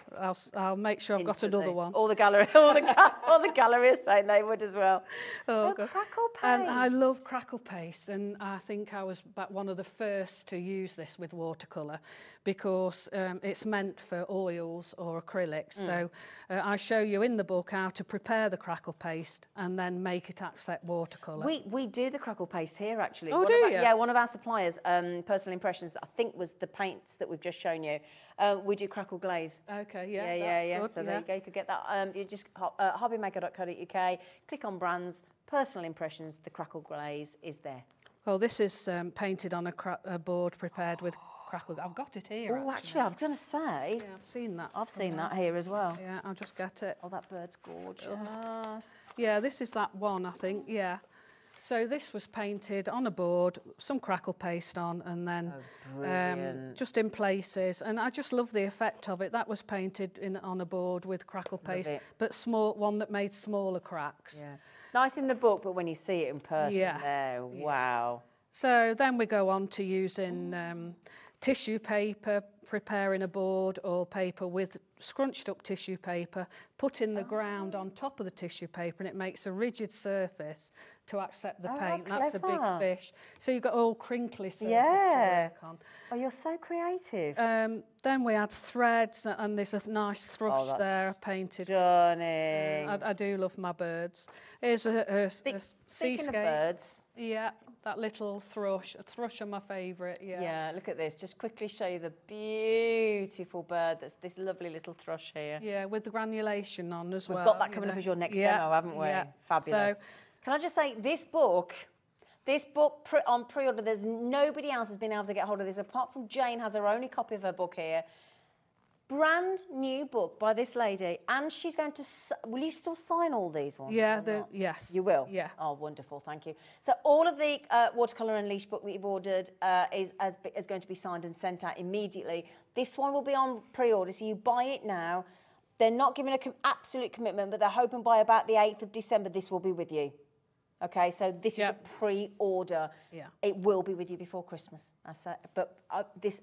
I'll make sure I've got another one. All the gallery, all the gallery are saying they would as well. Oh, crackle paste. And I love crackle paste, and I think I was one of the first to use this with watercolour because it's meant for oils or acrylics. So I show you in the book how to prepare the crackle paste and then make it accept watercolour. We do the crackle paste here actually. Oh, do you? Yeah, one of our suppliers, Personal Impressions, that I think was the paints that we've just shown you. We do crackle glaze. Okay, yeah, yeah. Good, so there you go. You could get that. You just hobbymaker.co.uk, click on brands, Personal Impressions. The crackle glaze is there. Well, this is painted on a board prepared with crackle. I've got it here. Oh, actually, I was going to say. Yeah, I've seen that. I've seen that here as well. Yeah, I'll just get it. Oh, that bird's gorgeous. Yeah, this is that one, I think. Yeah. So this was painted on a board, some crackle paste on, and then just in places. And I just love the effect of it. That was painted on a board with crackle paste, but one that made smaller cracks. Yeah. Nice in the book, but when you see it in person there, wow. So then we go on to using tissue paper, preparing a board or paper with scrunched up tissue paper, putting the ground on top of the tissue paper, and it makes a rigid surface to accept the paint. That's a big fish. So you've got all crinkly surface to work on. Oh, you're so creative. Then we add threads, and there's a nice thrush there painted. Stunning. I do love my birds. Here's a Speaking of birds. Yeah, that little thrush. A thrush are my favourite, Yeah, look at this. Just quickly show you the beautiful bird. That's this lovely little thrush here. Yeah, with the granulation on as well. We've got that coming up as your next demo, haven't we? Yeah. Fabulous. So, can I just say, this book on pre-order, there's nobody else has been able to get hold of this apart from Jane has her only copy of her book here. Brand new book by this lady, and she's going to. Will you still sign all these ones? Yeah, yes. You will? Yeah. Oh, wonderful, thank you. So all of the Watercolour Unleashed book that you've ordered is going to be signed and sent out immediately. This one will be on pre-order, so you buy it now. They're not giving an absolute commitment, but they're hoping by about the 8th of December this will be with you. Okay, so this is a pre-order. Yeah. It will be with you before Christmas. But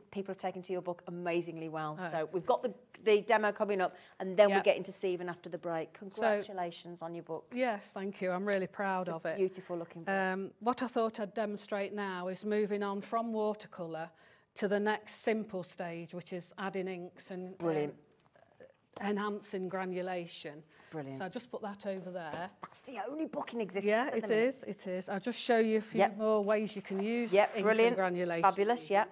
people are taking to your book amazingly well. Oh. So we've got the demo coming up, and then we're getting to Stephen after the break. Congratulations on your book. Yes, thank you. I'm really proud of it. Beautiful looking book. What I thought I'd demonstrate now is moving on from watercolour to the next simple stage, which is adding inks and enhancing granulation. Brilliant. So I'll just put that over there. That's the only book in existence. Yeah, it is. I'll just show you a few more ways you can use ink and granulation. Fabulous, yeah.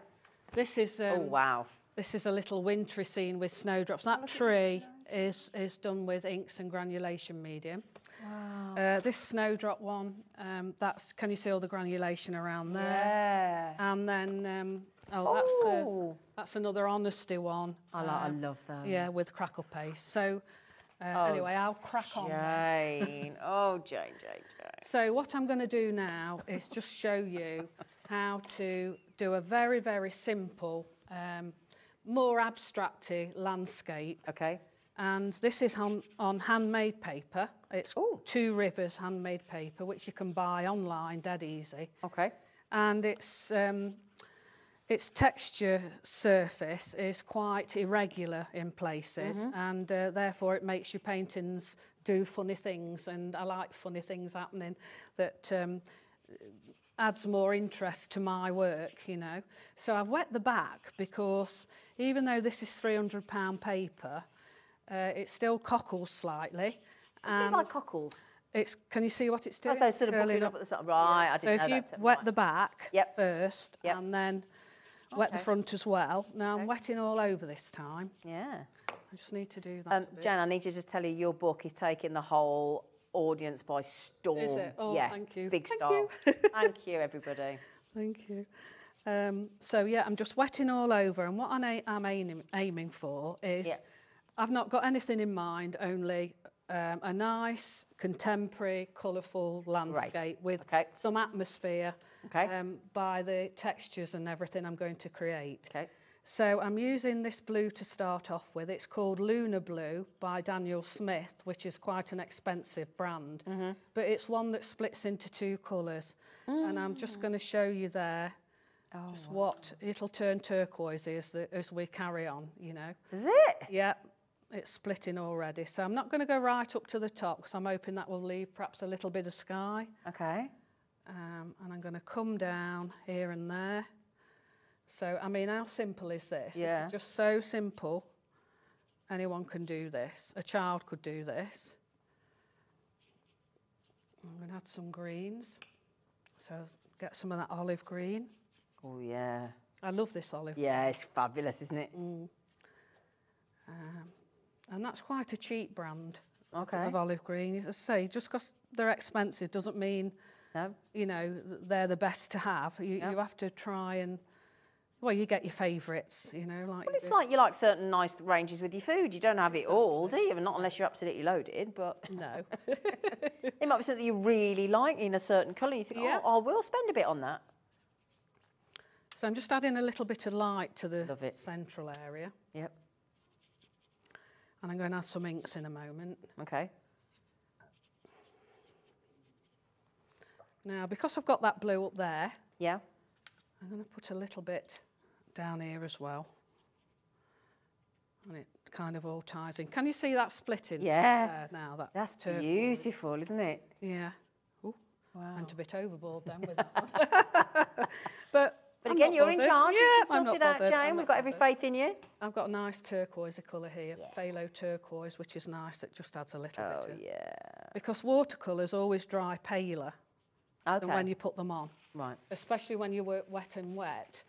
This is oh wow. This is a little wintry scene with snowdrops. That tree is done with inks and granulation medium. Wow. This snowdrop one, can you see all the granulation around there? Yeah. And then that's another honesty one. I love those. Yeah, with crackle paste. So anyway, I'll crack on. Jane. Oh, Jane. So what I'm going to do now is just show you how to do a very, very simple, more abstract-y landscape. Okay. And this is on handmade paper. It's Two Rivers handmade paper, which you can buy online, dead easy. Okay. And its texture surface is quite irregular in places, and therefore it makes your paintings do funny things, and I like funny things happening. adds more interest to my work, you know. So I've wet the back because even though this is £300 paper, it still cockles slightly. I like cockles. Can you see what it's doing? Oh, so sort of buckling up at the side. Right, I didn't know that. So if you wet the back first Yep. and then wet the front as well. Now I'm wetting all over this time. Yeah. I just need to do that a bit. Jan, I need to just tell you, your book is taking the whole audience by storm. Is it? Oh, yeah, thank you. Big Thank style. you. Thank you, everybody. Thank you. So yeah, I'm just wetting all over, and what I'm aiming for is, I've not got anything in mind, only a nice, contemporary, colourful landscape with some atmosphere by the textures and everything I'm going to create. So I'm using this blue to start off with. It's called Lunar Blue by Daniel Smith, which is quite an expensive brand, but it's one that splits into two colours. And I'm just going to show you there just what it'll turn turquoise as we carry on, you know. Is it? Yeah, it's splitting already. So I'm not going to go right up to the top because I'm hoping that will leave perhaps a little bit of sky. Okay. And I'm going to come down here and there. So, I mean, how simple is this? Yeah. This is just so simple. Anyone can do this. A child could do this. I'm going to add some greens. So, get some of that olive green. Oh, yeah. I love this olive green. Yeah, it's fabulous, isn't it? And that's quite a cheap brand of olive green. As I say, just because they're expensive doesn't mean, you know, they're the best to have. You have to try and... Well, you get your favourites, you know. Like well, it's like you like certain nice ranges with your food. You don't have it all, do you? Not unless you're absolutely loaded, but... No. It might be something you really like in a certain colour. You think, oh, I will spend a bit on that. So I'm just adding a little bit of light to the central area. Yep. And I'm going to add some inks in a moment. Okay. Now, because I've got that blue up there... Yeah. I'm going to put a little bit down here as well. And it kind of all ties in. Can you see that splitting? Yeah. Now that's beautiful, isn't it? Yeah. Ooh, wow. Went a bit overboard then with that one. But again, you're in charge. Yeah, you can sort it out, Jane. We've got every faith in you. I've got a nice turquoise colour here, phthalo turquoise, which is nice. It just adds a little bit. Oh, yeah. Because watercolours always dry paler than when you put them on. Right. Especially when you work wet and wet,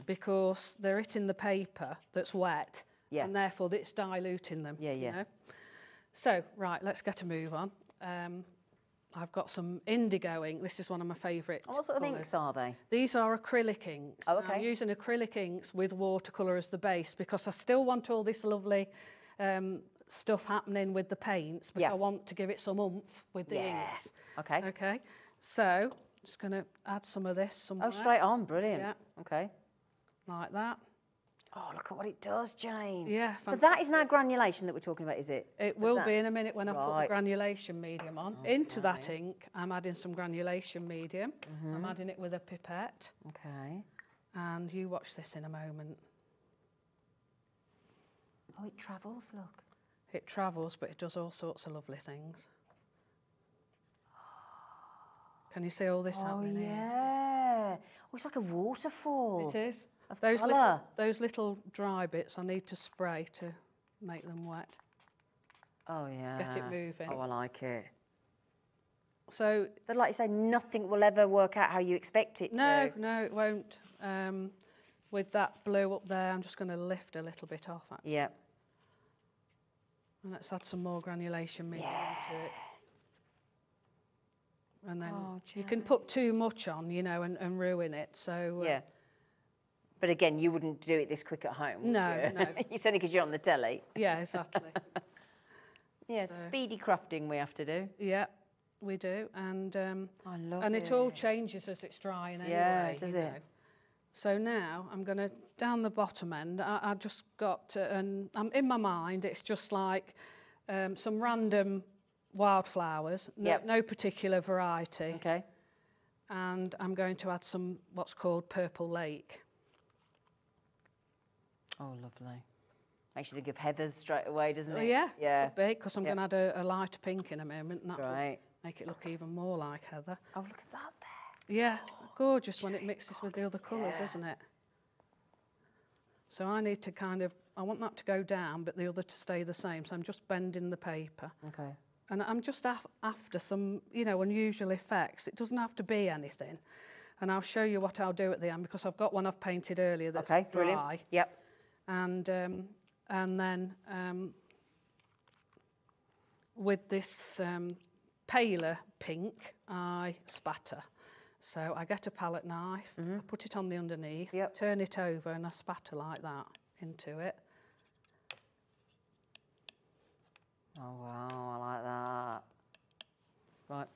because they're hitting the paper that's wet, and therefore it's diluting them. Yeah, yeah. You know? So, right, let's get a move on. I've got some indigo ink. This is one of my favourite What sort of inks are they? These are acrylic inks. Oh, okay. I'm using acrylic inks with watercolour as the base because I still want all this lovely stuff happening with the paints, but I want to give it some oomph with the inks. Okay. Okay. So, just going to add some of this somewhere. Oh, straight on. Brilliant. Yeah. Okay. Like that. Oh, look at what it does, Jane. Yeah. So that is now granulation that we're talking about, is it? It will be in a minute when I put the granulation medium on. Into that ink, I'm adding some granulation medium. I'm adding it with a pipette. Okay. And you watch this in a moment. Oh, it travels, look. It travels, but it does all sorts of lovely things. Can you see all this happening here? Yeah. Oh, it's like a waterfall. It is. Of Those little dry bits I need to spray to make them wet. Oh, yeah. Get it moving. Oh, I like it. So... But like you say, nothing will ever work out how you expect it to. No, it won't. With that blue up there, I'm just going to lift a little bit off, actually. Yeah. And let's add some more granulation medium into it. And then you can put too much on, you know, and ruin it. So yeah. But again, you wouldn't do it this quick at home. No, no. It's only because you're on the telly. Yeah, exactly. Yeah, so. Speedy crafting we have to do. Yeah, we do. And I love and it all changes as it's drying anyway. Yeah, does it? So now I'm going to, down the bottom end, I just got, and in my mind, it's just like some random wildflowers, no particular variety. Okay. And I'm going to add some what's called purple lake. Oh, lovely. Makes you think of heathers straight away, doesn't it? Yeah, yeah. Because I'm going to add a lighter pink in a moment, and that will right. make it look even more like heather. Oh, look at that there. Yeah, gorgeous when it mixes with the other colours, isn't it? So I need to I want that to go down, but the other to stay the same. So I'm just bending the paper. Okay. And I'm just after some, unusual effects. It doesn't have to be anything. And I'll show you what I'll do at the end, because I've got one I've painted earlier that's dry. Brilliant. Yep. And then with this paler pink, I spatter. So I get a palette knife, I put it on the underneath, turn it over, and I spatter like that into it. Oh wow, I like that. Right.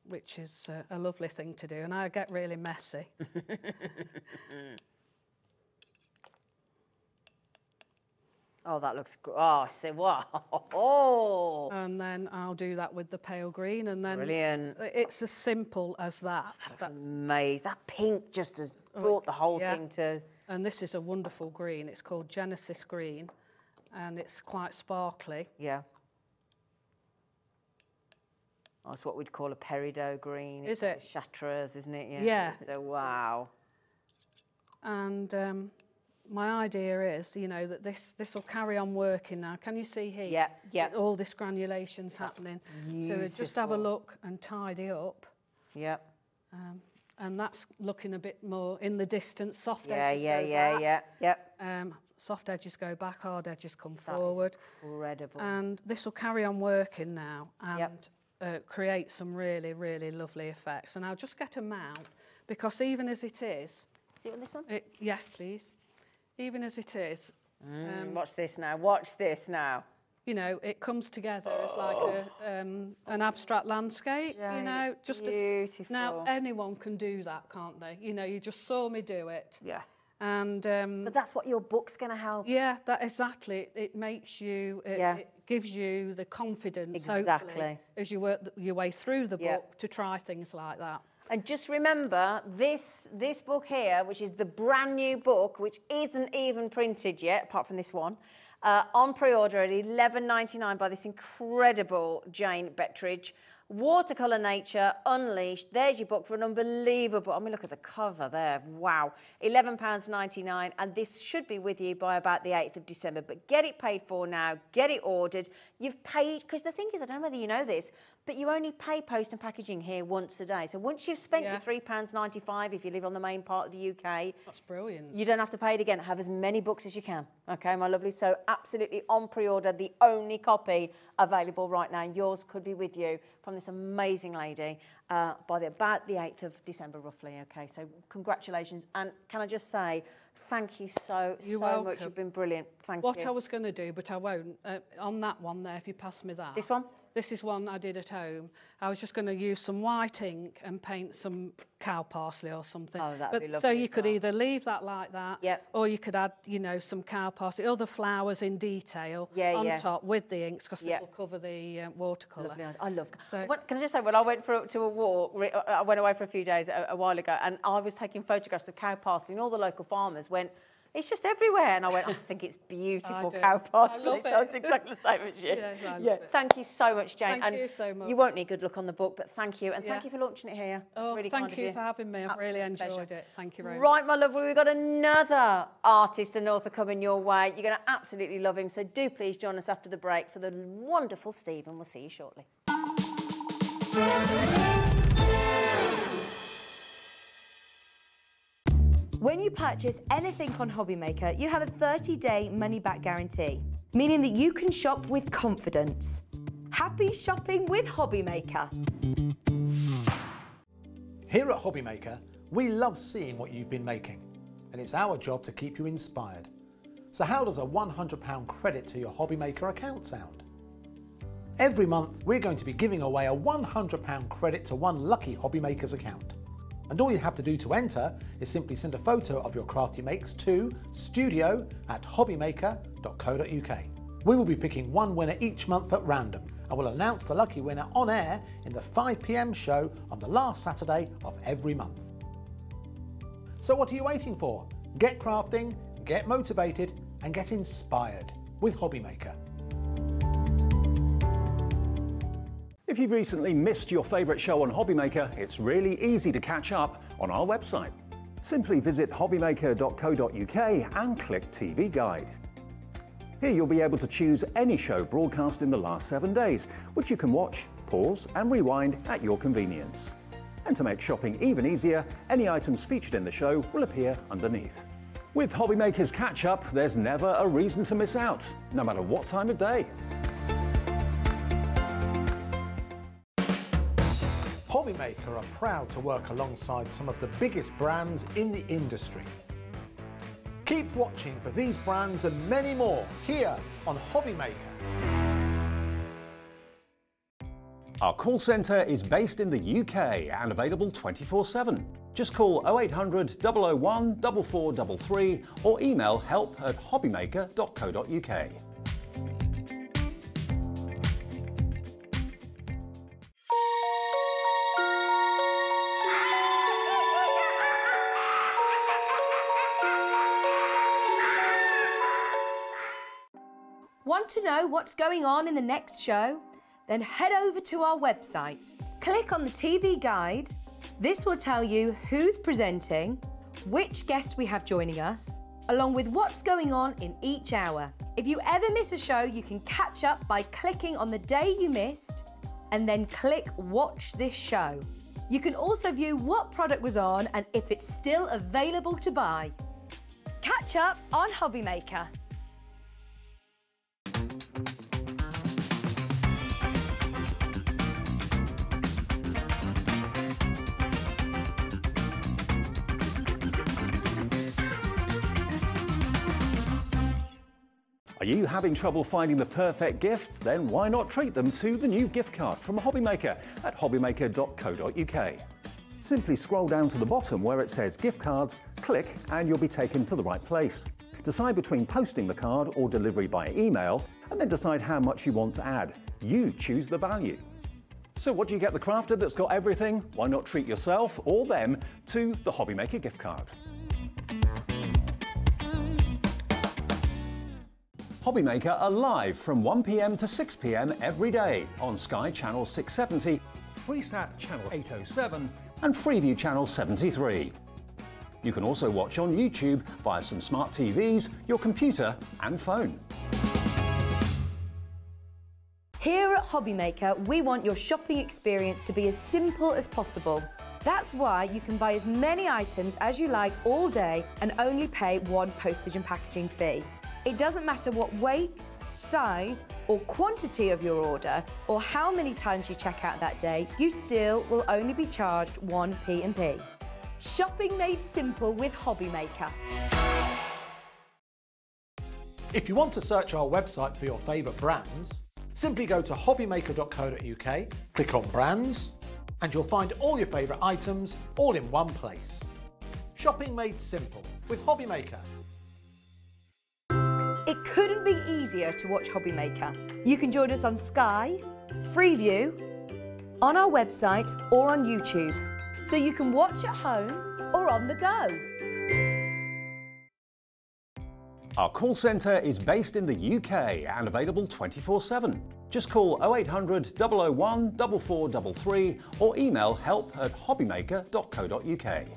Which is a lovely thing to do, and I get really messy. Oh, that looks good. Oh, I see. Wow. Oh. And then I'll do that with the pale green, and then Brilliant. It's as simple as that. That looks amazing. That pink just has brought the whole thing to... And this is a wonderful green. It's called Genesis Green, and it's quite sparkly. Yeah. Oh, it's what we'd call a peridot green. Is it? Chartreuse, isn't it? Yeah. Yeah. So, wow. And my idea is, that this will carry on working now. Can you see here? Yeah, yeah. All this granulation's happening. Beautiful. So just have a look and tidy up. Yep. And that's looking a bit more in the distance. Soft Yeah, edges yeah, go yeah, back. yeah, yep. Soft edges go back, hard edges come forward. Incredible. And this will carry on working now and create some really, really lovely effects. And I'll just get a mount, because even as it is... See it on this one? Yes, please. Even as it is... watch this now, watch this now. It comes together as like an abstract landscape, Jane, just beautiful. Now anyone can do that, can't they? You just saw me do it. Yeah. And but that's what your book's going to help. Yeah, that exactly. It makes you. It gives you the confidence. Exactly. As you work your way through the book to try things like that. And just remember, this book here, which is the brand new book, which isn't even printed yet, apart from this one, on pre-order at $11.99 by this incredible Jane Betteridge. Watercolour Nature Unleashed. There's your book for an unbelievable... I mean, look at the cover there. Wow. £11.99. And this should be with you by about the 8th of December. But get it paid for now. Get it ordered. You've paid... Because the thing is, I don't know whether you know this, but you only pay post and packaging here once a day. So once you've spent your £3.95, if you live on the main part of the UK... That's brilliant. You don't have to pay it again. Have as many books as you can. OK, my lovely? So absolutely on pre-order, the only copy available right now. Yours could be with you from this amazing lady by about the 8th of December, roughly. OK, so congratulations. And can I just say, thank you so much. You've been brilliant. Thank you. What I was going to do, but I won't, on that one there, if you pass me that. This one? This is one I did at home. I was just going to use some white ink and paint some cow parsley or something. Oh, that'd be lovely. So you could either leave that like that, or you could add, some cow parsley, other flowers in detail on top with the inks, because it'll cover the watercolour. Lovely. I love. So, can I just say, when I went to a walk, I went away for a few days a while ago, and I was taking photographs of cow parsley, and all the local farmers went, it's just everywhere. And I went, I think it's beautiful cow parsley. So it's exactly the same as you. Thank you so much, Jane. Thank you so much. You won't need good luck on the book, but thank you. And thank you for launching it here. It's really kind of you. Thank you for having me. I've really enjoyed it. Thank you very much. Right, my lovely, we've got another artist and author coming your way. You're going to absolutely love him. So do please join us after the break for the wonderful Stephen. We'll see you shortly. When you purchase anything on Hobbymaker, you have a 30-day money-back guarantee, meaning that you can shop with confidence. Happy shopping with Hobbymaker. Here at Hobbymaker, we love seeing what you've been making, and it's our job to keep you inspired. So how does a £100 credit to your Hobbymaker account sound? Every month, we're going to be giving away a £100 credit to one lucky Hobbymaker's account. And all you have to do to enter is simply send a photo of your craft you makes to studio@hobbymaker.co.uk. We will be picking one winner each month at random, and we'll announce the lucky winner on air in the 5 PM show on the last Saturday of every month. So what are you waiting for? Get crafting, get motivated, and get inspired with Hobbymaker. If you've recently missed your favourite show on Hobbymaker, it's really easy to catch up on our website. Simply visit hobbymaker.co.uk and click TV Guide. Here you'll be able to choose any show broadcast in the last 7 days, which you can watch, pause and rewind at your convenience. And to make shopping even easier, any items featured in the show will appear underneath. With Hobbymaker's Catch-Up, there's never a reason to miss out, no matter what time of day. Hobbymaker are proud to work alongside some of the biggest brands in the industry. Keep watching for these brands and many more here on Hobbymaker. Our call centre is based in the UK and available 24/7. Just call 0800 001 4433 or email help@hobbymaker.co.uk. Want to know what's going on in the next show? Then head over to our website. Click on the TV guide. This will tell you who's presenting, which guest we have joining us, along with what's going on in each hour. If you ever miss a show, you can catch up by clicking on the day you missed and then click Watch This Show. You can also view what product was on and if it's still available to buy. Catch up on Hobbymaker. Are you having trouble finding the perfect gift? Then why not treat them to the new gift card from Hobbymaker at hobbymaker.co.uk. Simply scroll down to the bottom where it says gift cards, click and you'll be taken to the right place. Decide between posting the card or delivery by email and then decide how much you want to add. You choose the value. So what do you get the crafter that's got everything? Why not treat yourself or them to the Hobbymaker gift card? Hobbymaker are live from 1 PM to 6 PM every day on Sky Channel 670, Freesat Channel 807 and Freeview Channel 73. You can also watch on YouTube via some smart TVs, your computer and phone. Here at Hobbymaker, we want your shopping experience to be as simple as possible. That's why you can buy as many items as you like all day and only pay one postage and packaging fee. It doesn't matter what weight, size or quantity of your order or how many times you check out that day, you still will only be charged one P&P. Shopping made simple with Hobbymaker. If you want to search our website for your favourite brands, simply go to hobbymaker.co.uk, click on brands, and you'll find all your favourite items all in one place. Shopping made simple with Hobbymaker. It couldn't be easier to watch Hobbymaker. You can join us on Sky, Freeview, on our website or on YouTube, so you can watch at home or on the go. Our call centre is based in the UK and available 24/7. Just call 0800 001 4433 or email help@hobbymaker.co.uk.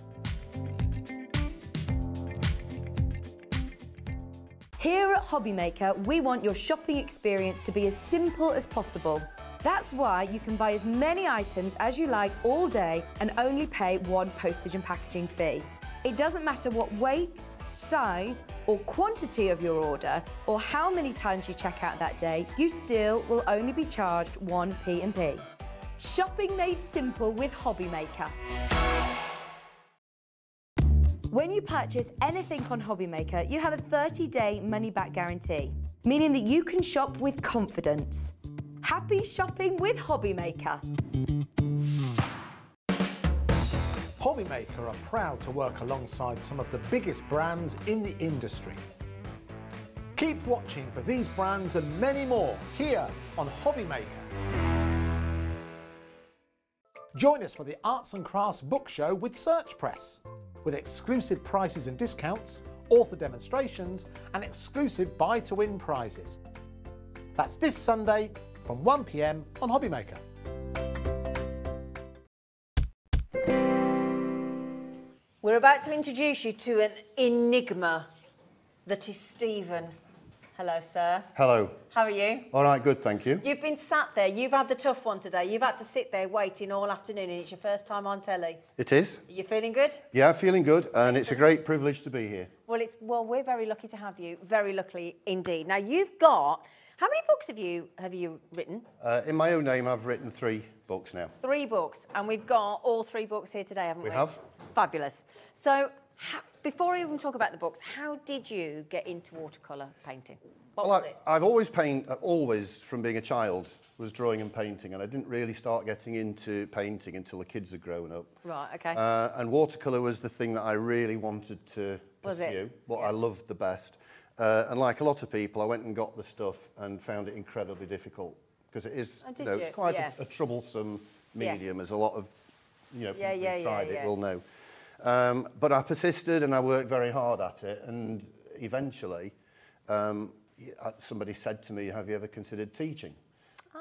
Here at Hobbymaker, we want your shopping experience to be as simple as possible. That's why you can buy as many items as you like all day and only pay one postage and packaging fee. It doesn't matter what weight, size or quantity of your order or how many times you check out that day, you still will only be charged one P&P. Shopping made simple with Hobbymaker. When you purchase anything on Hobbymaker, you have a 30-day money-back guarantee, meaning that you can shop with confidence. Happy shopping with Hobbymaker. Hobbymaker are proud to work alongside some of the biggest brands in the industry. Keep watching for these brands and many more here on Hobbymaker. Join us for the Arts and Crafts Book Show with Search Press, with exclusive prices and discounts, author demonstrations and exclusive buy-to-win prizes. That's this Sunday from 1 PM on Hobbymaker. about to introduce you to an enigma that is Stephen. Hello, sir. Hello. How are you? All right, good, thank you. You've been sat there, you've had the tough one today, you've had to sit there waiting all afternoon and it's your first time on telly. It is. Are you feeling good? Yeah, feeling good, and it's a great privilege to be here. Well, we're very lucky to have you, very lucky indeed. Now, you've got, how many books have you written? In my own name, I've written 3 books now. 3 books, and we've got all 3 books here today, haven't we? We have. Fabulous. So, before we even talk about the books, how did you get into watercolour painting? What was it? I've always from being a child, was drawing and painting, and I didn't really start getting into painting until the kids had grown up. Right, okay. And watercolour was the thing that I really wanted to pursue, what I loved the best. And like a lot of people, I went and got the stuff and found it incredibly difficult, because it is, it's quite a troublesome medium, as a lot of, people who've tried it will know. But I persisted and I worked very hard at it, and eventually somebody said to me, have you ever considered teaching?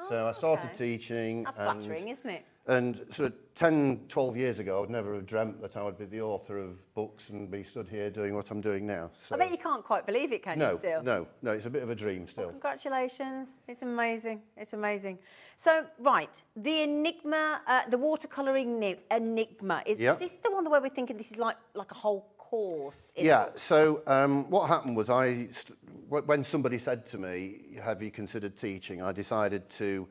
So I started teaching. That's flattering, isn't it? And sort of 10, 12 years ago, I would never have dreamt that I would be the author of books and be stood here doing what I'm doing now. So, I bet you can't quite believe it, can you still? No, it's a bit of a dream still. Well, congratulations. It's amazing. It's amazing. So, right, the enigma, the watercolouring enigma, is this the one where we're thinking this is like a whole course? Yeah, so what happened was when somebody said to me, have you considered teaching, I decided to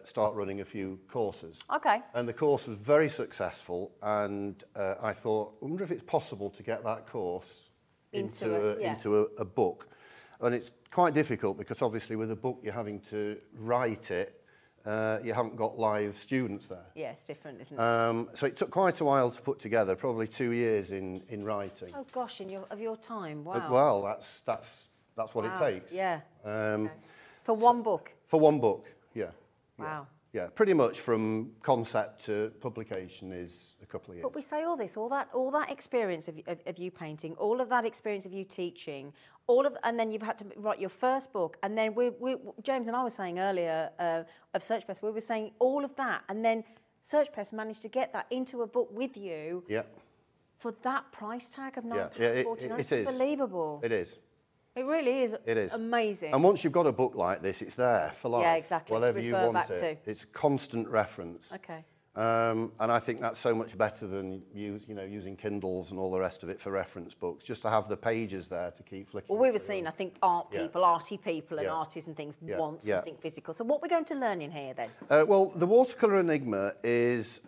start running a few courses. Okay. And the course was very successful, and I thought, I wonder if it's possible to get that course into a book. And it's quite difficult because obviously with a book you're having to write it, you haven't got live students there. Yeah, it's different, isn't it? So it took quite a while to put together, probably 2 years in writing. Oh gosh, of your time, wow. Well, that's what it takes. Yeah. For one book? For one book, yeah. Wow. Yeah, pretty much from concept to publication is a couple of years. But we say all this, all that experience of you painting, all of that experience of you teaching, and then you've had to write your first book, and then James and I were saying earlier of Search Press, we were saying all of that, and then Search Press managed to get that into a book with you. Yeah. For that price tag of £9.49. It is. Unbelievable. It is. It really is. It is Amazing. And once you've got a book like this, it's there for life. Yeah, exactly. Whatever you want it. It's constant reference. Okay. And I think that's so much better than using Kindles and all the rest of it for reference books. Just to have the pages there to keep flicking. Well, we were seeing, I think, arty people and artists and things want something physical. So what we're going to learn in here then? Well, the watercolour enigma is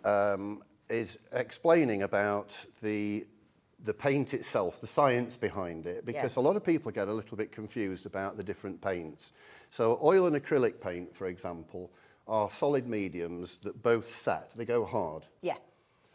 explaining about the paint itself, the science behind it, because a lot of people get a little bit confused about the different paints. So oil and acrylic paint, for example, are solid mediums that both set, they go hard. Yeah.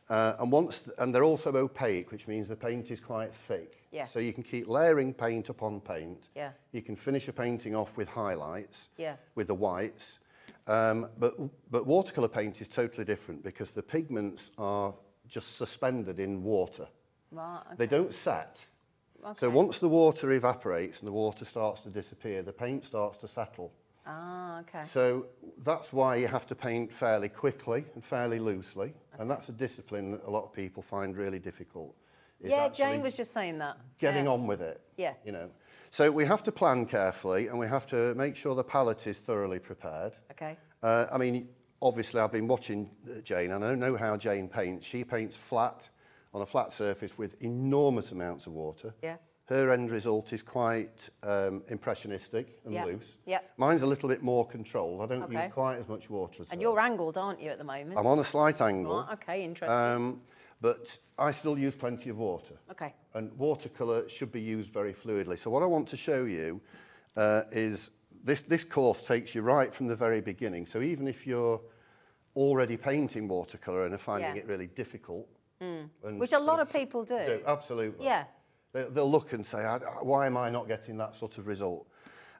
And they're also opaque, which means the paint is quite thick. Yeah. So you can keep layering paint upon paint. Yeah. You can finish a painting off with highlights, yeah, with the whites. But watercolour paint is totally different because the pigments are just suspended in water. Right, okay. They don't set. Okay. So once the water evaporates and the water starts to disappear, the paint starts to settle. Ah, okay. So that's why you have to paint fairly quickly and fairly loosely, and that's a discipline that a lot of people find really difficult. Yeah, Jane was just saying that. Getting on with it. Yeah. So we have to plan carefully, and we have to make sure the palette is thoroughly prepared. Okay. I mean, obviously I've been watching Jane, and I know how Jane paints. She paints flat, on a flat surface with enormous amounts of water. Yeah. Her end result is quite impressionistic and loose. Yeah. Mine's a little bit more controlled. I don't use quite as much water as her. And you're angled, aren't you, at the moment? I'm on a slight angle. Right, okay, interesting. But I still use plenty of water. Okay. And watercolour should be used very fluidly. So what I want to show you is this course takes you right from the very beginning. So even if you're already painting watercolour and are finding it really difficult, which a lot of people do. Absolutely. Yeah. They'll look and say, why am I not getting that sort of result?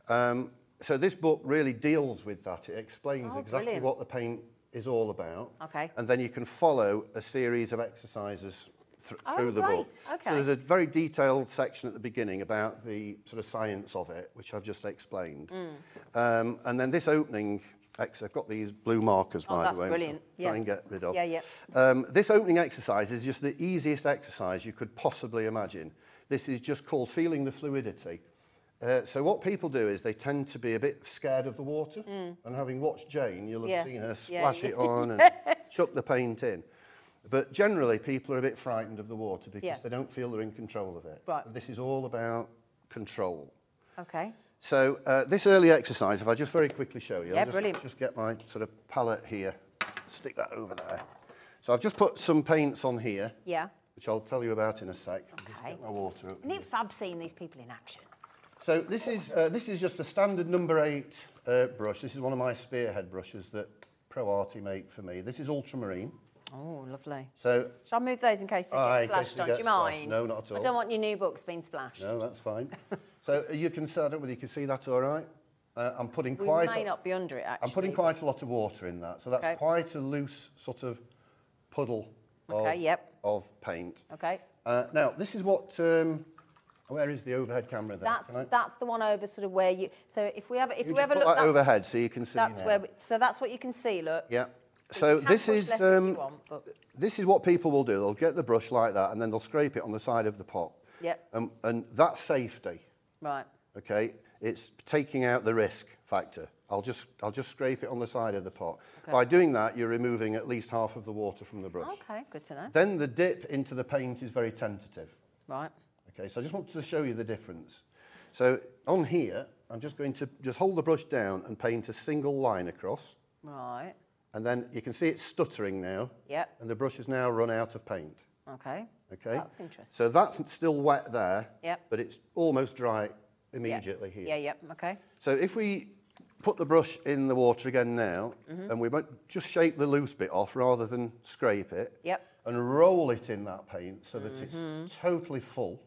So this book really deals with that. It explains exactly what the paint is all about. Okay. And then you can follow a series of exercises through the book. Okay. So there's a very detailed section at the beginning about the sort of science of it, which I've just explained. And then this opening I've got these blue markers, by the way. That's brilliant. Try and get rid of. Yeah, yeah. This opening exercise is just the easiest exercise you could possibly imagine. This is just called feeling the fluidity. So what people do is they tend to be a bit scared of the water. And having watched Jane, you'll have seen her splash it on and chuck the paint in. But generally, people are a bit frightened of the water because they don't feel they're in control of it. Right. This is all about control. Okay. So this early exercise, if I just very quickly show you, I'll brilliant. just get my sort of palette here, stick that over there. So I've just put some paints on here, which I'll tell you about in a sec. I'll just get my water up. Isn't it fab seeing these people in action? So this is just a standard number 8 brush. This is one of my spearhead brushes that Pro Arty make for me. This is ultramarine. Oh, lovely. So shall I move those in case they get splashed on? Do you mind? No, not at all. I don't want your new books being splashed. No, that's fine. So you can, I don't know whether you can see that all right. I'm putting we quite... may not be under it, actually. I'm putting quite a lot of water in that. So that's quite a loose sort of puddle of paint. Okay. Now, this is what... where is the overhead camera there? That's the one over sort of where you... So if we have a look... Put that overhead so you can see that's now. where so that's what you can see, look. Yeah. So this is what people will do. They'll get the brush like that and then they'll scrape it on the side of the pot. Yep. And that's safety. Right. Okay. It's taking out the risk factor. I'll just scrape it on the side of the pot. Okay. By doing that, you're removing at least half of the water from the brush. Okay, good to know. Then the dip into the paint is very tentative. Right. Okay, so I just want to show you the difference. So on here, I'm just going to just hold the brush down and paint a single line across. Right. And then you can see it's stuttering now. Yep. And the brush has now run out of paint. Okay. Okay. That's interesting. So that's still wet there. Yep. But it's almost dry immediately here. Yeah, yep, okay. So if we put the brush in the water again now, and we might just shake the loose bit off rather than scrape it. Yep. And roll it in that paint so that it's totally full.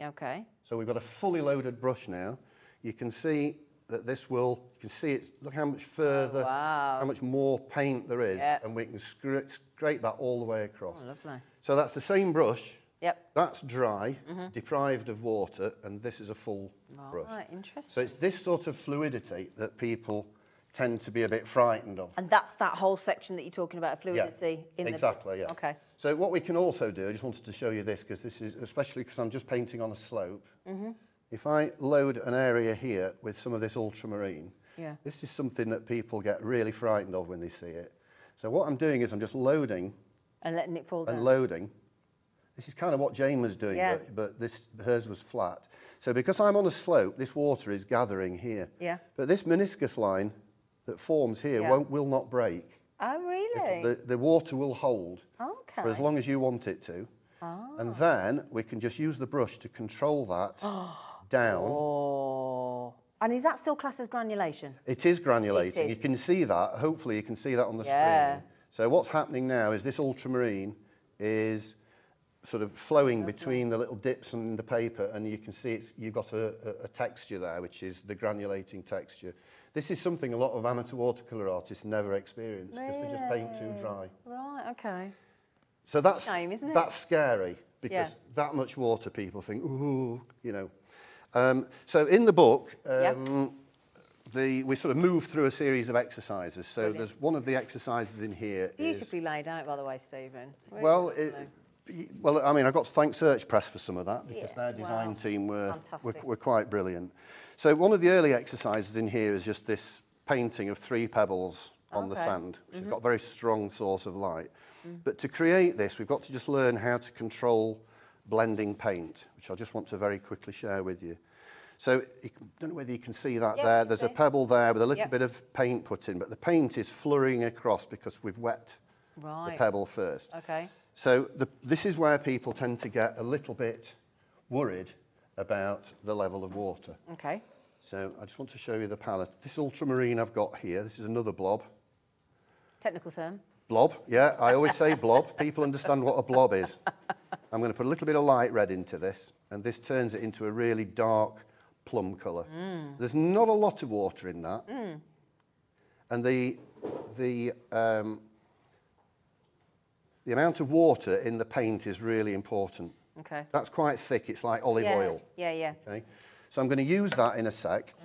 Okay. So we've got a fully loaded brush now. You can see that this will, you can see it's, look how much further, how much more paint there is, and we can scrape that all the way across. Oh, lovely. So that's the same brush. Yep. That's dry, deprived of water, and this is a full brush. Right, interesting. So it's this sort of fluidity that people tend to be a bit frightened of. And that's that whole section that you're talking about, fluidity in the... Exactly, yeah. Okay. So what we can also do, I just wanted to show you this, because this is, especially because I'm just painting on a slope, if I load an area here with some of this ultramarine, this is something that people get really frightened of when they see it. So what I'm doing is I'm just loading... And letting it fall down. And loading. This is kind of what Jane was doing, but hers was flat. So because I'm on a slope, this water is gathering here. Yeah. But this meniscus line that forms here will not break. Oh, really? The water will hold for as long as you want it to. Oh. And then we can just use the brush to control that down. Oh. And is that still classed as granulation? It is granulating. It is. You can see that. Hopefully you can see that on the screen. So what's happening now is this ultramarine is sort of flowing between the little dips in the paper, and you can see you've got a texture there, which is the granulating texture. This is something a lot of amateur watercolour artists never experience because they just paint too dry. Right, okay. So that's shame, isn't it? That's scary because that much water, people think, ooh, you know. So in the book, we sort of move through a series of exercises. So there's one of the exercises in here. Beautifully laid out, by the way, Stephen. Really well, I mean, I've got to thank Search Press for some of that because their design team were quite brilliant. So one of the early exercises in here is just this painting of 3 pebbles on the sand, which has got a very strong source of light. But to create this, we've got to just learn how to control blending paint, which I just want to very quickly share with you. So I don't know whether you can see that there. There's a pebble there with a little bit of paint put in, but the paint is flurrying across because we've wet the pebble first. Okay. So this is where people tend to get a little bit worried about the level of water. Okay. So I just want to show you the palette. This ultramarine I've got here, this is another blob. Technical term. Blob, yeah, I always say blob. People understand what a blob is. I'm going to put a little bit of light red into this, and this turns it into a really dark plum colour. There's not a lot of water in that. And the amount of water in the paint is really important. Okay. That's quite thick. It's like olive oil. Yeah, yeah. Okay. So I'm going to use that in a sec.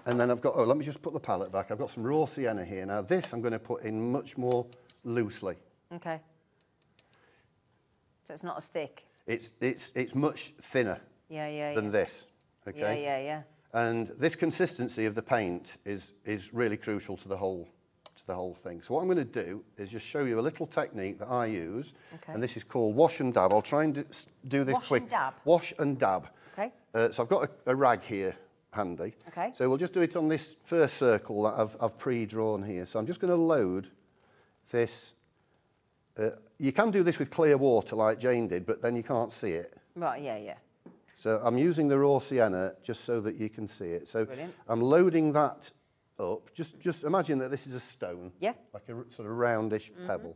And then I've got, let me just put the palette back. I've got some raw sienna here. Now this I'm going to put in much more loosely. Okay. So it's not as thick? It's much thinner than this. Okay? Yeah. And this consistency of the paint is really crucial to the whole thing. So what I'm going to do is just show you a little technique that I use, and this is called wash and dab. I'll try and do this quick. Wash and dab? Wash and dab. Okay. So I've got a rag here handy. Okay. So we'll just do it on this first circle that I've pre-drawn here. So I'm just going to load this. You can do this with clear water like Jane did, but then you can't see it. Right, yeah. So I'm using the raw sienna just so that you can see it. So Brilliant. I'm loading that up. Just imagine that this is a stone. Yeah. Like a sort of roundish pebble.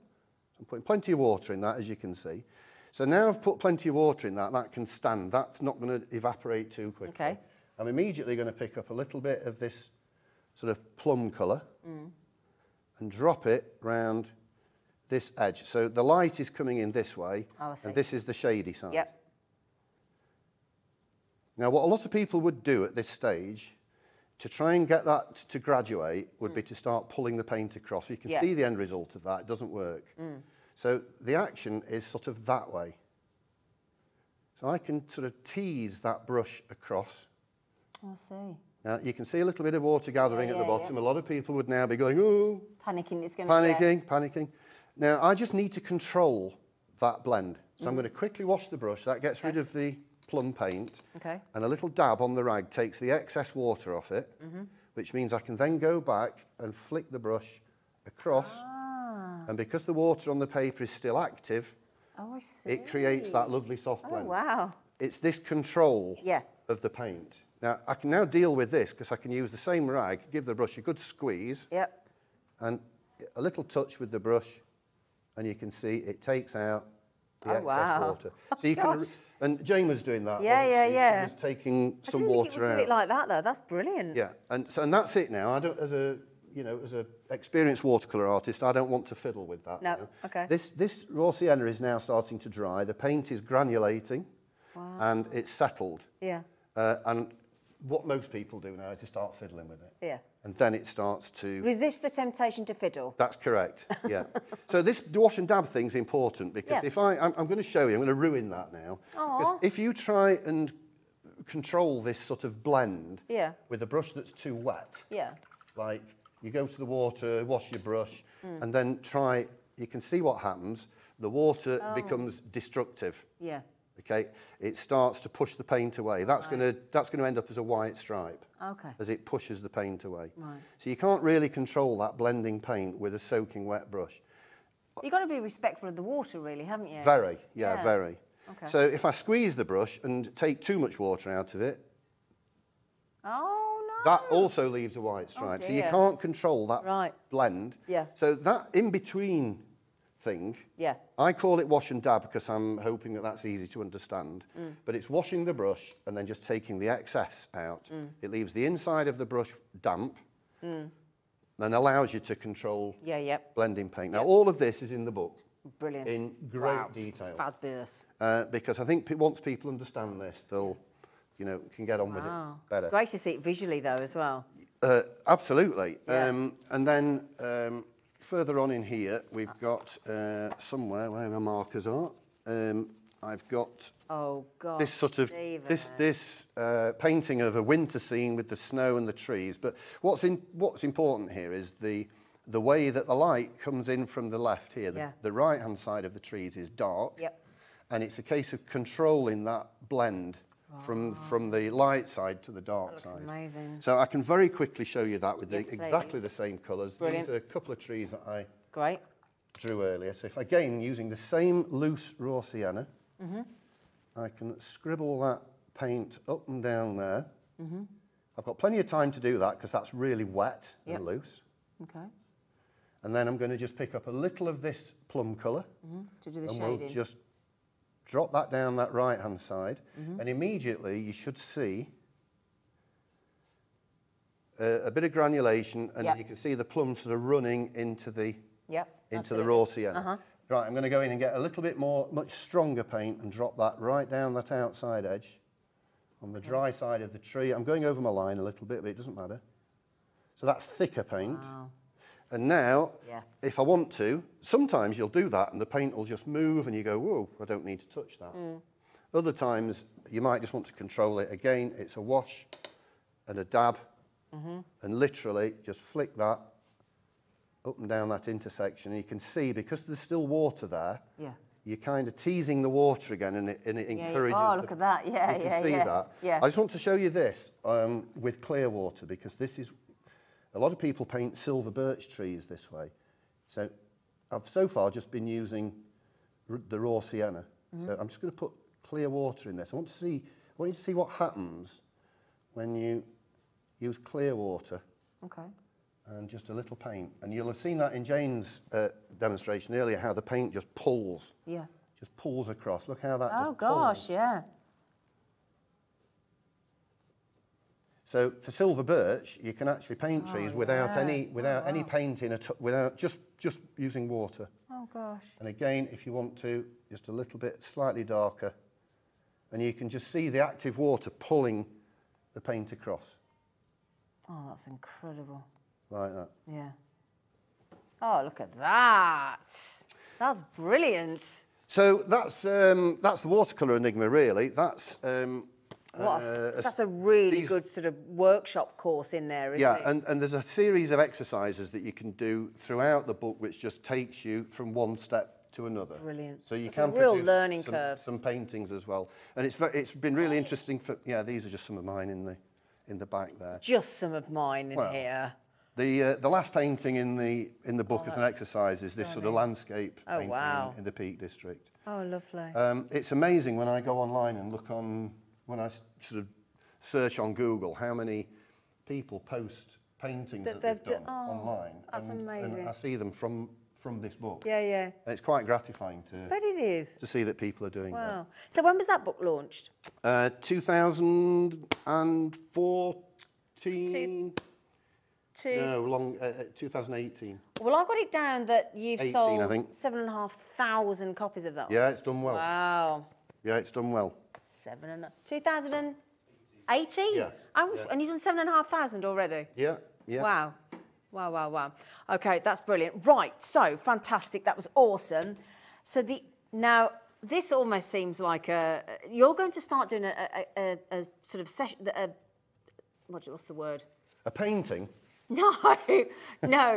I'm putting plenty of water in that, as you can see. So now I've put plenty of water in that, that can stand. That's not going to evaporate too quickly. Okay. I'm immediately going to pick up a little bit of this sort of plum colour and drop it round this edge. So the light is coming in this way, and this is the shady side. Yep. Now, what a lot of people would do at this stage to try and get that to graduate would be to start pulling the paint across. You can see the end result of that. It doesn't work. So the action is sort of that way. So I can sort of tease that brush across. I see. Now, you can see a little bit of water gathering at the bottom. A lot of people would now be going, oh. Panicking, it's going to Panicking. Now, I just need to control that blend. So I'm going to quickly wash the brush. That gets rid of the plum paint. Okay. And a little dab on the rag takes the excess water off it, which means I can then go back and flick the brush across. And because the water on the paper is still active, it creates that lovely soft blend. Oh, wow. It's this control of the paint. Now, I can now deal with this because I can use the same rag, give the brush a good squeeze, and a little touch with the brush, and you can see it takes out the excess water. So you can, and Jane was doing that. Yeah. She was taking some water I didn't think it would do it like that, though. That's brilliant. Yeah, and that's it now. I don't, as a experienced watercolour artist, I don't want to fiddle with that. No, now. okay. This raw sienna is now starting to dry. The paint is granulating, and it's settled. Yeah. And what most people do now is to start fiddling with it. Yeah. And then it starts to... Resist the temptation to fiddle. That's correct, yeah. So this wash and dab thing is important because if I'm going to show you, I'm going to ruin that now. Because if you try and control this sort of blend with a brush that's too wet, like you go to the water, wash your brush, and then try, you can see what happens. The water becomes destructive. Yeah. Okay, it starts to push the paint away. That's going to end up as a white stripe. Okay. As it pushes the paint away. Right. So you can't really control that blending paint with a soaking wet brush. You've got to be respectful of the water, really, haven't you? Very, very. Okay. So if I squeeze the brush and take too much water out of it, that also leaves a white stripe. So you can't control that blend. Yeah. So that in-between thing, I call it wash and dab because I'm hoping that that's easy to understand. But it's washing the brush and then just taking the excess out. It leaves the inside of the brush damp and allows you to control blending paint. Now, all of this is in the book. Brilliant. In great detail. Fabulous. Because I think once people understand this, they'll, can get on with it better. Great to see it visually, though, as well. Absolutely. Yeah. And then further on in here, we've got somewhere where my markers are. I've got this sort of this painting of a winter scene with the snow and the trees. But what's important here is the way that the light comes in from the left here. The right-hand side of the trees is dark, and it's a case of controlling that blend from the light side to the dark side. Amazing. So I can very quickly show you that with exactly the same colours. Brilliant. These are a couple of trees that I drew earlier. So if again, using the same loose raw sienna, I can scribble that paint up and down there. I've got plenty of time to do that because that's really wet and loose. Okay. And then I'm going to just pick up a little of this plum colour. To do the and shading. we'll just drop that down that right-hand side, and immediately you should see a bit of granulation, and you can see the plum sort of running into the raw sienna. Right, I'm going to go in and get a little bit much stronger paint and drop that right down that outside edge on the dry side of the tree. I'm going over my line a little bit, but it doesn't matter. So that's thicker paint. Wow. And now, if I want to, sometimes you'll do that and the paint will just move and you go, whoa, I don't need to touch that. Other times, you might just want to control it. Again, it's a wash and a dab, and literally just flick that up and down that intersection. And you can see, because there's still water there, you're kind of teasing the water again, and it encourages. Oh, look at that! Yeah, you can see that. Yeah. I just want to show you this with clear water, because this is. A lot of people paint silver birch trees this way. So I've so far just been using the raw sienna. So I'm just going to put clear water in this. I want you to see what happens when you use clear water. Okay. And just a little paint. And you'll have seen that in Jane's demonstration earlier, how the paint just pulls. Yeah. Just pulls across. Look how that just pulls. Oh gosh, yeah. So for silver birch, you can actually paint trees without any painting, without just using water. Oh gosh! And again, if you want to, just a little bit slightly darker, and you can just see the active water pulling the paint across. Oh, that's incredible! Like that. Yeah. Oh, look at that! That's brilliant. So that's the watercolour enigma, really. That's. That's a really good sort of workshop course in there, isn't it? Yeah, and there's a series of exercises that you can do throughout the book, which just takes you from one step to another. Brilliant. So you can produce learning curve. Some paintings as well, and it's been really interesting. These are just some of mine in the back there. Just some of mine in here. The last painting in the book as an exercise is this sort of landscape painting in the Peak District. Oh, lovely. It's amazing when I go online and look on. When I sort of search on Google how many people post paintings that they've done online. That's amazing. And I see them from this book. Yeah, yeah. And it's quite gratifying to see that people are doing that. Wow. So when was that book launched? 2014. 2018. Well, I've got it down that you've sold I think. 7,500 copies of that. Yeah, it's done well. Wow. Yeah, it's done well. 2018? Yeah. And you've done 7,500 already? Yeah, yeah. Wow. Wow, wow, wow. Okay, that's brilliant. Right, so fantastic. That was awesome. So now this almost seems like you're going to start doing a sort of session. What's the word? A painting? No,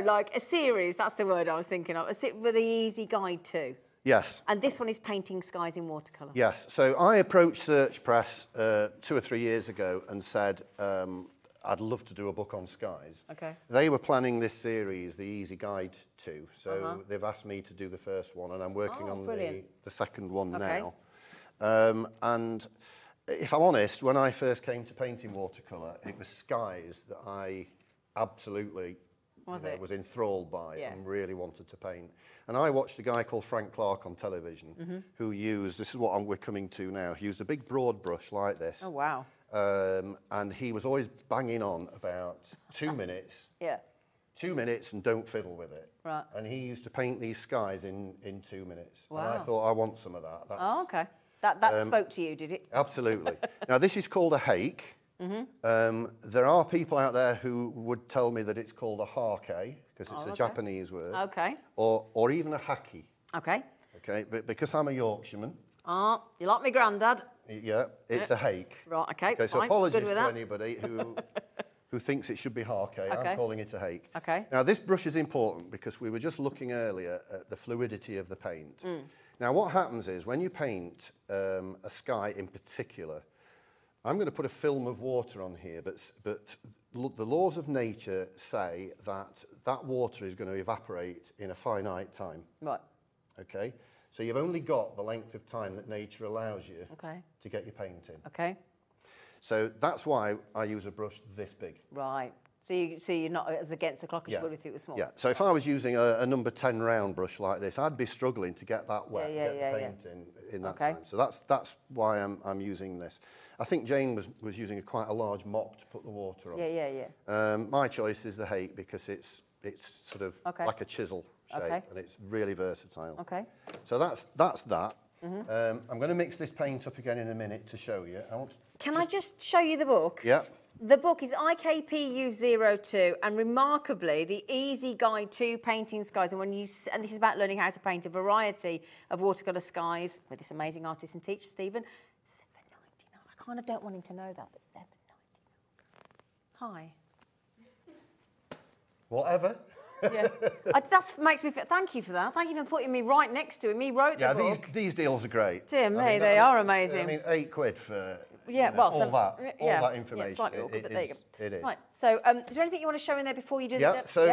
like a series. That's the word I was thinking of. With the easy guide to. Yes. And this one is painting skies in watercolour. Yes. So I approached Search Press 2 or 3 years ago and said, I'd love to do a book on skies. Okay. They were planning this series, the Easy Guide to. So they've asked me to do the first one, and I'm working on the second one now. And if I'm honest, when I first came to painting watercolour, it was skies that I absolutely was enthralled by and really wanted to paint. And I watched a guy called Frank Clark on television who used, this is what we're coming to now, he used a big broad brush like this. Oh, wow. And he was always banging on about 2 minutes. 2 minutes and don't fiddle with it. Right. And he used to paint these skies in 2 minutes. Wow. And I thought, I want some of that. Okay. That spoke to you, did it? Absolutely. Now, this is called a hake. There are people out there who would tell me that it's called a hake, because it's a Japanese word. Okay. Or even a haki. Okay. Okay, but because I'm a Yorkshireman. Oh, you like me granddad? Yeah, it's a hake. Right, okay. Okay, so apologies to anybody who thinks it should be hake. I'm calling it a hake. Okay. Now, this brush is important because we were just looking earlier at the fluidity of the paint. Now, what happens is when you paint a sky in particular, I'm going to put a film of water on here, but the laws of nature say that water is going to evaporate in a finite time. Right. Okay? So you've only got the length of time that nature allows you to get your paint in. Okay. So that's why I use a brush this big. Right. So you're not as against the clock as you would if it was small. Yeah. So if I was using a number 10 round brush like this, I'd be struggling to get that wet, get the paint in that time. So that's why I'm using this. I think Jane was using quite a large mop to put the water on. Yeah. My choice is the hake because it's sort of like a chisel shape and it's really versatile. Okay. So that's that. I'm going to mix this paint up again in a minute to show you. Can I just show you the book? Yeah. The book is IKPU02, and remarkably, the easy guide to painting skies. And this is about learning how to paint a variety of watercolour skies with this amazing artist and teacher, Stephen. $7.99. I kind of don't want him to know that, but $7.99. Hi. Whatever. Yeah, that makes me feel. Thank you for that. Thank you for putting me right next to him. He wrote the book. Yeah, these deals are great. Dear me, they are amazing. I mean, £8 for all that information. Yeah, slightly awkward, but there you go. It is. Right. So, is there anything you want to show in there before you do the depth? So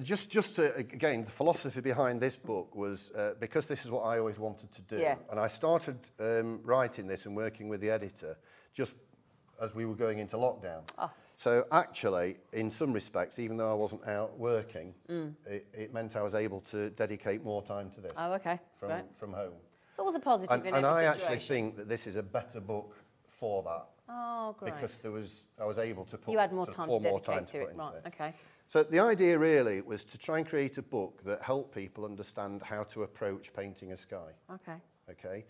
just to, again, the philosophy behind this book was because this is what I always wanted to do, and I started writing this and working with the editor just as we were going into lockdown. Oh. So actually, in some respects, even though I wasn't out working, it meant I was able to dedicate more time to this. Oh, okay. From home. It's always a positive in every and I situation. actually think that this is a better book for that. Oh, great. Because I was able to put you had more time to dedicate to it, right? Okay. So the idea really was to try and create a book that helped people understand how to approach painting a sky. Okay. Okay.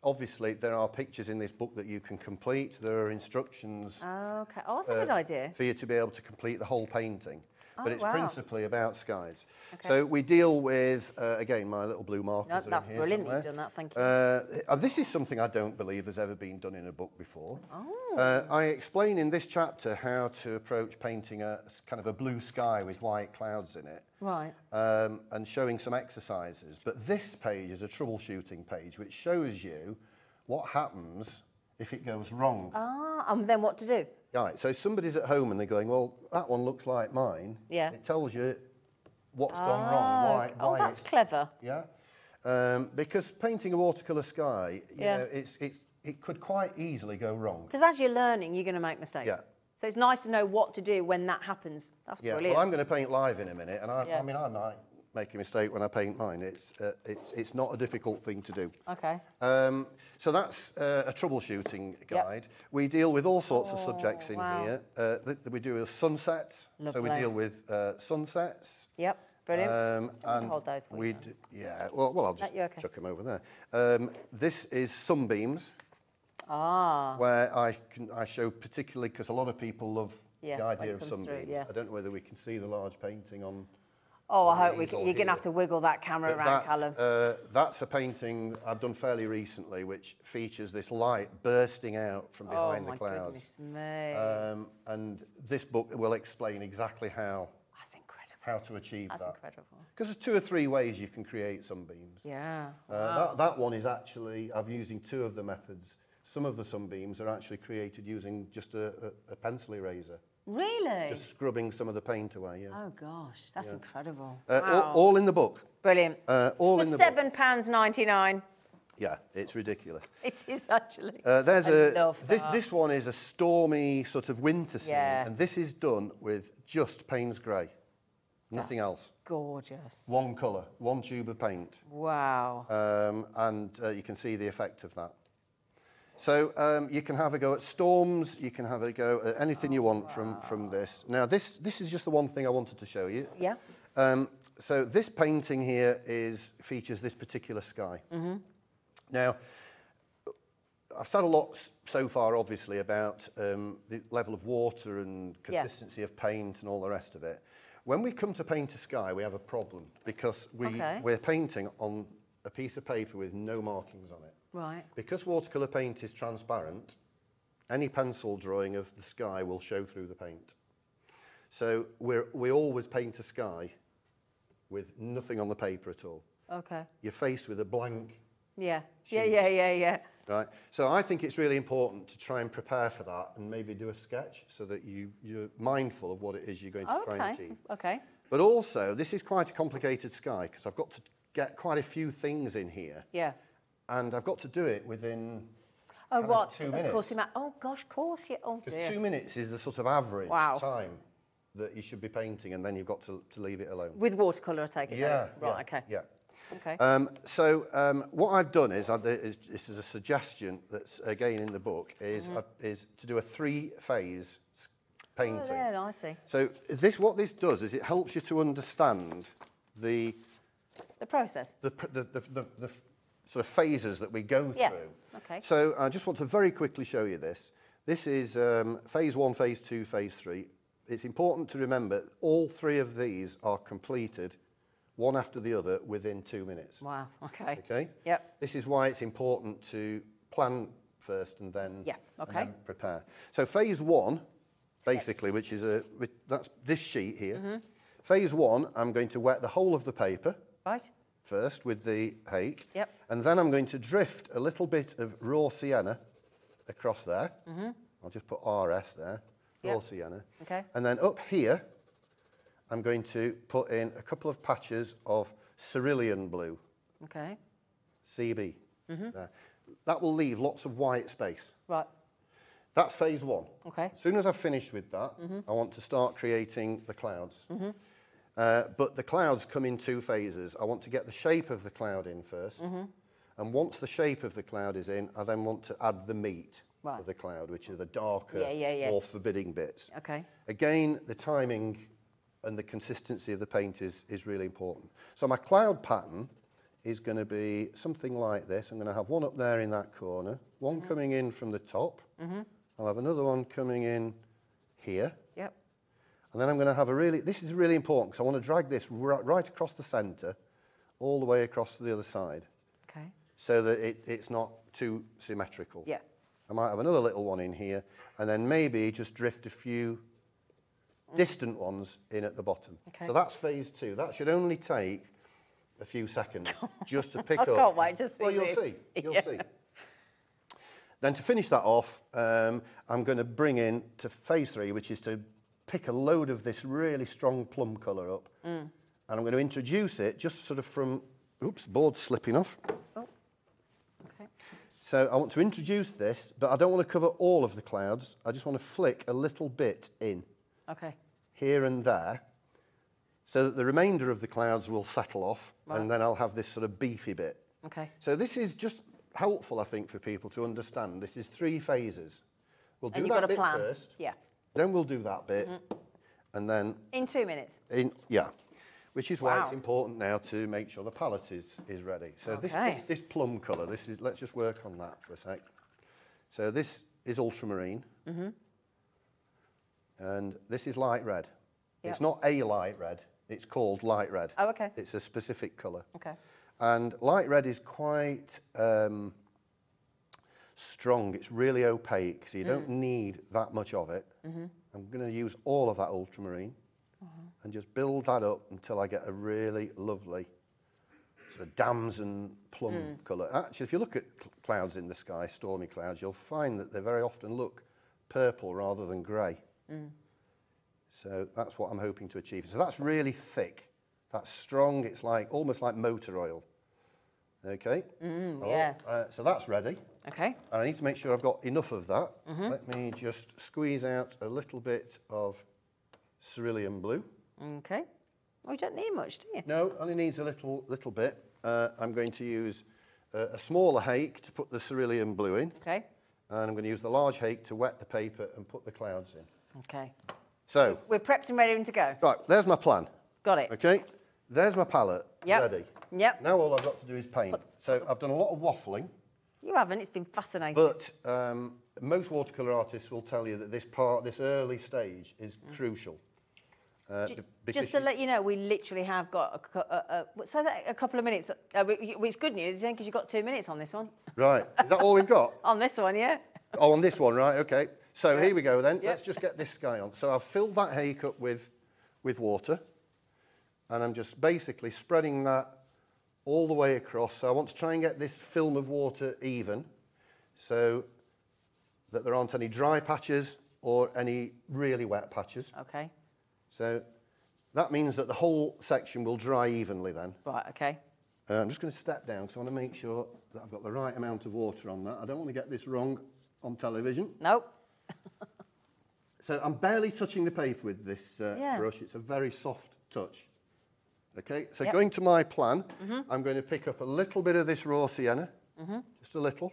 Obviously, there are pictures in this book that you can complete. There are instructions. Oh, okay. Oh, that's a good idea. For you to be able to complete the whole painting. But it's principally about skies. Okay. So we deal with, again, my little blue markers. That's brilliant that you've done that, thank you. This is something I don't believe has ever been done in a book before. Oh. I explain in this chapter how to approach painting a kind of a blue sky with white clouds in it. Right. And showing some exercises. But this page is a troubleshooting page, which shows you what happens if it goes wrong. Ah, and then what to do? Right, so somebody's at home and they're going, well, that one looks like mine. Yeah. It tells you what's gone wrong, why that's clever. Yeah. Because painting a watercolour sky, you know, it could quite easily go wrong. Because as you're learning, you're going to make mistakes. Yeah. So it's nice to know what to do when that happens. That's brilliant. Well, I'm going to paint live in a minute, and I mean, I might make a mistake when I paint mine. It's not a difficult thing to do. Okay. So that's a troubleshooting guide. Yep. We deal with all sorts of subjects in here. We do with sunsets. Lovely. So we deal with sunsets. Yep, brilliant. And hold those for you. Well, I'll just chuck them over there. This is sunbeams. Ah. Where I show particularly, because a lot of people love the idea of sunbeams. Yeah. I don't know whether we can see the large painting on. Oh, I hope you're going to have to wiggle that camera around, Callum. That's a painting I've done fairly recently, which features this light bursting out from behind the clouds. Oh, my goodness me. And this book will explain exactly how to achieve that. That's incredible. Because there's 2 or 3 ways you can create sunbeams. Yeah. That one is actually, I'm using 2 of the methods. Some of the sunbeams are actually created using just a pencil eraser. Really? Just scrubbing some of the paint away, yeah. Oh, gosh, that's incredible. Wow. All in the book. Brilliant. All in the book. For £7.99. Yeah, it's ridiculous. It is actually. This one is a stormy sort of winter scene, and this is done with just Payne's Grey. Nothing else. Gorgeous. One colour, one tube of paint. Wow. And you can see the effect of that. So you can have a go at storms, you can have a go at anything you want from this. Now, this is just the one thing I wanted to show you. Yeah. So this painting here features this particular sky. Mm-hmm. Now, I've said a lot so far, obviously, about the level of water and consistency of paint and all the rest of it. When we come to paint a sky, we have a problem because we're painting on a piece of paper with no markings on it. Right. Because watercolour paint is transparent, any pencil drawing of the sky will show through the paint. So we always paint a sky with nothing on the paper at all. Okay. You're faced with a blank sheet. Yeah. Right. So I think it's really important to try and prepare for that and maybe do a sketch so that you're mindful of what it is you're going to try and achieve. Okay. But also, this is quite a complicated sky because I've got to get quite a few things in here. Yeah. And I've got to do it within 2 minutes. Of course, oh gosh, of course, yeah. Oh, because 2 minutes is the sort of average time that you should be painting, and then you've got to leave it alone. With watercolour, I take it. Yeah. Right. Okay. Yeah. Okay. So what I've done is this is a suggestion that's again in the book is to do a 3-phase painting. Oh, yeah, I see. So what this does is it helps you to understand the process. The sort of phases that we go through. Okay. So I just want to very quickly show you this. This is phase 1, phase 2, phase 3. It's important to remember all 3 of these are completed one after the other within 2 minutes. Wow, okay. Okay? Yep. This is why it's important to plan first and then, and then prepare. So phase 1, basically, which is that's this sheet here. Phase 1, I'm going to wet the whole of the paper. Right. First with the hake. Yep. And then I'm going to drift a little bit of raw sienna across there. I'll just put RS there, raw sienna. Okay. And then up here, I'm going to put in a couple of patches of cerulean blue. Okay. CB. There. That will leave lots of white space. Right. That's phase 1. Okay. As soon as I've finished with that, I want to start creating the clouds. But the clouds come in 2 phases. I want to get the shape of the cloud in first. And once the shape of the cloud is in, I then want to add the meat of the cloud, which are the darker, more forbidding bits. Okay. Again, the timing and the consistency of the paint is really important. So my cloud pattern is going to be something like this. I'm going to have one up there in that corner, one coming in from the top. I'll have another one coming in here. Yep. And then I'm going to have this is really important because I want to drag this right across the centre, all the way across to the other side. Okay. So that it's not too symmetrical. Yeah. I might have another little one in here, and then maybe just drift a few distant ones in at the bottom. Okay. So that's phase 2. That should only take a few seconds just to pick up. I can't wait to see Well, you'll this. see. You'll see. Then to finish that off, I'm going to bring in to phase 3, which is to pick a load of this really strong plum colour up. And I'm going to introduce it just sort of from, oops, board's slipping off. Oh, okay. So I want to introduce this, but I don't want to cover all of the clouds. I just want to flick a little bit in. Okay. Here and there, so that the remainder of the clouds will settle off, and then I'll have this sort of beefy bit. Okay. So this is just helpful, I think, for people to understand. This is 3 phases. We'll do that bit first. Yeah. Then we'll do that bit, and then... In 2 minutes? Which is why it's important now to make sure the palette is ready. So this plum colour, let's just work on that for a sec. So this is ultramarine, and this is light red. Yep. It's not a light red, it's called light red. Oh, okay. It's a specific colour. Okay. And light red is quite strong, it's really opaque, so you don't need that much of it. I'm going to use all of that ultramarine and just build that up until I get a really lovely sort of damson plum colour. Actually, if you look at clouds in the sky, stormy clouds, you'll find that they very often look purple rather than grey. So that's what I'm hoping to achieve. So that's really thick, that's strong, it's like almost like motor oil. Okay? So that's ready. Okay. And I need to make sure I've got enough of that. Let me just squeeze out a little bit of cerulean blue. Okay. Well, you don't need much, do you? No, only needs a little bit. I'm going to use a smaller hake to put the cerulean blue in. Okay. And I'm going to use the large hake to wet the paper and put the clouds in. Okay. So. We're prepped and ready to go. Right, there's my plan. Got it. Okay. There's my palette. Ready. Yep. Now all I've got to do is paint. So I've done a lot of waffling. You haven't, it's been fascinating. But most watercolour artists will tell you that this early stage is crucial. Just to let you know, we literally have got a couple of minutes. It's good news, because you've got 2 minutes on this one. Right. Is that all we've got? On this one, yeah. Oh, on this one, right, okay. So here we go then. Let's just get this guy on. So I've filled that hake up with water, and I'm just basically spreading that all the way across. So I want to try and get this film of water even, so that there aren't any dry patches or any really wet patches. Okay. So that means that the whole section will dry evenly then. Right, okay. I'm just going to step down because I want to make sure that I've got the right amount of water on that. I don't want to get this wrong on television. Nope. So I'm barely touching the paper with this brush. It's a very soft touch. Okay, so going to my plan, I'm going to pick up a little bit of this raw sienna, just a little.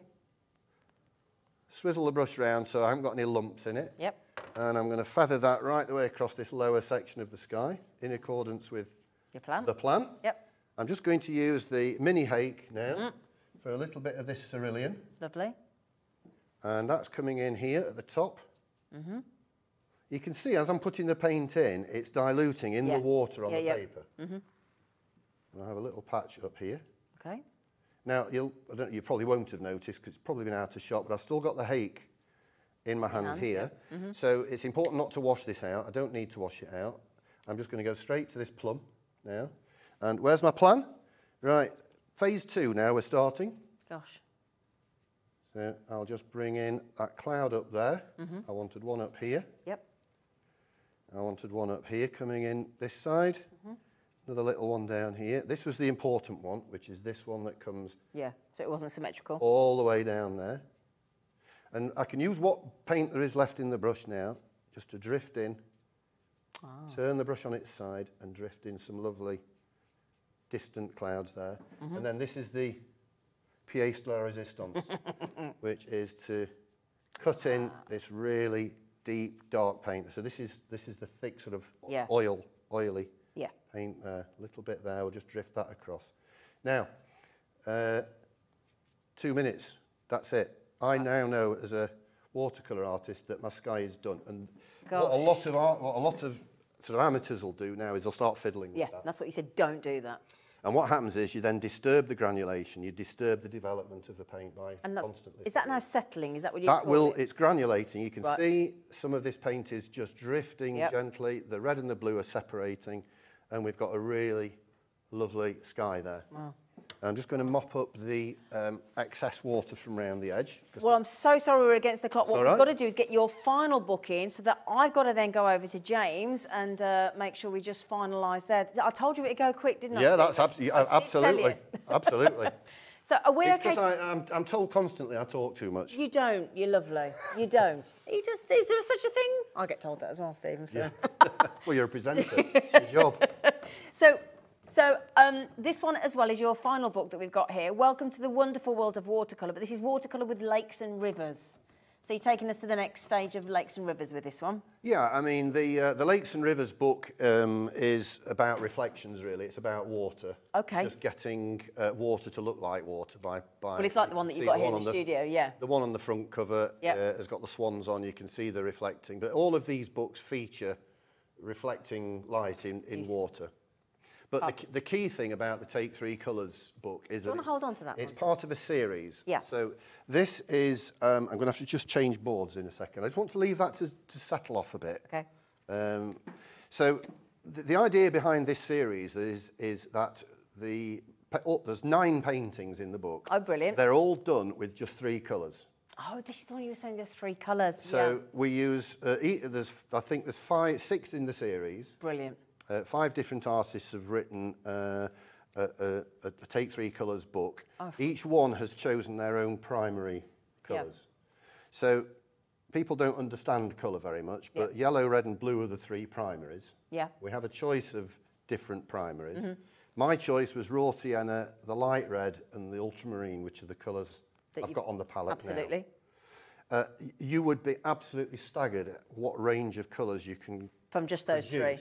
Swizzle the brush around so I haven't got any lumps in it. Yep. And I'm going to feather that right the way across this lower section of the sky in accordance with your plan. The plan. Yep. I'm just going to use the mini hake now for a little bit of this cerulean. Lovely. And that's coming in here at the top. You can see as I'm putting the paint in, it's diluting in the water on the paper. And I have a little patch up here. Okay. Now, you probably won't have noticed because it's probably been out of shot, but I've still got the hake in my hand here. So it's important not to wash this out. I don't need to wash it out. I'm just going to go straight to this plum now. And where's my plan? Right, phase 2 now we're starting. Gosh. So I'll just bring in that cloud up there. I wanted one up here. Yep. I wanted one up here coming in this side. Another little one down here. This was the important one, which is this one that comes... Yeah, so it wasn't symmetrical. All the way down there. And I can use what paint there is left in the brush now, just to drift in, turn the brush on its side and drift in some lovely distant clouds there. And then this is the pièce de la résistance, which is to cut in this really deep, dark paint. So this is the thick sort of oily paint there. A little bit there, we'll just drift that across. Now, 2 minutes, that's it. I now know as a watercolour artist that my sky is done. And what a lot of sort of amateurs will do now is they'll start fiddling with that. Yeah, that's what you said, don't do that. And what happens is you then disturb the granulation, you disturb the development of the paint by constantly. Is that now settling? Is that what you call it? It's granulating. You can see some of this paint is just drifting gently. The red and the blue are separating, and we've got a really lovely sky there. Wow. I'm just going to mop up the excess water from around the edge. Well, I'm so sorry we're against the clock. What we've got to do is get your final book in so that I've got to then go over to James and make sure we just finalise there. I told you it'd go quick, didn't I? Yeah, that's absolutely. Absolutely. So are we okay? Because I'm told constantly I talk too much. You don't. You're lovely. You don't. Is there such a thing? I get told that as well, Stephen. So. Yeah. Well, you're a presenter. It's your job. So this one as well is your final book that we've got here. Welcome to the wonderful world of watercolour. But this is watercolour with lakes and rivers. So you're taking us to the next stage of lakes and rivers with this one? Yeah, I mean, the Lakes and Rivers book is about reflections, really. It's about water. Okay. Just getting water to look like water by... Well, it's like the one that you've got here in the studio, yeah. The one on the front cover has got the swans on. You can see the reflecting. But all of these books feature reflecting light in water. But the key thing about the Take 3 Colours book is that hold on to that it's part of a series. Yeah. So this is, I'm going to have to just change boards in a second. I just want to leave that to settle off a bit. Okay. So the idea behind this series is that there's 9 paintings in the book. Oh, brilliant. They're all done with just 3 colours. Oh, this is the one you were saying, there's 3 colours. So we use, I think there's 6 in the series. Brilliant. 5 different artists have written a Take 3 Colours book. Oh, each one has chosen their own primary colours. So people don't understand colour very much, but yellow, red and blue are the 3 primaries. Yeah. We have a choice of different primaries. My choice was raw sienna, the light red and the ultramarine, which are the colours I've got on the palette now. Absolutely. You would be absolutely staggered at what range of colours you can from just those 3.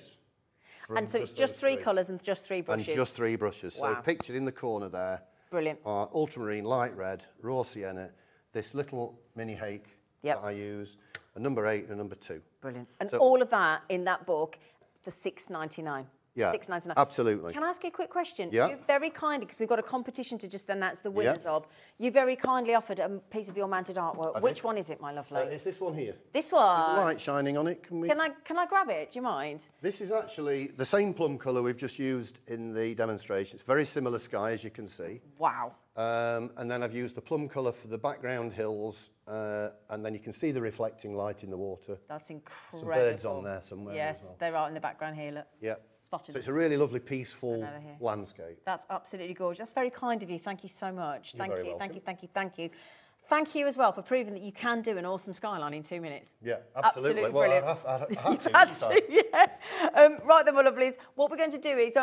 And so it's just 3 colours and just 3 brushes? And just 3 brushes. Wow. So pictured in the corner there Brilliant. Are ultramarine, light red, raw sienna, this little mini hake that I use, a number 8 and a number 2. Brilliant. And so, all of that in that book for $6.99. Yeah, $6.99. Absolutely. Can I ask you a quick question? Yeah. You very kindly, because we've got a competition to just announce the winners of, you very kindly offered a piece of your mounted artwork. Which one is it, my lovely? It's this one here. This one? There's a light shining on it. Can I grab it? Do you mind? This is actually the same plum colour we've just used in the demonstration. It's very similar sky, as you can see. Wow. And then I've used the plum colour for the background hills, and then you can see the reflecting light in the water. That's incredible. Some birds on there somewhere. Yes, as well. They're right in the background here, look. Yeah. Spotted. So it's a really lovely, peaceful landscape. That's absolutely gorgeous. That's very kind of you. Thank you so much. You're very welcome. Thank you, thank you, thank you. Thank you as well for proving that you can do an awesome skyline in 2 minutes. Yeah, absolutely. Well, brilliant. I have to, yeah. Right then, my lovelies, what we're going to do is,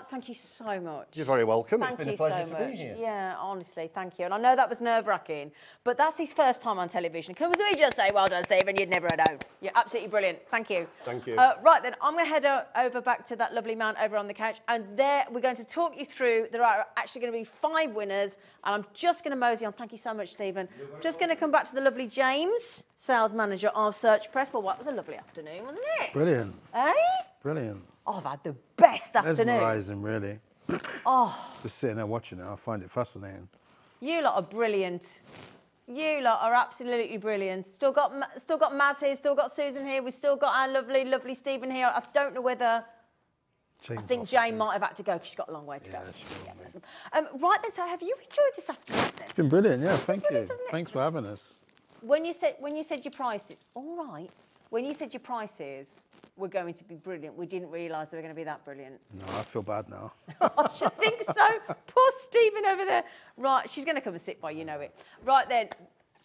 thank you so much. You're very welcome. Thank it's been a pleasure to be here. Yeah, honestly, thank you. And I know that was nerve-wracking, but that's his first time on television. Can we just say, well done, Stephen, you'd never have known. You're absolutely brilliant. Thank you. Thank you. Right then, I'm going to head over back to that lovely mount over on the couch, and there we're going to talk you through. There are actually going to be 5 winners, and I'm just going to mosey on. Thank you so much, Stephen. Just going to come back to the lovely James, sales manager of Search Press. Well, that was a lovely afternoon, wasn't it? Brilliant. Eh? Brilliant. Oh, I've had the best afternoon. Mesmerising, really. Oh. Just sitting there watching it, I find it fascinating. You lot are brilliant. You lot are absolutely brilliant. Still got Maz here, still got Susan here. We've still got our lovely, lovely Stephen here. I don't know whether... I think Jane might have had to go because she's got a long way to go. Right then, so have you enjoyed this afternoon then? It's been brilliant, yeah, thank you. Thanks for having us. When you said your prices, all right. When you said your prices were going to be brilliant, we didn't realise they were going to be that brilliant. No, I feel bad now. I should think so. Poor Stephen over there. Right, she's going to come and sit by, you know it. Right then.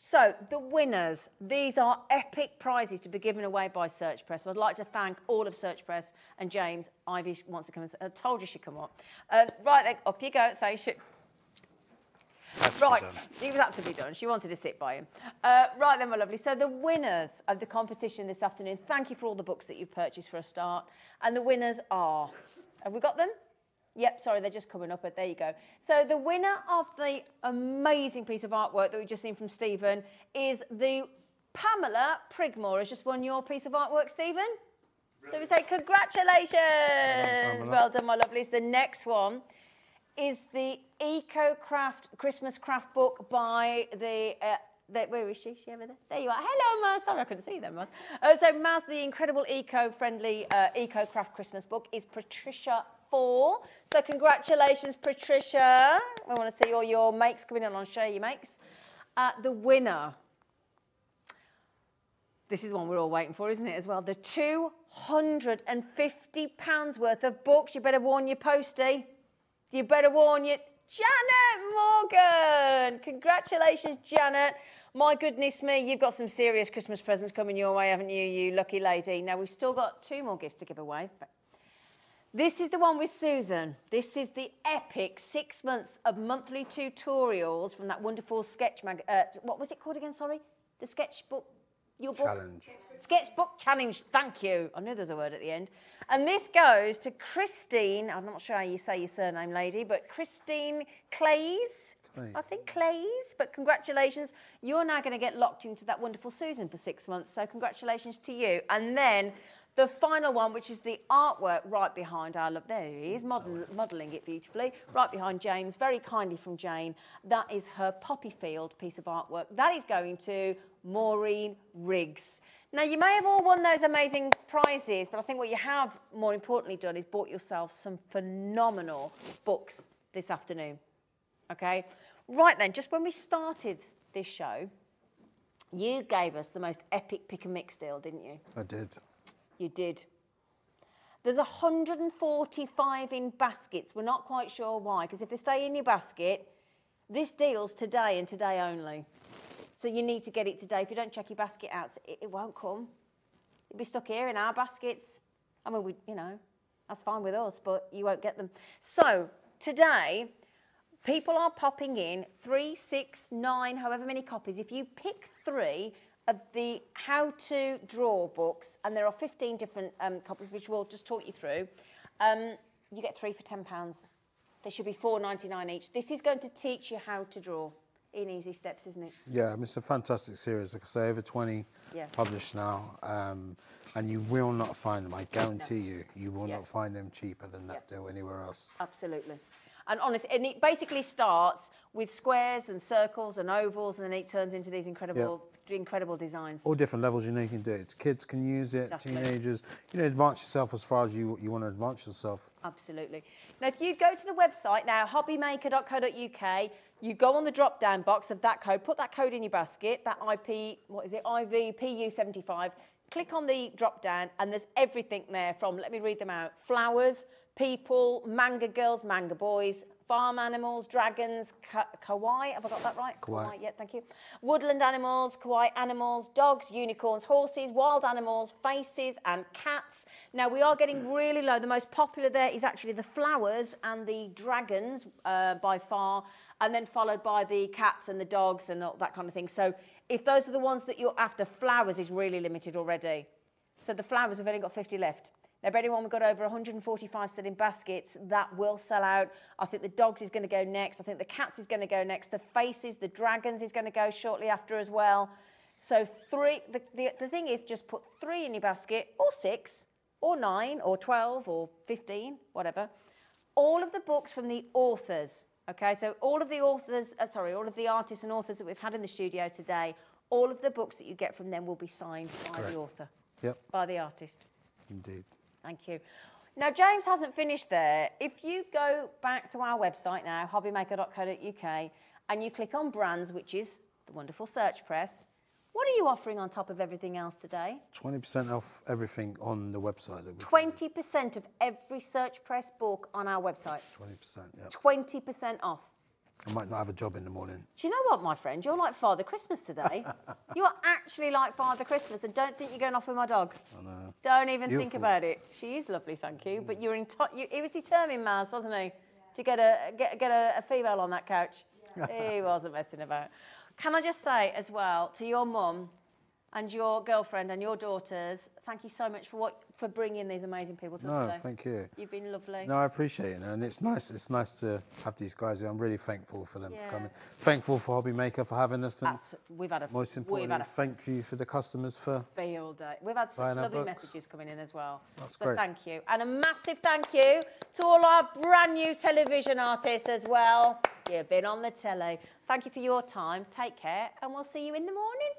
So, the winners, these are epic prizes to be given away by Search Press. So I'd like to thank all of Search Press and James. Ivy wants to come and I told you she'd come up. Right then, up you go, thanks you. Right, it was had to be done. She wanted to sit by him. Right then, my lovely. So the winners of the competition this afternoon, thank you for all the books that you've purchased for a start. And the winners are, have we got them? Yep, sorry, they're just coming up, but there you go. So the winner of the amazing piece of artwork that we've just seen from Stephen is the Pamela Prigmore has just won your piece of artwork, Stephen. So we say congratulations. Well done, my lovelies. The next one is the Eco Craft Christmas craft book by the where is she? Is she over there? There you are. Hello, Maz. Sorry, I couldn't see them, Maz. So Maz, the incredible eco-friendly Eco Craft Christmas book is Patricia 4. So congratulations, Patricia. We want to see all your makes coming on share your makes. The winner. This is one we're all waiting for, isn't it, as well? The £250 worth of books. You better warn your postie. You better warn your... Janet Morgan! Congratulations, Janet. My goodness me, you've got some serious Christmas presents coming your way, haven't you, you lucky lady? Now, we've still got 2 more gifts to give away. This is the one with Susan. This is the epic 6 months of monthly tutorials from that wonderful sketch what was it called again, sorry? The sketchbook... Your book? Challenge. Sketchbook challenge, thank you. I knew there was a word at the end. And this goes to Christine, I'm not sure how you say your surname, lady, but Christine Clays. I think Clays, but congratulations. You're now going to get locked into that wonderful Susan for 6 months, so congratulations to you. And then the final one, which is the artwork right behind our love. There he is, modelling it beautifully. Right behind James, very kindly from Jane. That is her poppy field piece of artwork. That is going to Maureen Riggs. Now, you may have all won those amazing prizes, but I think what you have, more importantly, done is bought yourself some phenomenal books this afternoon. Okay? Right then, just when we started this show, you gave us the most epic pick and mix deal, didn't you? I did. You did. There's 145 in baskets. We're not quite sure why, because if they stay in your basket, this deal's today and today only. So you need to get it today. If you don't check your basket out, it won't come. It'll be stuck here in our baskets. I mean, you know, that's fine with us, but you won't get them. So today, people are popping in 3, 6, 9, however many copies. If you pick 3 of the How to Draw books, and there are 15 different copies, which we'll just talk you through, you get 3 for £10. They should be £4.99 each. This is going to teach you how to draw in easy steps, isn't it? Yeah, I mean, it's a fantastic series. Like I say, over 20 published now, and you will not find them. I guarantee you will not find them cheaper than that deal anywhere else. Absolutely. And honestly, and it basically starts with squares and circles and ovals, and then it turns into these incredible designs. All different levels, you know, you can do it. Kids can use it, teenagers. You know, advance yourself as far as you want to advance yourself. Absolutely. Now, if you go to the website now, hobbymaker.co.uk, you go on the drop-down box of that code, put that code in your basket, that IVPU75, click on the drop-down, and there's everything there from, let me read them out, flowers, people, manga girls, manga boys, farm animals, dragons, kawaii, have I got that right? Kawaii. Yeah, thank you. Woodland animals, kawaii animals, dogs, unicorns, horses, wild animals, faces and cats. Now, we are getting really low. The most popular there is actually the flowers and the dragons by far, and then followed by the cats and the dogs and all that kind of thing. So if those are the ones that you're after, flowers is really limited already. So the flowers, we've only got 50 left. Now, bear in mind, we've got over 145 selling baskets. That will sell out. I think the dogs is going to go next. I think the cats is going to go next. The faces, the dragons is going to go shortly after as well. So the thing is, just put 3 in your basket, or 6, or 9, or 12, or 15, whatever. All of the books from the authors, okay? So all of the authors, all of the artists and authors that we've had in the studio today, all of the books that you get from them will be signed by the author, by the artist. Indeed. Thank you. Now, James hasn't finished there. If you go back to our website now, hobbymaker.co.uk, and you click on brands, which is the wonderful Search Press, what are you offering on top of everything else today? 20% off everything on the website. 20% of every Search Press book on our website. 20%, yeah. 20% off. I might not have a job in the morning. Do you know what, my friend? You're like Father Christmas today. You are actually like Father Christmas, and don't think you're going off with my dog. I know. Don't even think about it. She is lovely, thank you. But you're he was determined, Maz, wasn't he, to get a female on that couch. He wasn't messing about. Can I just say as well to your mum and your girlfriend and your daughters, thank you so much for bringing these amazing people to us today. No, thank you. You've been lovely. No, I appreciate it, and it's nice. It's nice to have these guys here. I'm really thankful for them for coming. Thankful for Hobby Maker for having us, and most importantly, thank you for the customers for field day. We've had such lovely messages coming in as well. That's great. Thank you, and a massive thank you to all our brand new television artists as well. You've been on the telly. Thank you for your time. Take care, and we'll see you in the morning.